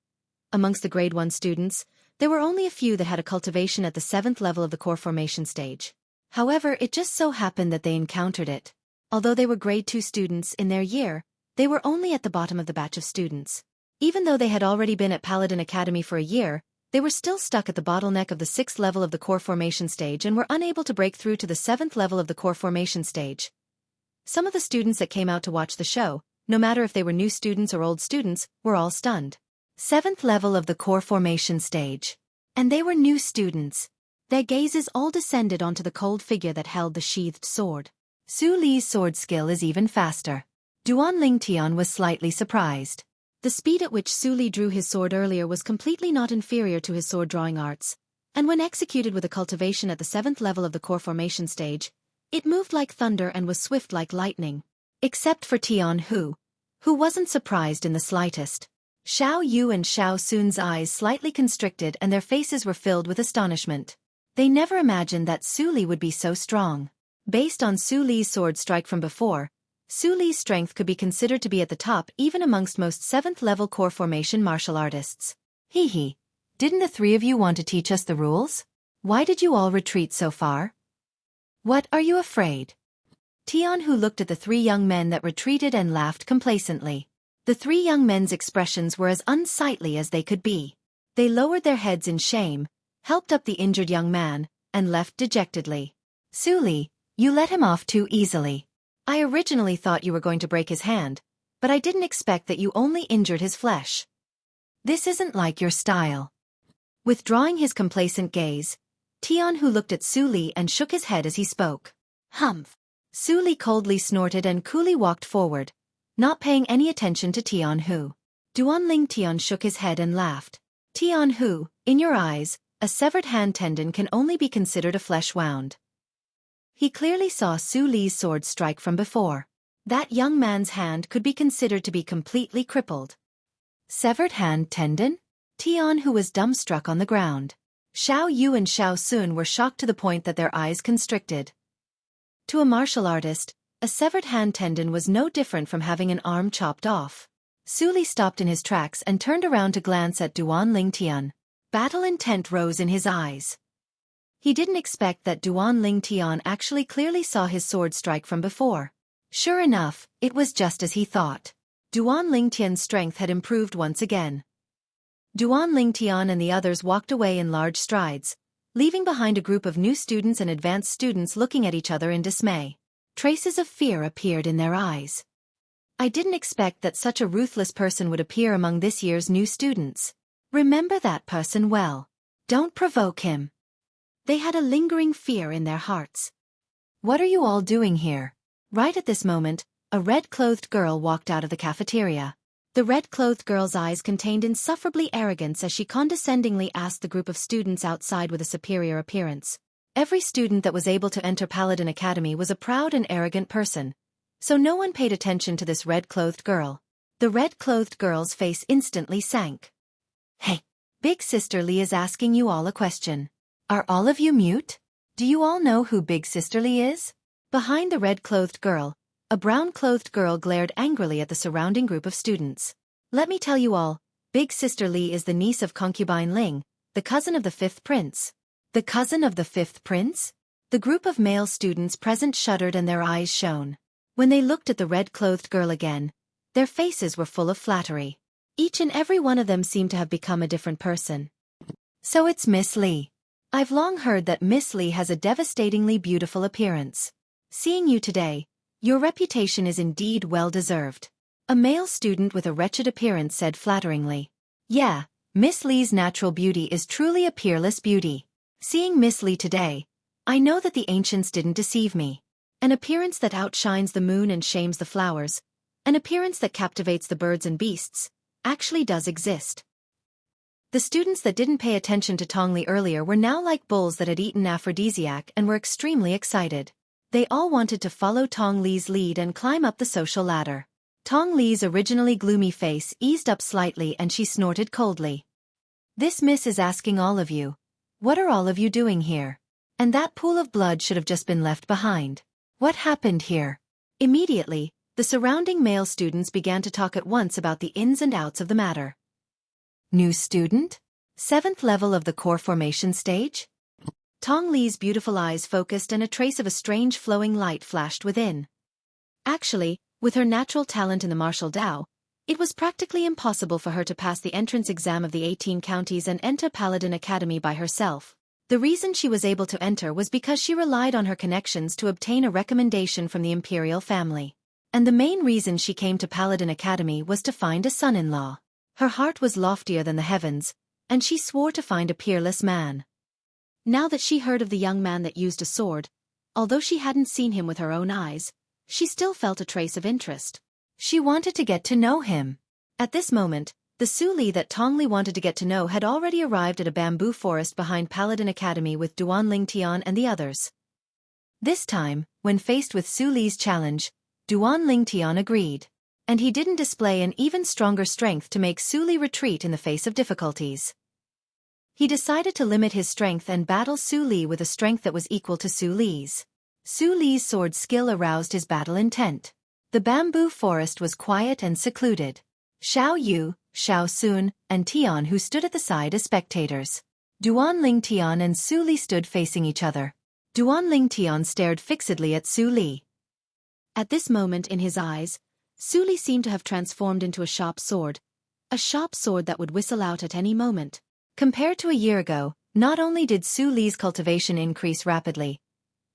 Amongst the grade 1 students, there were only a few that had a cultivation at the 7th level of the core formation stage. However, it just so happened that they encountered it. Although they were grade 2 students in their year, they were only at the bottom of the batch of students. Even though they had already been at Paladin Academy for a year, they were still stuck at the bottleneck of the 6th level of the core formation stage and were unable to break through to the 7th level of the core formation stage. Some of the students that came out to watch the show, no matter if they were new students or old students, were all stunned. 7th level of the core formation stage. And they were new students. Their gazes all descended onto the cold figure that held the sheathed sword. Su Li's sword skill is even faster. Duan Lingtian was slightly surprised. The speed at which Su Li drew his sword earlier was completely not inferior to his sword-drawing arts, and when executed with a cultivation at the 7th level of the core formation stage, it moved like thunder and was swift like lightning. Except for Tian Hu, who wasn't surprised in the slightest. Xiao Yu and Xiao Sun's eyes slightly constricted and their faces were filled with astonishment. They never imagined that Su Li would be so strong. Based on Su Li's sword strike from before, Su Li's strength could be considered to be at the top even amongst most 7th level core formation martial artists. Hee, didn't the three of you want to teach us the rules? Why did you all retreat so far? What are you afraid? Tian Hu looked at the three young men that retreated and laughed complacently. The three young men's expressions were as unsightly as they could be. They lowered their heads in shame, helped up the injured young man, and left dejectedly. Su Li, you let him off too easily. I originally thought you were going to break his hand, but I didn't expect that you only injured his flesh. This isn't like your style. Withdrawing his complacent gaze, Tian Hu looked at Su Li and shook his head as he spoke. Humph. Su Li coldly snorted and coolly walked forward, not paying any attention to Tian Hu. Duan Lingtian shook his head and laughed. Tian Hu, in your eyes, a severed hand tendon can only be considered a flesh wound. He clearly saw Su Li's sword strike from before. That young man's hand could be considered to be completely crippled. Severed hand tendon? Tian Hu was dumbstruck on the ground. Xiao Yu and Xiao Sun were shocked to the point that their eyes constricted. To a martial artist, a severed hand tendon was no different from having an arm chopped off. Su Li stopped in his tracks and turned around to glance at Duan Lingtian. Battle intent rose in his eyes. He didn't expect that Duan Lingtian actually clearly saw his sword strike from before. Sure enough, it was just as he thought. Duan Lingtian's strength had improved once again. Duan Lingtian and the others walked away in large strides, leaving behind a group of new students and advanced students looking at each other in dismay. Traces of fear appeared in their eyes. I didn't expect that such a ruthless person would appear among this year's new students. Remember that person well. Don't provoke him. They had a lingering fear in their hearts. What are you all doing here? Right at this moment, a red-clothed girl walked out of the cafeteria. The red-clothed girl's eyes contained insufferably arrogance as she condescendingly asked the group of students outside with a superior appearance. Every student that was able to enter Paladin Academy was a proud and arrogant person, so no one paid attention to this red-clothed girl. The red-clothed girl's face instantly sank. Hey, Big Sister Li is asking you all a question. Are all of you mute? Do you all know who Big Sister Li is? Behind the red-clothed girl, a brown-clothed girl glared angrily at the surrounding group of students. Let me tell you all, Big Sister Li is the niece of concubine Ling, the cousin of the 5th prince. The cousin of the 5th prince? The group of male students present shuddered and their eyes shone. When they looked at the red-clothed girl again, their faces were full of flattery. Each and every one of them seemed to have become a different person. So it's Miss Li. I've long heard that Miss Li has a devastatingly beautiful appearance. Seeing you today, your reputation is indeed well-deserved. A male student with a wretched appearance said flatteringly. Yeah, Miss Li's natural beauty is truly a peerless beauty. Seeing Miss Li today, I know that the ancients didn't deceive me. An appearance that outshines the moon and shames the flowers, an appearance that captivates the birds and beasts, actually does exist. The students that didn't pay attention to Tong Li earlier were now like bulls that had eaten aphrodisiac and were extremely excited. They all wanted to follow Tong Li's lead and climb up the social ladder. Tong Li's originally gloomy face eased up slightly and she snorted coldly. "This miss is asking all of you. What are all of you doing here? And that pool of blood should have just been left behind. What happened here?" Immediately, the surrounding male students began to talk at once about the ins and outs of the matter. New student? 7th level of the core formation stage? Tong Li's beautiful eyes focused and a trace of a strange flowing light flashed within. Actually, with her natural talent in the martial Dao, it was practically impossible for her to pass the entrance exam of the 18 counties and enter Paladin Academy by herself. The reason she was able to enter was because she relied on her connections to obtain a recommendation from the imperial family. And the main reason she came to Paladin Academy was to find a son-in-law. Her heart was loftier than the heavens, and she swore to find a peerless man. Now that she heard of the young man that used a sword, although she hadn't seen him with her own eyes, she still felt a trace of interest. She wanted to get to know him. At this moment, the Su Li that Tong Li wanted to get to know had already arrived at a bamboo forest behind Paladin Academy with Duan Lingtian and the others. This time, when faced with Su Li's challenge, Duan Lingtian agreed. And he didn't display an even stronger strength to make Su Li retreat in the face of difficulties. He decided to limit his strength and battle Su Li with a strength that was equal to Su Li's. Su Li's sword skill aroused his battle intent. The bamboo forest was quiet and secluded. Xiao Yu, Xiao Sun, and Tian who stood at the side as spectators. Duan Lingtian and Su Li stood facing each other. Duan Lingtian stared fixedly at Su Li. At this moment in his eyes, Su Li seemed to have transformed into a sharp sword that would whistle out at any moment. Compared to a year ago, not only did Su Li's cultivation increase rapidly,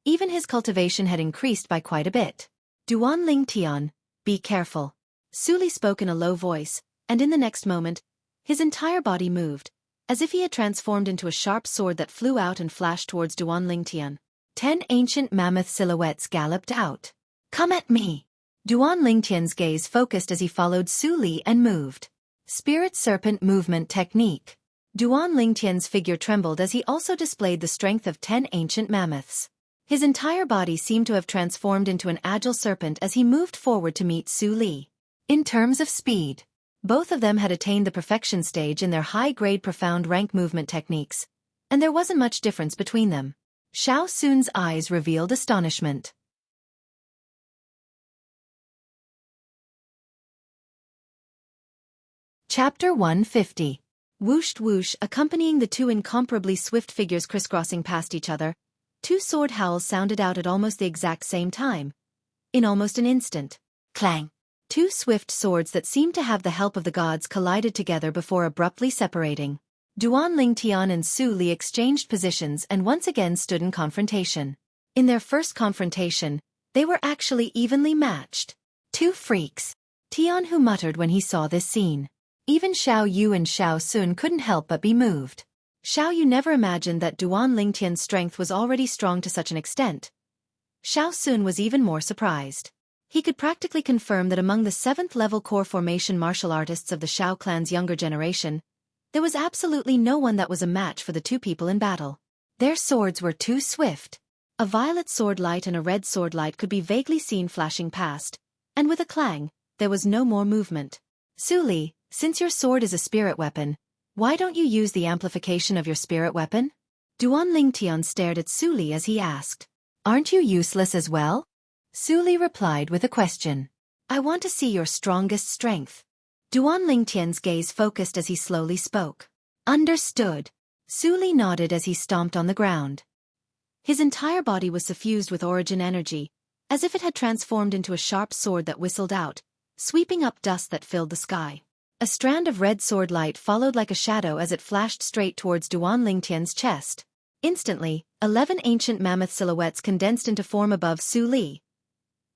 even his cultivation had increased by quite a bit. Duan Lingtian, be careful. Su Li spoke in a low voice, and in the next moment, his entire body moved, as if he had transformed into a sharp sword that flew out and flashed towards Duan Lingtian. 10 ancient mammoth silhouettes galloped out. "Come at me!" Duan Lingtian's gaze focused as he followed Su Li and moved. Spirit Serpent Movement Technique. Duan Lingtian's figure trembled as he also displayed the strength of 10 ancient mammoths. His entire body seemed to have transformed into an agile serpent as he moved forward to meet Su Li. In terms of speed, both of them had attained the perfection stage in their high-grade profound rank movement techniques, and there wasn't much difference between them. Xiao Sun's eyes revealed astonishment. Chapter 150. Whooshed whoosh, accompanying the two incomparably swift figures crisscrossing past each other, two sword howls sounded out at almost the exact same time. In almost an instant. Clang! Two swift swords that seemed to have the help of the gods collided together before abruptly separating. Duan Lingtian and Su Li exchanged positions and once again stood in confrontation. In their first confrontation, they were actually evenly matched. Two freaks. Tian Hu muttered when he saw this scene. Even Xiao Yu and Xiao Sun couldn't help but be moved. Xiao Yu never imagined that Duan Lingtian's strength was already strong to such an extent. Xiao Sun was even more surprised. He could practically confirm that among the 7th-level core formation martial artists of the Xiao clan's younger generation, there was absolutely no one that was a match for the two people in battle. Their swords were too swift. A violet sword light and a red sword light could be vaguely seen flashing past, and with a clang, there was no more movement. Su Li, since your sword is a spirit weapon, why don't you use the amplification of your spirit weapon? Duan Lingtian stared at Su Li as he asked. Aren't you useless as well? Su Li replied with a question. I want to see your strongest strength. Duan Lingtian's gaze focused as he slowly spoke. Understood. Su Li nodded as he stomped on the ground. His entire body was suffused with origin energy, as if it had transformed into a sharp sword that whistled out, sweeping up dust that filled the sky. A strand of red sword light followed like a shadow as it flashed straight towards Duan Lingtian's chest. Instantly, 11 ancient mammoth silhouettes condensed into form above Su Li.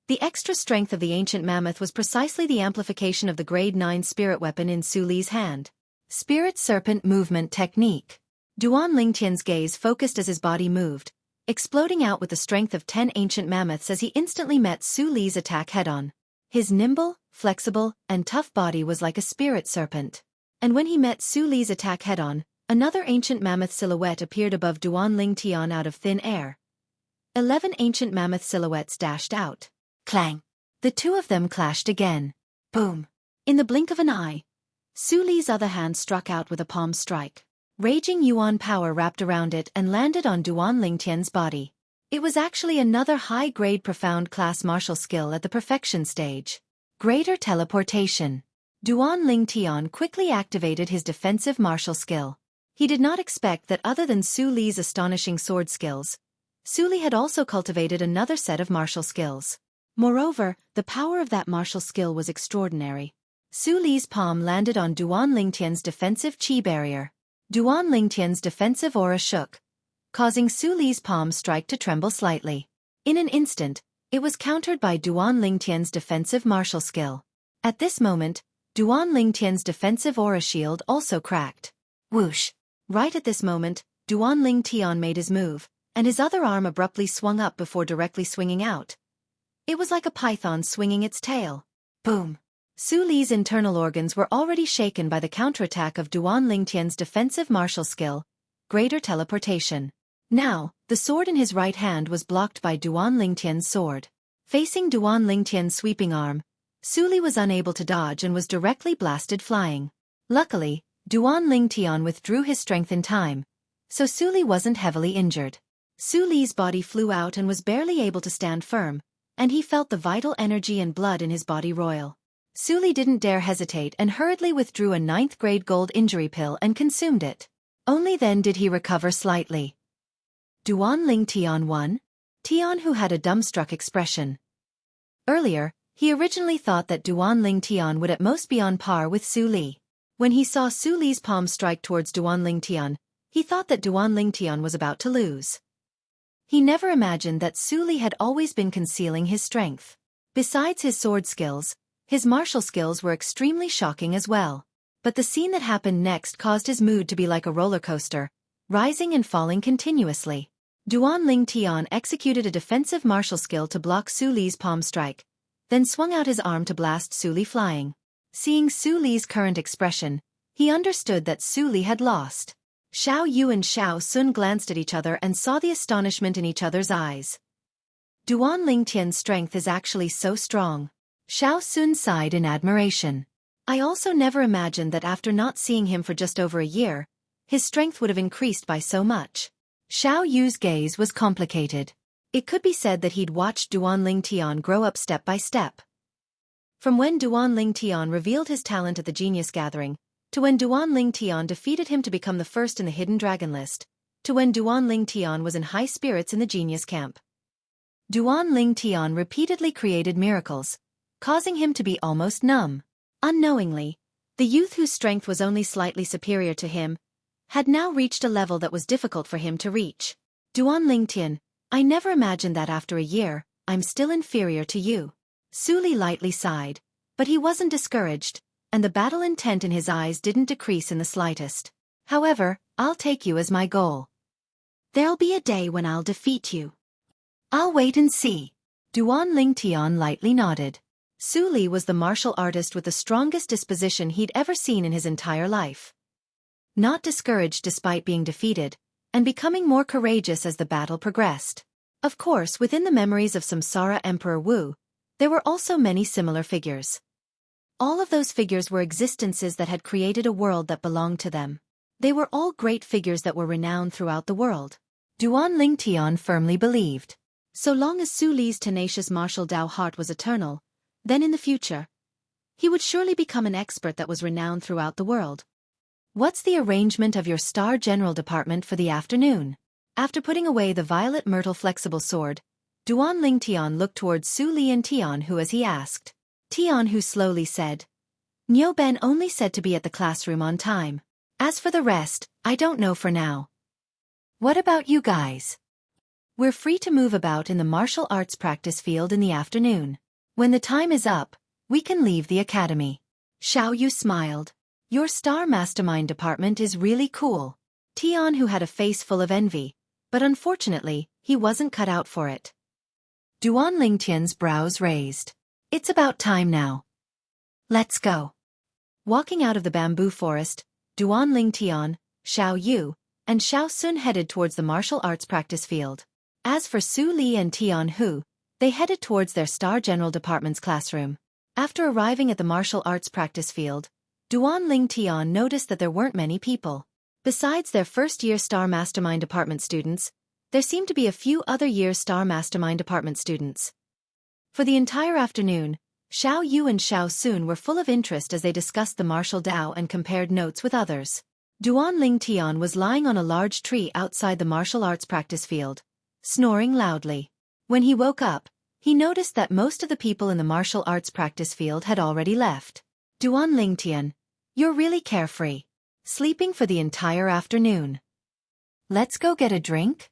The extra strength of the ancient mammoth was precisely the amplification of the grade 9 spirit weapon in Su Li's hand. Spirit Serpent Movement Technique. Duan Lingtian's gaze focused as his body moved, exploding out with the strength of 10 ancient mammoths as he instantly met Su Li's attack head-on. His nimble, flexible, and tough body was like a spirit serpent. And when he met Su Li's attack head-on, another ancient mammoth silhouette appeared above Duan Ling Tian out of thin air. 11 ancient mammoth silhouettes dashed out. Clang! The two of them clashed again. Boom! In the blink of an eye, Su Li's other hand struck out with a palm strike. Raging yuan power wrapped around it and landed on Duan Ling Tian's body. It was actually another high-grade profound class martial skill at the perfection stage. Greater teleportation. Duan Ling Tian quickly activated his defensive martial skill. He did not expect that other than Su Li's astonishing sword skills, Su Li had also cultivated another set of martial skills. Moreover, the power of that martial skill was extraordinary. Su Li's palm landed on Duan Ling Tian's defensive chi barrier. Duan Ling Tian's defensive aura shook, causing Su Li's palm strike to tremble slightly. In an instant, it was countered by Duan Ling Tian's defensive martial skill. At this moment, Duan Ling Tian's defensive aura shield also cracked. Whoosh! Right at this moment, Duan Ling Tian made his move, and his other arm abruptly swung up before directly swinging out. It was like a python swinging its tail. Boom! Su Li's internal organs were already shaken by the counterattack of Duan Ling Tian's defensive martial skill, greater teleportation. Now, the sword in his right hand was blocked by Duan Ling Tian's sword. Facing Duan Ling Tian's sweeping arm, Su Li was unable to dodge and was directly blasted flying. Luckily, Duan Ling Tian withdrew his strength in time, so Su Li wasn't heavily injured. Su Li's body flew out and was barely able to stand firm, and he felt the vital energy and blood in his body roil. Su Li didn't dare hesitate and hurriedly withdrew a 9th-grade gold injury pill and consumed it. Only then did he recover slightly. Duan Ling Tian won? Tian, who had a dumbstruck expression. Earlier, he originally thought that Duan Ling Tian would at most be on par with Su Li. When he saw Su Li's palm strike towards Duan Ling Tian, he thought that Duan Ling Tian was about to lose. He never imagined that Su Li had always been concealing his strength. Besides his sword skills, his martial skills were extremely shocking as well. But the scene that happened next caused his mood to be like a roller coaster, rising and falling continuously. Duan Ling Tian executed a defensive martial skill to block Su Li's palm strike, then swung out his arm to blast Su Li flying. Seeing Su Li's current expression, he understood that Su Li had lost. Xiao Yu and Xiao Sun glanced at each other and saw the astonishment in each other's eyes. Duan Ling Tian's strength is actually so strong. Xiao Sun sighed in admiration. I also never imagined that after not seeing him for just over a year, his strength would have increased by so much. Xiao Yu's gaze was complicated. It could be said that he'd watched Duan Ling Tian grow up step by step. From when Duan Ling Tian revealed his talent at the Genius Gathering, to when Duan Ling Tian defeated him to become the first in the Hidden Dragon list, to when Duan Ling Tian was in high spirits in the Genius Camp. Duan Ling Tian repeatedly created miracles, causing him to be almost numb. Unknowingly, the youth whose strength was only slightly superior to him had now reached a level that was difficult for him to reach. Duan Ling Tian, I never imagined that after a year, I'm still inferior to you. Su Li lightly sighed, but he wasn't discouraged, and the battle intent in his eyes didn't decrease in the slightest. However, I'll take you as my goal. There'll be a day when I'll defeat you. I'll wait and see. Duan Ling Tian lightly nodded. Su Li was the martial artist with the strongest disposition he'd ever seen in his entire life. Not discouraged despite being defeated, and becoming more courageous as the battle progressed. Of course, within the memories of Samsara Emperor Wu, there were also many similar figures. All of those figures were existences that had created a world that belonged to them. They were all great figures that were renowned throughout the world. Duan Ling Tian firmly believed. So long as Su Li's tenacious martial Dao heart was eternal, then in the future, he would surely become an expert that was renowned throughout the world. What's the arrangement of your Star General Department for the afternoon? After putting away the violet myrtle flexible sword, Duan Ling Tian looked towards Su Li and Tian Hu as he asked. Tian Hu slowly said, Niu Ben only said to be at the classroom on time. As for the rest, I don't know for now. What about you guys? We're free to move about in the martial arts practice field in the afternoon. When the time is up, we can leave the academy. Xiao Yu smiled. Your Star Mastermind department is really cool. Tian Hu had a face full of envy, but unfortunately, he wasn't cut out for it. Duan Ling Tian's brows raised. It's about time now. Let's go. Walking out of the bamboo forest, Duan Ling Tian, Xiao Yu, and Xiao Sun headed towards the martial arts practice field. As for Su Li and Tian Hu, they headed towards their Star General Department's classroom. After arriving at the martial arts practice field, Duan Ling Tian noticed that there weren't many people. Besides their first-year Star Mastermind Department students, there seemed to be a few other-year Star Mastermind Department students. For the entire afternoon, Xiao Yu and Xiao Sun were full of interest as they discussed the martial Dao and compared notes with others. Duan Ling Tian was lying on a large tree outside the martial arts practice field, snoring loudly. When he woke up, he noticed that most of the people in the martial arts practice field had already left. Duan Ling Tian, you're really carefree. Sleeping for the entire afternoon. Let's go get a drink?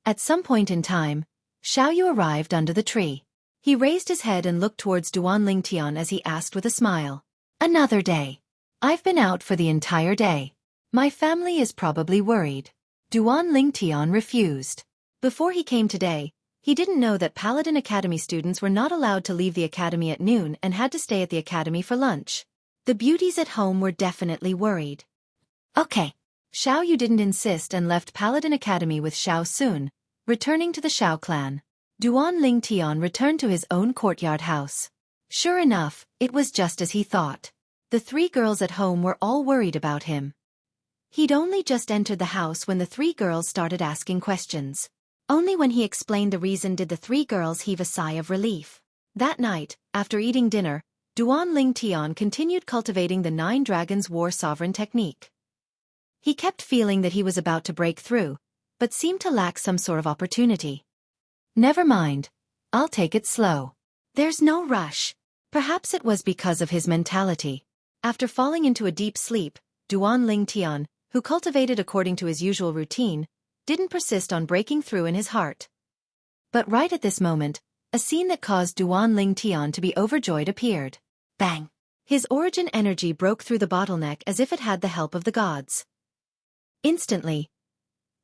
At some point in time, Xiao Yu arrived under the tree. He raised his head and looked towards Duan Ling Tian as he asked with a smile. Another day. I've been out for the entire day. My family is probably worried. Duan Ling Tian refused. Before he came today, he didn't know that Paladin Academy students were not allowed to leave the academy at noon and had to stay at the academy for lunch. The beauties at home were definitely worried. Okay. Xiao Yu didn't insist and left Paladin Academy with Xiao Sun, returning to the Xiao clan. Duan Ling Tian returned to his own courtyard house. Sure enough, it was just as he thought. The three girls at home were all worried about him. He'd only just entered the house when the three girls started asking questions. Only when he explained the reason did the three girls heave a sigh of relief. That night, after eating dinner, Duan Ling Tian continued cultivating the Nine Dragons War Sovereign technique. He kept feeling that he was about to break through, but seemed to lack some sort of opportunity. Never mind. I'll take it slow. There's no rush. Perhaps it was because of his mentality. After falling into a deep sleep, Duan Ling Tian, who cultivated according to his usual routine, didn't persist on breaking through in his heart. But right at this moment, a scene that caused Duan Ling Tian to be overjoyed appeared. Bang! His origin energy broke through the bottleneck as if it had the help of the gods. Instantly,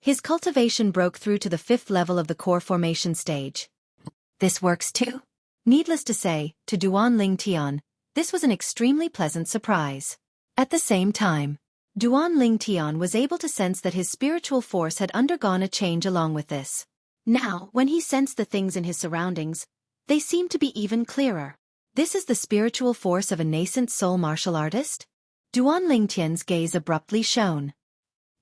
his cultivation broke through to the 5th level of the core formation stage. This works too? Needless to say, to Duan Ling Tian, this was an extremely pleasant surprise. At the same time, Duan Ling Tian was able to sense that his spiritual force had undergone a change along with this. Now, when he sensed the things in his surroundings, they seemed to be even clearer. This is the spiritual force of a nascent soul martial artist? Duan Ling Tian's gaze abruptly shone.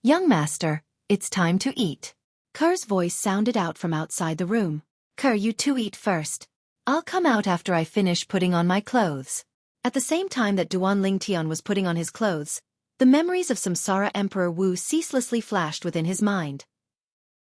Young master, it's time to eat. Ker's voice sounded out from outside the room. Ker, you two eat first. I'll come out after I finish putting on my clothes. At the same time that Duan Ling Tian was putting on his clothes, the memories of Samsara Emperor Wu ceaselessly flashed within his mind.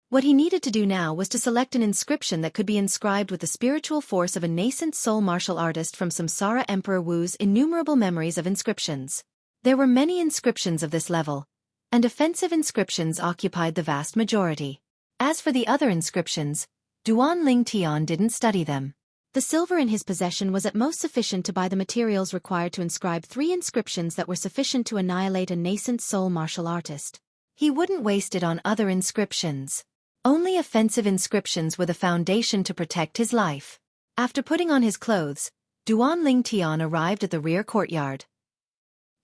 What he needed to do now was to select an inscription that could be inscribed with the spiritual force of a nascent soul martial artist from Samsara Emperor Wu's innumerable memories of inscriptions. There were many inscriptions of this level, and offensive inscriptions occupied the vast majority. As for the other inscriptions, Duan Ling Tian didn't study them. The silver in his possession was at most sufficient to buy the materials required to inscribe 3 inscriptions that were sufficient to annihilate a nascent soul martial artist. He wouldn't waste it on other inscriptions. Only offensive inscriptions were the foundation to protect his life. After putting on his clothes, Duan Ling Tian arrived at the rear courtyard.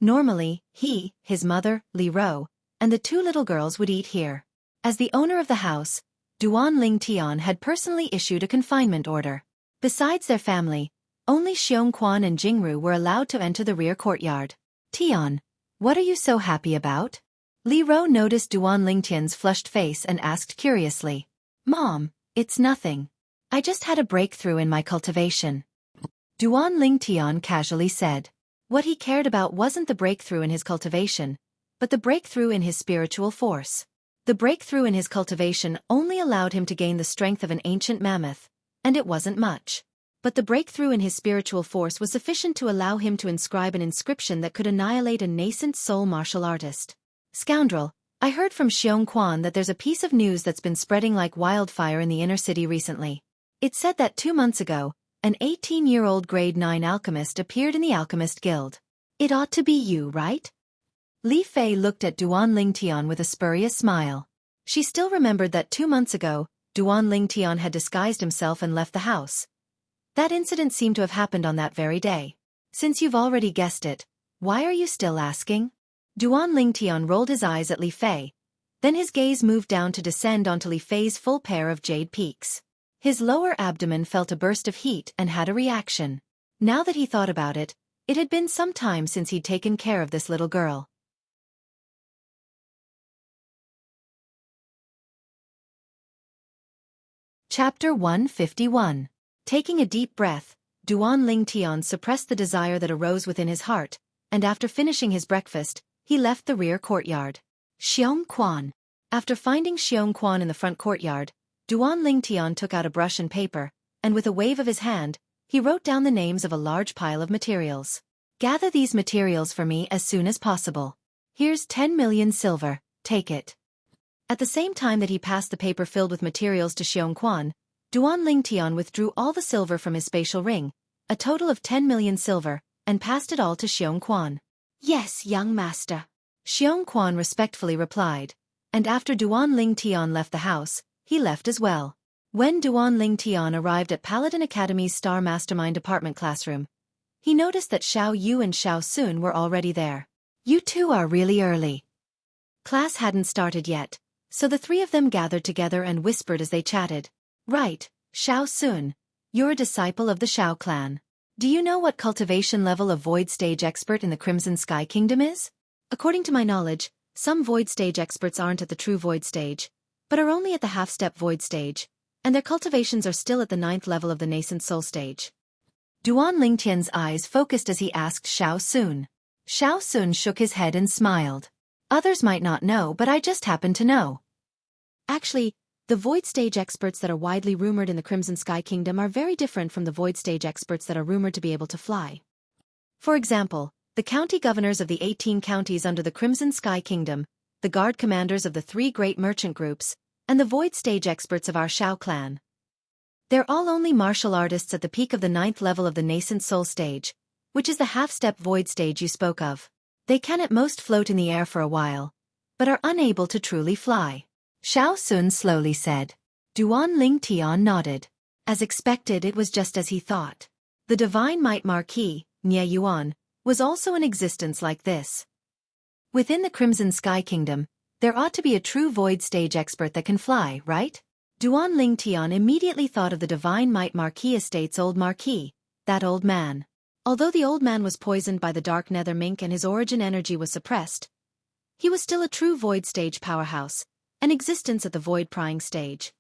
Normally, he, his mother, Li Ro, and the 2 little girls would eat here. As the owner of the house, Duan Ling Tian had personally issued a confinement order. Besides their family, only Xueqi and Jingru were allowed to enter the rear courtyard. Tian, what are you so happy about? Li Ro noticed Duan Ling Tian's flushed face and asked curiously. Mom, it's nothing. I just had a breakthrough in my cultivation. Duan Ling Tian casually said. What he cared about wasn't the breakthrough in his cultivation, but the breakthrough in his spiritual force. The breakthrough in his cultivation only allowed him to gain the strength of an ancient mammoth, and it wasn't much. But the breakthrough in his spiritual force was sufficient to allow him to inscribe an inscription that could annihilate a nascent soul martial artist. Scoundrel, I heard from Xueqi that there's a piece of news that's been spreading like wildfire in the inner city recently. It said that 2 months ago, an 18-year-old grade 9 alchemist appeared in the Alchemist Guild. It ought to be you, right? Li Fei looked at Duan Ling Tian with a spurious smile. She still remembered that 2 months ago, Duan Ling Tian had disguised himself and left the house. That incident seemed to have happened on that very day. Since you've already guessed it, Why are you still asking? Duan Lingtian rolled his eyes at Li Fei. Then his gaze moved down to descend onto Li Fei's full pair of jade peaks. His lower abdomen felt a burst of heat and had a reaction. Now that he thought about it, it had been some time since he'd taken care of this little girl. Chapter 151. Taking a deep breath, Duan Lingtian suppressed the desire that arose within his heart, and after finishing his breakfast, he left the rear courtyard. Xueqi. After finding Xueqi in the front courtyard, Duan Lingtian took out a brush and paper, and with a wave of his hand, he wrote down the names of a large pile of materials. Gather these materials for me as soon as possible. Here's 10 million silver, take it. At the same time that he passed the paper filled with materials to Xueqi, Duan Lingtian withdrew all the silver from his spatial ring, a total of 10 million silver, and passed it all to Xueqi. Yes, young master. Xueqi respectfully replied, and after Duan Lingtian left the house, he left as well. When Duan Lingtian arrived at Paladin Academy's Star Mastermind Department classroom, he noticed that Xiao Yu and Xiao Sun were already there. You two are really early. Class hadn't started yet, so the three of them gathered together and whispered as they chatted. Right, Xiao Sun, you're a disciple of the Xiao clan. Do you know what cultivation level a Void Stage expert in the Crimson Sky Kingdom is? According to my knowledge, some Void Stage experts aren't at the true Void Stage, but are only at the half-step Void Stage, and their cultivations are still at the 9th level of the nascent Soul Stage. Duan Lingtian's eyes focused as he asked Xiao Sun. Xiao Sun shook his head and smiled. Others might not know, but I just happen to know. Actually, the Void Stage experts that are widely rumored in the Crimson Sky Kingdom are very different from the Void Stage experts that are rumored to be able to fly. For example, the county governors of the 18 counties under the Crimson Sky Kingdom, the guard commanders of the 3 great merchant groups, and the Void Stage experts of our Xiao clan. They're all only martial artists at the peak of the 9th level of the nascent Soul Stage, which is the half-step Void Stage you spoke of. They can at most float in the air for a while, but are unable to truly fly. Xiao Sun slowly said. Duan Lingtian nodded. As expected, it was just as he thought. The Divine Might Marquis, Nie Yuan, was also in existence like this. Within the Crimson Sky Kingdom, there ought to be a true Void Stage expert that can fly, right? Duan Lingtian immediately thought of the Divine Might Marquis estate's old marquis, that old man. Although the old man was poisoned by the dark nether mink and his origin energy was suppressed, he was still a true Void Stage powerhouse, an existence at the Void Prying stage.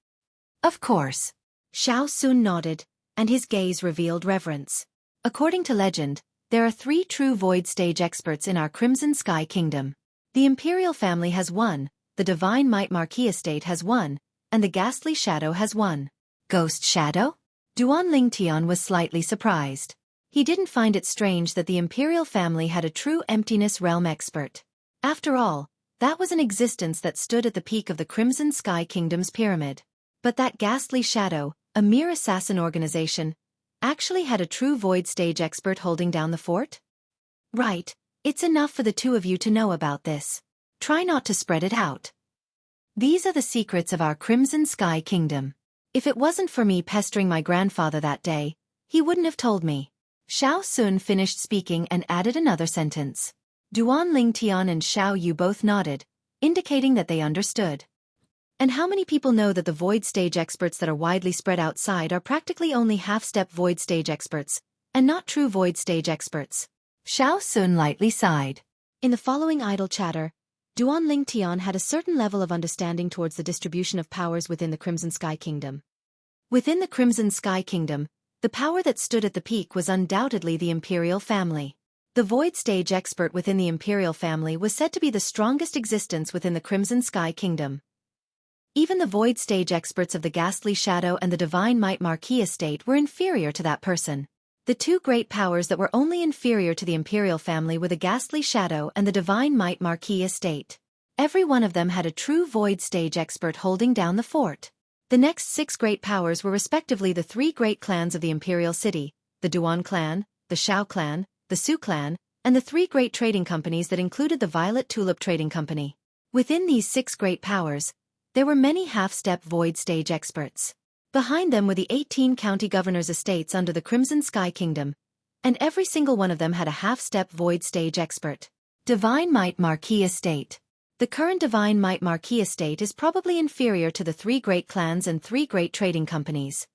Of course. Xiao Sun nodded, and his gaze revealed reverence. According to legend, there are 3 true Void Stage experts in our Crimson Sky Kingdom. The Imperial family has 1, the Divine Might Marquis estate has 1, and the Ghastly Shadow has 1. Ghost Shadow? Duan Lingtian was slightly surprised. He didn't find it strange that the Imperial family had a true Emptiness Realm expert. After all, that was an existence that stood at the peak of the Crimson Sky Kingdom's pyramid. But that Ghastly Shadow, a mere assassin organization, actually had a true Void Stage expert holding down the fort? Right, it's enough for the 2 of you to know about this. Try not to spread it out. These are the secrets of our Crimson Sky Kingdom. If it wasn't for me pestering my grandfather that day, he wouldn't have told me. Xiao Sun finished speaking and added another sentence. Duan Lingtian and Xiao Yu both nodded, indicating that they understood. And how many people know that the Void Stage experts that are widely spread outside are practically only half-step Void Stage experts, and not true Void Stage experts? Xiao Sun lightly sighed. In the following idle chatter, Duan Lingtian had a certain level of understanding towards the distribution of powers within the Crimson Sky Kingdom. Within the Crimson Sky Kingdom, the power that stood at the peak was undoubtedly the Imperial family. The Void Stage expert within the Imperial family was said to be the strongest existence within the Crimson Sky Kingdom. Even the Void Stage experts of the Ghastly Shadow and the Divine Might Marquis estate were inferior to that person. The 2 great powers that were only inferior to the Imperial family were the Ghastly Shadow and the Divine Might Marquis estate. Every one of them had a true Void Stage expert holding down the fort. The next 6 great powers were respectively the 3 great clans of the Imperial City, the Duan clan, the Xiao clan, the Su clan, and the 3 great trading companies that included the Violet Tulip Trading Company. Within these 6 great powers, there were many half-step Void Stage experts. Behind them were the 18 county governors' estates under the Crimson Sky Kingdom, and every single one of them had a half-step void stage expert. Divine Might Marquis Estate. The current Divine Might Marquis Estate is probably inferior to the 3 great clans and 3 great trading companies.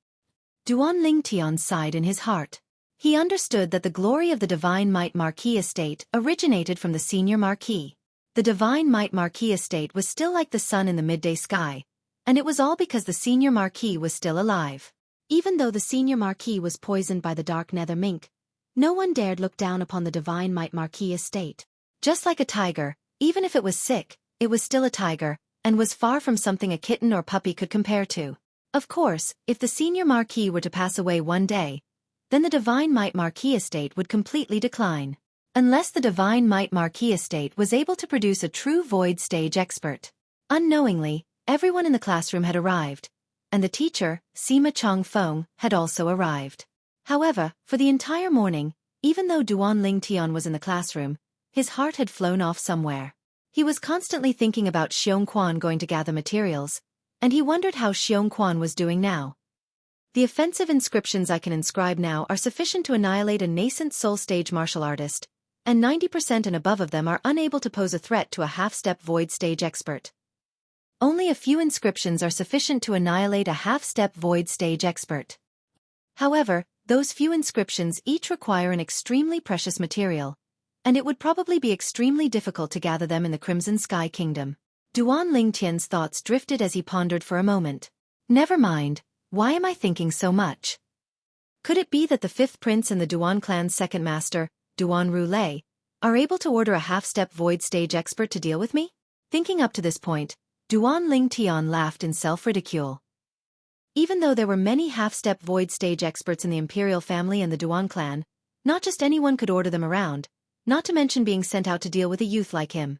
Duan Lingtian sighed in his heart. He understood that the glory of the Divine Might Marquis Estate originated from the Senior Marquis. The Divine Might Marquis Estate was still like the sun in the midday sky, and it was all because the Senior Marquis was still alive. Even though the Senior Marquis was poisoned by the dark nether mink, no one dared look down upon the Divine Might Marquis Estate. Just like a tiger, even if it was sick, it was still a tiger, and was far from something a kitten or puppy could compare to. Of course, if the Senior Marquis were to pass away one day, then the Divine Might Marquis Estate would completely decline. Unless the Divine Might Marquis Estate was able to produce a true void stage expert. Unknowingly, everyone in the classroom had arrived, and the teacher, Sima Chongfeng, had also arrived. However, for the entire morning, even though Duan Lingtian was in the classroom, his heart had flown off somewhere. He was constantly thinking about Xueqi going to gather materials, and he wondered how Xueqi was doing now. The offensive inscriptions I can inscribe now are sufficient to annihilate a nascent soul stage martial artist, and 90% and above of them are unable to pose a threat to a half-step void stage expert. Only a few inscriptions are sufficient to annihilate a half-step void stage expert. However, those few inscriptions each require an extremely precious material, and it would probably be extremely difficult to gather them in the Crimson Sky Kingdom. Duan Lingtian's thoughts drifted as he pondered for a moment. Never mind, why am I thinking so much? Could it be that the 5th prince and the Duan clan's 2nd master, Duan Rulei, are able to order a half-step void stage expert to deal with me? Thinking up to this point, Duan Lingtian laughed in self-ridicule. Even though there were many half-step void stage experts in the imperial family and the Duan clan, not just anyone could order them around, not to mention being sent out to deal with a youth like him.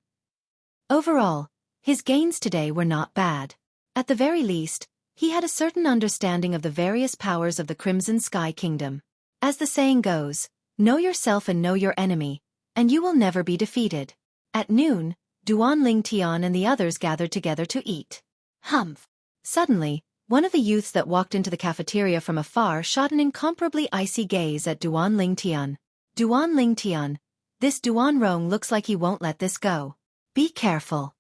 Overall, his gains today were not bad. At the very least, he had a certain understanding of the various powers of the Crimson Sky Kingdom. As the saying goes, know yourself and know your enemy, and you will never be defeated. At noon, Duan Lingtian and the others gathered together to eat. Humph! Suddenly, one of the youths that walked into the cafeteria from afar shot an incomparably icy gaze at Duan Lingtian. Duan Lingtian, this Duan Rong looks like he won't let this go. Be careful.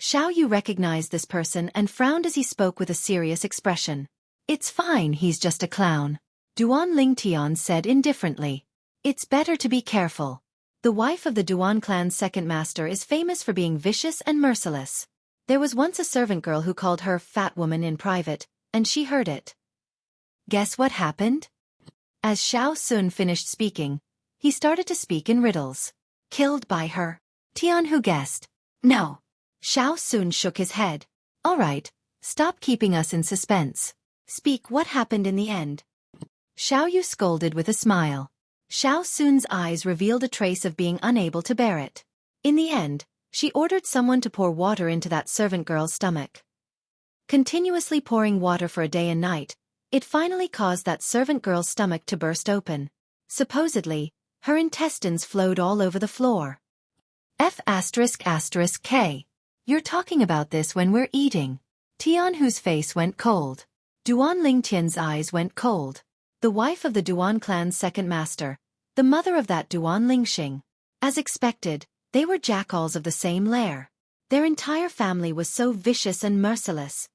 Xiao Yu recognized this person and frowned as he spoke with a serious expression. It's fine, he's just a clown. Duan Lingtian said indifferently. It's better to be careful. The wife of the Duan clan's 2nd master is famous for being vicious and merciless. There was once a servant girl who called her fat woman in private, and she heard it. Guess what happened? As Xiao Sun finished speaking, he started to speak in riddles. Killed by her. Tian Hu guessed. No. Xiao Sun shook his head. All right, stop keeping us in suspense. Speak, what happened in the end? Xiao Yu scolded with a smile. Xiao Sun's eyes revealed a trace of being unable to bear it. In the end, she ordered someone to pour water into that servant girl's stomach. Continuously pouring water for a day and night, it finally caused that servant girl's stomach to burst open. Supposedly, her intestines flowed all over the floor. F***K. You're talking about this when we're eating. Tian Hu's face went cold. Duan Lingtian's eyes went cold. The wife of the Duan clan's 2nd master, the mother of that Duan Lingxing. As expected, they were jackals of the same lair. Their entire family was so vicious and merciless.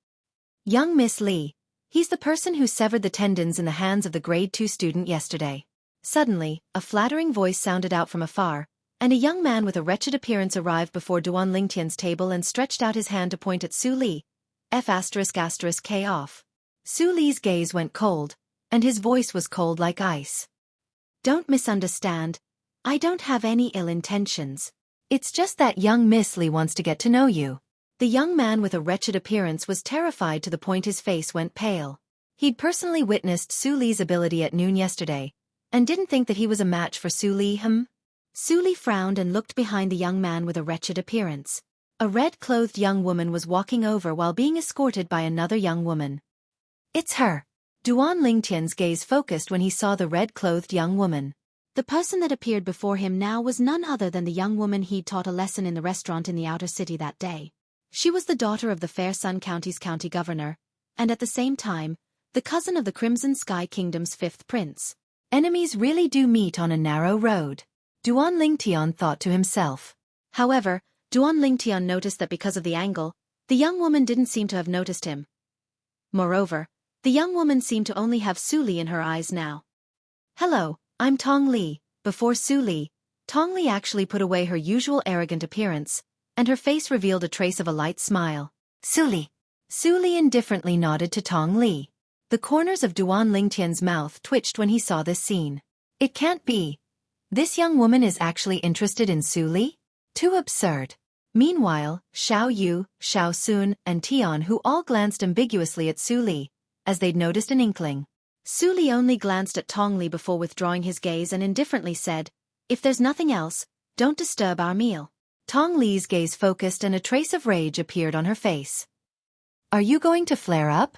Young Miss Li, he's the person who severed the tendons in the hands of the grade 2 student yesterday. Suddenly, a flattering voice sounded out from afar, and a young man with a wretched appearance arrived before Duan Lingtian's table and stretched out his hand to point at Su Li. F***K off. Su Li's gaze went cold, and his voice was cold like ice. Don't misunderstand. I don't have any ill intentions. It's just that young Miss Li wants to get to know you. The young man with a wretched appearance was terrified to the point his face went pale. He'd personally witnessed Su Li's ability at noon yesterday, and didn't think that he was a match for Su Li. Su Li frowned and looked behind the young man with a wretched appearance. A red-clothed young woman was walking over while being escorted by another young woman. It's her. Duan Lingtian's gaze focused when he saw the red-clothed young woman. The person that appeared before him now was none other than the young woman he'd taught a lesson in the restaurant in the outer city that day. She was the daughter of the Fair Sun County's county governor, and at the same time, the cousin of the Crimson Sky Kingdom's 5th prince. Enemies really do meet on a narrow road. Duan Lingtian thought to himself. However, Duan Lingtian noticed that because of the angle, the young woman didn't seem to have noticed him. Moreover, the young woman seemed to only have Su Li in her eyes now. Hello, I'm Tong Li. Before Su Li, Tong Li actually put away her usual arrogant appearance, and her face revealed a trace of a light smile. Su Li. Su Li indifferently nodded to Tong Li. The corners of Duan Lingtian's mouth twitched when he saw this scene. It can't be. This young woman is actually interested in Su Li? Too absurd. Meanwhile, Xiao Yu, Xiao Sun, and Tian Hu all glanced ambiguously at Su Li, as they'd noticed an inkling. Su Li only glanced at Tong Li before withdrawing his gaze and indifferently said, "If there's nothing else, don't disturb our meal." Tong Li's gaze focused and a trace of rage appeared on her face. Are you going to flare up?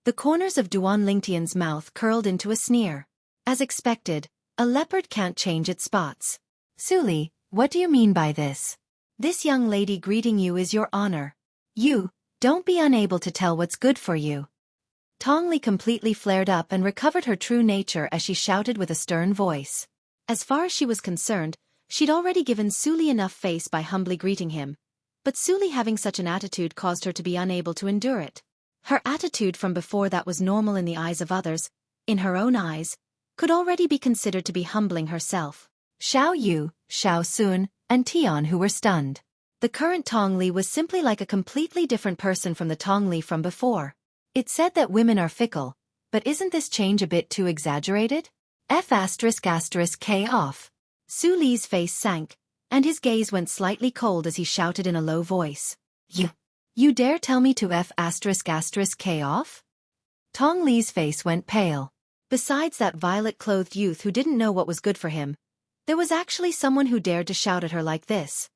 The corners of Duan Lingtian's mouth curled into a sneer. As expected, a leopard can't change its spots. Su Li, what do you mean by this? This young lady greeting you is your honor. You, don't be unable to tell what's good for you. Tong Li completely flared up and recovered her true nature as she shouted with a stern voice. As far as she was concerned, she'd already given Su Li enough face by humbly greeting him. But Su Li having such an attitude caused her to be unable to endure it. Her attitude from before that was normal in the eyes of others, in her own eyes, could already be considered to be humbling herself. Xiao Yu, Xiao Sun, and Tian Hu were stunned. The current Tong Li was simply like a completely different person from the Tong Li from before. It's said that women are fickle, but isn't this change a bit too exaggerated? F***K off. Su Li's face sank, and his gaze went slightly cold as he shouted in a low voice. You dare tell me to F***K off? Tong Li's face went pale. Besides that violet-clothed youth who didn't know what was good for him, there was actually someone who dared to shout at her like this.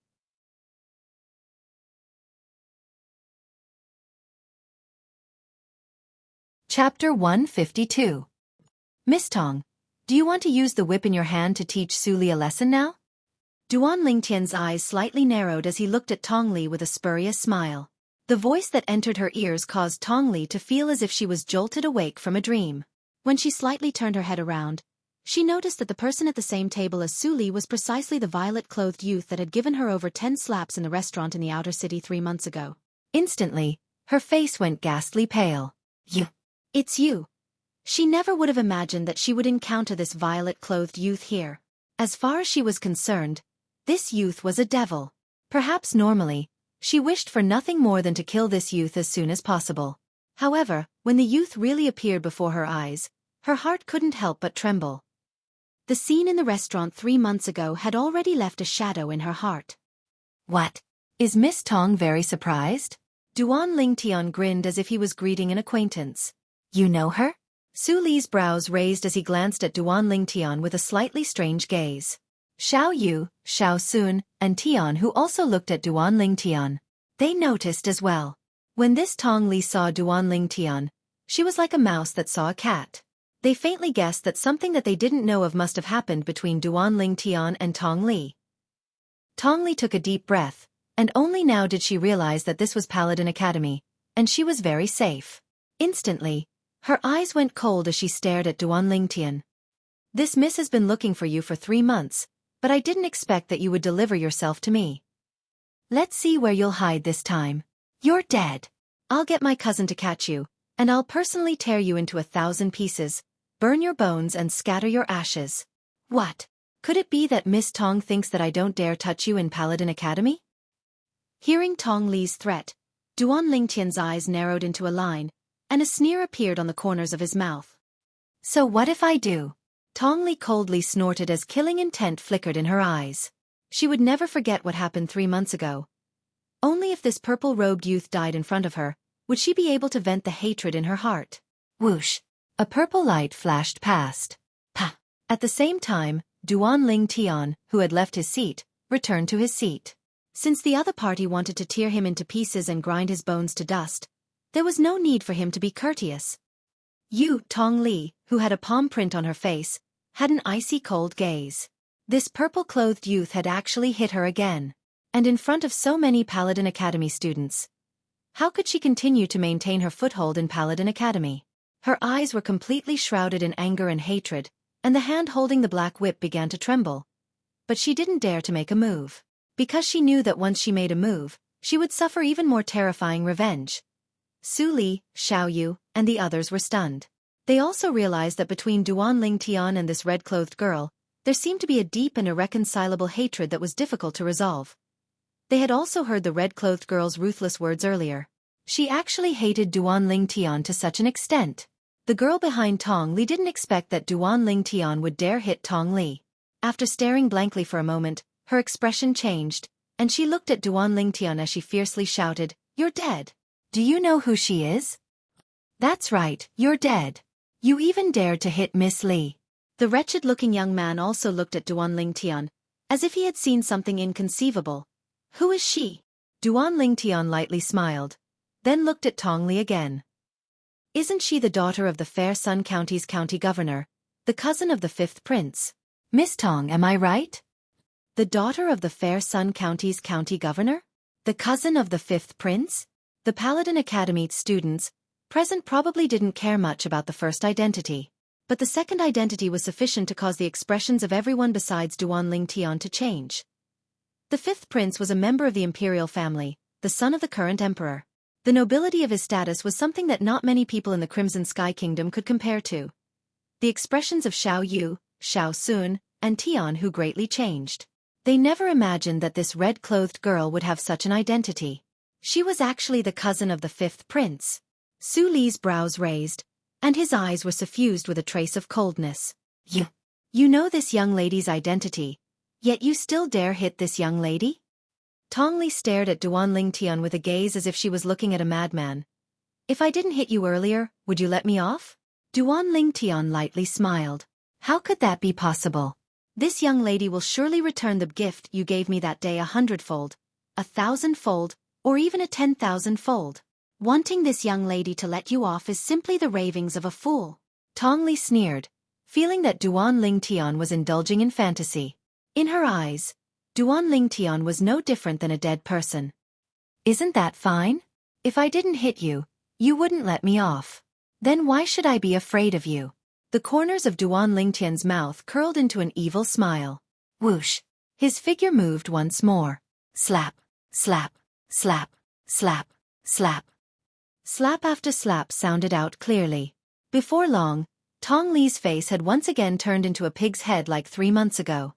Chapter 152. Miss Tong, do you want to use the whip in your hand to teach Su Li a lesson now? Duan Lingtian's eyes slightly narrowed as he looked at Tong Li with a spurious smile. The voice that entered her ears caused Tong Li to feel as if she was jolted awake from a dream. When she slightly turned her head around, she noticed that the person at the same table as Su Li was precisely the violet-clothed youth that had given her over 10 slaps in the restaurant in the outer city 3 months ago. Instantly, her face went ghastly pale. It's you. She never would have imagined that she would encounter this violet-clothed youth here. As far as she was concerned, this youth was a devil. Perhaps normally, she wished for nothing more than to kill this youth as soon as possible. However, when the youth really appeared before her eyes, her heart couldn't help but tremble. The scene in the restaurant 3 months ago had already left a shadow in her heart. What? Is Miss Tong very surprised? Duan Lingtian grinned as if he was greeting an acquaintance. You know her? Su Li's brows raised as he glanced at Duan Lingtian with a slightly strange gaze. Xiao Yu, Xiao Sun, and Tian Hu also looked at Duan Lingtian. They noticed as well. When this Tong Li saw Duan Lingtian, she was like a mouse that saw a cat. They faintly guessed that something that they didn't know of must have happened between Duan Lingtian and Tong Li. Tong Li took a deep breath, and only now did she realize that this was Paladin Academy, and she was very safe. Instantly, her eyes went cold as she stared at Duan Lingtian. This miss has been looking for you for 3 months, but I didn't expect that you would deliver yourself to me. Let's see where you'll hide this time. You're dead. I'll get my cousin to catch you, and I'll personally tear you into 1,000 pieces, burn your bones and scatter your ashes. What? Could it be that Miss Tong thinks that I don't dare touch you in Paladin Academy? Hearing Tong Li's threat, Duan Lingtian's eyes narrowed into a line, and a sneer appeared on the corners of his mouth. So what if I do? Tong Li coldly snorted as killing intent flickered in her eyes. She would never forget what happened 3 months ago. Only if this purple-robed youth died in front of her, would she be able to vent the hatred in her heart. Whoosh! A purple light flashed past. Pa! At the same time, Duan Lingtian, who had left his seat, returned to his seat. Since the other party wanted to tear him into pieces and grind his bones to dust, there was no need for him to be courteous. You, Tong Li, who had a palm print on her face, had an icy cold gaze. This purple-clothed youth had actually hit her again. And in front of so many Paladin Academy students. How could she continue to maintain her foothold in Paladin Academy? Her eyes were completely shrouded in anger and hatred, and the hand holding the black whip began to tremble. But she didn't dare to make a move. Because she knew that once she made a move, she would suffer even more terrifying revenge. Su Li, Xiao Yu, and the others were stunned. They also realized that between Duan Lingtian and this red-clothed girl, there seemed to be a deep and irreconcilable hatred that was difficult to resolve. They had also heard the red-clothed girl's ruthless words earlier. She actually hated Duan Lingtian to such an extent. The girl behind Tong Li didn't expect that Duan Lingtian would dare hit Tong Li. After staring blankly for a moment, her expression changed, and she looked at Duan Lingtian as she fiercely shouted, "You're dead. Do you know who she is? That's right, you're dead. You even dared to hit Miss Li." The wretched-looking young man also looked at Duan Lingtian, as if he had seen something inconceivable. "Who is she?" Duan Lingtian lightly smiled, then looked at Tong Li again. "Isn't she the daughter of the Fair Sun County's county governor, the cousin of the 5th prince? Miss Tong, am I right?" The daughter of the Fair Sun County's county governor? The cousin of the 5th prince? The Paladin Academy students present probably didn't care much about the first identity. But the second identity was sufficient to cause the expressions of everyone besides Duan Lingtian to change. The 5th prince was a member of the imperial family, the son of the current emperor. The nobility of his status was something that not many people in the Crimson Sky Kingdom could compare to. The expressions of Xiao Yu, Xiao Sun, and Tian Hu greatly changed. They never imagined that this red-clothed girl would have such an identity. She was actually the cousin of the 5th prince. Su Li's brows raised, and his eyes were suffused with a trace of coldness. You know this young lady's identity, yet you still dare hit this young lady?" Tong Li stared at Duan Lingtian with a gaze as if she was looking at a madman. "If I didn't hit you earlier, would you let me off?" Duan Lingtian lightly smiled. "How could that be possible? This young lady will surely return the gift you gave me that day 100-fold, 1,000-fold, or even a 10,000-fold. Wanting this young lady to let you off is simply the ravings of a fool." Tong Li sneered, feeling that Duan Lingtian was indulging in fantasy. In her eyes, Duan Lingtian was no different than a dead person. "Isn't that fine? If I didn't hit you, you wouldn't let me off. Then why should I be afraid of you?" The corners of Duan Lingtian's mouth curled into an evil smile. Whoosh! His figure moved once more. Slap, slap, slap, slap, slap. Slap after slap sounded out clearly. Before long, Tong Li's face had once again turned into a pig's head like 3 months ago.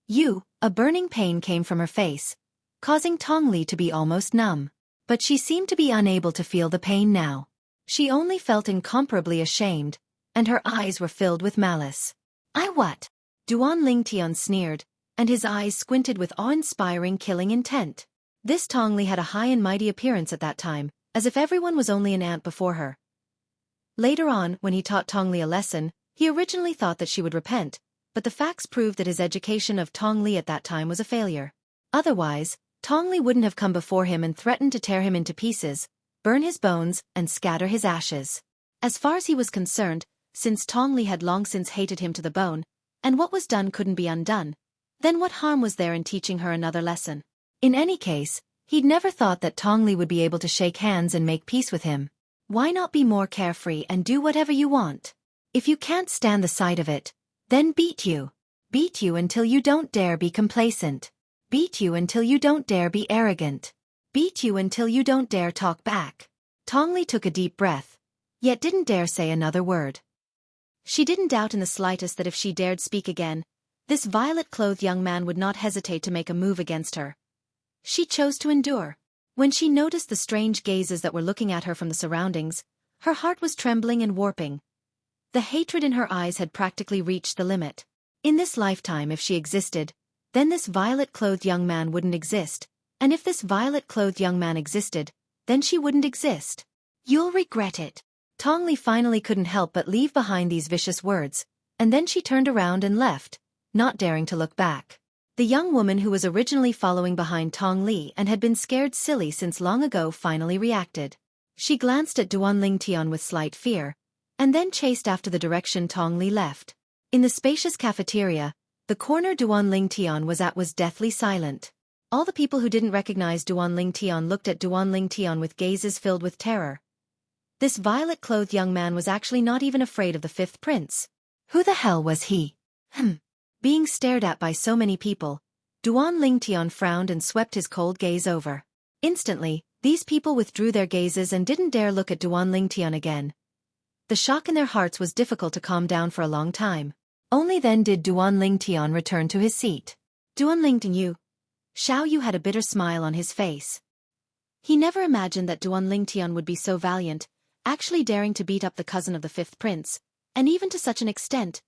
You, a burning pain came from her face, causing Tong Li to be almost numb. But she seemed to be unable to feel the pain now. She only felt incomparably ashamed, and her eyes were filled with malice. "I what?" Duan Lingtian sneered, and his eyes squinted with awe-inspiring killing intent. This Tong Li had a high and mighty appearance at that time, as if everyone was only an ant before her. Later on, when he taught Tong Li a lesson, he originally thought that she would repent, but the facts proved that his education of Tong Li at that time was a failure. Otherwise, Tong Li wouldn't have come before him and threatened to tear him into pieces, burn his bones, and scatter his ashes. As far as he was concerned, since Tong Li had long since hated him to the bone, and what was done couldn't be undone, then what harm was there in teaching her another lesson? In any case, he'd never thought that Tong Li would be able to shake hands and make peace with him. Why not be more carefree and do whatever you want? If you can't stand the sight of it, then beat you. Beat you until you don't dare be complacent. Beat you until you don't dare be arrogant. Beat you until you don't dare talk back. Tong Li took a deep breath, yet didn't dare say another word. She didn't doubt in the slightest that if she dared speak again, this violet-clothed young man would not hesitate to make a move against her. She chose to endure. When she noticed the strange gazes that were looking at her from the surroundings, her heart was trembling and warping. The hatred in her eyes had practically reached the limit. In this lifetime, if she existed, then this violet-clothed young man wouldn't exist, and if this violet-clothed young man existed, then she wouldn't exist. "You'll regret it." Tong Li finally couldn't help but leave behind these vicious words, and then she turned around and left, not daring to look back. The young woman who was originally following behind Tong Li and had been scared silly since long ago finally reacted. She glanced at Duan Lingtian with slight fear, and then chased after the direction Tong Li left. In the spacious cafeteria, the corner Duan Lingtian was at was deathly silent. All the people who didn't recognize Duan Lingtian looked at Duan Lingtian with gazes filled with terror. This violet-clothed young man was actually not even afraid of the 5th prince. Who the hell was he? Being stared at by so many people, Duan Lingtian frowned and swept his cold gaze over. Instantly, these people withdrew their gazes and didn't dare look at Duan Lingtian again. The shock in their hearts was difficult to calm down for a long time. Only then did Duan Lingtian return to his seat. Duan Lingtian. Xiao Yu had a bitter smile on his face. He never imagined that Duan Lingtian would be so valiant, actually daring to beat up the cousin of the fifth prince, and even to such an extent.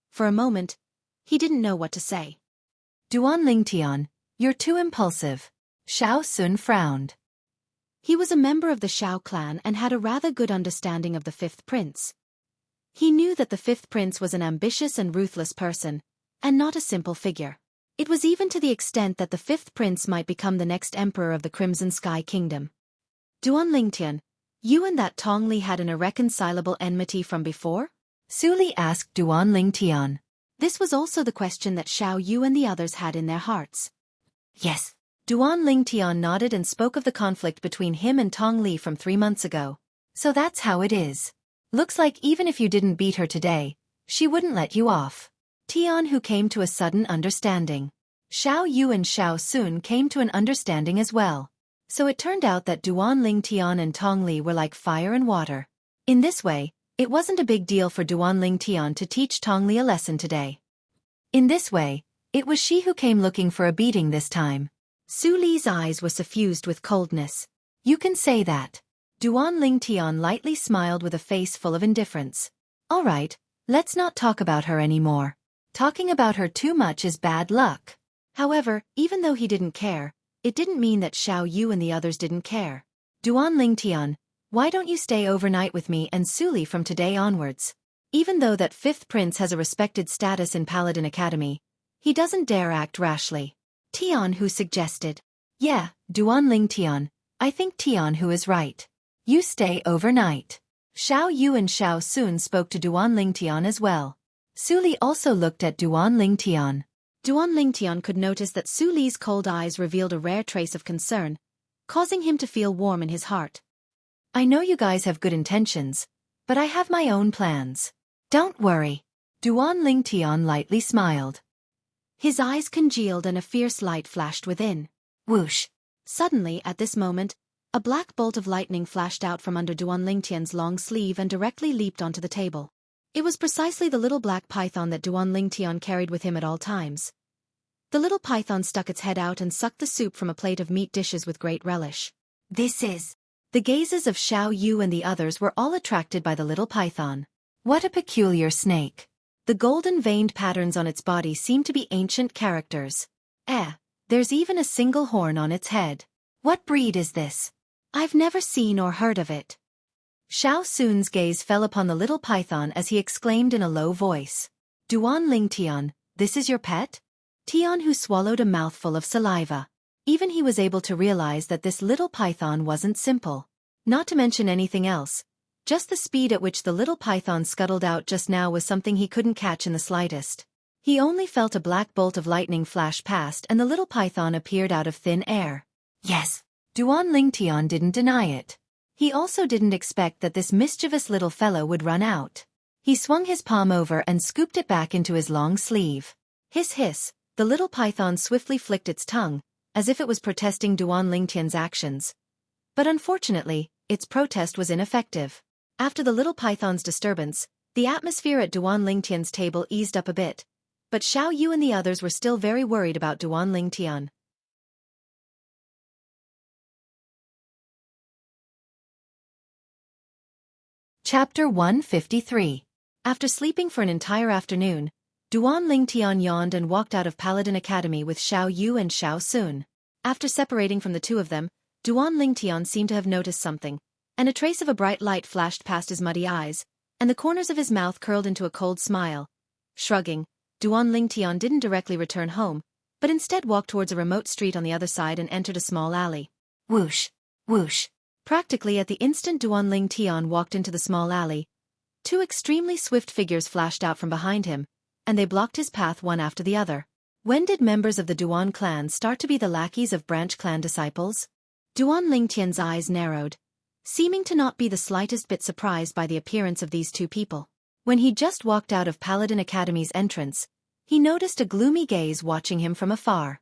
For a moment, he didn't know what to say. Duan Lingtian, you're too impulsive. Xiao Sun frowned. He was a member of the Xiao clan and had a rather good understanding of the fifth prince. He knew that the fifth prince was an ambitious and ruthless person, and not a simple figure. It was even to the extent that the fifth prince might become the next emperor of the Crimson Sky Kingdom. Duan Lingtian, you and that Tong Li had an irreconcilable enmity from before? Su Li asked Duan Lingtian. This was also the question that Xiao Yu and the others had in their hearts. Yes. Duan Lingtian nodded and spoke of the conflict between him and Tong Li from 3 months ago. So that's how it is. Looks like even if you didn't beat her today, she wouldn't let you off. Tian who came to a sudden understanding. Xiao Yu and Xiao Sun came to an understanding as well. So it turned out that Duan Lingtian and Tong Li were like fire and water. In this way, it wasn't a big deal for Duan Lingtian to teach Tong Li a lesson today. In this way, it was she who came looking for a beating this time. Su Li's eyes were suffused with coldness. You can say that. Duan Lingtian lightly smiled with a face full of indifference. All right, let's not talk about her anymore. Talking about her too much is bad luck. However, even though he didn't care, it didn't mean that Xiao Yu and the others didn't care. Duan Lingtian, why don't you stay overnight with me and Su Li from today onwards? Even though that fifth prince has a respected status in Paladin Academy, he doesn't dare act rashly. Tian who suggested. Yeah, Duan Lingtian, I think Tian who is right. You stay overnight. Xiao Yu and Xiao Sun spoke to Duan Lingtian as well. Su Li also looked at Duan Lingtian. Duan Lingtian could notice that Su Li's cold eyes revealed a rare trace of concern, causing him to feel warm in his heart. I know you guys have good intentions, but I have my own plans. Don't worry. Duan Lingtian lightly smiled. His eyes congealed and a fierce light flashed within. Whoosh. Suddenly, at this moment, a black bolt of lightning flashed out from under Duan Lingtian's long sleeve and directly leaped onto the table. It was precisely the little black python that Duan Lingtian carried with him at all times. The little python stuck its head out and sucked the soup from a plate of meat dishes with great relish. This is... The gazes of Xiao Yu and the others were all attracted by the little python. What a peculiar snake. The golden veined patterns on its body seemed to be ancient characters. There's even a single horn on its head. What breed is this? I've never seen or heard of it. Xiao Sun's gaze fell upon the little python as he exclaimed in a low voice. Duan Lingtian, this is your pet? Tian who swallowed a mouthful of saliva. Even he was able to realize that this little python wasn't simple. Not to mention anything else. Just the speed at which the little python scuttled out just now was something he couldn't catch in the slightest. He only felt a black bolt of lightning flash past and the little python appeared out of thin air. Yes, Duan Lingtian didn't deny it. He also didn't expect that this mischievous little fellow would run out. He swung his palm over and scooped it back into his long sleeve. Hiss hiss, the little python swiftly flicked its tongue, as if it was protesting Duan Lingtian's actions. But unfortunately, its protest was ineffective. After the little python's disturbance, the atmosphere at Duan Lingtian's table eased up a bit, but Xiao Yu and the others were still very worried about Duan Lingtian. Chapter 153. After sleeping for an entire afternoon, Duan Lingtian yawned and walked out of Paladin Academy with Xiao Yu and Xiao Sun. After separating from the two of them, Duan Lingtian seemed to have noticed something, and a trace of a bright light flashed past his muddy eyes, and the corners of his mouth curled into a cold smile. Shrugging, Duan Lingtian didn't directly return home, but instead walked towards a remote street on the other side and entered a small alley. Whoosh, whoosh. Practically at the instant Duan Lingtian walked into the small alley, two extremely swift figures flashed out from behind him, and they blocked his path one after the other. When did members of the Duan clan start to be the lackeys of branch clan disciples? Duan Lingtian's eyes narrowed, seeming to not be the slightest bit surprised by the appearance of these two people. When he just walked out of Paladin Academy's entrance, he noticed a gloomy gaze watching him from afar.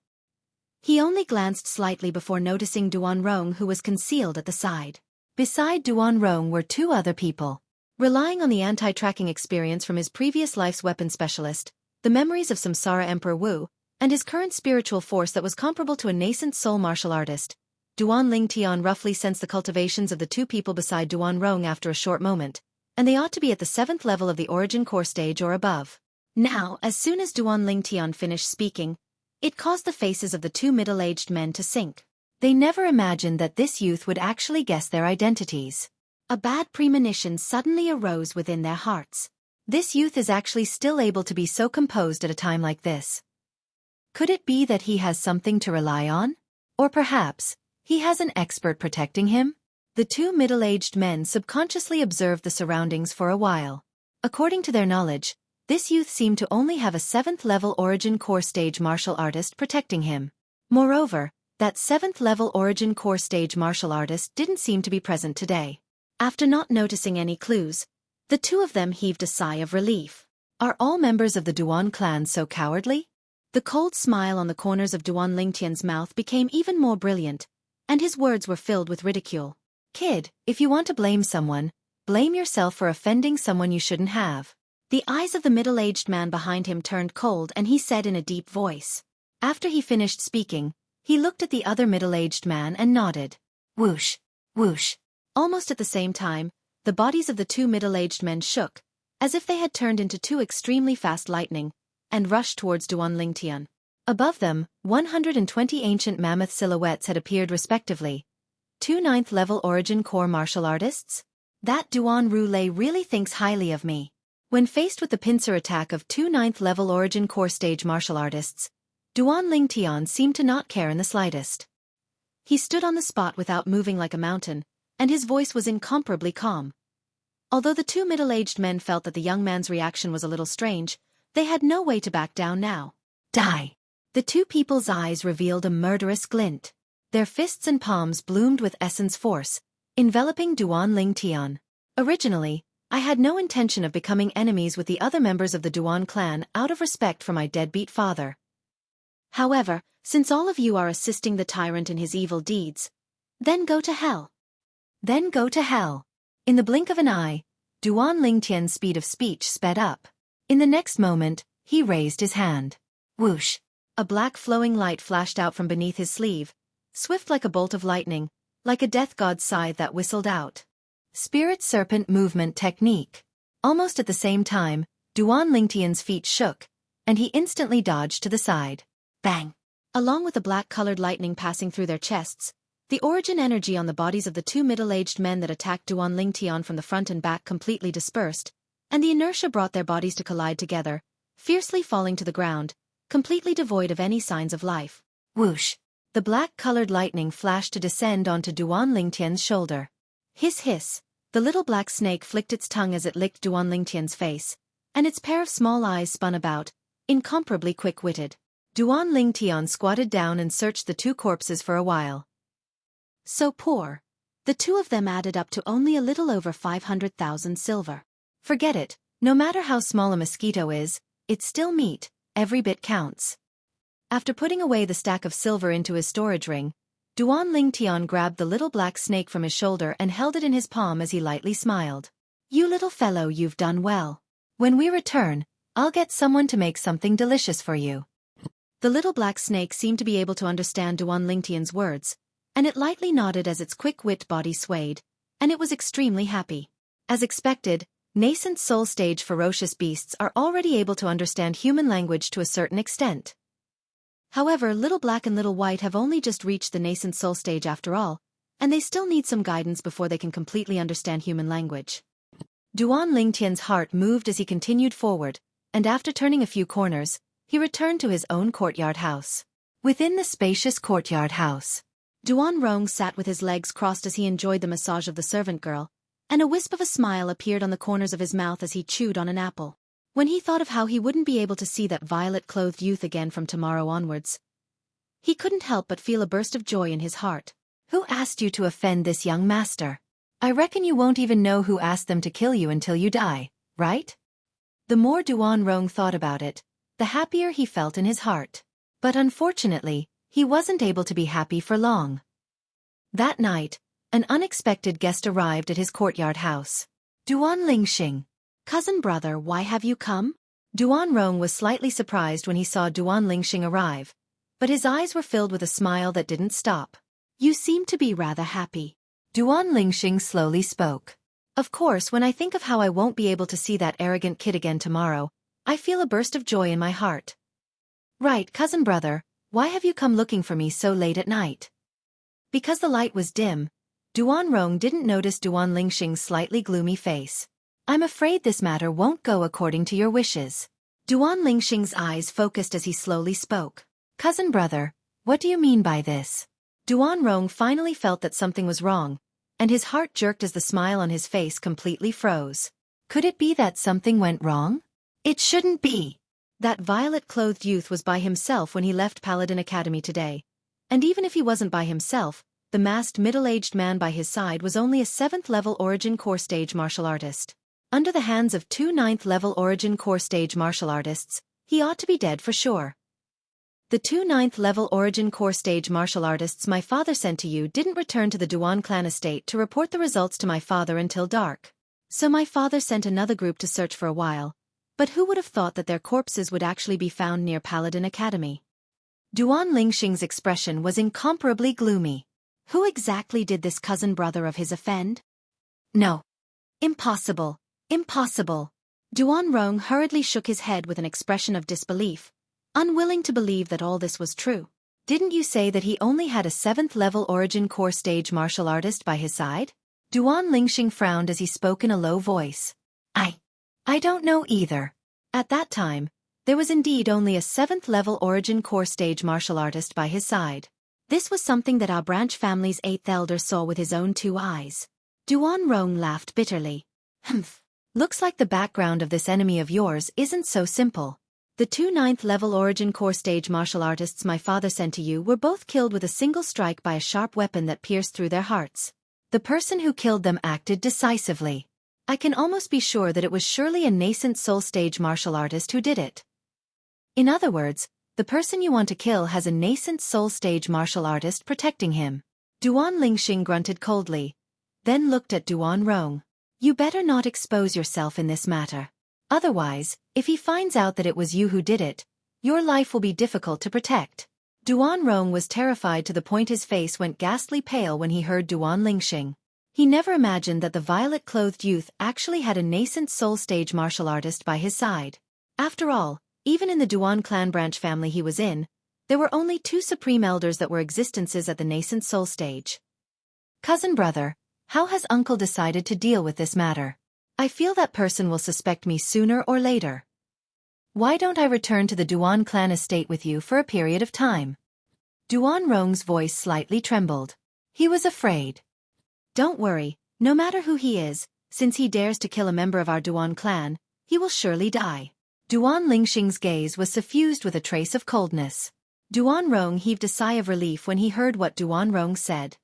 He only glanced slightly before noticing Duanrong, who was concealed at the side. Beside Duanrong were two other people. Relying on the anti-tracking experience from his previous life's weapon specialist, the memories of Samsara Emperor Wu, and his current spiritual force that was comparable to a nascent soul martial artist, Duan Lingtian roughly sensed the cultivations of the two people beside Duanrong after a short moment, and they ought to be at the 7th level of the origin core stage or above. Now, as soon as Duan Lingtian finished speaking, it caused the faces of the two middle-aged men to sink. They never imagined that this youth would actually guess their identities. A bad premonition suddenly arose within their hearts. This youth is actually still able to be so composed at a time like this. Could it be that he has something to rely on? Or perhaps, he has an expert protecting him? The two middle-aged men subconsciously observed the surroundings for a while. According to their knowledge, this youth seemed to only have a 7th level origin core stage martial artist protecting him. Moreover, that 7th level origin core stage martial artist didn't seem to be present today. After not noticing any clues, the two of them heaved a sigh of relief. Are all members of the Duan clan so cowardly? The cold smile on the corners of Duan Lingtian's mouth became even more brilliant, and his words were filled with ridicule. Kid, if you want to blame someone, blame yourself for offending someone you shouldn't have. The eyes of the middle-aged man behind him turned cold and he said in a deep voice. After he finished speaking, he looked at the other middle-aged man and nodded. Whoosh, whoosh. Almost at the same time, the bodies of the two middle-aged men shook, as if they had turned into two extremely fast lightning, and rushed towards Duan Lingtian. Above them, 120 ancient mammoth silhouettes had appeared respectively. Two 9th level origin core martial artists? That Duan Rulei really thinks highly of me. When faced with the pincer attack of two 9th level origin core stage martial artists, Duan Lingtian seemed to not care in the slightest. He stood on the spot without moving like a mountain, and his voice was incomparably calm. Although the two middle-aged men felt that the young man's reaction was a little strange, they had no way to back down now. Die! The two people's eyes revealed a murderous glint. Their fists and palms bloomed with essence force, enveloping Duan Lingtian. Originally, I had no intention of becoming enemies with the other members of the Duan clan out of respect for my deadbeat father. However, since all of you are assisting the tyrant in his evil deeds, then go to hell. Then go to hell. In the blink of an eye, Duan Lingtian's speed of speech sped up. In the next moment, he raised his hand. Whoosh! A black flowing light flashed out from beneath his sleeve, swift like a bolt of lightning, like a death god's scythe that whistled out. Spirit Serpent Movement Technique. Almost at the same time, Duan Lingtian's feet shook, and he instantly dodged to the side. Bang! Along with the black-colored lightning passing through their chests, the origin energy on the bodies of the two middle-aged men that attacked Duan Lingtian from the front and back completely dispersed, and the inertia brought their bodies to collide together, fiercely falling to the ground, completely devoid of any signs of life. Whoosh! The black-colored lightning flashed to descend onto Duan Lingtian's shoulder. Hiss hiss! The little black snake flicked its tongue as it licked Duan Lingtian's face, and its pair of small eyes spun about, incomparably quick-witted. Duan Lingtian squatted down and searched the two corpses for a while. So poor. The two of them added up to only a little over 500,000 silver. Forget it, no matter how small a mosquito is, it's still meat, every bit counts. After putting away the stack of silver into his storage ring, Duan Lingtian grabbed the little black snake from his shoulder and held it in his palm as he lightly smiled. You little fellow, you've done well. When we return, I'll get someone to make something delicious for you. The little black snake seemed to be able to understand Duan Lingtian's words, and it lightly nodded as its quick-wit body swayed, and it was extremely happy. As expected, nascent soul stage ferocious beasts are already able to understand human language to a certain extent. However, Little Black and Little White have only just reached the nascent soul stage after all, and they still need some guidance before they can completely understand human language. Duan Lingtian's heart moved as he continued forward, and after turning a few corners, he returned to his own courtyard house. Within the spacious courtyard house, Duan Rong sat with his legs crossed as he enjoyed the massage of the servant girl, and a wisp of a smile appeared on the corners of his mouth as he chewed on an apple. When he thought of how he wouldn't be able to see that violet-clothed youth again from tomorrow onwards, he couldn't help but feel a burst of joy in his heart. Who asked you to offend this young master? I reckon you won't even know who asked them to kill you until you die, right? The more Duan thought about it, the happier he felt in his heart. But unfortunately, he wasn't able to be happy for long. That night, an unexpected guest arrived at his courtyard house. Duan Lingxing. Cousin brother, why have you come? Duan was slightly surprised when he saw Duan Lingxing arrive, but his eyes were filled with a smile that didn't stop. You seem to be rather happy. Duan Lingxing slowly spoke. Of course, when I think of how I won't be able to see that arrogant kid again tomorrow, I feel a burst of joy in my heart. Right, cousin brother, why have you come looking for me so late at night? Because the light was dim, Duan didn't notice Duan Lingxing's slightly gloomy face. I'm afraid this matter won't go according to your wishes. Duan Lingxing's eyes focused as he slowly spoke. Cousin brother, what do you mean by this? Duan finally felt that something was wrong, and his heart jerked as the smile on his face completely froze. Could it be that something went wrong? It shouldn't be. That violet-clothed youth was by himself when he left Paladin Academy today. And even if he wasn't by himself, the masked middle-aged man by his side was only a 7th-level Origin Core Stage martial artist. Under the hands of 2 9th-level Origin Core Stage martial artists, he ought to be dead for sure. The 2 9th-level Origin Core Stage martial artists my father sent to you didn't return to the Duan clan estate to report the results to my father until dark. So my father sent another group to search for a while, but who would have thought that their corpses would actually be found near Paladin Academy? Duan Lingxing's expression was incomparably gloomy. Who exactly did this cousin brother of his offend? No. Impossible. Impossible. Duan hurriedly shook his head with an expression of disbelief, unwilling to believe that all this was true. Didn't you say that he only had a 7th-level Origin Core Stage martial artist by his side? Duan Lingxing frowned as he spoke in a low voice. I don't know either. At that time, there was indeed only a 7th-level Origin Core Stage martial artist by his side. This was something that our branch family's 8th elder saw with his own 2 eyes. Duan laughed bitterly. Humph. Looks like the background of this enemy of yours isn't so simple. The 2 9th-level Origin Core Stage martial artists my father sent to you were both killed with a single strike by a sharp weapon that pierced through their hearts. The person who killed them acted decisively. I can almost be sure that it was surely a nascent soul stage martial artist who did it. In other words, the person you want to kill has a nascent soul stage martial artist protecting him. Duan Lingxing grunted coldly, then looked at Duan. You better not expose yourself in this matter. Otherwise, if he finds out that it was you who did it, your life will be difficult to protect. Duan was terrified to the point his face went ghastly pale when he heard Duan Lingxing. He never imagined that the violet-clothed youth actually had a nascent soul stage martial artist by his side. After all, even in the Duan clan branch family he was in, there were only 2 supreme elders that were existences at the nascent soul stage. Cousin brother, how has uncle decided to deal with this matter? I feel that person will suspect me sooner or later. Why don't I return to the Duan clan estate with you for a period of time? Duan's voice slightly trembled. He was afraid. Don't worry, no matter who he is, since he dares to kill a member of our Duan clan, he will surely die. Duan Lingxing's gaze was suffused with a trace of coldness. Duan heaved a sigh of relief when he heard what Duan said.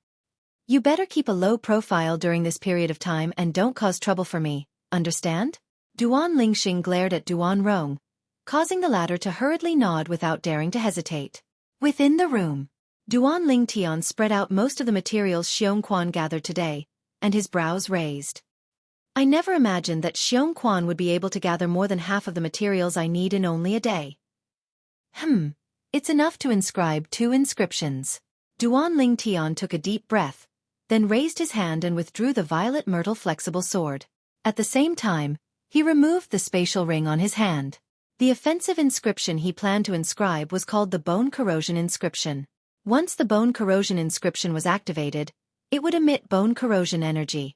You better keep a low profile during this period of time and don't cause trouble for me, understand? Duan Lingxing glared at Duan, causing the latter to hurriedly nod without daring to hesitate. Within the room, Duan Lingtian spread out most of the materials Xueqi gathered today, and his brows raised. I never imagined that Xueqi would be able to gather more than half of the materials I need in only a day. It's enough to inscribe 2 inscriptions. Duan Lingtian took a deep breath, then raised his hand and withdrew the violet myrtle flexible sword. At the same time, he removed the spatial ring on his hand. The offensive inscription he planned to inscribe was called the Bone Corrosion Inscription. Once the Bone Corrosion Inscription was activated, it would emit bone corrosion energy.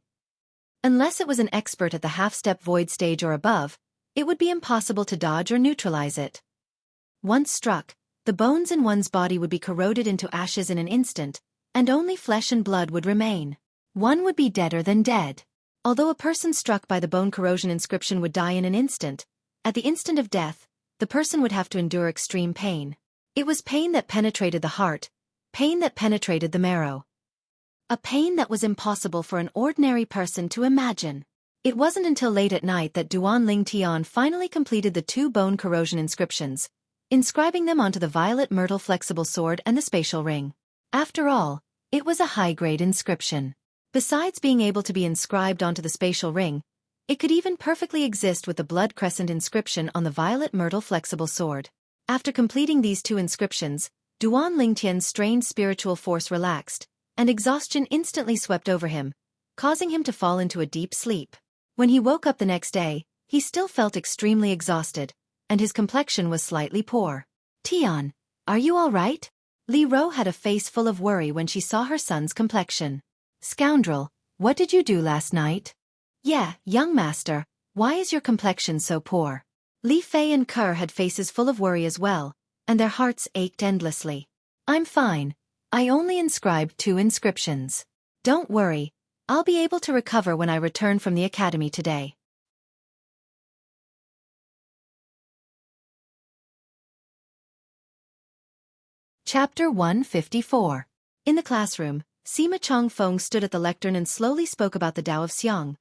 Unless it was an expert at the half-step void stage or above, it would be impossible to dodge or neutralize it. Once struck, the bones in one's body would be corroded into ashes in an instant, and only flesh and blood would remain. One would be deader than dead. Although a person struck by the Bone Corrosion Inscription would die in an instant, at the instant of death, the person would have to endure extreme pain. It was pain that penetrated the heart, pain that penetrated the marrow. A pain that was impossible for an ordinary person to imagine. It wasn't until late at night that Duan Ling Tian finally completed the 2 bone corrosion inscriptions, inscribing them onto the violet myrtle flexible sword and the spatial ring. After all, it was a high-grade inscription. Besides being able to be inscribed onto the spatial ring, it could even perfectly exist with the blood crescent inscription on the violet myrtle flexible sword. After completing these 2 inscriptions, Duan Lingtian's strained spiritual force relaxed, and exhaustion instantly swept over him, causing him to fall into a deep sleep. When he woke up the next day, he still felt extremely exhausted, and his complexion was slightly poor. "Tian, are you all right?" Li Ro had a face full of worry when she saw her son's complexion. "Scoundrel, what did you do last night?" "Yeah, young master, why is your complexion so poor?" Li Fei and Kerr had faces full of worry as well, and their hearts ached endlessly. "I'm fine. I only inscribed 2 inscriptions. Don't worry, I'll be able to recover when I return from the academy today." Chapter 154. In the classroom, Sima Chongfeng stood at the lectern and slowly spoke about the Tao of Xiang.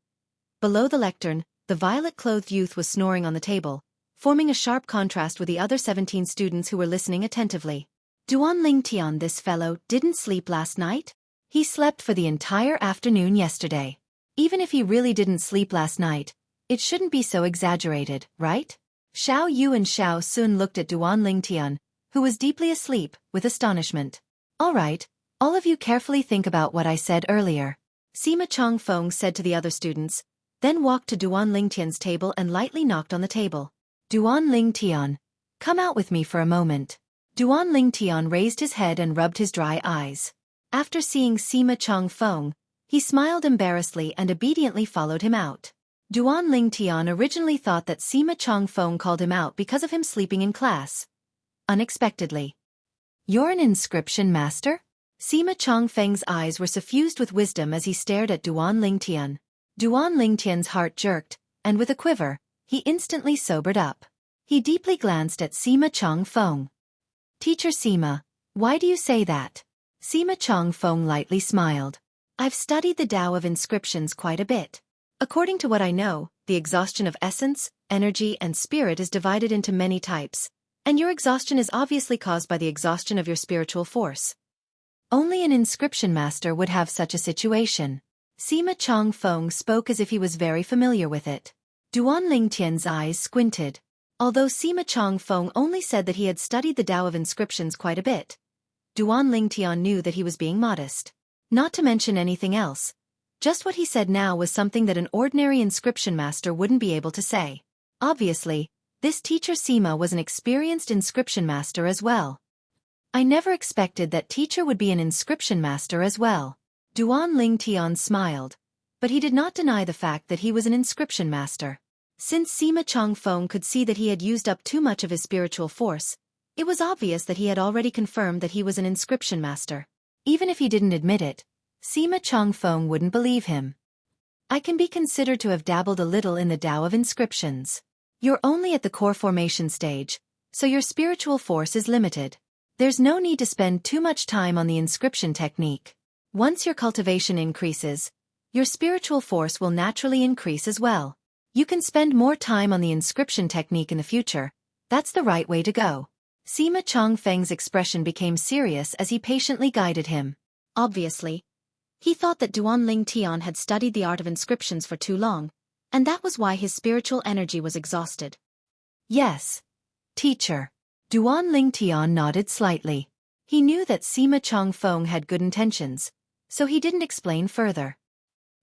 Below the lectern, the violet-clothed youth was snoring on the table, forming a sharp contrast with the other 17 students who were listening attentively. "Duan Lingtian, this fellow, didn't sleep last night? He slept for the entire afternoon yesterday. Even if he really didn't sleep last night, it shouldn't be so exaggerated, right?" Xiao Yu and Xiao Sun looked at Duan Lingtian, who was deeply asleep, with astonishment. "All right, all of you carefully think about what I said earlier," Sima Chongfeng said to the other students, then walked to Duan Lingtian's table and lightly knocked on the table. "Duan Lingtian, come out with me for a moment." Duan Lingtian raised his head and rubbed his dry eyes. After seeing Sima Chongfeng, he smiled embarrassedly and obediently followed him out. Duan Lingtian originally thought that Sima Chongfeng called him out because of him sleeping in class. Unexpectedly. "You're an inscription master?" Sima Chongfeng's eyes were suffused with wisdom as he stared at Duan Lingtian. Duan Lingtian's heart jerked, and with a quiver, he instantly sobered up. He deeply glanced at Sima Chongfeng. "Teacher Sima, why do you say that?" Sima Chongfeng lightly smiled. "I've studied the Tao of inscriptions quite a bit. According to what I know, the exhaustion of essence, energy and spirit is divided into many types, and your exhaustion is obviously caused by the exhaustion of your spiritual force. Only an inscription master would have such a situation." Sima Chongfeng spoke as if he was very familiar with it. Duan Lingtian's eyes squinted. Although Sima Chongfeng only said that he had studied the Tao of inscriptions quite a bit, Duan Lingtian knew that he was being modest. Not to mention anything else. Just what he said now was something that an ordinary inscription master wouldn't be able to say. Obviously, this teacher Sima was an experienced inscription master as well. "I never expected that teacher would be an inscription master as well." Duan Lingtian smiled, but he did not deny the fact that he was an inscription master. Since Sima Chongfeng could see that he had used up too much of his spiritual force, it was obvious that he had already confirmed that he was an inscription master. Even if he didn't admit it, Sima Chongfeng wouldn't believe him. "I can be considered to have dabbled a little in the Tao of inscriptions. You're only at the core formation stage, so your spiritual force is limited. There's no need to spend too much time on the inscription technique. Once your cultivation increases, your spiritual force will naturally increase as well. You can spend more time on the inscription technique in the future. That's the right way to go." Sima Chongfeng's expression became serious as he patiently guided him. Obviously, he thought that Duan Lingtian had studied the art of inscriptions for too long, and that was why his spiritual energy was exhausted. "Yes, teacher." Duan Lingtian nodded slightly. He knew that Sima Chongfeng had good intentions, so he didn't explain further.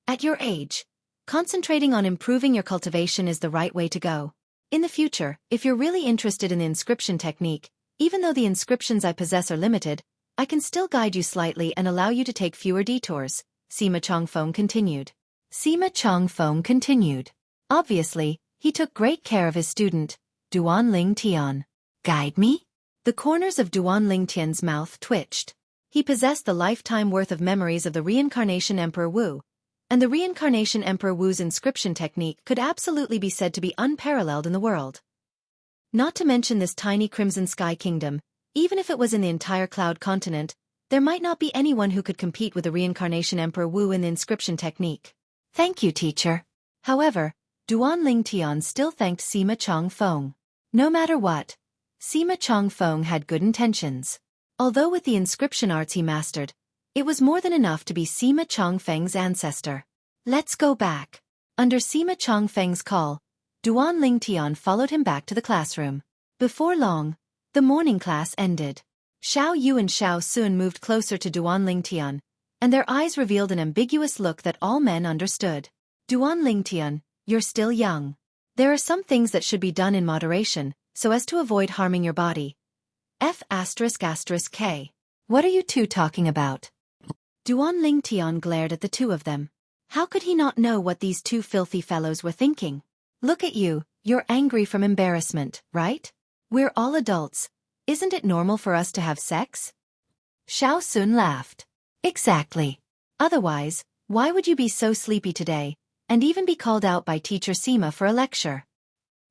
"At your age, concentrating on improving your cultivation is the right way to go. In the future, if you're really interested in the inscription technique, even though the inscriptions I possess are limited, I can still guide you slightly and allow you to take fewer detours," Sima Chongfeng continued. Sima Chongfeng continued. Obviously, he took great care of his student, Duan Lingtian. "Guide me?" The corners of Duan Lingtian's mouth twitched. He possessed the lifetime worth of memories of the reincarnation Emperor Wu, and the reincarnation Emperor Wu's inscription technique could absolutely be said to be unparalleled in the world. Not to mention this tiny Crimson Sky Kingdom, even if it was in the entire Cloud Continent, there might not be anyone who could compete with the reincarnation Emperor Wu in the inscription technique. "Thank you, teacher." However, Duan Lingtian still thanked Sima Chongfeng. No matter what, Sima Chongfeng had good intentions. Although with the inscription arts he mastered, it was more than enough to be Sima Chongfeng's ancestor. Let's go back. Under Sima Chongfeng's call, Duan Lingtian followed him back to the classroom. Before long, the morning class ended. Xiao Yu and Xiao Sun moved closer to Duan Lingtian, and their eyes revealed an ambiguous look that all men understood. Duan Lingtian, you're still young. There are some things that should be done in moderation, so as to avoid harming your body. F***K. What are you two talking about? Duan Lingtian glared at the two of them. How could he not know what these two filthy fellows were thinking? Look at you, you're angry from embarrassment, right? We're all adults. Isn't it normal for us to have sex? Xiao Sun laughed. Exactly. Otherwise, why would you be so sleepy today, and even be called out by Teacher Sima for a lecture?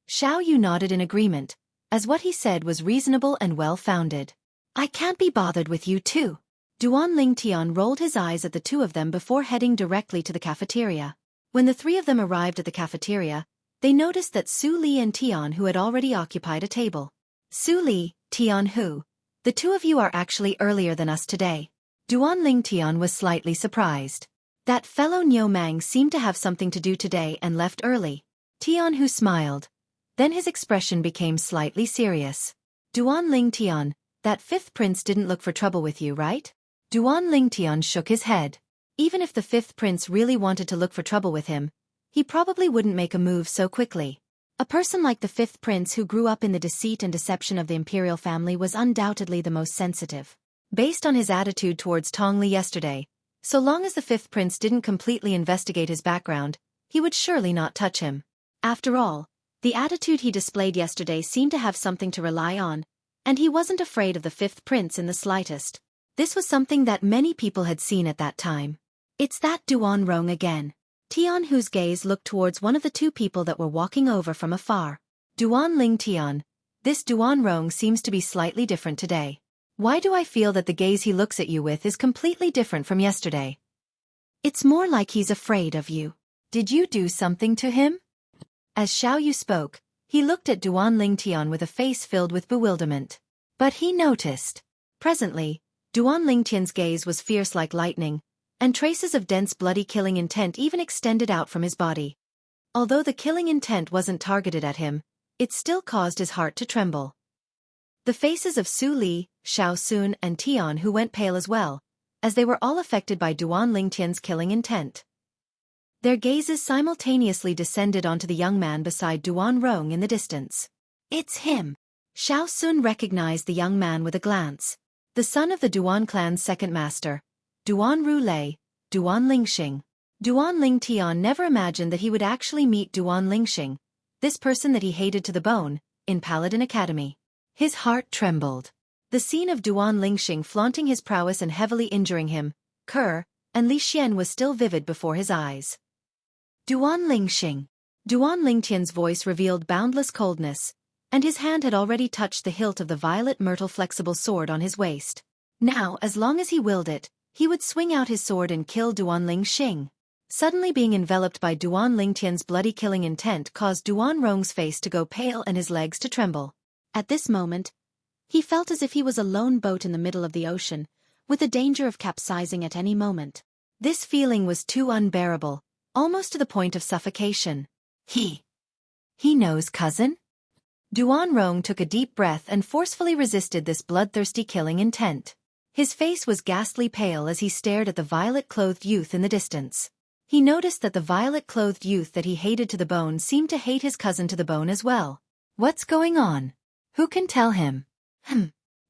Xiao Yu nodded in agreement, as what he said was reasonable and well-founded. I can't be bothered with you two. Duan Lingtian rolled his eyes at the two of them before heading directly to the cafeteria. When the three of them arrived at the cafeteria, they noticed that Su Li and Tian Hu had already occupied a table. Su Li, Tian Hu, the two of you are actually earlier than us today. Duan Lingtian was slightly surprised. That fellow Niu Mang seemed to have something to do today and left early. Tian Hu smiled. Then his expression became slightly serious. Duan Lingtian, that fifth prince didn't look for trouble with you, right? Duan Lingtian shook his head. Even if the fifth prince really wanted to look for trouble with him, he probably wouldn't make a move so quickly. A person like the fifth prince who grew up in the deceit and deception of the imperial family was undoubtedly the most sensitive. Based on his attitude towards Tongli yesterday, so long as the fifth prince didn't completely investigate his background, he would surely not touch him. After all, the attitude he displayed yesterday seemed to have something to rely on, and he wasn't afraid of the fifth prince in the slightest. This was something that many people had seen at that time. It's that Duan Rong again. Tian Hu's gaze looked towards one of the two people that were walking over from afar. Duan Lingtian, this Duan Rong seems to be slightly different today. Why do I feel that the gaze he looks at you with is completely different from yesterday? It's more like he's afraid of you. Did you do something to him? As Xiao Yu spoke, he looked at Duan Lingtian with a face filled with bewilderment. But he noticed. Presently, Duan Lingtian's gaze was fierce like lightning, and traces of dense bloody killing intent even extended out from his body. Although the killing intent wasn't targeted at him, it still caused his heart to tremble. The faces of Su Li, Xiao Sun and Tian Hu went pale as well, as they were all affected by Duan Lingtian's killing intent. Their gazes simultaneously descended onto the young man beside Duan Rong in the distance. It's him. Xiao Sun recognized the young man with a glance. The son of the Duan clan's second master, Duan Rulei, Duan Lingxing. Duan Lingtian never imagined that he would actually meet Duan Lingxing, this person that he hated to the bone, in Paladin Academy. His heart trembled. The scene of Duan Lingxing flaunting his prowess and heavily injuring him, Kerr, and Li Xian was still vivid before his eyes. Duan Lingxing. Duan Lingtian's voice revealed boundless coldness, and his hand had already touched the hilt of the violet myrtle flexible sword on his waist. Now, as long as he willed it, he would swing out his sword and kill Duan Lingxing. Suddenly being enveloped by Duan Lingtian's bloody killing intent caused Duan Rong's face to go pale and his legs to tremble. At this moment, he felt as if he was a lone boat in the middle of the ocean, with the danger of capsizing at any moment. This feeling was too unbearable, almost to the point of suffocation. He knows, cousin? Duan Rong took a deep breath and forcefully resisted this bloodthirsty killing intent. His face was ghastly pale as he stared at the violet-clothed youth in the distance. He noticed that the violet-clothed youth that he hated to the bone seemed to hate his cousin to the bone as well. What's going on? Who can tell him?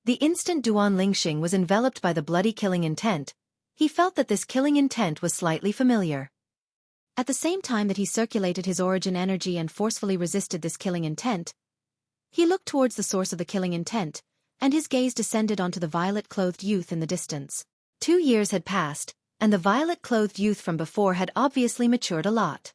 The instant Duan Lingxing was enveloped by the bloody killing intent, he felt that this killing intent was slightly familiar. At the same time that he circulated his origin energy and forcefully resisted this killing intent, he looked towards the source of the killing intent, and his gaze descended onto the violet-clothed youth in the distance. 2 years had passed, and the violet-clothed youth from before had obviously matured a lot.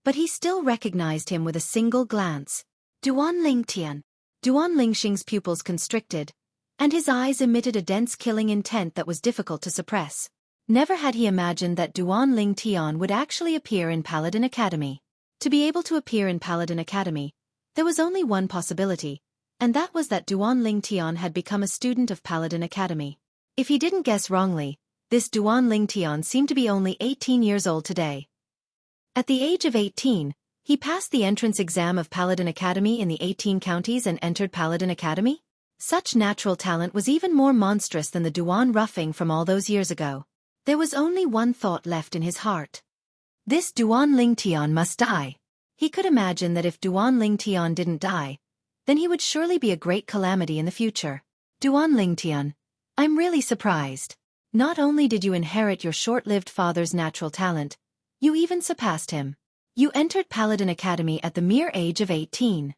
But he still recognized him with a single glance. Duan Lingtian. Duan Lingxing's pupils constricted, and his eyes emitted a dense killing intent that was difficult to suppress. Never had he imagined that Duan Ling Tian would actually appear in Paladin Academy. To be able to appear in Paladin Academy, there was only one possibility, and that was that Duan Ling Tian had become a student of Paladin Academy. If he didn't guess wrongly, this Duan Ling Tian seemed to be only 18 years old today. At the age of 18, he passed the entrance exam of Paladin Academy in the 18 counties and entered Paladin Academy? Such natural talent was even more monstrous than the Duan roughing from all those years ago. There was only one thought left in his heart. This Duan Ling Tian must die. He could imagine that if Duan Ling Tian didn't die, then he would surely be a great calamity in the future. Duan Ling Tian, I'm really surprised. Not only did you inherit your short-lived father's natural talent, you even surpassed him. You entered Paladin Academy at the mere age of 18.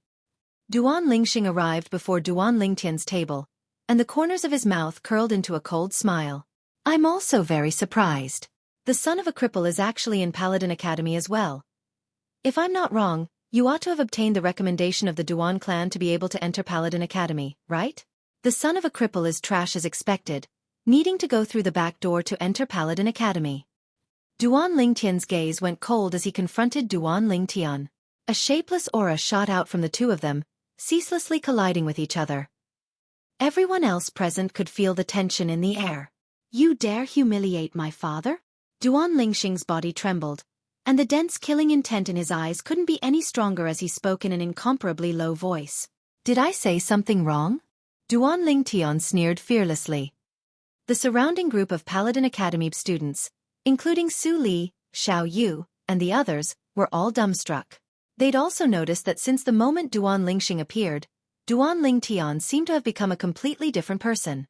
Duan Lingxing arrived before Duan Lingtian's table, and the corners of his mouth curled into a cold smile. I'm also very surprised. The son of a cripple is actually in Paladin Academy as well. If I'm not wrong, you ought to have obtained the recommendation of the Duan clan to be able to enter Paladin Academy, right? The son of a cripple is trash as expected, needing to go through the back door to enter Paladin Academy. Duan Lingtian's gaze went cold as he confronted Duan Lingtian. A shapeless aura shot out from the two of them, ceaselessly colliding with each other. Everyone else present could feel the tension in the air. You dare humiliate my father? Duan Lingxing's body trembled, and the dense killing intent in his eyes couldn't be any stronger as he spoke in an incomparably low voice. Did I say something wrong? Duan Lingtian sneered fearlessly. The surrounding group of Paladin Academy students, including Su Li, Xiao Yu, and the others, were all dumbstruck. They'd also noticed that since the moment Duan Lingxing appeared, Duan Lingtian seemed to have become a completely different person.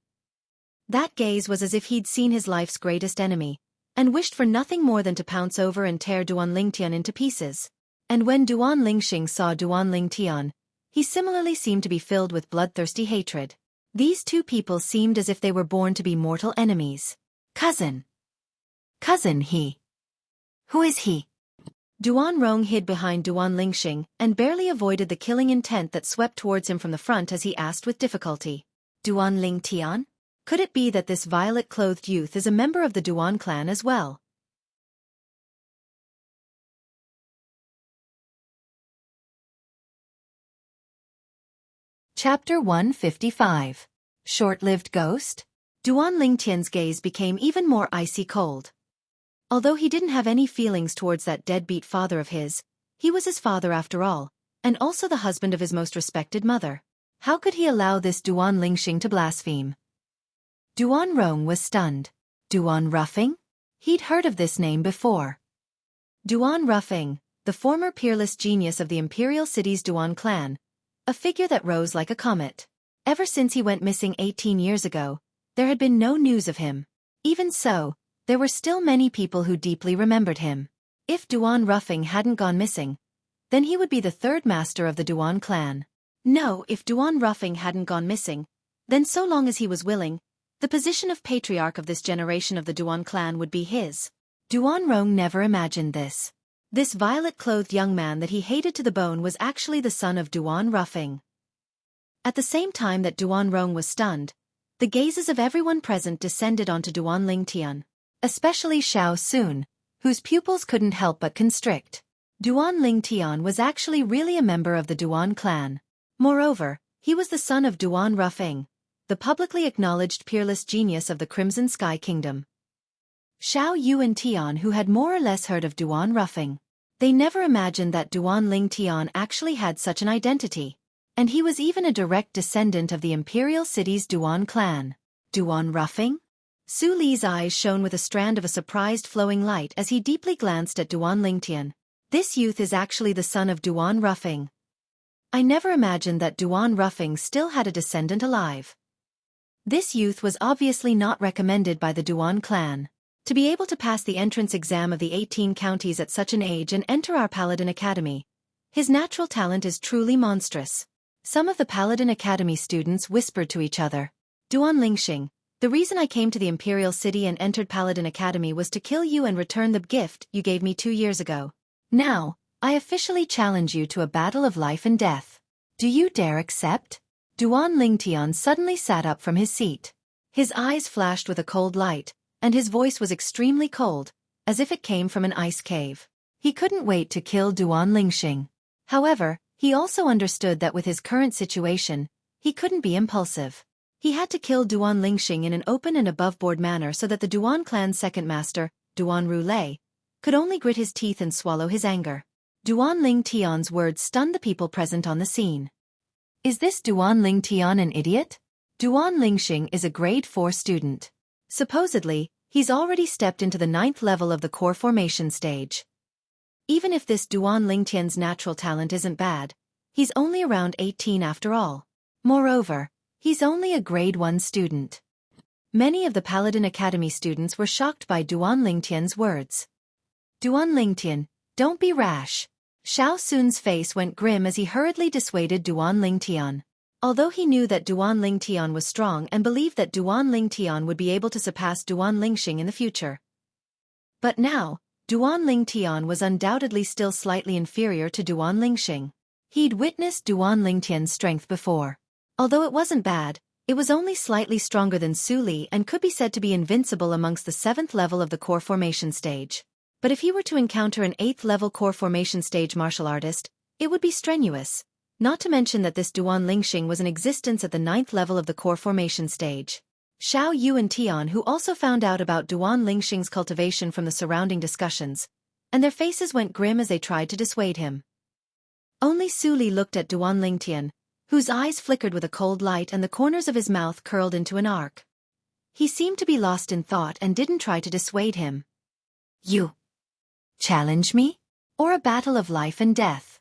That gaze was as if he'd seen his life's greatest enemy, and wished for nothing more than to pounce over and tear Duan Lingtian into pieces. And when Duan Lingxing saw Duan Lingtian, he similarly seemed to be filled with bloodthirsty hatred. These two people seemed as if they were born to be mortal enemies. Cousin, he. Who is he? Duan Rong hid behind Duan Lingxing and barely avoided the killing intent that swept towards him from the front as he asked with difficulty. Duan Lingtian? Could it be that this violet-clothed youth is a member of the Duan clan as well? Chapter 155. Short-lived ghost? Duan Lingtian's gaze became even more icy cold. Although he didn't have any feelings towards that deadbeat father of his, he was his father after all, and also the husband of his most respected mother. How could he allow this Duan Lingxing to blaspheme? Duan Rong was stunned. Duan Roughing? He'd heard of this name before. Duan Roughing, the former peerless genius of the Imperial City's Duan clan, a figure that rose like a comet. Ever since he went missing 18 years ago, there had been no news of him. Even so, there were still many people who deeply remembered him. If Duan Roughing hadn't gone missing, then he would be the third master of the Duan clan. No, if Duan Roughing hadn't gone missing, then so long as he was willing, the position of patriarch of this generation of the Duan clan would be his. Duan Rong never imagined this. This violet-clothed young man that he hated to the bone was actually the son of Duan Roughing. At the same time that Duan Rong was stunned, the gazes of everyone present descended onto Duan Lingtian, especially Xiao Sun, whose pupils couldn't help but constrict. Duan Lingtian was actually really a member of the Duan clan. Moreover, he was the son of Duan Roughing, the publicly acknowledged peerless genius of the Crimson Sky Kingdom. Xiao Yu and Tian, who had more or less heard of Duan Roughing, they never imagined that Duan Lingtian actually had such an identity. And he was even a direct descendant of the Imperial City's Duan clan. Duan Roughing? Su Li's eyes shone with a strand of a surprised flowing light as he deeply glanced at Duan Lingtian. This youth is actually the son of Duan Roughing. I never imagined that Duan Roughing still had a descendant alive. This youth was obviously not recommended by the Duan clan. To be able to pass the entrance exam of the 18 counties at such an age and enter our Paladin Academy, his natural talent is truly monstrous. Some of the Paladin Academy students whispered to each other. Duan Lingxing, the reason I came to the Imperial City and entered Paladin Academy was to kill you and return the gift you gave me 2 years ago. Now, I officially challenge you to a battle of life and death. Do you dare accept? Duan Lingtian suddenly sat up from his seat. His eyes flashed with a cold light, and his voice was extremely cold, as if it came from an ice cave. He couldn't wait to kill Duan Lingxing. However, he also understood that with his current situation, he couldn't be impulsive. He had to kill Duan Lingxing in an open and above-board manner so that the Duan clan's second master, Duan Rulei, could only grit his teeth and swallow his anger. Duan Lingtian's words stunned the people present on the scene. Is this Duan Lingtian an idiot? Duan Lingxing is a grade 4 student. Supposedly, he's already stepped into the 9th level of the core formation stage. Even if this Duan Lingtian's natural talent isn't bad, he's only around 18 after all. Moreover, he's only a grade 1 student. Many of the Paladin Academy students were shocked by Duan Lingtian's words. Duan Lingtian, don't be rash. Xiao Sun's face went grim as he hurriedly dissuaded Duan Lingtian. Although he knew that Duan Lingtian was strong and believed that Duan Lingtian would be able to surpass Duan Lingxing in the future. But now, Duan Lingtian was undoubtedly still slightly inferior to Duan Lingxing. He'd witnessed Duan Lingtian's strength before. Although it wasn't bad, it was only slightly stronger than Su Li and could be said to be invincible amongst the 7th level of the core formation stage. But if he were to encounter an 8th level core formation stage martial artist, it would be strenuous. Not to mention that this Duan Lingxing was in existence at the 9th level of the core formation stage. Xiao Yu and Tian, who also found out about Duan Lingxing's cultivation from the surrounding discussions, and their faces went grim as they tried to dissuade him. Only Su Li looked at Duan Lingtian, whose eyes flickered with a cold light and the corners of his mouth curled into an arc. He seemed to be lost in thought and didn't try to dissuade him. You challenge me? Or a battle of life and death?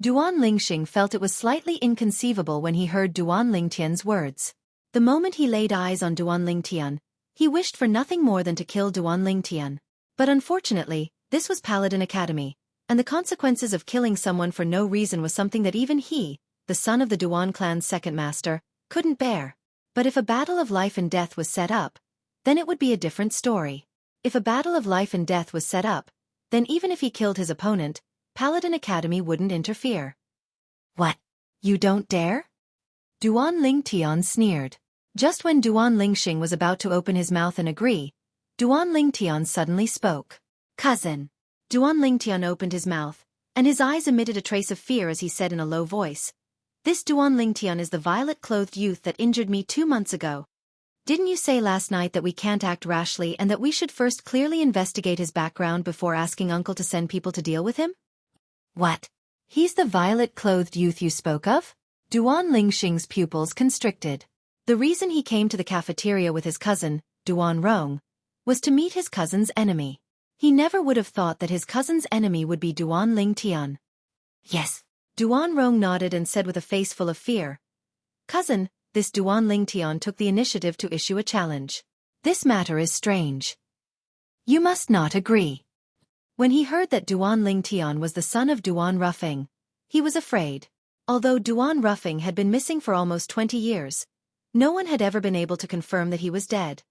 Duan Lingxing felt it was slightly inconceivable when he heard Duan Lingtian's words. The moment he laid eyes on Duan Lingtian, he wished for nothing more than to kill Duan Lingtian. But unfortunately, this was Paladin Academy, and the consequences of killing someone for no reason was something that even he, the son of the Duan clan's second master, couldn't bear. But if a battle of life and death was set up, then it would be a different story. If a battle of life and death was set up, then even if he killed his opponent, Paladin Academy wouldn't interfere. What? You don't dare? Duan Lingtian sneered. Just when Duan Lingxing was about to open his mouth and agree, Duan Lingtian suddenly spoke. Cousin. Duan Lingtian opened his mouth, and his eyes emitted a trace of fear as he said in a low voice. This Duan Lingtian is the violet-clothed youth that injured me 2 months ago. Didn't you say last night that we can't act rashly and that we should first clearly investigate his background before asking Uncle to send people to deal with him? What? He's the violet-clothed youth you spoke of? Duan Lingxing's pupils constricted. The reason he came to the cafeteria with his cousin, Duan Rong, was to meet his cousin's enemy. He never would have thought that his cousin's enemy would be Duan Lingtian. Yes. Duan Rong nodded and said with a face full of fear. Cousin, this Duan Lingtian took the initiative to issue a challenge. This matter is strange. You must not agree. When he heard that Duan Lingtian was the son of Duan Ruffing, he was afraid. Although Duan Ruffing had been missing for almost 20 years, no one had ever been able to confirm that he was dead.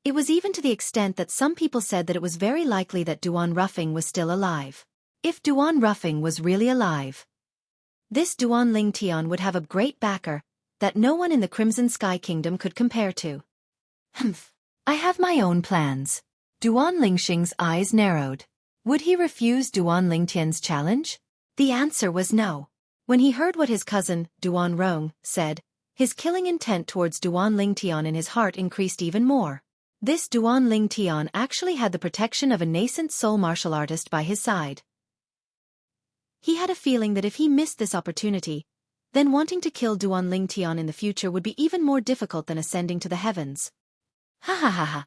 It was even to the extent that some people said that it was very likely that Duan Ruffing was still alive. If Duan Ruffing was really alive, this Duan Lingtian would have a great backer that no one in the Crimson Sky Kingdom could compare to. Humph. I have my own plans. Duan Lingxing's eyes narrowed. Would he refuse Duan Lingtian's challenge? The answer was no. When he heard what his cousin, Duan Rong, said, his killing intent towards Duan Lingtian in his heart increased even more. This Duan Lingtian actually had the protection of a nascent soul martial artist by his side. He had a feeling that if he missed this opportunity, then wanting to kill Duan Lingtian in the future would be even more difficult than ascending to the heavens. Ha ha ha ha.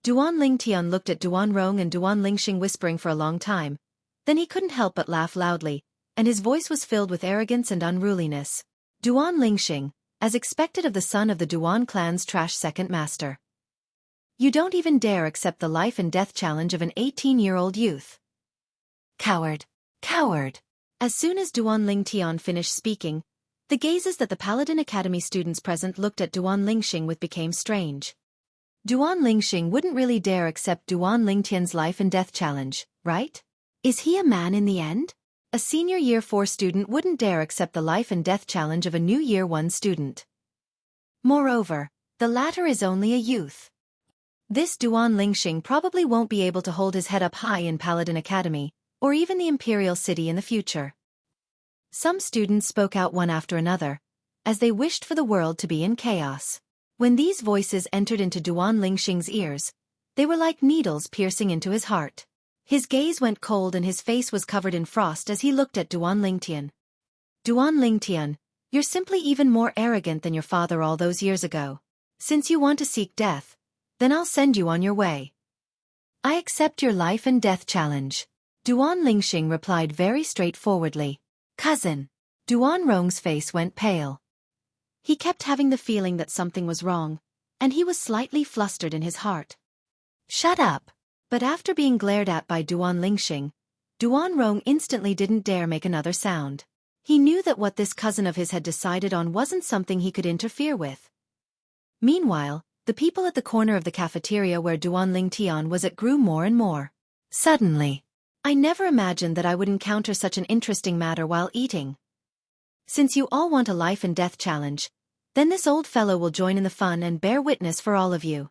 Duan Lingtian looked at Duan Rong and Duan Lingxing whispering for a long time. Then he couldn't help but laugh loudly, and his voice was filled with arrogance and unruliness. Duan Lingxing, as expected of the son of the Duan clan's trash second master. You don't even dare accept the life and death challenge of an 18-year-old youth. Coward. Coward. As soon as Duan Lingtian finished speaking, the gazes that the Paladin Academy students present looked at Duan Lingxing with became strange. Duan Lingxing wouldn't really dare accept Duan Lingtian's life and death challenge, right? Is he a man in the end? A senior year 4 student wouldn't dare accept the life and death challenge of a new year 1 student. Moreover, the latter is only a youth. This Duan Lingxing probably won't be able to hold his head up high in Paladin Academy, or even the Imperial City in the future. Some students spoke out one after another, as they wished for the world to be in chaos. When these voices entered into Duan Lingxing's ears, they were like needles piercing into his heart. His gaze went cold and his face was covered in frost as he looked at Duan Lingtian. Duan Lingtian, you're simply even more arrogant than your father all those years ago. Since you want to seek death, then I'll send you on your way. I accept your life and death challenge. Duan Lingxing replied very straightforwardly. Cousin. Duan Rong's face went pale. He kept having the feeling that something was wrong, and he was slightly flustered in his heart. Shut up. But after being glared at by Duan Lingxing, Duan Rong instantly didn't dare make another sound. He knew that what this cousin of his had decided on wasn't something he could interfere with. Meanwhile, the people at the corner of the cafeteria where Duan Lingtian was at grew more and more. Suddenly, I never imagined that I would encounter such an interesting matter while eating. Since you all want a life and death challenge, then this old fellow will join in the fun and bear witness for all of you.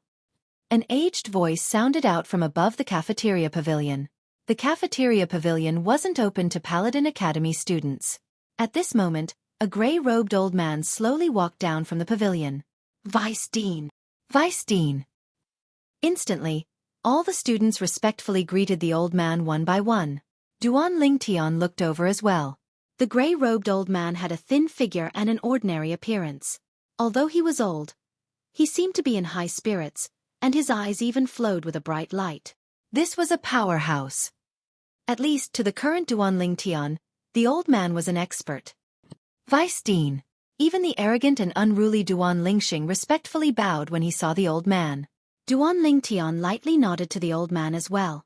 An aged voice sounded out from above the cafeteria pavilion. The cafeteria pavilion wasn't open to Paladin Academy students. At this moment, a gray-robed old man slowly walked down from the pavilion. Vice Dean. Vice Dean. Instantly, all the students respectfully greeted the old man one by one. Duan Lingtian looked over as well. The gray-robed old man had a thin figure and an ordinary appearance. Although he was old, he seemed to be in high spirits, and his eyes even flowed with a bright light. This was a powerhouse. At least to the current Duan Lingtian, the old man was an expert. Vice Dean. Even the arrogant and unruly Duan Lingxing respectfully bowed when he saw the old man. Duan Lingtian lightly nodded to the old man as well.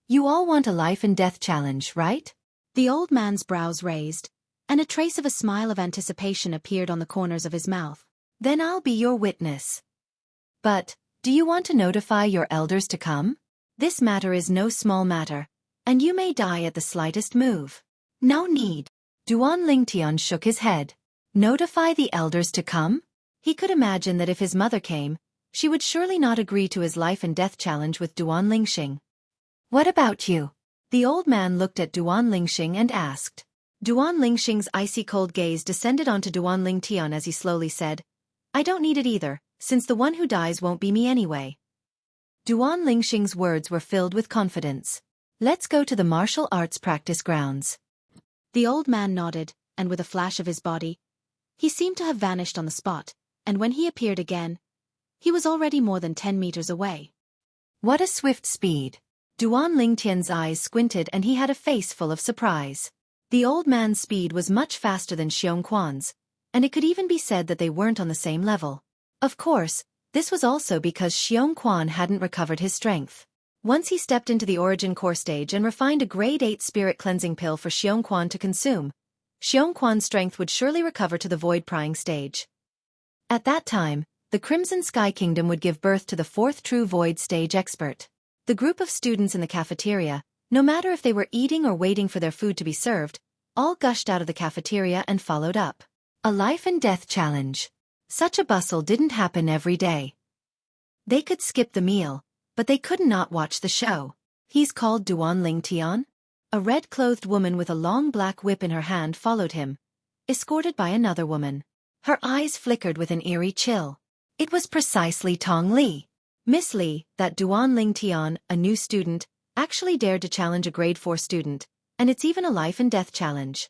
You all want a life and death challenge, right? The old man's brows raised, and a trace of a smile of anticipation appeared on the corners of his mouth. Then I'll be your witness. But, do you want to notify your elders to come? This matter is no small matter, and you may die at the slightest move. No need. Duan Lingtian shook his head. Notify the elders to come? He could imagine that if his mother came, she would surely not agree to his life and death challenge with Duan Lingxing. What about you? The old man looked at Duan Lingxing and asked. Duan Lingxing's icy cold gaze descended onto Duan Lingtian as he slowly said, I don't need it either, since the one who dies won't be me anyway. Duan Lingxing's words were filled with confidence. Let's go to the martial arts practice grounds. The old man nodded, and with a flash of his body, he seemed to have vanished on the spot, and when he appeared again, he was already more than 10 meters away. What a swift speed! Duan Lingtian's eyes squinted and he had a face full of surprise. The old man's speed was much faster than Xueqi's, and it could even be said that they weren't on the same level. Of course, this was also because Xueqi hadn't recovered his strength. Once he stepped into the Origin Core stage and refined a grade 8 spirit cleansing pill for Xueqi to consume, Xueqi's strength would surely recover to the void prying stage. At that time, the Crimson Sky Kingdom would give birth to the 4th true void stage expert. The group of students in the cafeteria, no matter if they were eating or waiting for their food to be served, all gushed out of the cafeteria and followed up. A life and death challenge. Such a bustle didn't happen every day. They could skip the meal, but they could not watch the show. He's called Duan Lingtian? A red-clothed woman with a long black whip in her hand followed him, escorted by another woman. Her eyes flickered with an eerie chill. It was precisely Tong Li. Miss Li, that Duan Lingtian, a new student, actually dared to challenge a grade 4 student, and it's even a life and death challenge.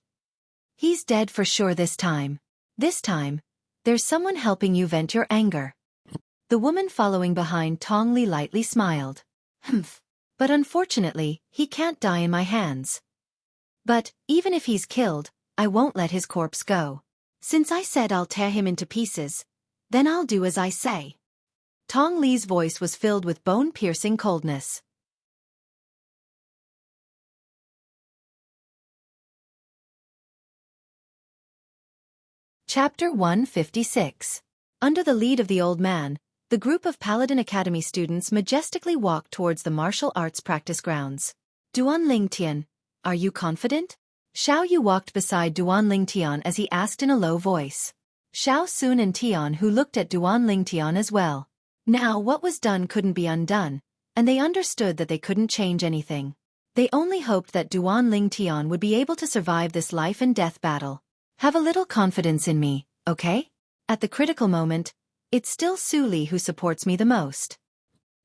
He's dead for sure this time. This time, there's someone helping you vent your anger. The woman following behind Tong Li lightly smiled. Humph. But unfortunately, he can't die in my hands. But, even if he's killed, I won't let his corpse go. Since I said I'll tear him into pieces, then I'll do as I say. Tong Li's voice was filled with bone-piercing coldness. Chapter 156. Under the lead of the old man, the group of Paladin Academy students majestically walked towards the martial arts practice grounds. Duan Lingtian, are you confident? Xiao Yu walked beside Duan Lingtian as he asked in a low voice. Xiao Sun and Tian who looked at Duan Lingtian as well. Now what was done couldn't be undone, and they understood that they couldn't change anything. They only hoped that Duan Ling Tian would be able to survive this life and death battle. Have a little confidence in me, okay? At the critical moment, it's still Su Li who supports me the most.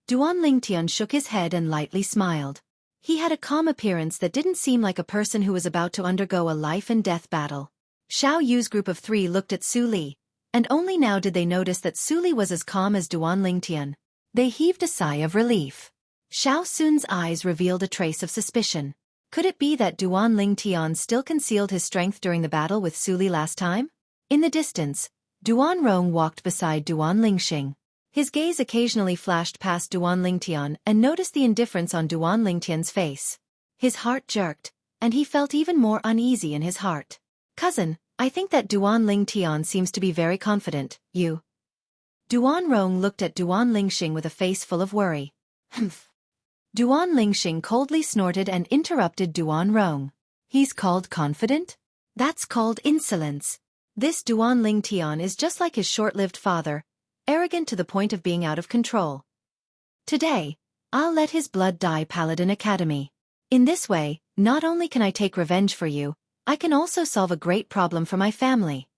Duan Ling Tian shook his head and lightly smiled. He had a calm appearance that didn't seem like a person who was about to undergo a life and death battle. Xiao Yu's group of 3 looked at Su Li, and only now did they notice that Su Li was as calm as Duan Ling Tian. They heaved a sigh of relief. Xiao Sun's eyes revealed a trace of suspicion. Could it be that Duan Ling Tian still concealed his strength during the battle with Su Li last time? In the distance, Duan Rong walked beside Duan Lingxing. His gaze occasionally flashed past Duan Ling Tian and noticed the indifference on Duan Ling Tian's face. His heart jerked, and he felt even more uneasy in his heart. Cousin, I think that Duan Ling Tian seems to be very confident, you. Duan Rong looked at Duan Lingxing with a face full of worry. Humph. Duan Lingxing coldly snorted and interrupted Duan Rong. He's called confident? That's called insolence. This Duan Ling Tian is just like his short-lived father, arrogant to the point of being out of control. Today, I'll let his blood dye Paladin Academy. In this way, not only can I take revenge for you, I can also solve a great problem for my family.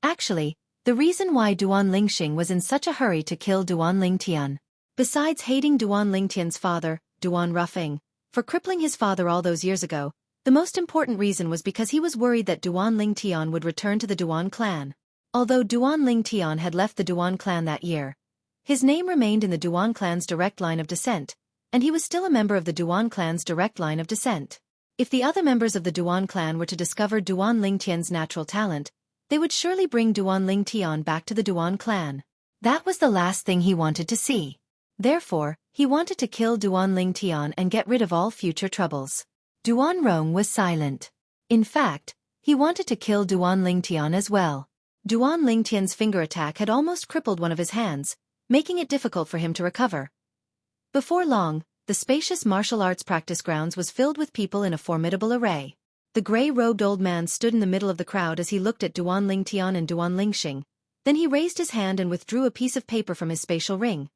Actually, the reason why Duan Lingxing was in such a hurry to kill Duan Ling Tian, besides hating Duan Ling Tian's father, Duan Ruffing, for crippling his father all those years ago, the most important reason was because he was worried that Duan Ling Tian would return to the Duan clan. Although Duan Ling Tian had left the Duan clan that year, his name remained in the Duan clan's direct line of descent, and he was still a member of the Duan clan's direct line of descent. If the other members of the Duan clan were to discover Duan Ling Tian's natural talent, they would surely bring Duan Ling Tian back to the Duan clan. That was the last thing he wanted to see. Therefore, he wanted to kill Duan Ling Tian and get rid of all future troubles. Duan Rong was silent. In fact, he wanted to kill Duan Ling Tian as well. Duan Ling Tian's finger attack had almost crippled one of his hands, making it difficult for him to recover. Before long, the spacious martial arts practice grounds was filled with people in a formidable array. The gray-robed old man stood in the middle of the crowd as he looked at Duan Ling Tian and Duan Lingxing. Then he raised his hand and withdrew a piece of paper from his spatial ring.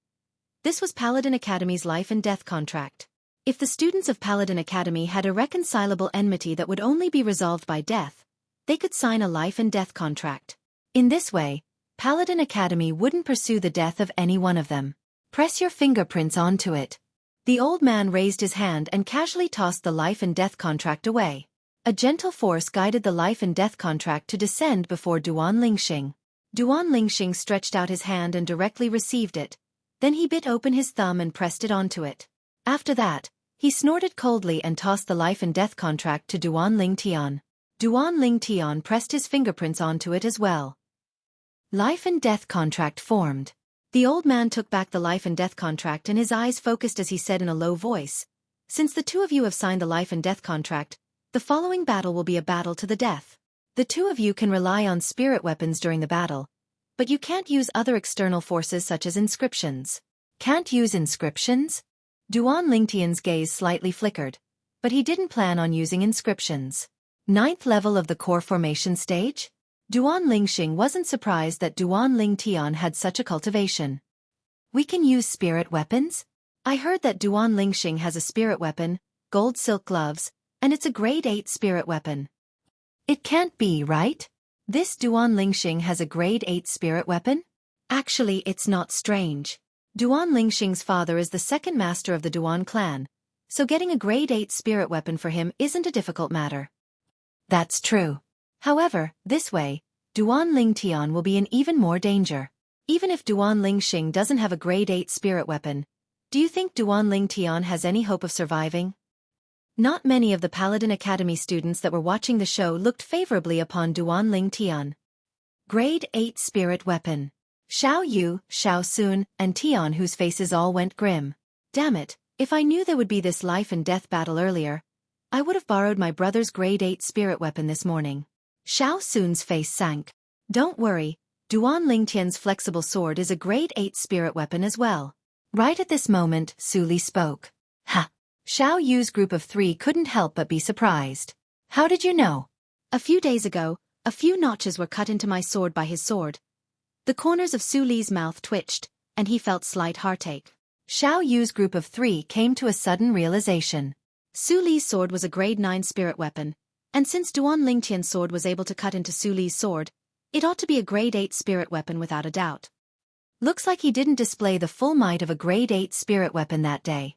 This was Paladin Academy's life and death contract. If the students of Paladin Academy had irreconcilable enmity that would only be resolved by death, they could sign a life and death contract. In this way, Paladin Academy wouldn't pursue the death of any one of them. Press your fingerprints onto it. The old man raised his hand and casually tossed the life and death contract away. A gentle force guided the life and death contract to descend before Duan Lingxing. Duan Lingxing stretched out his hand and directly received it. Then he bit open his thumb and pressed it onto it. After that, he snorted coldly and tossed the life and death contract to Duan Ling Tian. Duan Ling Tian pressed his fingerprints onto it as well. Life and death contract formed. The old man took back the life and death contract and his eyes focused as he said in a low voice, "Since the two of you have signed the life and death contract, the following battle will be a battle to the death. The two of you can rely on spirit weapons during the battle, but you can't use other external forces such as inscriptions." Can't use inscriptions? Duan Lingtian's gaze slightly flickered, but he didn't plan on using inscriptions. 9th level of the core formation stage? Duan Lingxing wasn't surprised that Duan Ling Tian had such a cultivation. We can use spirit weapons? I heard that Duan Lingxing has a spirit weapon, gold silk gloves, and it's a grade 8 spirit weapon. It can't be, right? This Duan Lingxing has a grade 8 spirit weapon? Actually, it's not strange. Duan Lingxing's father is the second master of the Duan clan, so getting a grade 8 spirit weapon for him isn't a difficult matter. That's true. However, this way, Duan Ling Tian will be in even more danger. Even if Duan Lingxing doesn't have a grade 8 spirit weapon, do you think Duan Ling Tian has any hope of surviving? Not many of the Paladin Academy students that were watching the show looked favorably upon Duan Ling Tian. Grade 8 spirit weapon. Xiao Yu, Xiao Sun, and Tian whose faces all went grim. Damn it, if I knew there would be this life and death battle earlier, I would have borrowed my brother's grade 8 spirit weapon this morning. Xiao Sun's face sank. Don't worry, Duan Ling Tian's flexible sword is a grade 8 spirit weapon as well. Right at this moment, Su Li spoke. Ha! Xiao Yu's group of 3 couldn't help but be surprised. How did you know? A few days ago, a few notches were cut into my sword by his sword. The corners of Su Li's mouth twitched, and he felt slight heartache. Xiao Yu's group of 3 came to a sudden realization. Su Li's sword was a grade 9 spirit weapon, and since Duan Lingtian's sword was able to cut into Su Li's sword, it ought to be a grade 8 spirit weapon without a doubt. Looks like he didn't display the full might of a grade 8 spirit weapon that day.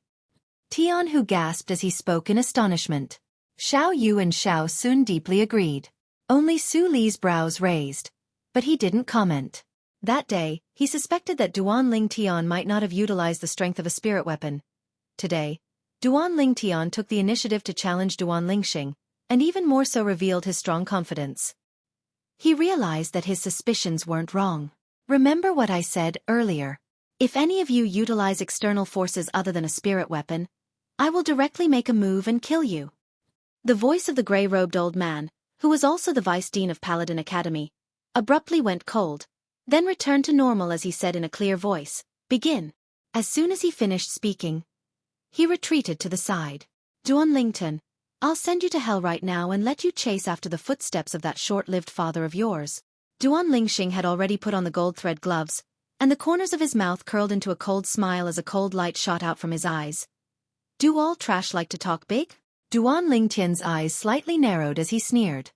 Tian Hu gasped as he spoke in astonishment. Xiao Yu and Xiao Sun deeply agreed. Only Su Li's brows raised, but he didn't comment. That day, he suspected that Duan Lingtian might not have utilized the strength of a spirit weapon. Today, Duan Lingtian took the initiative to challenge Duan Lingxing, and even more so revealed his strong confidence. He realized that his suspicions weren't wrong. Remember what I said earlier. If any of you utilize external forces other than a spirit weapon, I will directly make a move and kill you. The voice of the gray-robed old man, who was also the vice dean of Paladin Academy, abruptly went cold, then returned to normal as he said in a clear voice, "Begin." As soon as he finished speaking, he retreated to the side. "Duan Lingtian, I'll send you to hell right now and let you chase after the footsteps of that short-lived father of yours." Duan Lingxing had already put on the gold thread gloves, and the corners of his mouth curled into a cold smile as a cold light shot out from his eyes. "Do all trash like to talk big?" Duan Lingtian's eyes slightly narrowed as he sneered.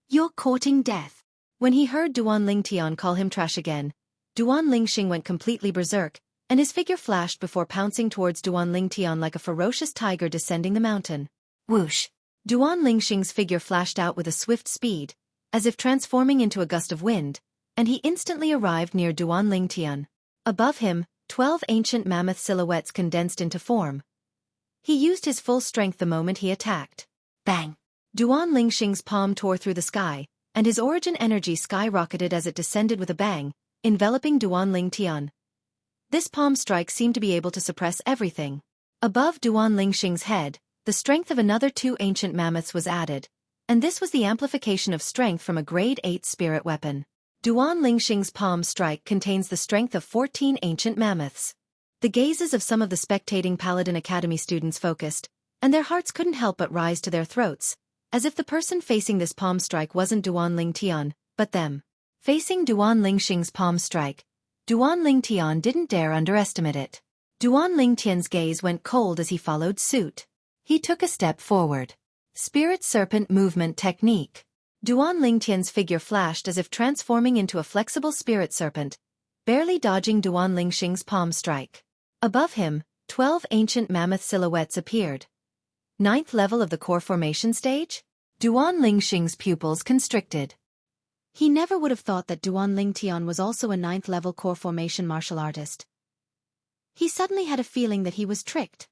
"You're courting death." When he heard Duan Lingtian call him trash again, Duan Lingxing went completely berserk, and his figure flashed before pouncing towards Duan Lingtian like a ferocious tiger descending the mountain. Whoosh! Duan Lingxing's figure flashed out with a swift speed, as if transforming into a gust of wind, and he instantly arrived near Duan Lingtian. Above him, 12 ancient mammoth silhouettes condensed into form. He used his full strength the moment he attacked. Bang! Duan Lingxing's palm tore through the sky, and his origin energy skyrocketed as it descended with a bang, enveloping Duan Lingtian. This palm strike seemed to be able to suppress everything. Above Duan Lingxing's head, the strength of another 2 ancient mammoths was added, and this was the amplification of strength from a grade 8 spirit weapon. Duan Lingxing's palm strike contains the strength of 14 ancient mammoths. The gazes of some of the spectating Paladin Academy students focused, and their hearts couldn't help but rise to their throats, as if the person facing this palm strike wasn't Duan Lingtian, but them. Facing Duan Lingxing's palm strike, Duan Lingtian didn't dare underestimate it. Duan Lingtian's gaze went cold as he followed suit. He took a step forward. Spirit Serpent Movement Technique. Duan Lingtian's figure flashed as if transforming into a flexible spirit serpent, barely dodging Duan Lingxing's palm strike. Above him, 12 ancient mammoth silhouettes appeared. 9th level of the core formation stage? Duan Lingxing's pupils constricted. He never would have thought that Duan Lingtian was also a 9th level core formation martial artist. He suddenly had a feeling that he was tricked.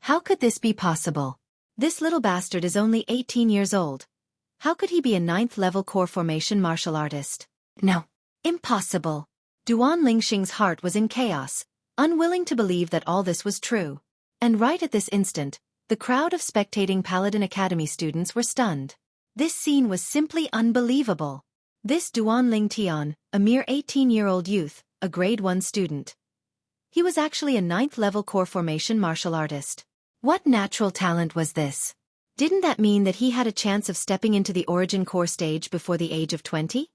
How could this be possible? This little bastard is only 18 years old. How could he be a 9th level core formation martial artist? No. Impossible. Duan Lingxing's heart was in chaos, unwilling to believe that all this was true. And right at this instant, the crowd of spectating Paladin Academy students were stunned. This scene was simply unbelievable. This Duan Lingtian, a mere 18-year-old youth, a grade 1 student. He was actually a 9th level core formation martial artist. What natural talent was this? Didn't that mean that he had a chance of stepping into the origin core stage before the age of 20?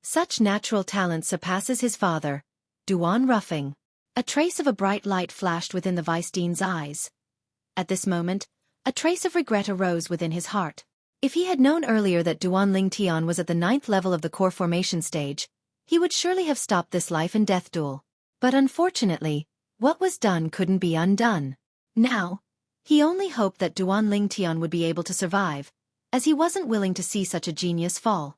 Such natural talent surpasses his father, Duan Ruffing. A trace of a bright light flashed within the Vice Dean's eyes. At this moment, a trace of regret arose within his heart. If he had known earlier that Duan Lingtian was at the 9th level of the core formation stage, he would surely have stopped this life and death duel. But unfortunately, what was done couldn't be undone. Now, he only hoped that Duan Lingtian would be able to survive, as he wasn't willing to see such a genius fall.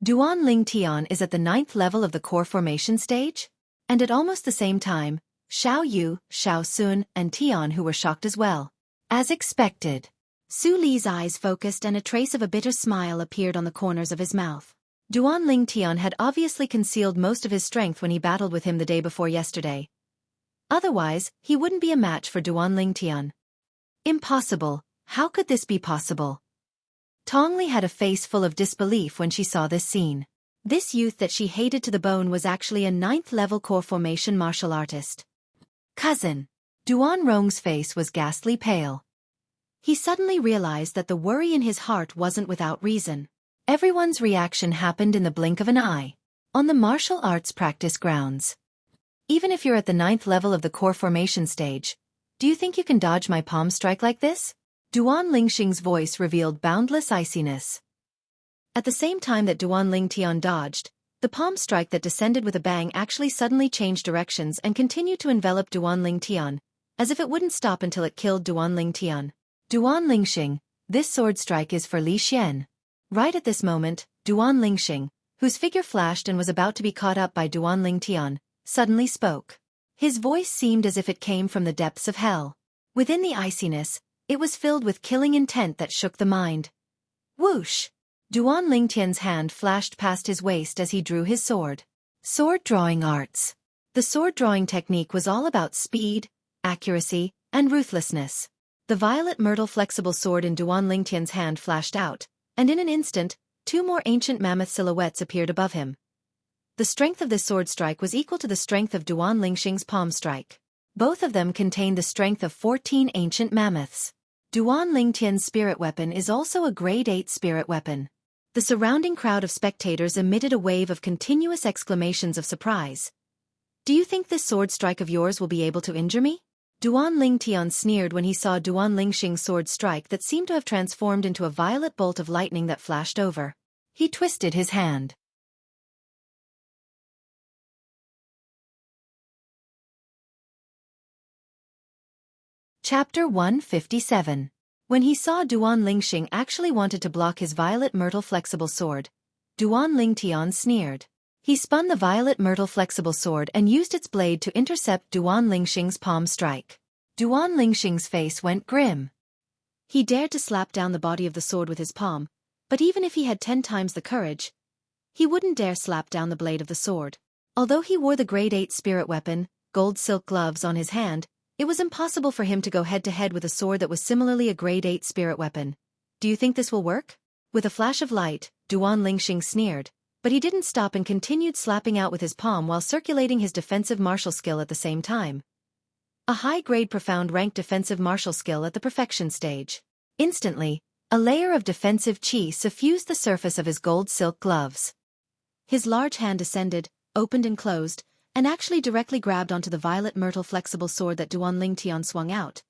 Duan Lingtian is at the 9th level of the core formation stage? And at almost the same time, Xiao Yu, Xiao Sun, and Tian who were shocked as well. As expected. Su Li's eyes focused and a trace of a bitter smile appeared on the corners of his mouth. Duan Lingtian had obviously concealed most of his strength when he battled with him the day before yesterday. Otherwise, he wouldn't be a match for Duan Lingtian. Impossible. How could this be possible? Tongli had a face full of disbelief when she saw this scene. This youth that she hated to the bone was actually a 9th level core formation martial artist. Cousin. Duan Rong's face was ghastly pale. He suddenly realized that the worry in his heart wasn't without reason. Everyone's reaction happened in the blink of an eye. On the martial arts practice grounds. Even if you're at the 9th level of the core formation stage, do you think you can dodge my palm strike like this? Duan Lingxing's voice revealed boundless iciness. At the same time that Duan Lingtian dodged, the palm strike that descended with a bang actually suddenly changed directions and continued to envelop Duan Lingtian, as if it wouldn't stop until it killed Duan Lingtian. Duan Lingxing, this sword strike is for Li Xian. Right at this moment, Duan Lingxing, whose figure flashed and was about to be caught up by Duan Lingtian, suddenly spoke. His voice seemed as if it came from the depths of hell. Within the iciness, it was filled with killing intent that shook the mind. Whoosh! Duan Lingtian's hand flashed past his waist as he drew his sword. Sword drawing arts. The sword drawing technique was all about speed, accuracy, and ruthlessness. The violet myrtle flexible sword in Duan Lingtian's hand flashed out, and in an instant, 2 more ancient mammoth silhouettes appeared above him. The strength of this sword strike was equal to the strength of Duan Lingxing's palm strike. Both of them contained the strength of 14 ancient mammoths. Duan Lingtian's spirit weapon is also a grade 8 spirit weapon. The surrounding crowd of spectators emitted a wave of continuous exclamations of surprise. Do you think this sword strike of yours will be able to injure me? Duan Lingtian sneered when he saw Duan Lingxing's sword strike that seemed to have transformed into a violet bolt of lightning that flashed over. He twisted his hand. Chapter 157. When he saw Duan Lingxing actually wanted to block his violet myrtle flexible sword, Duan Lingtian sneered. He spun the violet myrtle flexible sword and used its blade to intercept Duan Lingxing's palm strike. Duan Lingxing's face went grim. He dared to slap down the body of the sword with his palm, but even if he had 10 times the courage, he wouldn't dare slap down the blade of the sword. Although he wore the grade 8 spirit weapon, gold silk gloves on his hand, it was impossible for him to go head-to-head with a sword that was similarly a grade 8 spirit weapon. Do you think this will work? With a flash of light, Duan Lingxing sneered, but he didn't stop and continued slapping out with his palm while circulating his defensive martial skill at the same time. A high-grade profound rank defensive martial skill at the perfection stage. Instantly, a layer of defensive qi suffused the surface of his gold silk gloves. His large hand descended, opened and closed, and actually directly grabbed onto the violet myrtle flexible sword that Duan Lingtian swung out.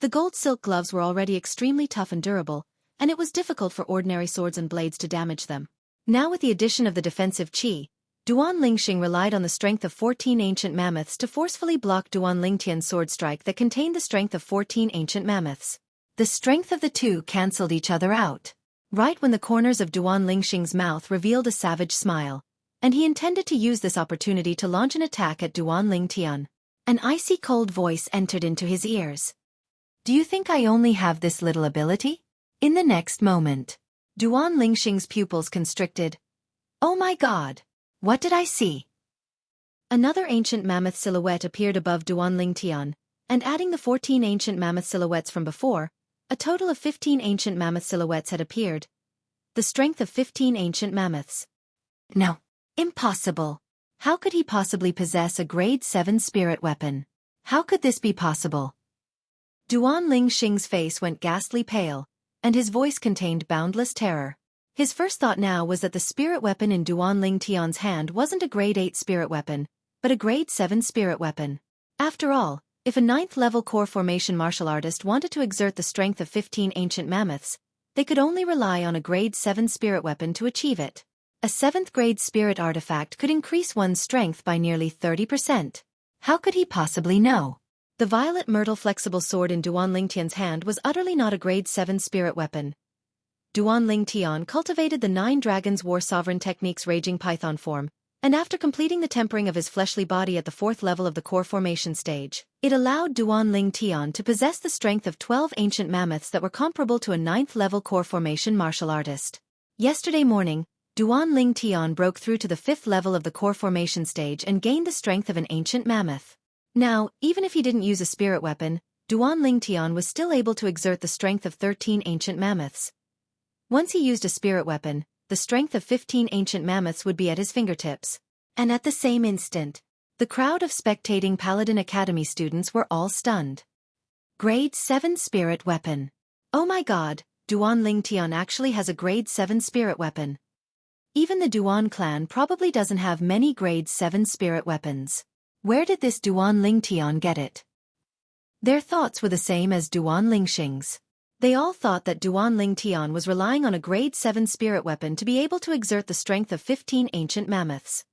The gold silk gloves were already extremely tough and durable, and it was difficult for ordinary swords and blades to damage them. Now with the addition of the defensive qi, Duan Lingxing relied on the strength of 14 ancient mammoths to forcefully block Duan Lingtian's sword strike that contained the strength of 14 ancient mammoths. The strength of the two cancelled each other out. Right when the corners of Duan Lingxing's mouth revealed a savage smile, and he intended to use this opportunity to launch an attack at Duan Lingtian. An icy cold voice entered into his ears. Do you think I only have this little ability? In the next moment, Duan Lingxing's pupils constricted. Oh my god! What did I see? Another ancient mammoth silhouette appeared above Duan Lingtian, and adding the 14 ancient mammoth silhouettes from before, a total of 15 ancient mammoth silhouettes had appeared. The strength of 15 ancient mammoths. No. Impossible. How could he possibly possess a grade 7 spirit weapon? How could this be possible? Duan Lingxing's face went ghastly pale, and his voice contained boundless terror. His first thought now was that the spirit weapon in Duan Lingtian's hand wasn't a grade 8 spirit weapon, but a grade 7 spirit weapon. After all, if a 9th level core formation martial artist wanted to exert the strength of 15 ancient mammoths, they could only rely on a grade 7 spirit weapon to achieve it. A 7th grade spirit artifact could increase one's strength by nearly 30%. How could he possibly know? The violet myrtle flexible sword in Duan Lingtian's hand was utterly not a grade 7 spirit weapon. Duan Lingtian cultivated the 9 Dragons War Sovereign Technique's Raging Python form, and after completing the tempering of his fleshly body at the 4th level of the core formation stage, it allowed Duan Lingtian to possess the strength of 12 ancient mammoths that were comparable to a 9th level core formation martial artist. Yesterday morning, Duan Lingtian broke through to the 5th level of the core formation stage and gained the strength of an ancient mammoth. Now, even if he didn't use a spirit weapon, Duan Lingtian was still able to exert the strength of 13 ancient mammoths. Once he used a spirit weapon, the strength of 15 ancient mammoths would be at his fingertips. And at the same instant, the crowd of spectating Paladin Academy students were all stunned. Grade 7 spirit weapon. Oh my god, Duan Lingtian actually has a grade 7 spirit weapon. Even the Duan clan probably doesn't have many grade 7 spirit weapons. Where did this Duan Lingtian get it? Their thoughts were the same as Duan Lingxing's. They all thought that Duan Lingtian was relying on a grade 7 spirit weapon to be able to exert the strength of 15 ancient mammoths.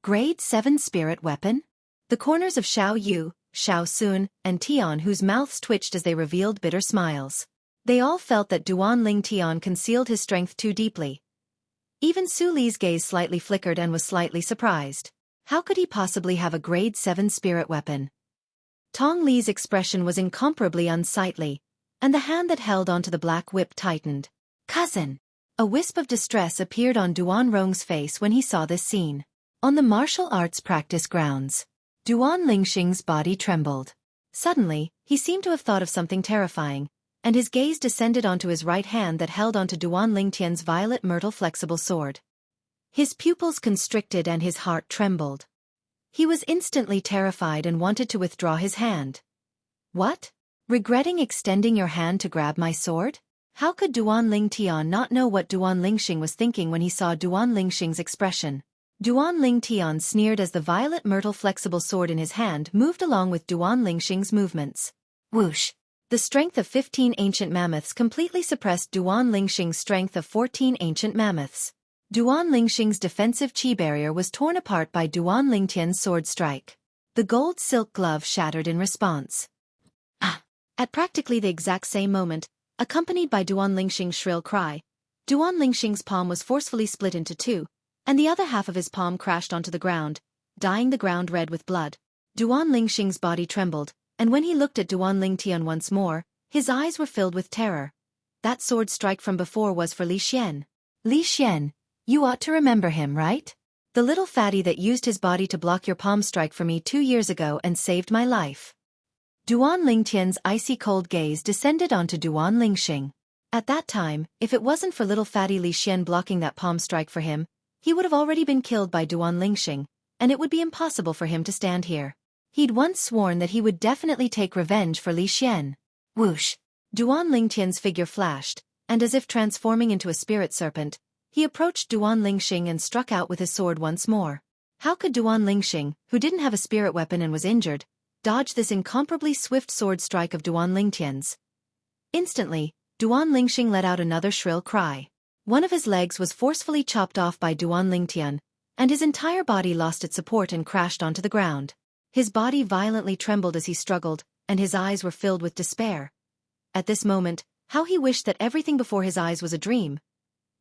Grade 7 spirit weapon? The corners of Xiao Yu, Xiao Sun, and Tian, whose mouths twitched as they revealed bitter smiles. They all felt that Duan Lingtian concealed his strength too deeply. Even Su Li's gaze slightly flickered and was slightly surprised. How could he possibly have a grade 7 spirit weapon? Tong Li's expression was incomparably unsightly, and the hand that held onto the black whip tightened. Cousin! A wisp of distress appeared on Duan Rong's face when he saw this scene. On the martial arts practice grounds, Duan Lingxing's body trembled. Suddenly, he seemed to have thought of something terrifying, and his gaze descended onto his right hand that held onto Duan Lingtian's violet myrtle flexible sword. His pupils constricted and his heart trembled. He was instantly terrified and wanted to withdraw his hand. What? Regretting extending your hand to grab my sword? How could Duan Lingtian not know what Duan Lingxing was thinking when he saw Duan Lingxing's expression? Duan Lingtian sneered as the violet myrtle flexible sword in his hand moved along with Duan Lingxing's movements. Whoosh! The strength of 15 ancient mammoths completely suppressed Duan Lingxing's strength of 14 ancient mammoths. Duan Lingxing's defensive chi barrier was torn apart by Duan Lingtian's sword strike. The gold silk glove shattered in response. Ah! At practically the exact same moment, accompanied by Duan Lingxing's shrill cry, Duan Lingxing's palm was forcefully split into two, and the other half of his palm crashed onto the ground, dyeing the ground red with blood. Duan Lingxing's body trembled, and when he looked at Duan Lingtian once more, his eyes were filled with terror. That sword strike from before was for Li Xian. Li Xian, you ought to remember him, right? The little fatty that used his body to block your palm strike for me 2 years ago and saved my life. Duan Lingtian's icy cold gaze descended onto Duan Lingxing. At that time, if it wasn't for little fatty Li Xian blocking that palm strike for him, he would have already been killed by Duan Lingxing, and it would be impossible for him to stand here. He'd once sworn that he would definitely take revenge for Li Xian. Whoosh! Duan Lingtian's figure flashed, and as if transforming into a spirit serpent, he approached Duan Lingxing and struck out with his sword once more. How could Duan Lingxing, who didn't have a spirit weapon and was injured, dodge this incomparably swift sword strike of Duan Lingtian's? Instantly, Duan Lingxing let out another shrill cry. One of his legs was forcefully chopped off by Duan Lingtian, and his entire body lost its support and crashed onto the ground. His body violently trembled as he struggled, and his eyes were filled with despair. At this moment, how he wished that everything before his eyes was a dream.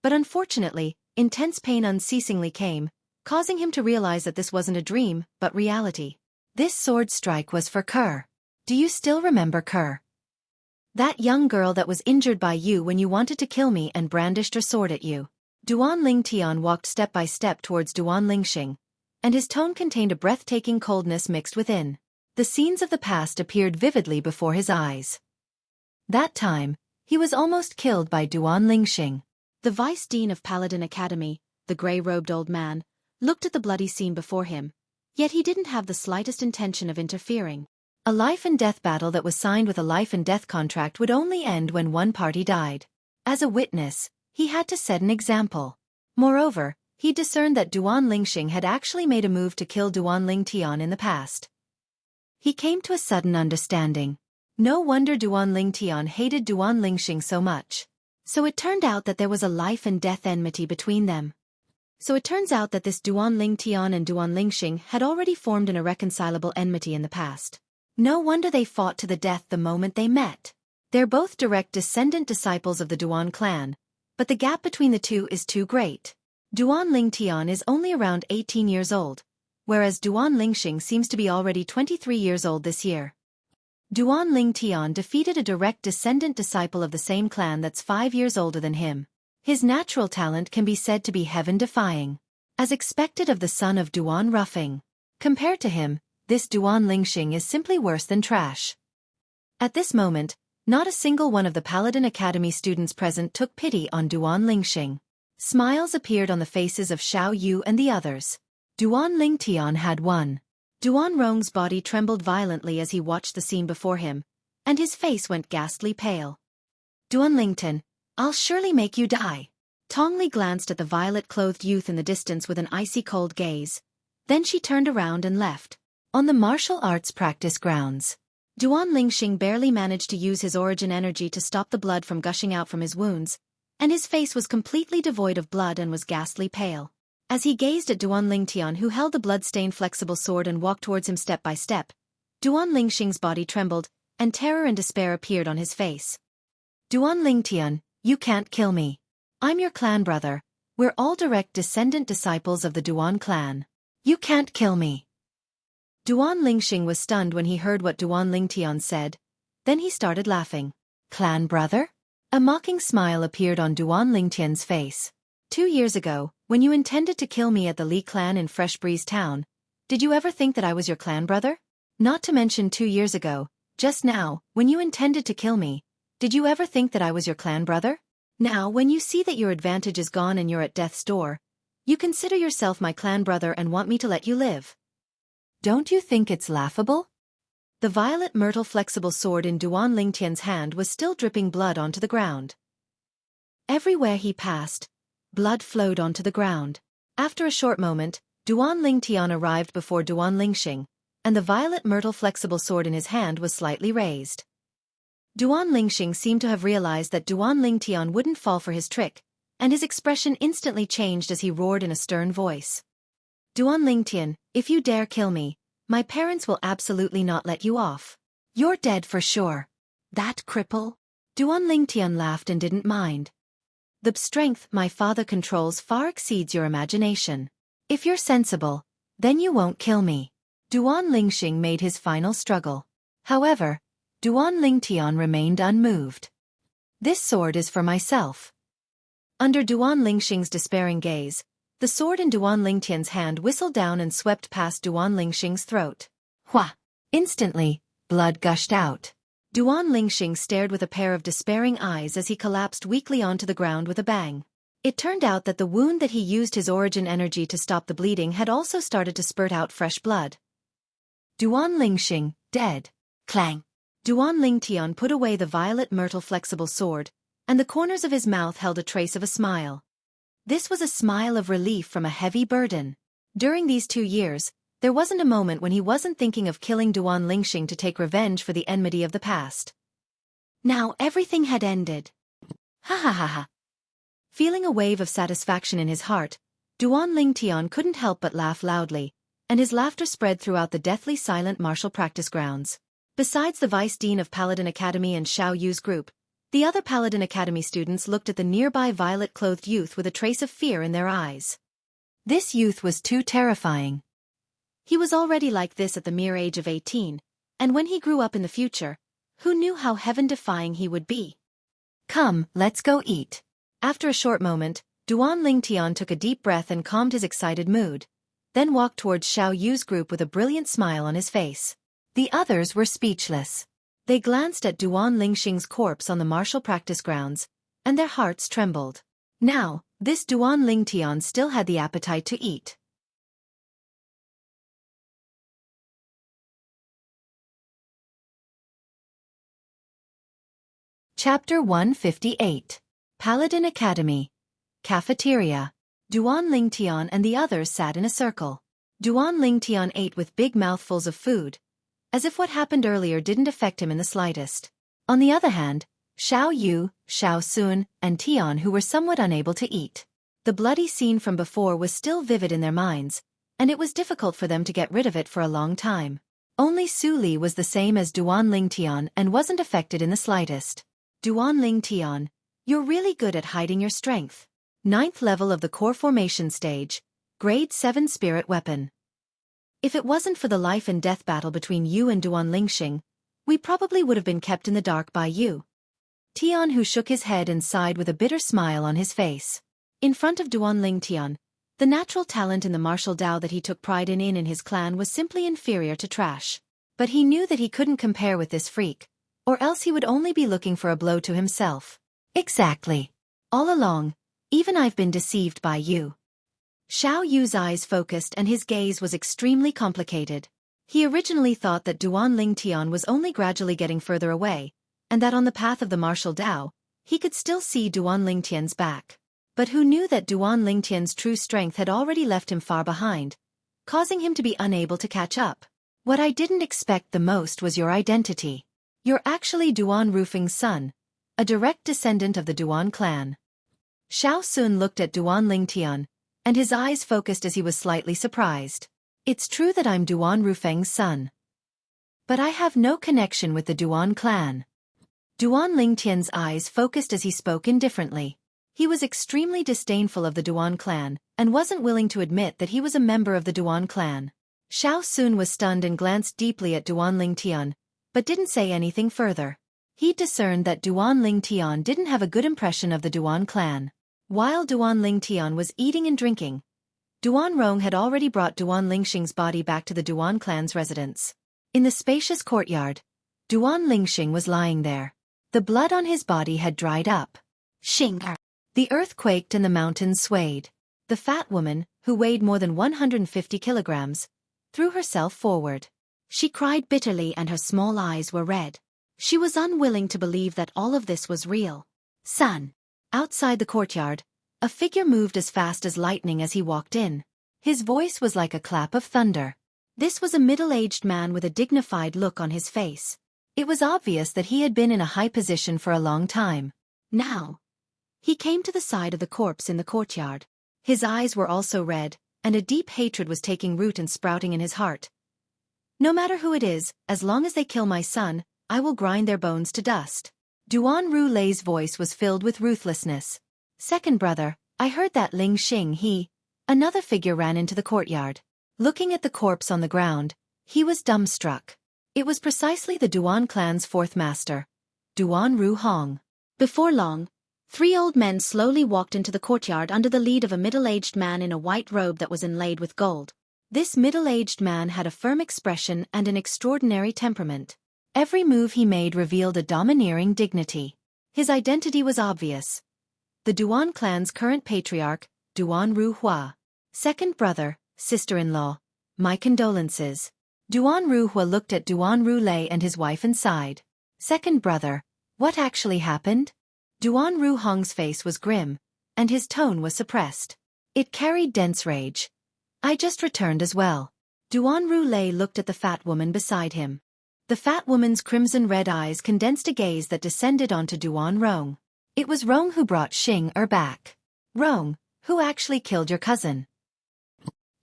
But unfortunately, intense pain unceasingly came, causing him to realize that this wasn't a dream, but reality. This sword strike was for Kerr. Do you still remember Kerr? That young girl that was injured by you when you wanted to kill me and brandished her sword at you. Duan Lingtian walked step by step towards Duan Lingxing, and his tone contained a breathtaking coldness mixed within. The scenes of the past appeared vividly before his eyes. That time, he was almost killed by Duan Lingxing. The vice dean of Paladin Academy, the grey-robed old man, looked at the bloody scene before him, yet he didn't have the slightest intention of interfering. A life-and-death battle that was signed with a life-and-death contract would only end when one party died. As a witness, he had to set an example. Moreover, he discerned that Duan Lingxing had actually made a move to kill Duan Lingtian in the past. He came to a sudden understanding. No wonder Duan Lingtian hated Duan Lingxing so much. So it turned out that there was a life-and-death enmity between them. So it turns out that this Duan Lingtian and Duan Lingxing had already formed an irreconcilable enmity in the past. No wonder they fought to the death the moment they met. They're both direct descendant disciples of the Duan clan, but the gap between the two is too great. Duan Lingtian is only around 18 years old, whereas Duan Lingxing seems to be already 23 years old this year. Duan Lingtian defeated a direct descendant disciple of the same clan that's 5 years older than him. His natural talent can be said to be heaven-defying, as expected of the son of Duan Ruffing. Compared to him, this Duan Lingxing is simply worse than trash. At this moment, not a single one of the Paladin Academy students present took pity on Duan Lingxing. Smiles appeared on the faces of Xiao Yu and the others. Duan Lingtian had won. Duan Rong's body trembled violently as he watched the scene before him, and his face went ghastly pale. Duan Lingtian, I'll surely make you die. Tongli glanced at the violet-clothed youth in the distance with an icy cold gaze. Then she turned around and left. On the martial arts practice grounds, Duan Lingxing barely managed to use his origin energy to stop the blood from gushing out from his wounds, and his face was completely devoid of blood and was ghastly pale. As he gazed at Duan Lingtian, who held the blood-stained flexible sword and walked towards him step by step, Duan Lingxing's body trembled, and terror and despair appeared on his face. Duan Lingtian, you can't kill me. I'm your clan brother. We're all direct descendant disciples of the Duan clan. You can't kill me. Duan Lingxing was stunned when he heard what Duan Lingtian said. Then he started laughing. Clan brother? A mocking smile appeared on Duan Lingtian's face. 2 years ago, when you intended to kill me at the Li clan in Fresh Breeze Town, did you ever think that I was your clan brother? Not to mention 2 years ago, just now, when you intended to kill me, did you ever think that I was your clan brother? Now, when you see that your advantage is gone and you're at death's door, you consider yourself my clan brother and want me to let you live. Don't you think it's laughable? The violet myrtle flexible sword in Duan Lingtian's hand was still dripping blood onto the ground. Everywhere he passed, blood flowed onto the ground. After a short moment, Duan Lingtian arrived before Duan Lingxing, and the violet myrtle flexible sword in his hand was slightly raised. Duan Lingxing seemed to have realized that Duan Lingtian wouldn't fall for his trick, and his expression instantly changed as he roared in a stern voice. Duan Lingtian, if you dare kill me, my parents will absolutely not let you off. You're dead for sure. That cripple? Duan Lingtian laughed and didn't mind. The strength my father controls far exceeds your imagination. If you're sensible, then you won't kill me. Duan Lingxing made his final struggle. However, Duan Lingtian remained unmoved. This sword is for myself. Under Duan Lingxing's despairing gaze, the sword in Duan Lingtian's hand whistled down and swept past Duan Lingxing's throat. Hua! Instantly, blood gushed out. Duan Lingxing stared with a pair of despairing eyes as he collapsed weakly onto the ground with a bang. It turned out that the wound that he used his origin energy to stop the bleeding had also started to spurt out fresh blood. Duan Lingxing, dead. Clang! Duan Lingtian put away the violet myrtle flexible sword, and the corners of his mouth held a trace of a smile. This was a smile of relief from a heavy burden. During these 2 years, there wasn't a moment when he wasn't thinking of killing Duan Lingxing to take revenge for the enmity of the past. Now everything had ended. Ha ha ha ha. Feeling a wave of satisfaction in his heart, Duan Lingtian couldn't help but laugh loudly, and his laughter spread throughout the deathly silent martial practice grounds. Besides the Vice Dean of Paladin Academy and Xiao Yu's group, the other Paladin Academy students looked at the nearby violet-clothed youth with a trace of fear in their eyes. This youth was too terrifying. He was already like this at the mere age of 18, and when he grew up in the future, who knew how heaven-defying he would be? Come, let's go eat. After a short moment, Duan Lingtian took a deep breath and calmed his excited mood, then walked towards Xiao Yu's group with a brilliant smile on his face. The others were speechless. They glanced at Duan Lingxing's corpse on the martial practice grounds, and their hearts trembled. Now, this Duan Lingtian still had the appetite to eat. Chapter 158. Paladin Academy. Cafeteria. Duan Lingtian and the others sat in a circle. Duan Lingtian ate with big mouthfuls of food, as if what happened earlier didn't affect him in the slightest. On the other hand, Xiao Yu, Xiao Sun, and Tian, who were somewhat unable to eat. The bloody scene from before was still vivid in their minds, and it was difficult for them to get rid of it for a long time. Only Su Li was the same as Duan Lingtian and wasn't affected in the slightest. Duan Lingtian, you're really good at hiding your strength. 9th level of the core formation stage, grade 7 spirit weapon. If it wasn't for the life and death battle between you and Duan Lingxing, we probably would have been kept in the dark by you. Tian, who shook his head and sighed with a bitter smile on his face. In front of Duan Lingtian, the natural talent in the martial Dao that he took pride in his clan was simply inferior to trash. But he knew that he couldn't compare with this freak, or else he would only be looking for a blow to himself. Exactly. All along, even I've been deceived by you. Xiao Yu's eyes focused and his gaze was extremely complicated. He originally thought that Duan Lingtian was only gradually getting further away, and that on the path of the martial Dao, he could still see Duan Lingtian's back. But who knew that Duan Lingtian's true strength had already left him far behind, causing him to be unable to catch up. What I didn't expect the most was your identity. You're actually Duan Rufeng's son, a direct descendant of the Duan clan. Xiao Sun looked at Duan Lingtian, and his eyes focused as he was slightly surprised. It's true that I'm Duan Rufeng's son, but I have no connection with the Duan clan. Duan Lingtian's eyes focused as he spoke indifferently. He was extremely disdainful of the Duan clan, and wasn't willing to admit that he was a member of the Duan clan. Xiao Sun was stunned and glanced deeply at Duan Lingtian, but didn't say anything further. He discerned that Duan Lingtian didn't have a good impression of the Duan clan. While Duan Lingtian was eating and drinking, Duan Rong had already brought Duan Lingxing's body back to the Duan clan's residence. In the spacious courtyard, Duan Lingxing was lying there. The blood on his body had dried up. Xing! The earth quaked and the mountains swayed. The fat woman, who weighed more than 150 kilograms, threw herself forward. She cried bitterly and her small eyes were red. She was unwilling to believe that all of this was real. Son! Outside the courtyard, a figure moved as fast as lightning as he walked in. His voice was like a clap of thunder. This was a middle-aged man with a dignified look on his face. It was obvious that he had been in a high position for a long time. Now, he came to the side of the corpse in the courtyard. His eyes were also red, and a deep hatred was taking root and sprouting in his heart. No matter who it is, as long as they kill my son, I will grind their bones to dust. Duan Ru Lei's voice was filled with ruthlessness. Second brother, I heard that Ling Xing Another figure ran into the courtyard. Looking at the corpse on the ground, he was dumbstruck. It was precisely the Duan clan's fourth master, Duan Ru Hong. Before long, 3 old men slowly walked into the courtyard under the lead of a middle-aged man in a white robe that was inlaid with gold. This middle-aged man had a firm expression and an extraordinary temperament. Every move he made revealed a domineering dignity. His identity was obvious. The Duan clan's current patriarch, Duan Ru Hua. Second brother, sister-in-law, my condolences. Duan Ru Hua looked at Duan Ru Lei and his wife and sighed. Second brother, what actually happened? Duan Ru Hong's face was grim, and his tone was suppressed. It carried dense rage. I just returned as well. Duan Ru Lei looked at the fat woman beside him. The fat woman's crimson-red eyes condensed a gaze that descended onto Duan Rong. It was Rong who brought Xing back. Rong, who actually killed your cousin?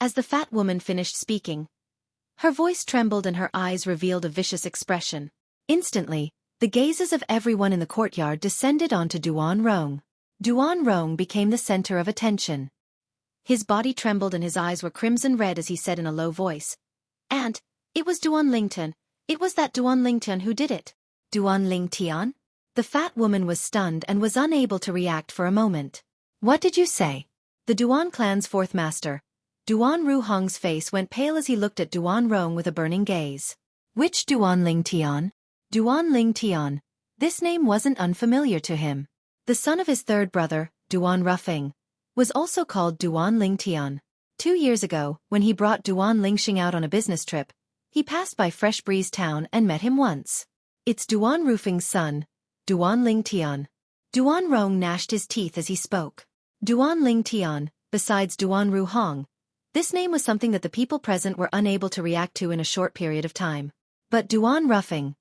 As the fat woman finished speaking, her voice trembled and her eyes revealed a vicious expression. Instantly, the gazes of everyone in the courtyard descended onto Duan Rong. Duan Rong became the center of attention. His body trembled and his eyes were crimson red as he said in a low voice. And, it was Duan Lingtian. It was that Duan Lingtian who did it. Duan Lingtian? The fat woman was stunned and was unable to react for a moment. What did you say? The Duan clan's fourth master, Duan Ru Hong's face went pale as he looked at Duan Rong with a burning gaze. Which Duan Lingtian? Duan Lingtian. This name wasn't unfamiliar to him. The son of his third brother, Duan Rufeng, was also called Duan Lingtian. 2 years ago, when he brought Duan Lingxing out on a business trip, he passed by Fresh Breeze Town and met him once. It's Duan Rufeng's son, Duan Lingtian. Duan Rong gnashed his teeth as he spoke. Duan Lingtian, besides Duan Ru Hong. This name was something that the people present were unable to react to in a short period of time. But Duan Rufeng.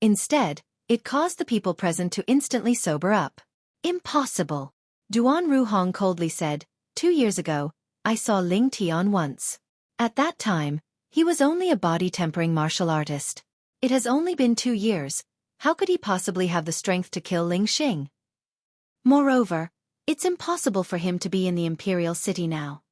Instead, it caused the people present to instantly sober up. Impossible. Duan Ru Hong coldly said, 2 years ago, I saw Ling Tian once. At that time, he was only a body-tempering martial artist. It has only been 2 years. How could he possibly have the strength to kill Ling Xing? Moreover, it's impossible for him to be in the imperial city now.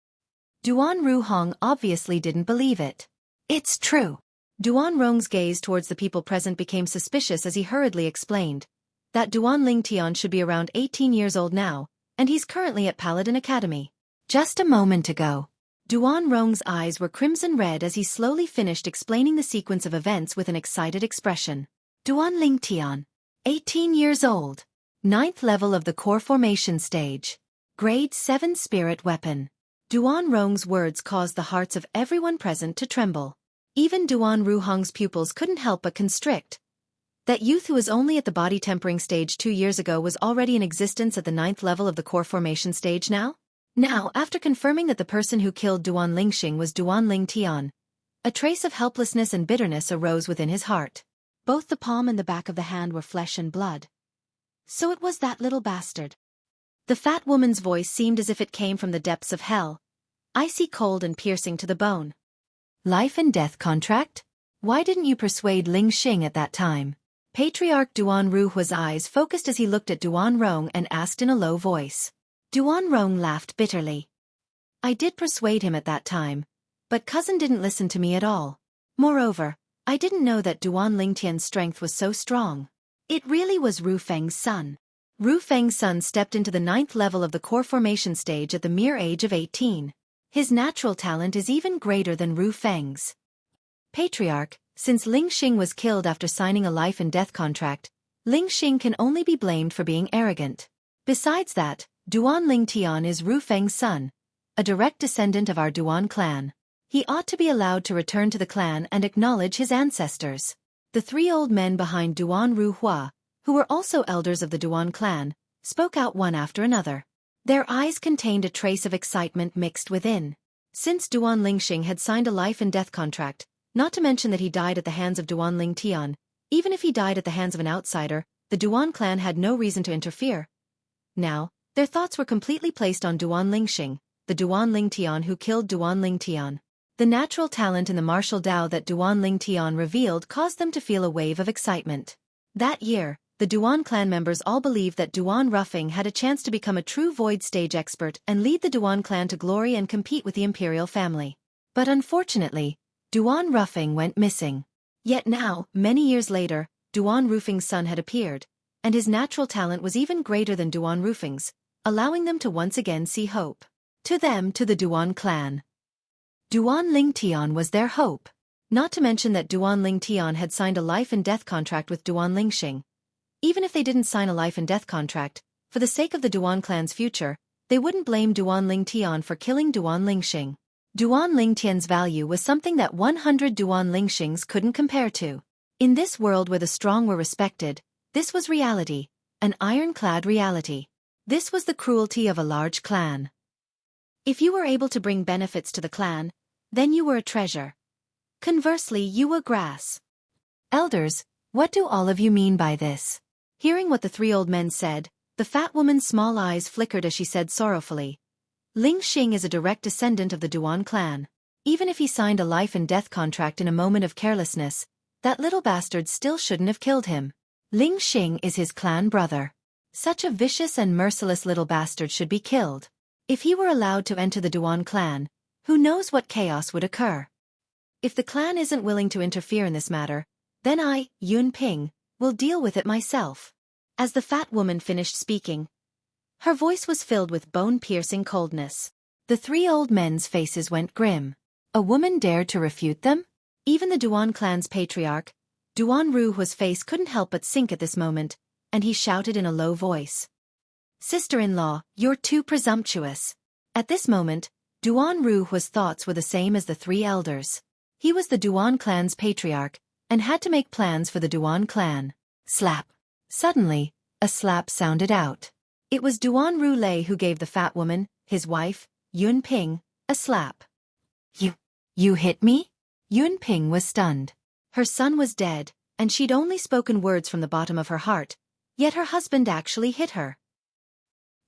Duan Ru Hong obviously didn't believe it. It's true. Duan Rong's gaze towards the people present became suspicious as he hurriedly explained that Duan Lingtian should be around 18 years old now, and he's currently at Paladin Academy. Just a moment ago. Duan Rong's eyes were crimson red as he slowly finished explaining the sequence of events with an excited expression. Duan Lingtian. 18 years old. 9th level of the core formation stage. Grade 7 spirit weapon. Duan Rong's words caused the hearts of everyone present to tremble. Even Duan Ru Hong's pupils couldn't help but constrict. That youth who was only at the body tempering stage 2 years ago was already in existence at the 9th level of the core formation stage now? Now, after confirming that the person who killed Duan Lingxing was Duan Lingtian, A trace of helplessness and bitterness arose within his heart. Both the palm and the back of the hand were flesh and blood. So it was that little bastard. The fat woman's voice seemed as if it came from the depths of hell, icy cold and piercing to the bone. Life and death contract? Why didn't you persuade Ling Xing at that time? Patriarch Duan Ruhua's eyes focused as he looked at Duan Rong and asked in a low voice. Duan Rong laughed bitterly. I did persuade him at that time, but cousin didn't listen to me at all. Moreover, I didn't know that Duan Lingtian's strength was so strong. It really was Ru Feng's son. Ru Feng's son stepped into the 9th level of the core formation stage at the mere age of 18. His natural talent is even greater than Ru Feng's. Patriarch, since Ling Xing was killed after signing a life and death contract, Ling Xing can only be blamed for being arrogant. Besides that, Duan Lingtian is Ru Feng's son, a direct descendant of our Duan clan. He ought to be allowed to return to the clan and acknowledge his ancestors. The 3 old men behind Duan Ruhua, who were also elders of the Duan clan, spoke out one after another. Their eyes contained a trace of excitement mixed within. Since Duan Lingxing had signed a life and death contract, not to mention that he died at the hands of Duan Lingtian, even if he died at the hands of an outsider, the Duan clan had no reason to interfere. Now, their thoughts were completely placed on Duan Lingxing, the Duan Lingtian who killed Duan Lingtian. The natural talent in the martial Dao that Duan Lingtian revealed caused them to feel a wave of excitement. That year, the Duan clan members all believed that Duan Ruffing had a chance to become a true void stage expert and lead the Duan clan to glory and compete with the imperial family. But unfortunately, Duan Ruffing went missing. Yet now, many years later, Duan Rufing's son had appeared, and his natural talent was even greater than Duan Rufing's, allowing them to once again see hope. To the Duan clan. Duan Lingtian was their hope. Not to mention that Duan Lingtian had signed a life and death contract with Duan Lingxing. Even if they didn't sign a life and death contract, for the sake of the Duan clan's future, they wouldn't blame Duan Lingtian for killing Duan Lingxing. Duan Lingtian's value was something that 100 Duan Lingxings couldn't compare to. In this world where the strong were respected, this was reality, an ironclad reality. This was the cruelty of a large clan. If you were able to bring benefits to the clan, then you were a treasure. Conversely, you were grass. Elders, what do all of you mean by this? Hearing what the 3 old men said, the fat woman's small eyes flickered as she said sorrowfully, Ling Xing is a direct descendant of the Duan clan. Even if he signed a life and death contract in a moment of carelessness, that little bastard still shouldn't have killed him. Ling Xing is his clan brother. Such a vicious and merciless little bastard should be killed. If he were allowed to enter the Duan clan, who knows what chaos would occur? If the clan isn't willing to interfere in this matter, then I, Yun Ping, will deal with it myself. As the fat woman finished speaking, her voice was filled with bone-piercing coldness. The 3 old men's faces went grim. A woman dared to refute them? Even the Duan clan's patriarch, Duan Ruhua's face couldn't help but sink at this moment, and he shouted in a low voice. Sister-in-law, you're too presumptuous. At this moment, Duan Ruhua's thoughts were the same as the 3 elders. He was the Duan clan's patriarch, and had to make plans for the Duan clan. Slap. Suddenly, a slap sounded out. It was Duan Rulei who gave the fat woman, his wife, Yun Ping, a slap. You hit me? Yun Ping was stunned. Her son was dead, and she'd only spoken words from the bottom of her heart, yet her husband actually hit her.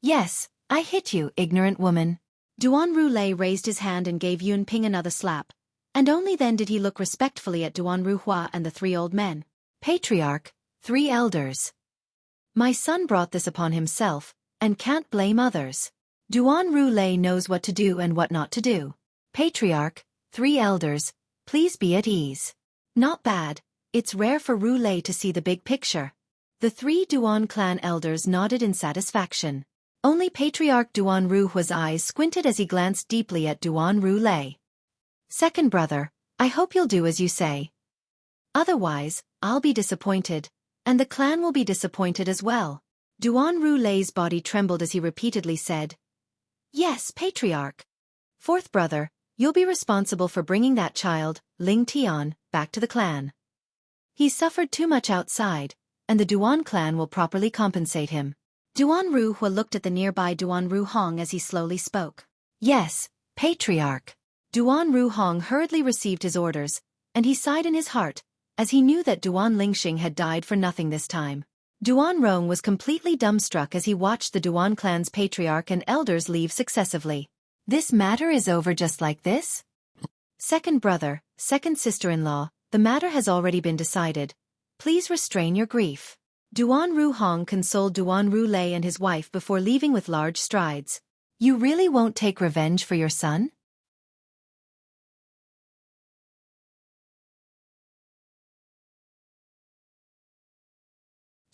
Yes, I hit you, ignorant woman. Duan Rulei raised his hand and gave Yun Ping another slap, and only then did he look respectfully at Duan Ruhua and the 3 old men. Patriarch, 3 elders. My son brought this upon himself, and can't blame others. Duan Rulei knows what to do and what not to do. Patriarch, 3 elders, please be at ease. Not bad, it's rare for Rulei to see the big picture. The 3 Duan clan elders nodded in satisfaction. Only Patriarch Duan Ruhua's eyes squinted as he glanced deeply at Duan Rulei. Second brother, I hope you'll do as you say. Otherwise, I'll be disappointed, and the clan will be disappointed as well. Duan Rulei's body trembled as he repeatedly said, Yes, Patriarch. Fourth brother, you'll be responsible for bringing that child, Ling Tian, back to the clan. He's suffered too much outside, and the Duan clan will properly compensate him. Duan Ruhua looked at the nearby Duan Ruhong as he slowly spoke. Yes, Patriarch. Duan Ruhong hurriedly received his orders, and he sighed in his heart, as he knew that Duan Lingxing had died for nothing this time. Duan Rong was completely dumbstruck as he watched the Duan clan's patriarch and elders leave successively. This matter is over just like this? Second brother, second sister-in-law, the matter has already been decided. Please restrain your grief. Duan Ruhong consoled Duan Rulei and his wife before leaving with large strides. You really won't take revenge for your son?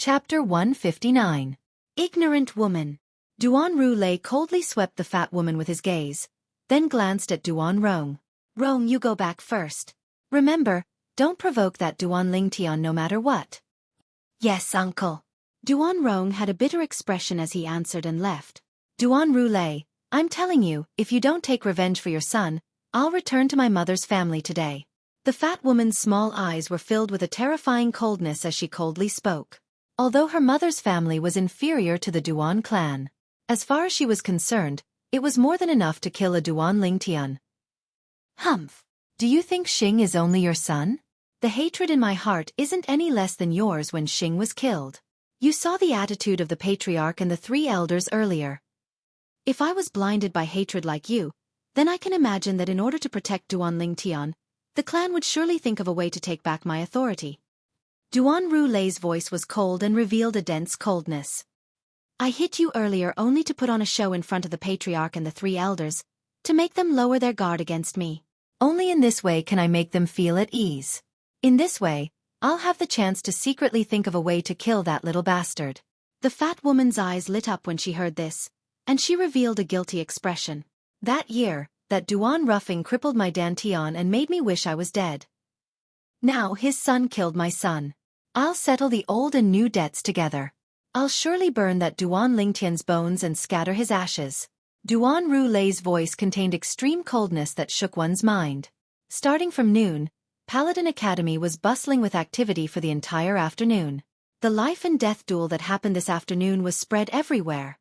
Chapter 159. Ignorant woman. Duan Rulei coldly swept the fat woman with his gaze, then glanced at Duan Rong. Rong, you go back first. Remember, don't provoke that Duan Lingtian no matter what. Yes, uncle. Duan Rong had a bitter expression as he answered and left. Duan Rulei, I'm telling you, if you don't take revenge for your son, I'll return to my mother's family today. The fat woman's small eyes were filled with a terrifying coldness as she coldly spoke. Although her mother's family was inferior to the Duan clan, as far as she was concerned, it was more than enough to kill a Duan Lingtian. Humph. Do you think Xing is only your son? The hatred in my heart isn't any less than yours when Xing was killed. You saw the attitude of the patriarch and the three elders earlier. If I was blinded by hatred like you, then I can imagine that in order to protect Duan Lingtian, the clan would surely think of a way to take back my authority. Duan Rulei's voice was cold and revealed a dense coldness. I hit you earlier only to put on a show in front of the patriarch and the three elders, to make them lower their guard against me. Only in this way can I make them feel at ease. In this way, I'll have the chance to secretly think of a way to kill that little bastard. The fat woman's eyes lit up when she heard this, and she revealed a guilty expression. That year, that Duan roughing crippled my dantian and made me wish I was dead. Now his son killed my son. I'll settle the old and new debts together. I'll surely burn that Duan Lingtian's bones and scatter his ashes. Duan Rulei's voice contained extreme coldness that shook one's mind. Starting from noon, Paladin Academy was bustling with activity for the entire afternoon. The life and death duel that happened this afternoon was spread everywhere.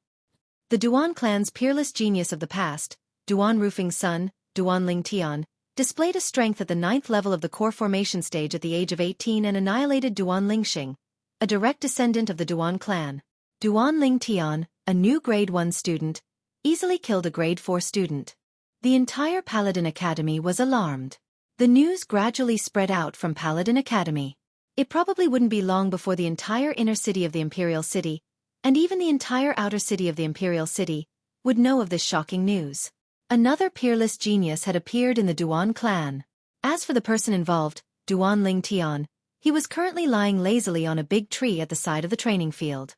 The Duan clan's peerless genius of the past, Duan Rufing's son, Duan Lingtian, displayed a strength at the 9th level of the core formation stage at the age of 18 and annihilated Duan Lingxing, a direct descendant of the Duan clan. Duan Lingtian, a new grade 1 student, easily killed a grade 4 student. The entire Paladin Academy was alarmed. The news gradually spread out from Paladin Academy. It probably wouldn't be long before the entire inner city of the Imperial City, and even the entire outer city of the Imperial City, would know of this shocking news. Another peerless genius had appeared in the Duan clan. As for the person involved, Duan Lingtian, he was currently lying lazily on a big tree at the side of the training field.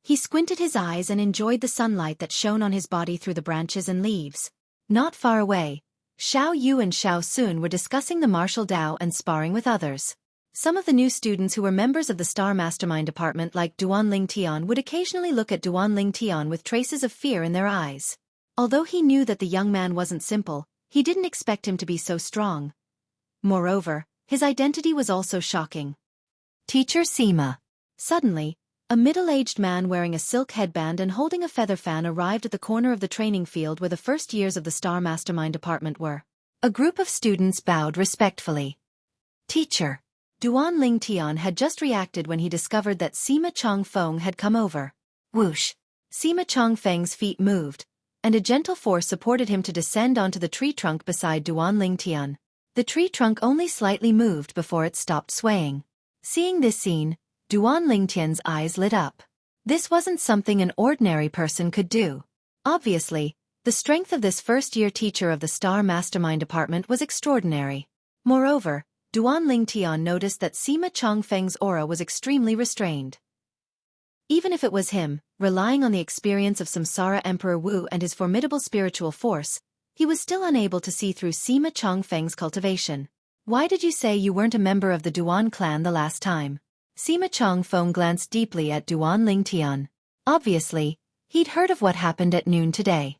He squinted his eyes and enjoyed the sunlight that shone on his body through the branches and leaves. Not far away, Xiao Yu and Xiao Sun were discussing the martial Dao and sparring with others. Some of the new students who were members of the Star Mastermind department like Duan Lingtian would occasionally look at Duan Lingtian with traces of fear in their eyes. Although he knew that the young man wasn't simple, he didn't expect him to be so strong. Moreover, his identity was also shocking. Teacher Sima. Suddenly, a middle-aged man wearing a silk headband and holding a feather fan arrived at the corner of the training field where the first years of the Star Mastermind department were. A group of students bowed respectfully. Teacher. Duan Lingtian had just reacted when he discovered that Sima Chongfeng had come over. Whoosh. Sima Chongfeng's feet moved, and a gentle force supported him to descend onto the tree trunk beside Duan Lingtian. The tree trunk only slightly moved before it stopped swaying. Seeing this scene, Duan Lingtian's eyes lit up. This wasn't something an ordinary person could do. Obviously, the strength of this first-year teacher of the Star Mastermind department was extraordinary. Moreover, Duan Lingtian noticed that Sima Chongfeng's aura was extremely restrained. Even if it was him, relying on the experience of Samsara Emperor Wu and his formidable spiritual force, he was still unable to see through Sima Chongfeng's cultivation. Why did you say you weren't a member of the Duan clan the last time? Sima Chongfeng glanced deeply at Duan Lingtian. Obviously, he'd heard of what happened at noon today.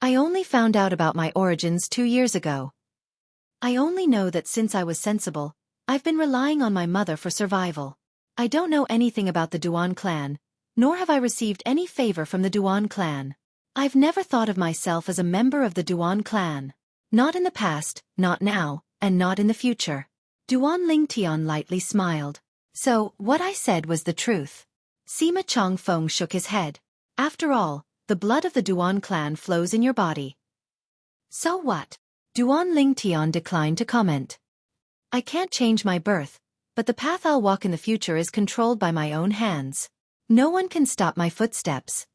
I only found out about my origins 2 years ago. I only know that since I was sensible, I've been relying on my mother for survival. I don't know anything about the Duan clan, nor have I received any favor from the Duan clan. I've never thought of myself as a member of the Duan clan. Not in the past, not now, and not in the future. Duan Lingtian lightly smiled. So, what I said was the truth. Sima Changfeng shook his head. After all, the blood of the Duan clan flows in your body. So what? Duan Lingtian declined to comment. I can't change my birth, but the path I'll walk in the future is controlled by my own hands. No one can stop my footsteps.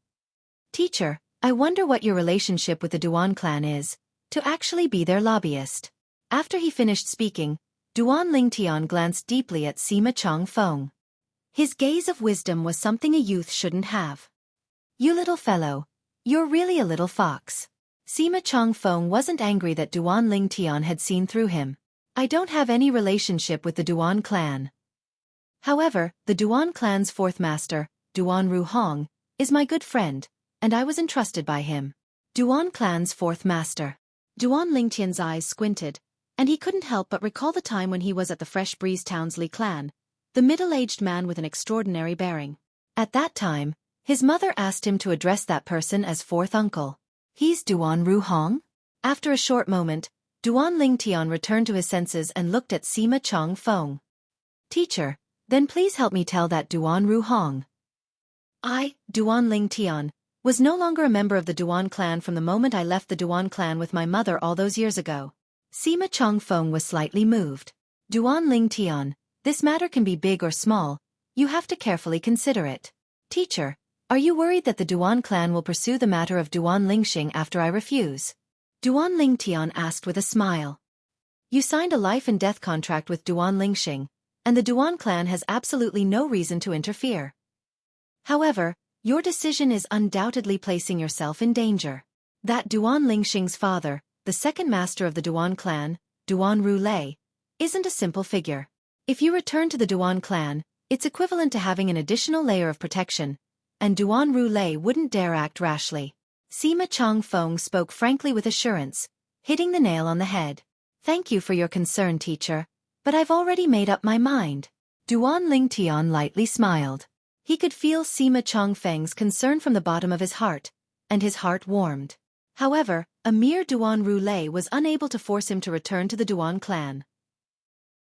Teacher, I wonder what your relationship with the Duan clan is, to actually be their lobbyist. After he finished speaking, Duan Lingtian glanced deeply at Sima Changfeng. His gaze of wisdom was something a youth shouldn't have. You little fellow, you're really a little fox. Sima Changfeng wasn't angry that Duan Lingtian had seen through him. I don't have any relationship with the Duan clan. However, the Duan clan's fourth master, Duan Ruhong, is my good friend, and I was entrusted by him. Duan clan's fourth master. Duan Lingtian's eyes squinted, and he couldn't help but recall the time when he was at the Fresh Breeze Townsley clan, the middle-aged man with an extraordinary bearing. At that time, his mother asked him to address that person as fourth uncle. He's Duan Ruhong? After a short moment, Duan Lingtian returned to his senses and looked at Sima Changfeng. Teacher, then please help me tell that Duan Ruhong. I, Duan Lingtian, was no longer a member of the Duan clan from the moment I left the Duan clan with my mother all those years ago. Sima Changfeng was slightly moved. Duan Lingtian, this matter can be big or small, you have to carefully consider it. Teacher, are you worried that the Duan clan will pursue the matter of Duan Lingxing after I refuse? Duan Lingtian asked with a smile. You signed a life and death contract with Duan Lingxing, and the Duan clan has absolutely no reason to interfere. However, your decision is undoubtedly placing yourself in danger. That Duan Lingxing's father, the second master of the Duan clan, Duan Rulei, isn't a simple figure. If you return to the Duan clan, it's equivalent to having an additional layer of protection, and Duan Rulei wouldn't dare act rashly. Sima Changfeng spoke frankly with assurance, hitting the nail on the head. Thank you for your concern, teacher, but I've already made up my mind. Duan Lingtian lightly smiled. He could feel Sima Changfeng's concern from the bottom of his heart, and his heart warmed. However, a mere Duan Rulei was unable to force him to return to the Duan clan.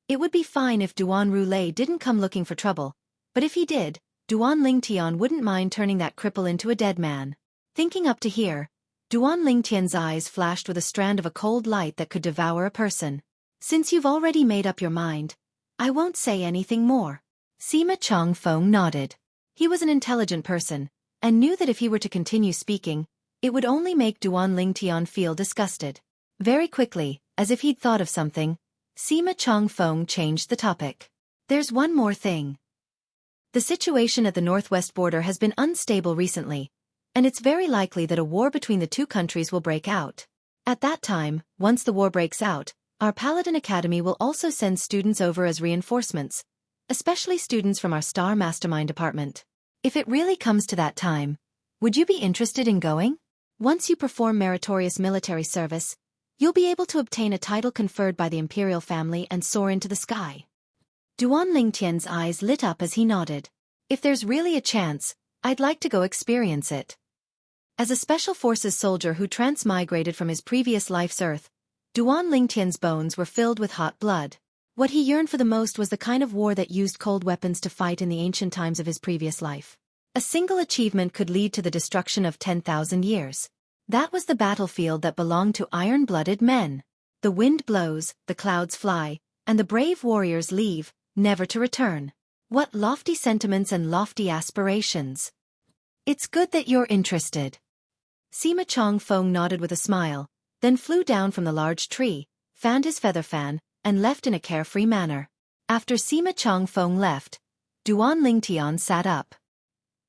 It would be fine if Duan Rulei didn't come looking for trouble, but if he did, Duan Lingtian wouldn't mind turning that cripple into a dead man. Thinking up to here, Duan Lingtian's eyes flashed with a strand of a cold light that could devour a person. Since you've already made up your mind, I won't say anything more. Sima Changfeng nodded. He was an intelligent person, and knew that if he were to continue speaking, it would only make Duan Lingtian feel disgusted. Very quickly, as if he'd thought of something, Sima Changfeng changed the topic. There's one more thing. The situation at the northwest border has been unstable recently, and it's very likely that a war between the two countries will break out. At that time, once the war breaks out, our Paladin Academy will also send students over as reinforcements, especially students from our Star Mastermind department. If it really comes to that time, would you be interested in going? Once you perform meritorious military service, you'll be able to obtain a title conferred by the imperial family and soar into the sky. Duan Lingtian's eyes lit up as he nodded. If there's really a chance, I'd like to go experience it. As a Special Forces soldier who transmigrated from his previous life's Earth, Duan Lingtian's bones were filled with hot blood. What he yearned for the most was the kind of war that used cold weapons to fight in the ancient times of his previous life. A single achievement could lead to the destruction of 10,000 years. That was the battlefield that belonged to iron-blooded men. The wind blows, the clouds fly, and the brave warriors leave, never to return. What lofty sentiments and lofty aspirations. It's good that you're interested. Sima Changfeng nodded with a smile, then flew down from the large tree, fanned his feather fan, and left in a carefree manner. After Sima Changfeng left, Duan Lingtian sat up.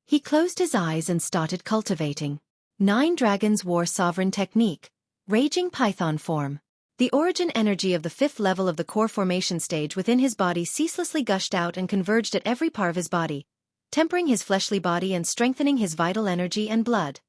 He closed his eyes and started cultivating 9 Dragons War Sovereign Technique, Raging Python Form. The origin energy of the 5th level of the core formation stage within his body ceaselessly gushed out and converged at every part of his body, tempering his fleshly body and strengthening his vital energy and blood.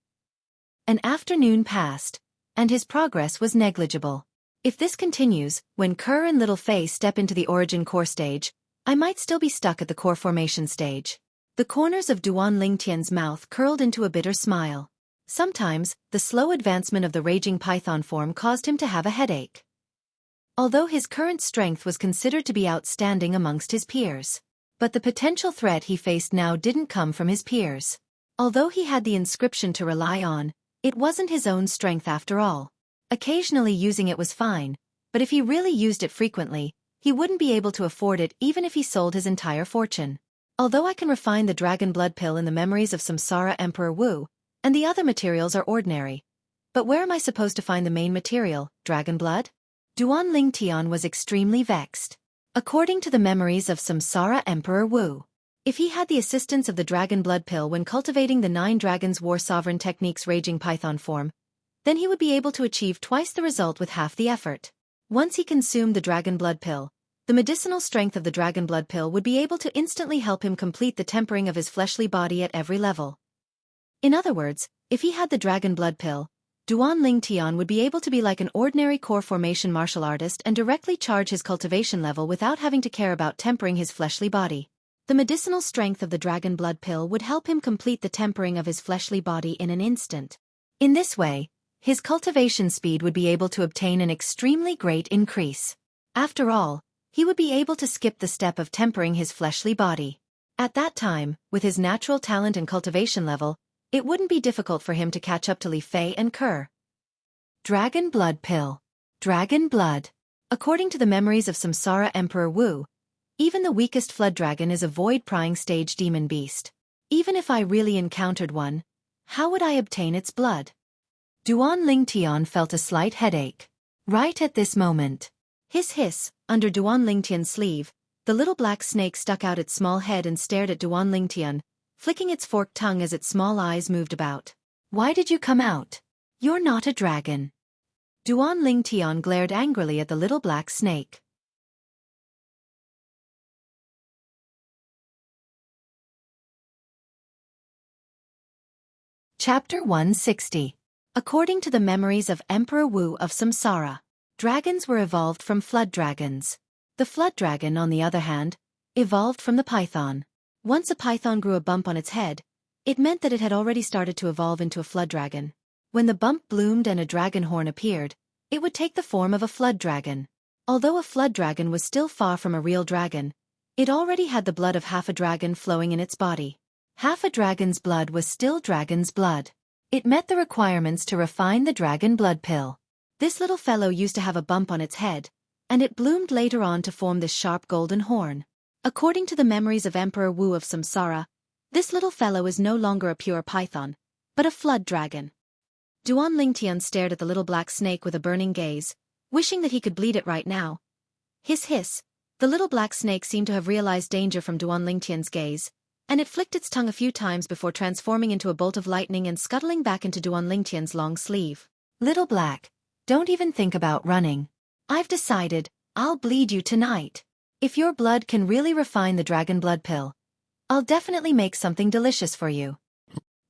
An afternoon passed, and his progress was negligible. If this continues, when Kerr and Little Fei step into the origin core stage, I might still be stuck at the core formation stage. The corners of Duan Lingtian's mouth curled into a bitter smile. Sometimes, the slow advancement of the raging python form caused him to have a headache. Although his current strength was considered to be outstanding amongst his peers. But the potential threat he faced now didn't come from his peers. Although he had the inscription to rely on, it wasn't his own strength after all. Occasionally using it was fine, but if he really used it frequently, he wouldn't be able to afford it even if he sold his entire fortune. Although I can refine the dragon blood pill in the memories of Samsara Emperor Wu, and the other materials are ordinary. But where am I supposed to find the main material, dragon blood? Duan Lingtian was extremely vexed. According to the memories of Samsara Emperor Wu, if he had the assistance of the dragon blood pill when cultivating the 9 dragons war sovereign technique's raging python form, then he would be able to achieve twice the result with half the effort. Once he consumed the dragon blood pill, the medicinal strength of the dragon blood pill would be able to instantly help him complete the tempering of his fleshly body at every level. In other words, if he had the dragon blood pill, Duan Lingtian would be able to be like an ordinary core formation martial artist and directly charge his cultivation level without having to care about tempering his fleshly body. The medicinal strength of the dragon blood pill would help him complete the tempering of his fleshly body in an instant. In this way, his cultivation speed would be able to obtain an extremely great increase. After all, he would be able to skip the step of tempering his fleshly body. At that time, with his natural talent and cultivation level, it wouldn't be difficult for him to catch up to Li Fei and Kerr. Dragon Blood Pill. Dragon Blood. According to the memories of Samsara Emperor Wu, even the weakest flood dragon is a void-prying stage demon beast. Even if I really encountered one, how would I obtain its blood? Duan Lingtian felt a slight headache. Right at this moment. Hiss, under Duan Lingtian's sleeve, the little black snake stuck out its small head and stared at Duan Lingtian, flicking its forked tongue as its small eyes moved about. Why did you come out? You're not a dragon. Duan Lingtian glared angrily at the little black snake. Chapter 160. According to the memories of Emperor Wu of Samsara, dragons were evolved from flood dragons. The flood dragon, on the other hand, evolved from the python. Once a python grew a bump on its head, it meant that it had already started to evolve into a flood dragon. When the bump bloomed and a dragon horn appeared, it would take the form of a flood dragon. Although a flood dragon was still far from a real dragon, it already had the blood of half a dragon flowing in its body. Half a dragon's blood was still dragon's blood. It met the requirements to refine the dragon blood pill. This little fellow used to have a bump on its head, and it bloomed later on to form this sharp golden horn. According to the memories of Emperor Wu of Samsara, this little fellow is no longer a pure python, but a flood dragon. Duan Lingtian stared at the little black snake with a burning gaze, wishing that he could bleed it right now. Hiss, the little black snake seemed to have realized danger from Duan Lingtian's gaze, and it flicked its tongue a few times before transforming into a bolt of lightning and scuttling back into Duan Lingtian's long sleeve. Little black, don't even think about running. I've decided, I'll bleed you tonight. If your blood can really refine the dragon blood pill, I'll definitely make something delicious for you.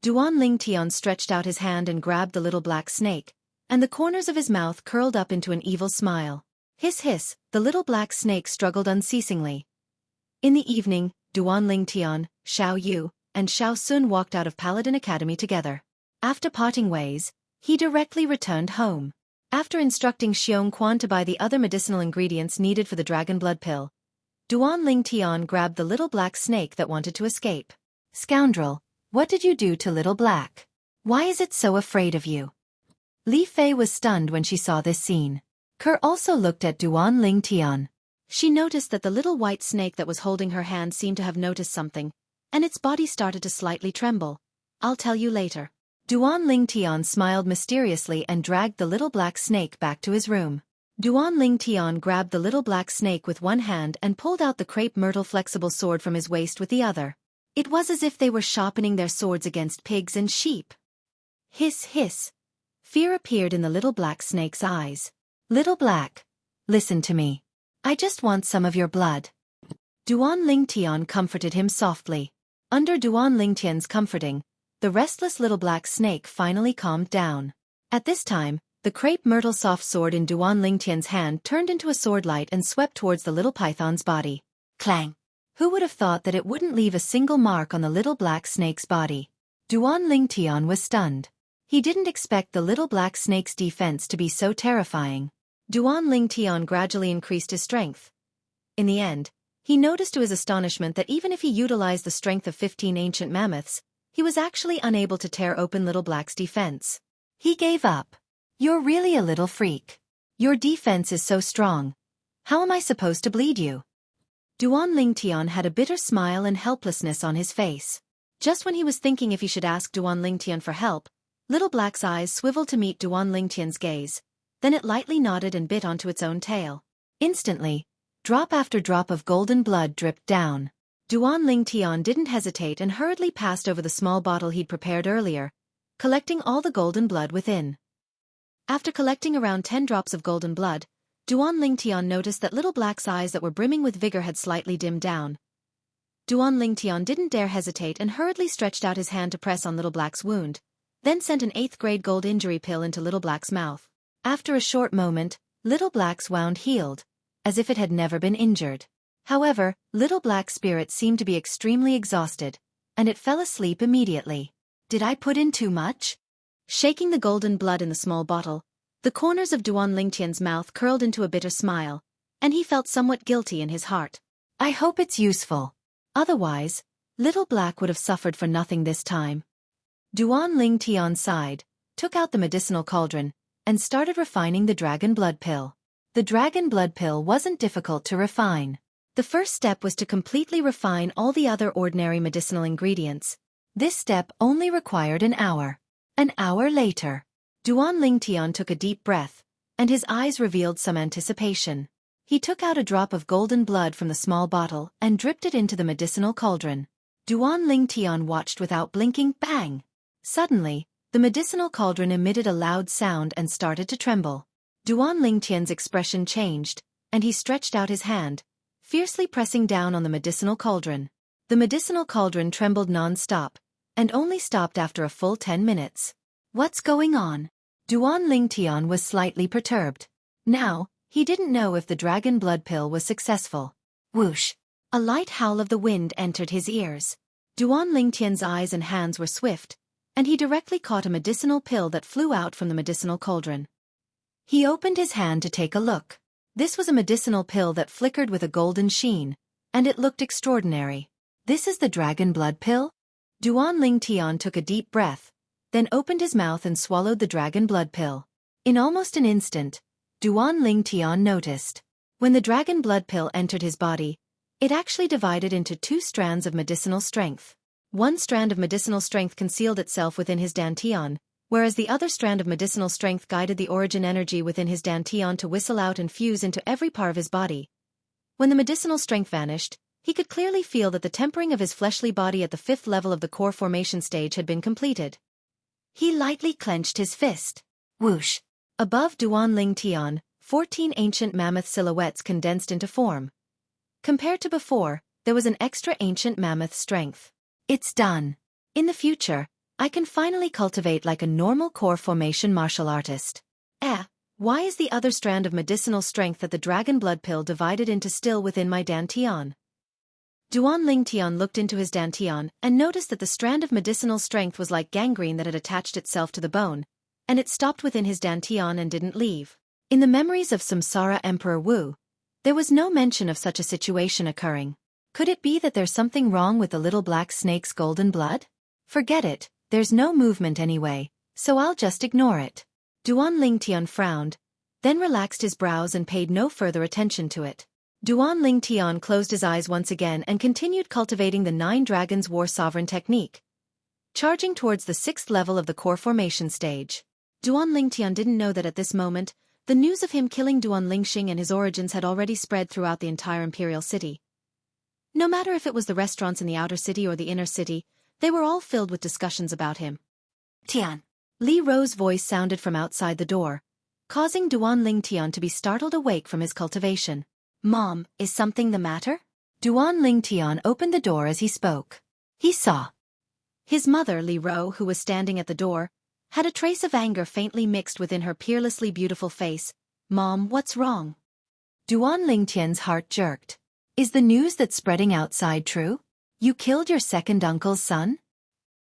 Duan Lingtian stretched out his hand and grabbed the little black snake, and the corners of his mouth curled up into an evil smile. Hiss, the little black snake struggled unceasingly. In the evening, Duan Lingtian, Xiao Yu, and Xiao Sun walked out of Paladin Academy together. After parting ways, he directly returned home. After instructing Xiong Quan to buy the other medicinal ingredients needed for the dragon blood pill, Duan Lingtian grabbed the little black snake that wanted to escape. Scoundrel, what did you do to Little Black? Why is it so afraid of you? Li Fei was stunned when she saw this scene. Kerr also looked at Duan Lingtian. She noticed that the little white snake that was holding her hand seemed to have noticed something, and its body started to slightly tremble. I'll tell you later. Duan Lingtian smiled mysteriously and dragged the little black snake back to his room. Duan Lingtian grabbed the little black snake with one hand and pulled out the crepe myrtle flexible sword from his waist with the other. It was as if they were sharpening their swords against pigs and sheep. Hiss. Fear appeared in the little black snake's eyes. Little black, listen to me. I just want some of your blood. Duan Lingtian comforted him softly. Under Duan Lingtian's comforting, the restless little black snake finally calmed down. At this time, the crepe myrtle soft sword in Duan Lingtian's hand turned into a sword light and swept towards the little python's body. Clang! Who would have thought that it wouldn't leave a single mark on the little black snake's body? Duan Lingtian was stunned. He didn't expect the little black snake's defense to be so terrifying. Duan Lingtian gradually increased his strength. In the end, he noticed to his astonishment that even if he utilized the strength of 15 ancient mammoths, he was actually unable to tear open Little Black's defense. He gave up. You're really a little freak. Your defense is so strong. How am I supposed to bleed you? Duan Lingtian had a bitter smile and helplessness on his face. Just when he was thinking if he should ask Duan Lingtian for help, Little Black's eyes swiveled to meet Duan Lingtian's gaze, then it lightly nodded and bit onto its own tail. Instantly, drop after drop of golden blood dripped down. Duan Lingtian didn't hesitate and hurriedly passed over the small bottle he'd prepared earlier, collecting all the golden blood within. After collecting around 10 drops of golden blood, Duan Lingtian noticed that Little Black's eyes that were brimming with vigor had slightly dimmed down. Duan Lingtian didn't dare hesitate and hurriedly stretched out his hand to press on Little Black's wound, then sent an 8th-grade gold injury pill into Little Black's mouth. After a short moment, Little Black's wound healed, as if it had never been injured. However, Little Black's spirit seemed to be extremely exhausted, and it fell asleep immediately. Did I put in too much? Shaking the golden blood in the small bottle, the corners of Duan Lingtian's mouth curled into a bitter smile, and he felt somewhat guilty in his heart. I hope it's useful. Otherwise, Little Black would have suffered for nothing this time. Duan Lingtian sighed, took out the medicinal cauldron, and started refining the dragon blood pill. The dragon blood pill wasn't difficult to refine. The first step was to completely refine all the other ordinary medicinal ingredients. This step only required an hour. An hour later, Duan Lingtian took a deep breath, and his eyes revealed some anticipation. He took out a drop of golden blood from the small bottle and dripped it into the medicinal cauldron. Duan Lingtian watched without blinking. Bang! Suddenly, the medicinal cauldron emitted a loud sound and started to tremble. Duan Lingtian's expression changed, and he stretched out his hand, fiercely pressing down on the medicinal cauldron. The medicinal cauldron trembled non-stop, and only stopped after a full 10 minutes. What's going on? Duan Lingtian was slightly perturbed. Now, he didn't know if the dragon blood pill was successful. Whoosh! A light howl of the wind entered his ears. Duan Lingtian's eyes and hands were swift, and he directly caught a medicinal pill that flew out from the medicinal cauldron. He opened his hand to take a look. This was a medicinal pill that flickered with a golden sheen, and it looked extraordinary. This is the dragon blood pill? Duan Lingtian took a deep breath, then opened his mouth and swallowed the dragon blood pill. In almost an instant, Duan Lingtian noticed. When the dragon blood pill entered his body, it actually divided into 2 strands of medicinal strength. One strand of medicinal strength concealed itself within his dantian, whereas the other strand of medicinal strength guided the origin energy within his dantian to whistle out and fuse into every part of his body. When the medicinal strength vanished, he could clearly feel that the tempering of his fleshly body at the 5th level of the core formation stage had been completed. He lightly clenched his fist. Whoosh! Above Duan Lingtian, 14 ancient mammoth silhouettes condensed into form. Compared to before, there was an extra ancient mammoth strength. It's done. In the future, I can finally cultivate like a normal core formation martial artist. Why is the other strand of medicinal strength that the dragon blood pill divided into still within my dantian? Duan Lingtian looked into his dantian and noticed that the strand of medicinal strength was like gangrene that had attached itself to the bone, and it stopped within his dantian and didn't leave. In the memories of Samsara Emperor Wu, there was no mention of such a situation occurring. Could it be that there's something wrong with the little black snake's golden blood? Forget it, there's no movement anyway, so I'll just ignore it. Duan Lingtian frowned, then relaxed his brows and paid no further attention to it. Duan Lingtian closed his eyes once again and continued cultivating the 9 Dragons War Sovereign technique, charging towards the 6th level of the core formation stage. Duan Lingtian didn't know that at this moment, the news of him killing Duan Lingxing and his origins had already spread throughout the entire imperial city. No matter if it was the restaurants in the outer city or the inner city, they were all filled with discussions about him. Tian. Li Ro's voice sounded from outside the door, causing Duan Lingtian to be startled awake from his cultivation. Mom, is something the matter? Duan Lingtian opened the door as he spoke. He saw his mother, Li Ro, who was standing at the door, had a trace of anger faintly mixed within her peerlessly beautiful face. Mom, what's wrong? Duan Lingtian's heart jerked. Is the news that's spreading outside true? You killed your second uncle's son?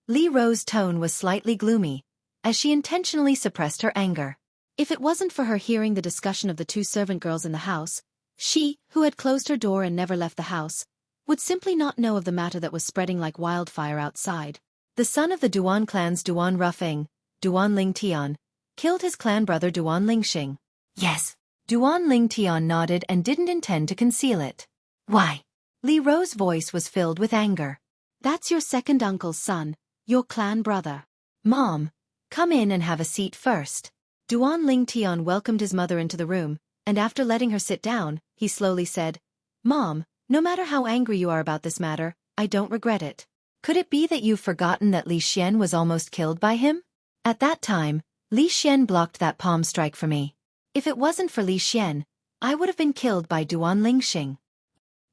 Li Ro's tone was slightly gloomy, as she intentionally suppressed her anger. If it wasn't for her hearing the discussion of the two servant girls in the house, she, who had closed her door and never left the house, would simply not know of the matter that was spreading like wildfire outside. The son of the Duan clan's Duan Rufeng, Duan Ling Tian, killed his clan brother Duan Lingxing. Yes. Duan Ling Tian nodded and didn't intend to conceal it. Why? Li Ro's voice was filled with anger. That's your second uncle's son, your clan brother. Mom, come in and have a seat first. Duan Ling Tian welcomed his mother into the room, and after letting her sit down, he slowly said, Mom, no matter how angry you are about this matter, I don't regret it. Could it be that you've forgotten that Li Xian was almost killed by him? At that time, Li Xian blocked that palm strike for me. If it wasn't for Li Xian, I would have been killed by Duan Lingxing.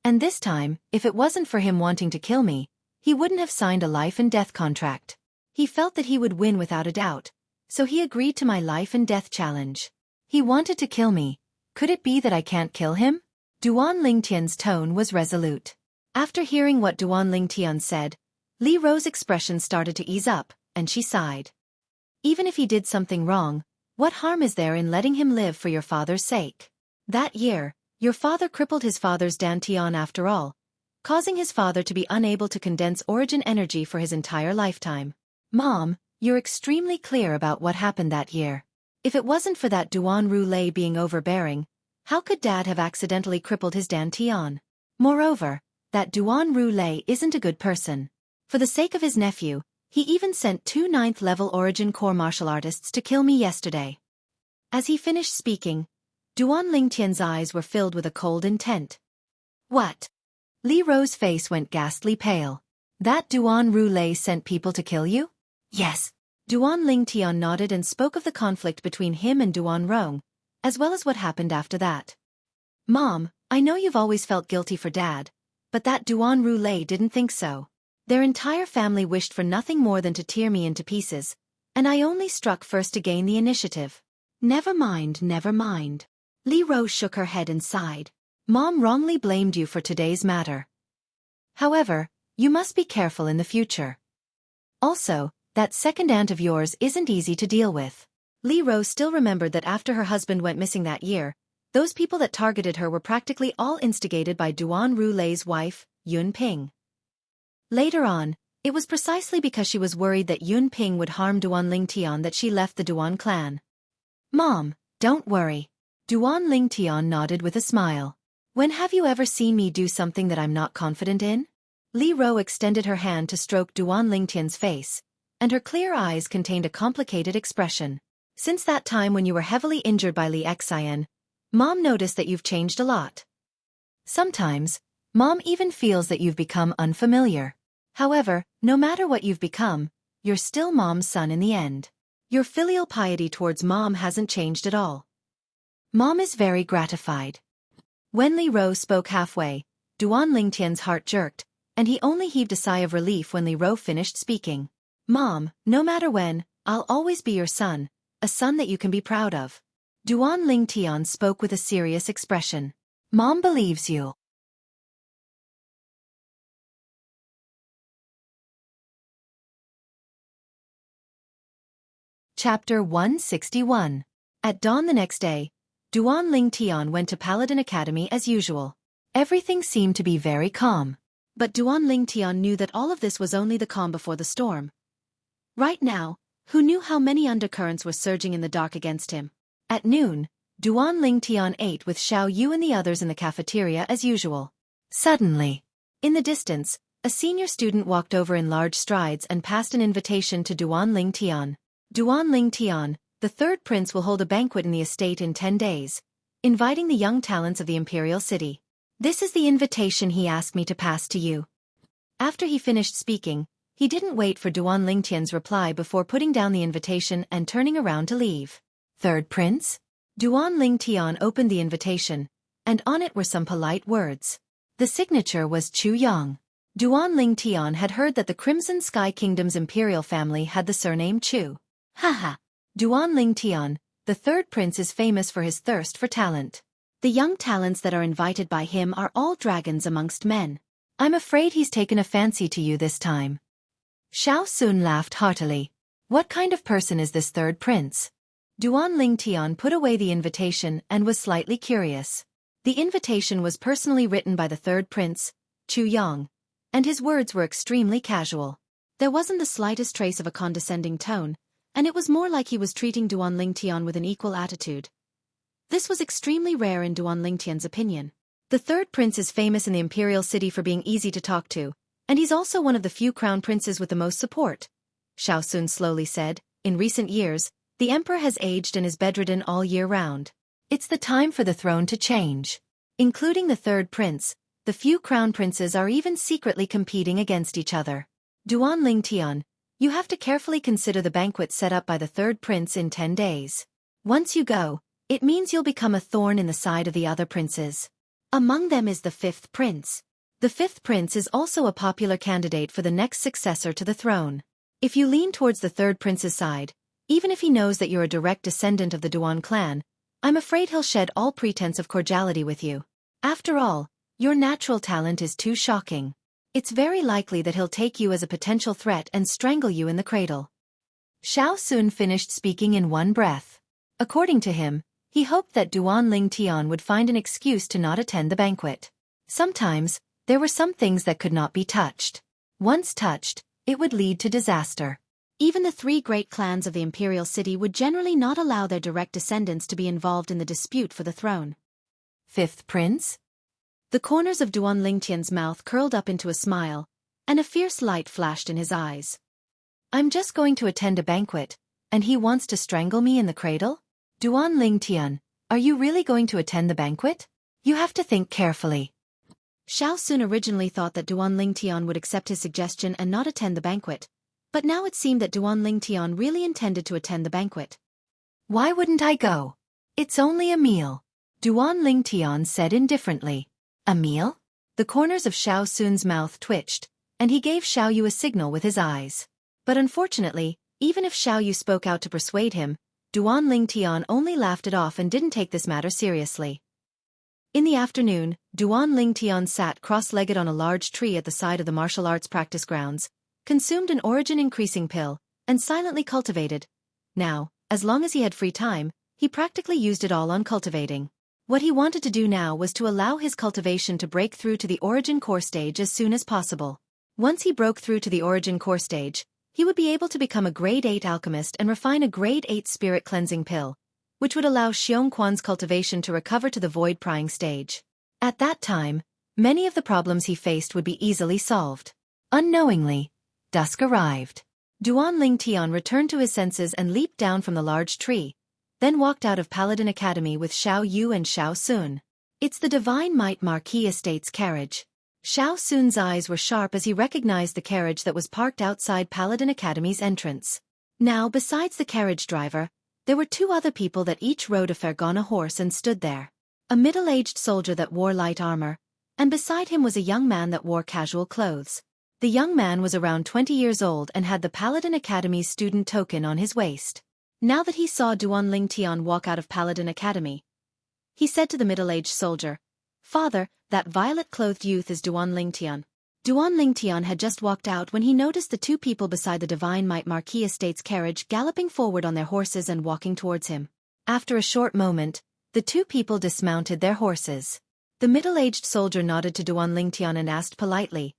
And this time, if it wasn't for him wanting to kill me, he wouldn't have signed a life and death contract. He felt that he would win without a doubt, so he agreed to my life and death challenge. He wanted to kill me. Could it be that I can't kill him? Duan Lingtian's tone was resolute. After hearing what Duan Lingtian said, Li Ro's expression started to ease up, and she sighed. Even if he did something wrong, what harm is there in letting him live for your father's sake? That year, your father crippled his father's dantian after all, causing his father to be unable to condense origin energy for his entire lifetime. Mom, you're extremely clear about what happened that year. If it wasn't for that Duan Ru being overbearing, how could Dad have accidentally crippled his dantian? Moreover, that Duan Ru isn't a good person. For the sake of his nephew, he even sent 2 9th-level Origin Core martial artists to kill me yesterday. As he finished speaking, Duan Lingtian's eyes were filled with a cold intent. What? Li Ro's face went ghastly pale. That Duan Ru sent people to kill you? Yes. Duan Lingtian nodded and spoke of the conflict between him and Duan Rong, as well as what happened after that. Mom, I know you've always felt guilty for Dad, but that Duan Ru didn't think so. Their entire family wished for nothing more than to tear me into pieces, and I only struck first to gain the initiative. Never mind, never mind. Li Ro shook her head and sighed. Mom wrongly blamed you for today's matter. However, you must be careful in the future. Also, that second aunt of yours isn't easy to deal with. Li Ro still remembered that after her husband went missing that year, those people that targeted her were practically all instigated by Duan Ru's wife, Yun Ping. Later on, it was precisely because she was worried that Yun Ping would harm Duan Lingtian that she left the Duan clan. Mom, don't worry. Duan Lingtian nodded with a smile. When have you ever seen me do something that I'm not confident in? Li Ro extended her hand to stroke Duan Lingtian's face, and her clear eyes contained a complicated expression. Since that time when you were heavily injured by Li Xian, Mom noticed that you've changed a lot. Sometimes, Mom even feels that you've become unfamiliar. However, no matter what you've become, you're still Mom's son in the end. Your filial piety towards Mom hasn't changed at all. Mom is very gratified. When Li Ro spoke halfway, Duan Lingtian's heart jerked, and he only heaved a sigh of relief when Li Ro finished speaking. Mom, no matter when, I'll always be your son, a son that you can be proud of. Duan Lingtian spoke with a serious expression. Mom believes you. Chapter 161. At dawn the next day, Duan Lingtian went to Paladin Academy as usual. Everything seemed to be very calm. But Duan Lingtian knew that all of this was only the calm before the storm. Right now, who knew how many undercurrents were surging in the dark against him? At noon, Duan Lingtian ate with Xiao Yu and the others in the cafeteria as usual. Suddenly, in the distance, a senior student walked over in large strides and passed an invitation to Duan Lingtian. Duan Lingtian, the third prince, will hold a banquet in the estate in 10 days, inviting the young talents of the imperial city. This is the invitation he asked me to pass to you. After he finished speaking, he didn't wait for Duan Lingtian's reply before putting down the invitation and turning around to leave. Third prince? Duan Lingtian opened the invitation, and on it were some polite words. The signature was Chu Yang. Duan Lingtian had heard that the Crimson Sky Kingdom's imperial family had the surname Chu. Haha. Duan Lingtian, the third prince, is famous for his thirst for talent. The young talents that are invited by him are all dragons amongst men. I'm afraid he's taken a fancy to you this time. Xiao Sun laughed heartily. What kind of person is this third prince? Duan Lingtian put away the invitation and was slightly curious. The invitation was personally written by the third prince, Chu Yang, and his words were extremely casual. There wasn't the slightest trace of a condescending tone, and it was more like he was treating Duan Lingtian with an equal attitude. This was extremely rare in Duan Lingtian's opinion. The third prince is famous in the imperial city for being easy to talk to, and he's also one of the few crown princes with the most support. Xiao Sun slowly said, in recent years, the emperor has aged and is bedridden all year round. It's the time for the throne to change. Including the third prince, the few crown princes are even secretly competing against each other. Duan Lingtian, you have to carefully consider the banquet set up by the third prince in 10 days. Once you go, it means you'll become a thorn in the side of the other princes. Among them is the fifth prince. The fifth prince is also a popular candidate for the next successor to the throne. If you lean towards the third prince's side, even if he knows that you're a direct descendant of the Duan clan, I'm afraid he'll shed all pretense of cordiality with you. After all, your natural talent is too shocking. It's very likely that he'll take you as a potential threat and strangle you in the cradle. Xiao Sun finished speaking in one breath. According to him, he hoped that Duan Lingtian would find an excuse to not attend the banquet. Sometimes, there were some things that could not be touched. Once touched, it would lead to disaster. Even the three great clans of the imperial city would generally not allow their direct descendants to be involved in the dispute for the throne. Fifth prince? The corners of Duan Lingtian's mouth curled up into a smile, and a fierce light flashed in his eyes. I'm just going to attend a banquet, and he wants to strangle me in the cradle? Duan Lingtian, are you really going to attend the banquet? You have to think carefully. Xiao Sun originally thought that Duan Lingtian would accept his suggestion and not attend the banquet, but now it seemed that Duan Lingtian really intended to attend the banquet. Why wouldn't I go? It's only a meal, Duan Lingtian said indifferently. A meal? The corners of Xiao Sun's mouth twitched, and he gave Xiao Yu a signal with his eyes. But unfortunately, even if Xiao Yu spoke out to persuade him, Duan Lingtian only laughed it off and didn't take this matter seriously. In the afternoon, Duan Lingtian sat cross-legged on a large tree at the side of the martial arts practice grounds, consumed an origin-increasing pill, and silently cultivated. Now, as long as he had free time, he practically used it all on cultivating. What he wanted to do now was to allow his cultivation to break through to the origin core stage as soon as possible. Once he broke through to the origin core stage, he would be able to become a grade 8 alchemist and refine a grade 8 spirit cleansing pill, which would allow Xiongquan's cultivation to recover to the void prying stage. At that time, many of the problems he faced would be easily solved. Unknowingly, dusk arrived. Duan Lingtian returned to his senses and leaped down from the large tree, then walked out of Paladin Academy with Xiao Yu and Xiao Sun. It's the Divine Might Marquis Estate's carriage. Xiao Sun's eyes were sharp as he recognized the carriage that was parked outside Paladin Academy's entrance. Now, besides the carriage driver, there were two other people that each rode a Fergana horse and stood there. A middle-aged soldier that wore light armor, and beside him was a young man that wore casual clothes. The young man was around 20 years old and had the Paladin Academy's student token on his waist. Now that he saw Duan Lingtian walk out of Paladin Academy, he said to the middle-aged soldier, "Father, that violet-clothed youth is Duan Lingtian." Duan Lingtian had just walked out when he noticed the two people beside the Divine Might Marquis Estate's carriage galloping forward on their horses and walking towards him. After a short moment, the two people dismounted their horses. The middle-aged soldier nodded to Duan Lingtian and asked politely,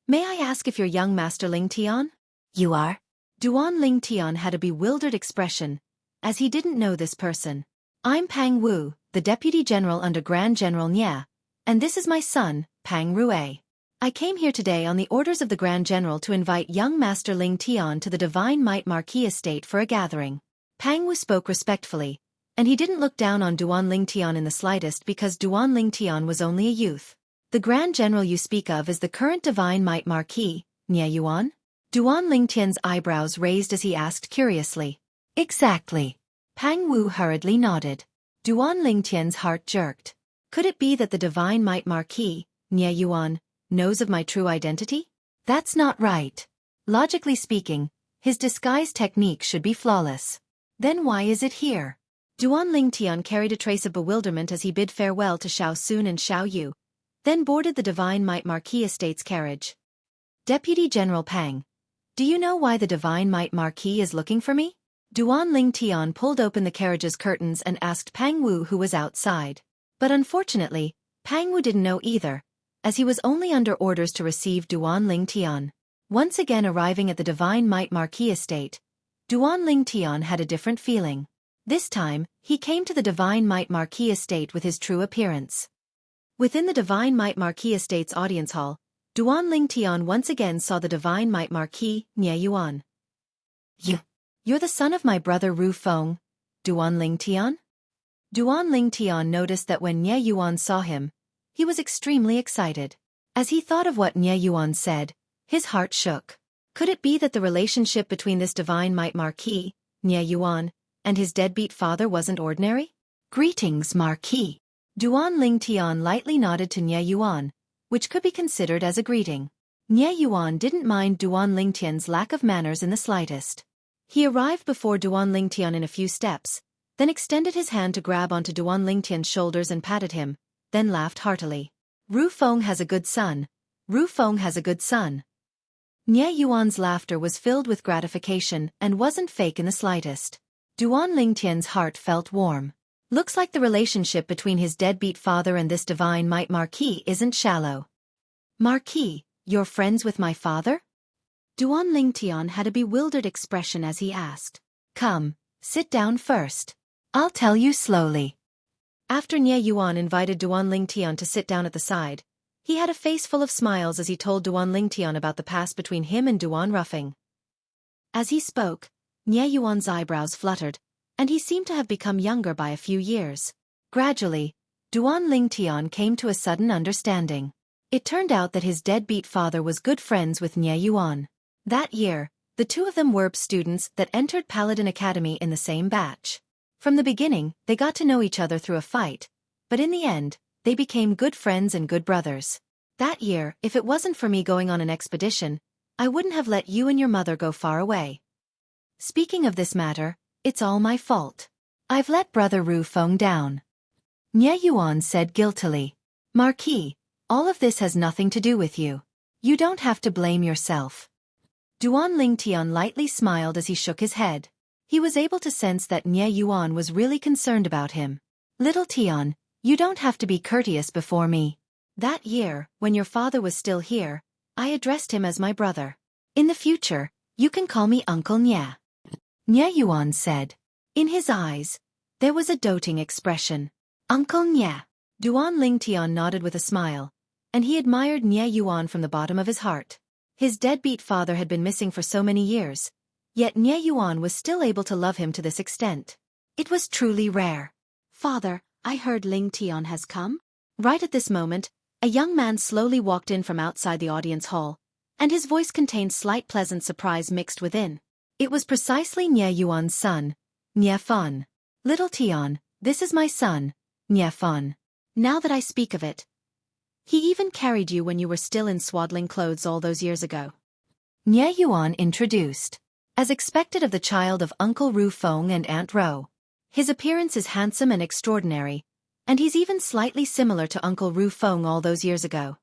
"May I ask if you're young Master Lingtian?" "You are?" Duan Lingtian had a bewildered expression, as he didn't know this person. "I'm Pang Wu, the Deputy General under Grand General Nye, and this is my son, Pang Rue. I came here today on the orders of the Grand General to invite young Master Lingtian to the Divine Might Marquis Estate for a gathering." Pang Wu spoke respectfully, and he didn't look down on Duan Lingtian in the slightest because Duan Lingtian was only a youth. "The Grand General you speak of is the current Divine Might Marquis, Nye Yuan?" Duan Lingtian's eyebrows raised as he asked curiously. "Exactly." Pang Wu hurriedly nodded. Duan Lingtian's heart jerked. Could it be that the Divine Might Marquis, Nye Yuan, knows of my true identity? That's not right. Logically speaking, his disguise technique should be flawless. Then why is it here? Duan Lingtian carried a trace of bewilderment as he bid farewell to Xiao Sun and Xiao Yu, then boarded the Divine Might Marquis Estate's carriage. "Deputy General Pang, Do you know why the Divine Might Marquis is looking for me? Duan Ling Tian pulled open the carriage's curtains and asked Pang Wu who was outside. But unfortunately, Pang Wu didn't know either, as he was only under orders to receive Duan Ling Tian. Once again arriving at the Divine Might Marquis estate, Duan Ling Tian had a different feeling. This time, he came to the Divine Might Marquis estate with his true appearance. Within the Divine Might Marquis estate's audience hall, Duan Ling Tian once again saw the Divine Might Marquis, Nie Yuan. You're the son of my brother Ru Feng, Duan Ling Tian? Duan Ling Tian noticed that when Nie Yuan saw him, he was extremely excited. As he thought of what Nie Yuan said, his heart shook. Could it be that the relationship between this Divine Might Marquis, Nie Yuan, and his deadbeat father wasn't ordinary? Greetings, Marquis. Duan Ling Tian lightly nodded to Nie Yuan, which could be considered as a greeting. Nie Yuan didn't mind Duan Ling Tian's lack of manners in the slightest. He arrived before Duan Ling Tian in a few steps, then extended his hand to grab onto Duan Ling Tian's shoulders and patted him, then laughed heartily. Ru Feng has a good son. Ru Feng has a good son. Nie Yuan's laughter was filled with gratification and wasn't fake in the slightest. Duan Ling Tian's heart felt warm. Looks like the relationship between his deadbeat father and this Divine Might Marquis isn't shallow. Marquis, you're friends with my father? Duan Ling Tian had a bewildered expression as he asked. Come, sit down first. I'll tell you slowly. After Nie Yuan invited Duan Ling Tian to sit down at the side, he had a face full of smiles as he told Duan Ling Tian about the past between him and Duan Ruffing. As he spoke, Nie Yuan's eyebrows fluttered, and he seemed to have become younger by a few years. Gradually, Duan Ling Tian came to a sudden understanding. It turned out that his deadbeat father was good friends with Nie Yuan. That year, the two of them were students that entered Paladin Academy in the same batch. From the beginning, they got to know each other through a fight, but in the end, they became good friends and good brothers. That year, if it wasn't for me going on an expedition, I wouldn't have let you and your mother go far away. Speaking of this matter, it's all my fault. I've let brother Ru Feng down. Nie Yuan said guiltily. Marquis, all of this has nothing to do with you. You don't have to blame yourself. Duan Ling Tian lightly smiled as he shook his head. He was able to sense that Nie Yuan was really concerned about him. Little Tian, you don't have to be courteous before me. That year, when your father was still here, I addressed him as my brother. In the future, you can call me Uncle Nie. Nie Yuan said. In his eyes, there was a doting expression. Uncle Nie. Duan Ling Tian nodded with a smile, and he admired Nie Yuan from the bottom of his heart. His deadbeat father had been missing for so many years, yet Nie Yuan was still able to love him to this extent. It was truly rare. Father, I heard Ling Tian has come? Right at this moment, a young man slowly walked in from outside the audience hall, and his voice contained slight pleasant surprise mixed within. It was precisely Nie Yuan's son, Nie Fan. Little Tian, this is my son, Nie Fan. Now that I speak of it, he even carried you when you were still in swaddling clothes all those years ago. Nie Yuan introduced. As expected of the child of Uncle Ru Feng and Aunt Ro. His appearance is handsome and extraordinary, and he's even slightly similar to Uncle Ru Feng all those years ago.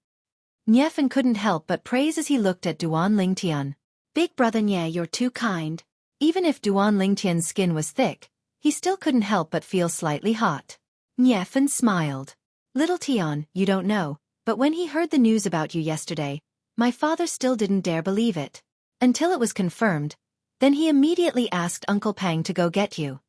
Nie Fan couldn't help but praise as he looked at Duan Ling Tian. Big brother Nie, you're too kind. Even if Duan Ling Tian's skin was thick, he still couldn't help but feel slightly hot. Nie Fan smiled. Little Tian, you don't know, but when he heard the news about you yesterday, my father still didn't dare believe it. Until it was confirmed, then he immediately asked Uncle Pang to go get you.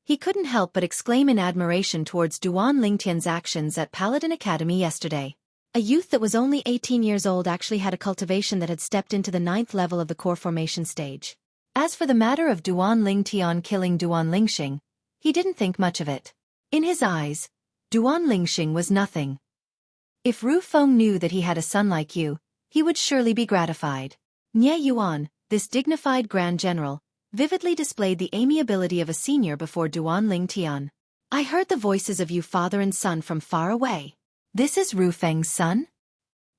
He couldn't help but exclaim in admiration towards Duan Ling Tian's actions at Paladin Academy yesterday. A youth that was only 18 years old actually had a cultivation that had stepped into the 9th level of the core formation stage. As for the matter of Duan Ling Tian killing Duan Lingxing, he didn't think much of it. In his eyes, Duan Lingxing was nothing. If Ru Feng knew that he had a son like you, he would surely be gratified. Nie Yuan, this dignified Grand General, vividly displayed the amiability of a senior before Duan Ling Tian. I heard the voices of you father and son from far away. This is Ru Feng's son?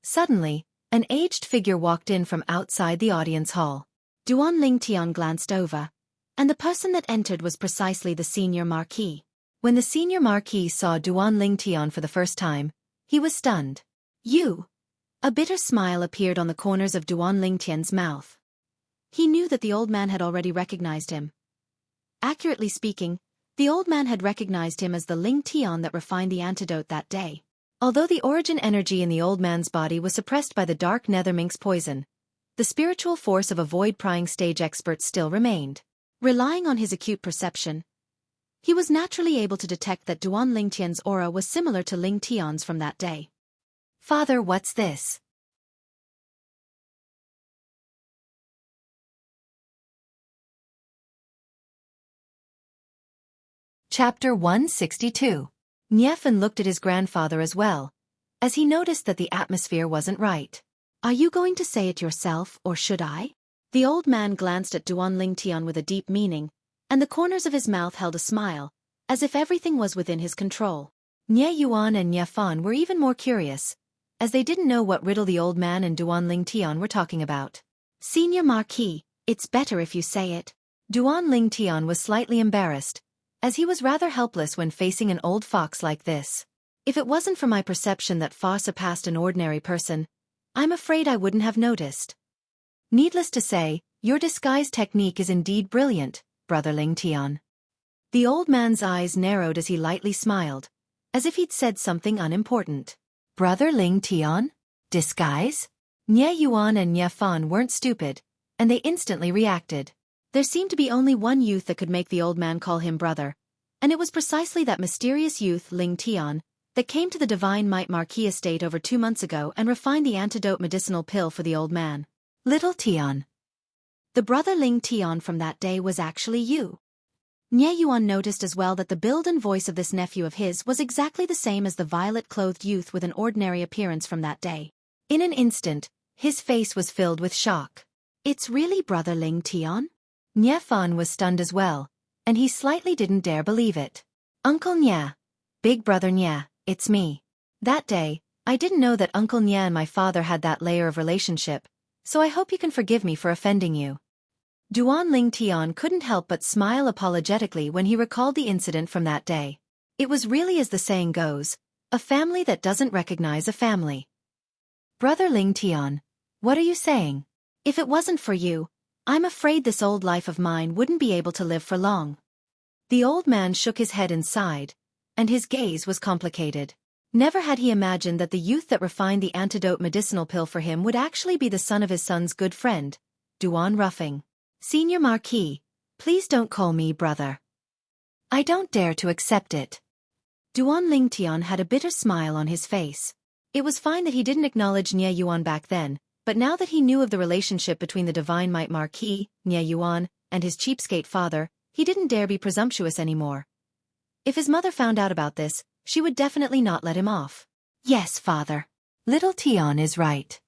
Suddenly, an aged figure walked in from outside the audience hall. Duan Ling Tian glanced over, and the person that entered was precisely the senior marquis. When the senior marquis saw Duan Ling Tian for the first time, he was stunned. You! A bitter smile appeared on the corners of Duan Ling Tian's mouth. He knew that the old man had already recognized him. Accurately speaking, the old man had recognized him as the Ling Tian that refined the antidote that day. Although the origin energy in the old man's body was suppressed by the dark nether mink's poison, the spiritual force of a void-prying stage expert still remained. Relying on his acute perception, he was naturally able to detect that Duan Lingtian's aura was similar to Ling Tian's from that day. Father, what's this? Chapter 162. Niefan looked at his grandfather as well, as he noticed that the atmosphere wasn't right. Are you going to say it yourself, or should I? The old man glanced at Duan Lingtian with a deep meaning, and the corners of his mouth held a smile, as if everything was within his control. Nie Yuan and Nie Fan were even more curious, as they didn't know what riddle the old man and Duan Lingtian were talking about. Senior Marquis, it's better if you say it. Duan Lingtian was slightly embarrassed, as he was rather helpless when facing an old fox like this. If it wasn't for my perception that far surpassed an ordinary person, I'm afraid I wouldn't have noticed. Needless to say, your disguise technique is indeed brilliant, Brother Lingtian. The old man's eyes narrowed as he lightly smiled, as if he'd said something unimportant. Brother Lingtian? Disguise? Nie Yuan and Nie Fan weren't stupid, and they instantly reacted. There seemed to be only one youth that could make the old man call him brother, and it was precisely that mysterious youth, Ling Tian, that came to the Divine Might Marquis estate over 2 months ago and refined the antidote medicinal pill for the old man. Little Tian. The brother Ling Tian from that day was actually you. Nie Yuan noticed as well that the build and voice of this nephew of his was exactly the same as the violet-clothed youth with an ordinary appearance from that day. In an instant, his face was filled with shock. It's really brother Ling Tian? Nie Fan was stunned as well, and he slightly didn't dare believe it. Uncle Nie. Big brother Nie, it's me. That day, I didn't know that Uncle Nie and my father had that layer of relationship, so I hope you can forgive me for offending you. Duan Lingtian couldn't help but smile apologetically when he recalled the incident from that day. It was really as the saying goes, a family that doesn't recognize a family. Brother Lingtian, what are you saying? If it wasn't for you, I'm afraid this old life of mine wouldn't be able to live for long. The old man shook his head and sighed, and his gaze was complicated. Never had he imagined that the youth that refined the antidote medicinal pill for him would actually be the son of his son's good friend, Duan Ruffing. Senior Marquis, please don't call me brother. I don't dare to accept it. Duan Lingtian had a bitter smile on his face. It was fine that he didn't acknowledge Nie Yuan back then, but now that he knew of the relationship between the Divine Might Marquis, Nie Yuan, and his cheapskate father, he didn't dare be presumptuous anymore. If his mother found out about this, she would definitely not let him off. Yes, father. Little Tian is right.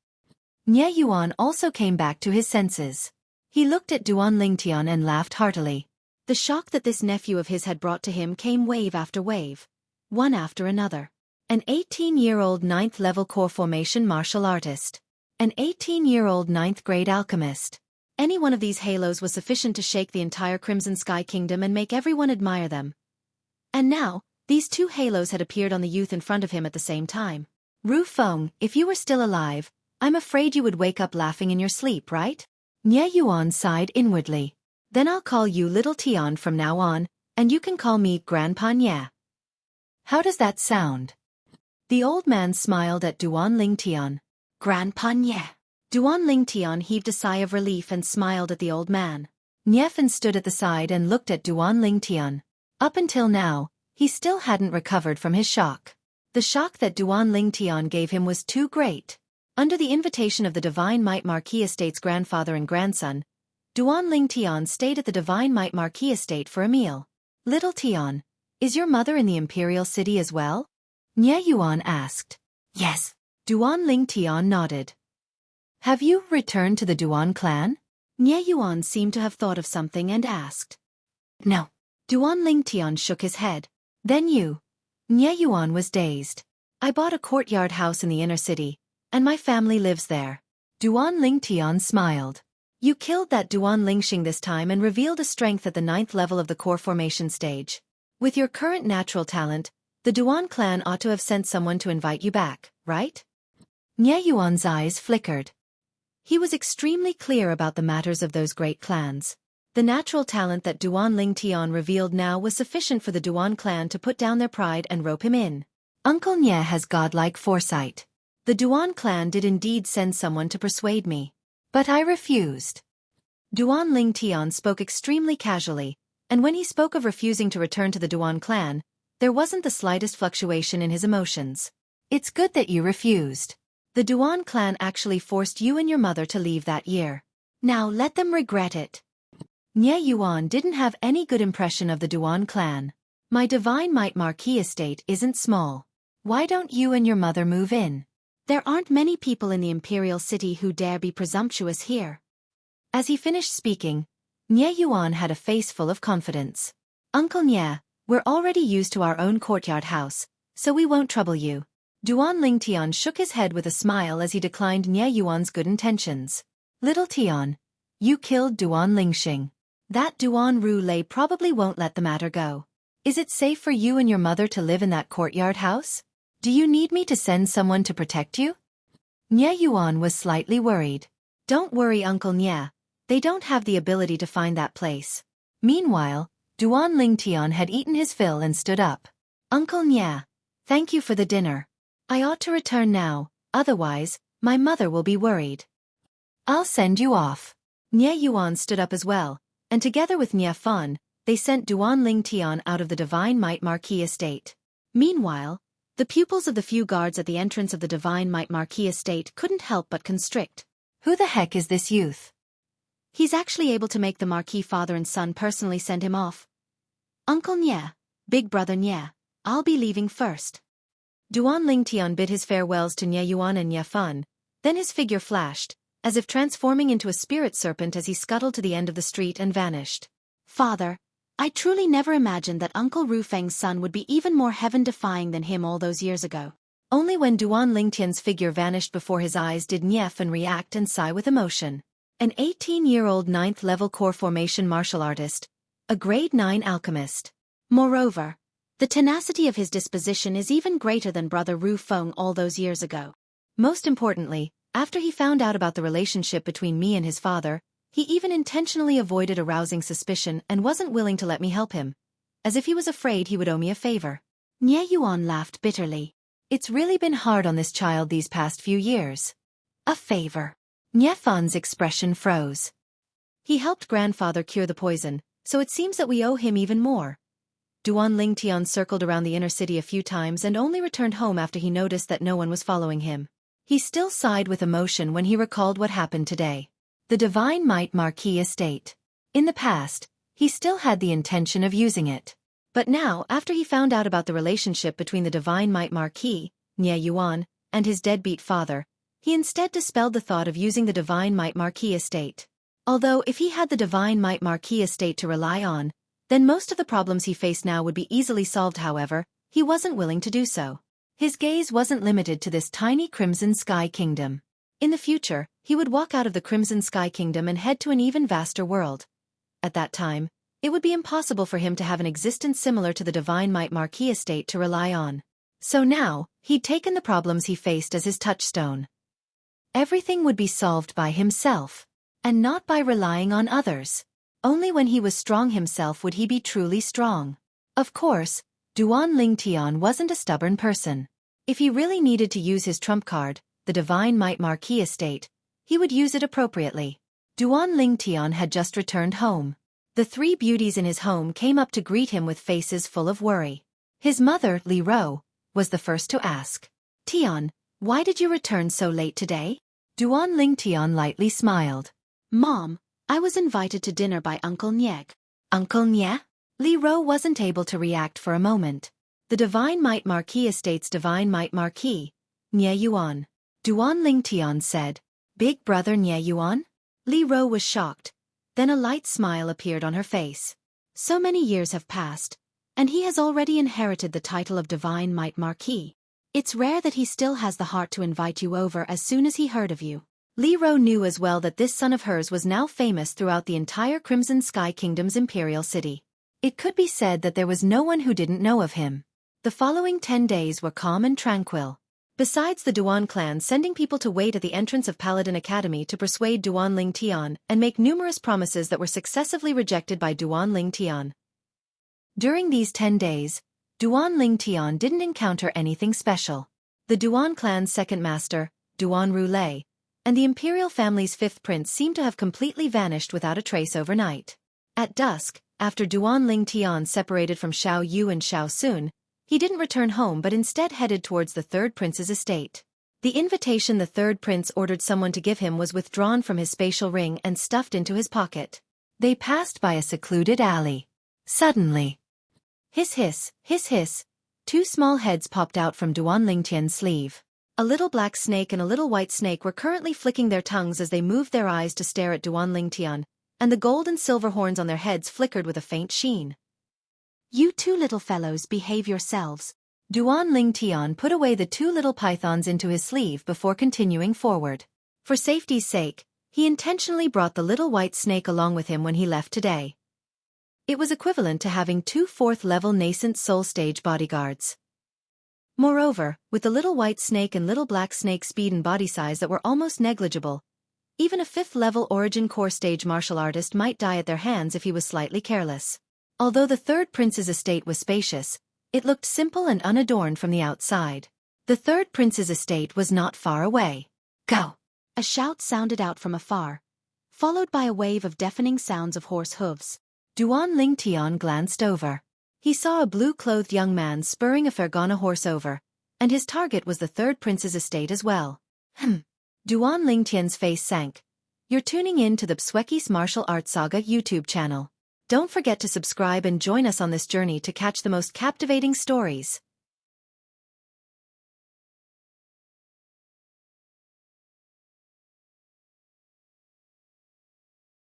Nie Yuan also came back to his senses. He looked at Duan Lingtian and laughed heartily. The shock that this nephew of his had brought to him came wave after wave, one after another. An 18-year-old 9th-level core formation martial artist. An 18-year-old 9th-grade alchemist. Any one of these halos was sufficient to shake the entire Crimson Sky Kingdom and make everyone admire them. And now, these 2 halos had appeared on the youth in front of him at the same time. Ru Feng, if you were still alive, I'm afraid you would wake up laughing in your sleep, right? Nie Yuan sighed inwardly. Then I'll call you Little Tian from now on, and you can call me Grandpa Nie. How does that sound? The old man smiled at Duan Lingtian. Grandpa Nie. Duan Lingtian heaved a sigh of relief and smiled at the old man. Niefan stood at the side and looked at Duan Lingtian. Up until now, he still hadn't recovered from his shock. The shock that Duan Lingtian gave him was too great. Under the invitation of the Divine Might Marquis Estate's grandfather and grandson, Duan Lingtian stayed at the Divine Might Marquis Estate for a meal. Little Tian, is your mother in the Imperial City as well? Nie Yuan asked. Yes. Duan Lingtian nodded. Have you returned to the Duan clan? Nie Yuan seemed to have thought of something and asked. No. Duan Lingtian shook his head. Then you. Nie Yuan was dazed. I bought a courtyard house in the inner city, and my family lives there. Duan Lingtian smiled. You killed that Duan Lingxing this time and revealed a strength at the 9th level of the core formation stage. With your current natural talent, the Duan clan ought to have sent someone to invite you back, right? Nie Yuan's eyes flickered. He was extremely clear about the matters of those great clans. The natural talent that Duan Lingtian revealed now was sufficient for the Duan clan to put down their pride and rope him in. Uncle Nye has godlike foresight. The Duan clan did indeed send someone to persuade me. But I refused. Duan Lingtian spoke extremely casually, and when he spoke of refusing to return to the Duan clan, there wasn't the slightest fluctuation in his emotions. It's good that you refused. The Duan clan actually forced you and your mother to leave that year. Now let them regret it. Nye Yuan didn't have any good impression of the Duan clan. My Divine Might Marquis estate isn't small. Why don't you and your mother move in? There aren't many people in the imperial city who dare be presumptuous here. As he finished speaking, Nye Yuan had a face full of confidence. Uncle Nye, we're already used to our own courtyard house, so we won't trouble you. Duan Lingtian shook his head with a smile as he declined Nye Yuan's good intentions. Little Tian, you killed Duan Lingxing. That Duan Ru Lei probably won't let the matter go. Is it safe for you and your mother to live in that courtyard house? Do you need me to send someone to protect you? Nye Yuan was slightly worried. Don't worry, Uncle Nye. They don't have the ability to find that place. Meanwhile, Duan Lingtian had eaten his fill and stood up. Uncle Nye, thank you for the dinner. I ought to return now, otherwise, my mother will be worried. I'll send you off. Nye Yuan stood up as well, and together with Nye Fan, they sent Duan Lingtian out of the Divine Might Marquis estate. Meanwhile, the pupils of the few guards at the entrance of the Divine Might Marquis estate couldn't help but constrict. Who the heck is this youth? He's actually able to make the Marquis father and son personally send him off. Uncle Nye, Big Brother Nye, I'll be leaving first. Duan Lingtian bid his farewells to Nye Yuan and Nye Fan, then his figure flashed, as if transforming into a spirit serpent as he scuttled to the end of the street and vanished. Father, I truly never imagined that Uncle Ru Feng's son would be even more heaven-defying than him all those years ago. Only when Duan Lingtian's figure vanished before his eyes did Nye Fan react and sigh with emotion. An 18-year-old 9th-level core formation martial artist, a grade 9 alchemist. Moreover, the tenacity of his disposition is even greater than Brother Ru Feng all those years ago. Most importantly, after he found out about the relationship between me and his father, he even intentionally avoided arousing suspicion and wasn't willing to let me help him, as if he was afraid he would owe me a favor. Nye Yuan laughed bitterly. It's really been hard on this child these past few years. A favor. Nye Fan's expression froze. He helped grandfather cure the poison, so it seems that we owe him even more. Duan Lingtian circled around the inner city a few times and only returned home after he noticed that no one was following him. He still sighed with emotion when he recalled what happened today. The Divine Might Marquis estate. In the past, he still had the intention of using it. But now, after he found out about the relationship between the Divine Might Marquis, Nye Yuan, and his deadbeat father, he instead dispelled the thought of using the Divine Might Marquis estate. Although if he had the Divine Might Marquis estate to rely on, then most of the problems he faced now would be easily solved. However, he wasn't willing to do so. His gaze wasn't limited to this tiny Crimson Sky Kingdom. In the future, he would walk out of the Crimson Sky Kingdom and head to an even vaster world. At that time, it would be impossible for him to have an existence similar to the Divine Might Marquis estate to rely on. So now, he'd taken the problems he faced as his touchstone. Everything would be solved by himself, and not by relying on others. Only when he was strong himself would he be truly strong. Of course, Duan Lingtian wasn't a stubborn person. If he really needed to use his trump card, the Divine Might Marquis estate, he would use it appropriately. Duan Lingtian had just returned home. The three beauties in his home came up to greet him with faces full of worry. His mother, Li Ro, was the first to ask. Tian, why did you return so late today? Duan Lingtian lightly smiled. Mom, I was invited to dinner by Uncle Nye. Uncle Nye? Li Ro wasn't able to react for a moment. The Divine Might Marquis estate's Divine Might Marquis, Nye Yuan. Duan Lingtian said, Big Brother Nye Yuan? Li Ro was shocked. Then a light smile appeared on her face. So many years have passed, and he has already inherited the title of Divine Might Marquis. It's rare that he still has the heart to invite you over as soon as he heard of you. Li Ro knew as well that this son of hers was now famous throughout the entire Crimson Sky Kingdom's imperial city. It could be said that there was no one who didn't know of him. The following 10 days were calm and tranquil. Besides the Duan clan sending people to wait at the entrance of Paladin Academy to persuade Duan Ling Tian and make numerous promises that were successively rejected by Duan Ling Tian. During these 10 days, Duan Ling Tian didn't encounter anything special. The Duan clan's second master, Duan Ru, and the imperial family's fifth prince seemed to have completely vanished without a trace overnight. At dusk, after Duan Ling Tian separated from Xiao Yu and Xiao Sun, he didn't return home but instead headed towards the third prince's estate. The invitation the third prince ordered someone to give him was withdrawn from his spatial ring and stuffed into his pocket. They passed by a secluded alley. Suddenly, hiss hiss, hiss hiss, two small heads popped out from Duan Ling Tian's sleeve. A little black snake and a little white snake were currently flicking their tongues as they moved their eyes to stare at Duan Ling Tian, and the gold and silver horns on their heads flickered with a faint sheen. You two little fellows, behave yourselves. Duan Ling Tian put away the two little pythons into his sleeve before continuing forward. For safety's sake, he intentionally brought the little white snake along with him when he left today. It was equivalent to having two fourth-level nascent soul stage bodyguards. Moreover, with the little white snake and little black snake speed and body size that were almost negligible, even a fifth-level origin core stage martial artist might die at their hands if he was slightly careless. Although the third prince's estate was spacious, it looked simple and unadorned from the outside. The third prince's estate was not far away. Go! A shout sounded out from afar, followed by a wave of deafening sounds of horse hooves. Duan Ling Tian glanced over. He saw a blue-clothed young man spurring a Fergana horse over, and his target was the third prince's estate as well. Duan Ling Tian's face sank. You're tuning in to the Xueqi's Martial Arts Saga YouTube channel. Don't forget to subscribe and join us on this journey to catch the most captivating stories.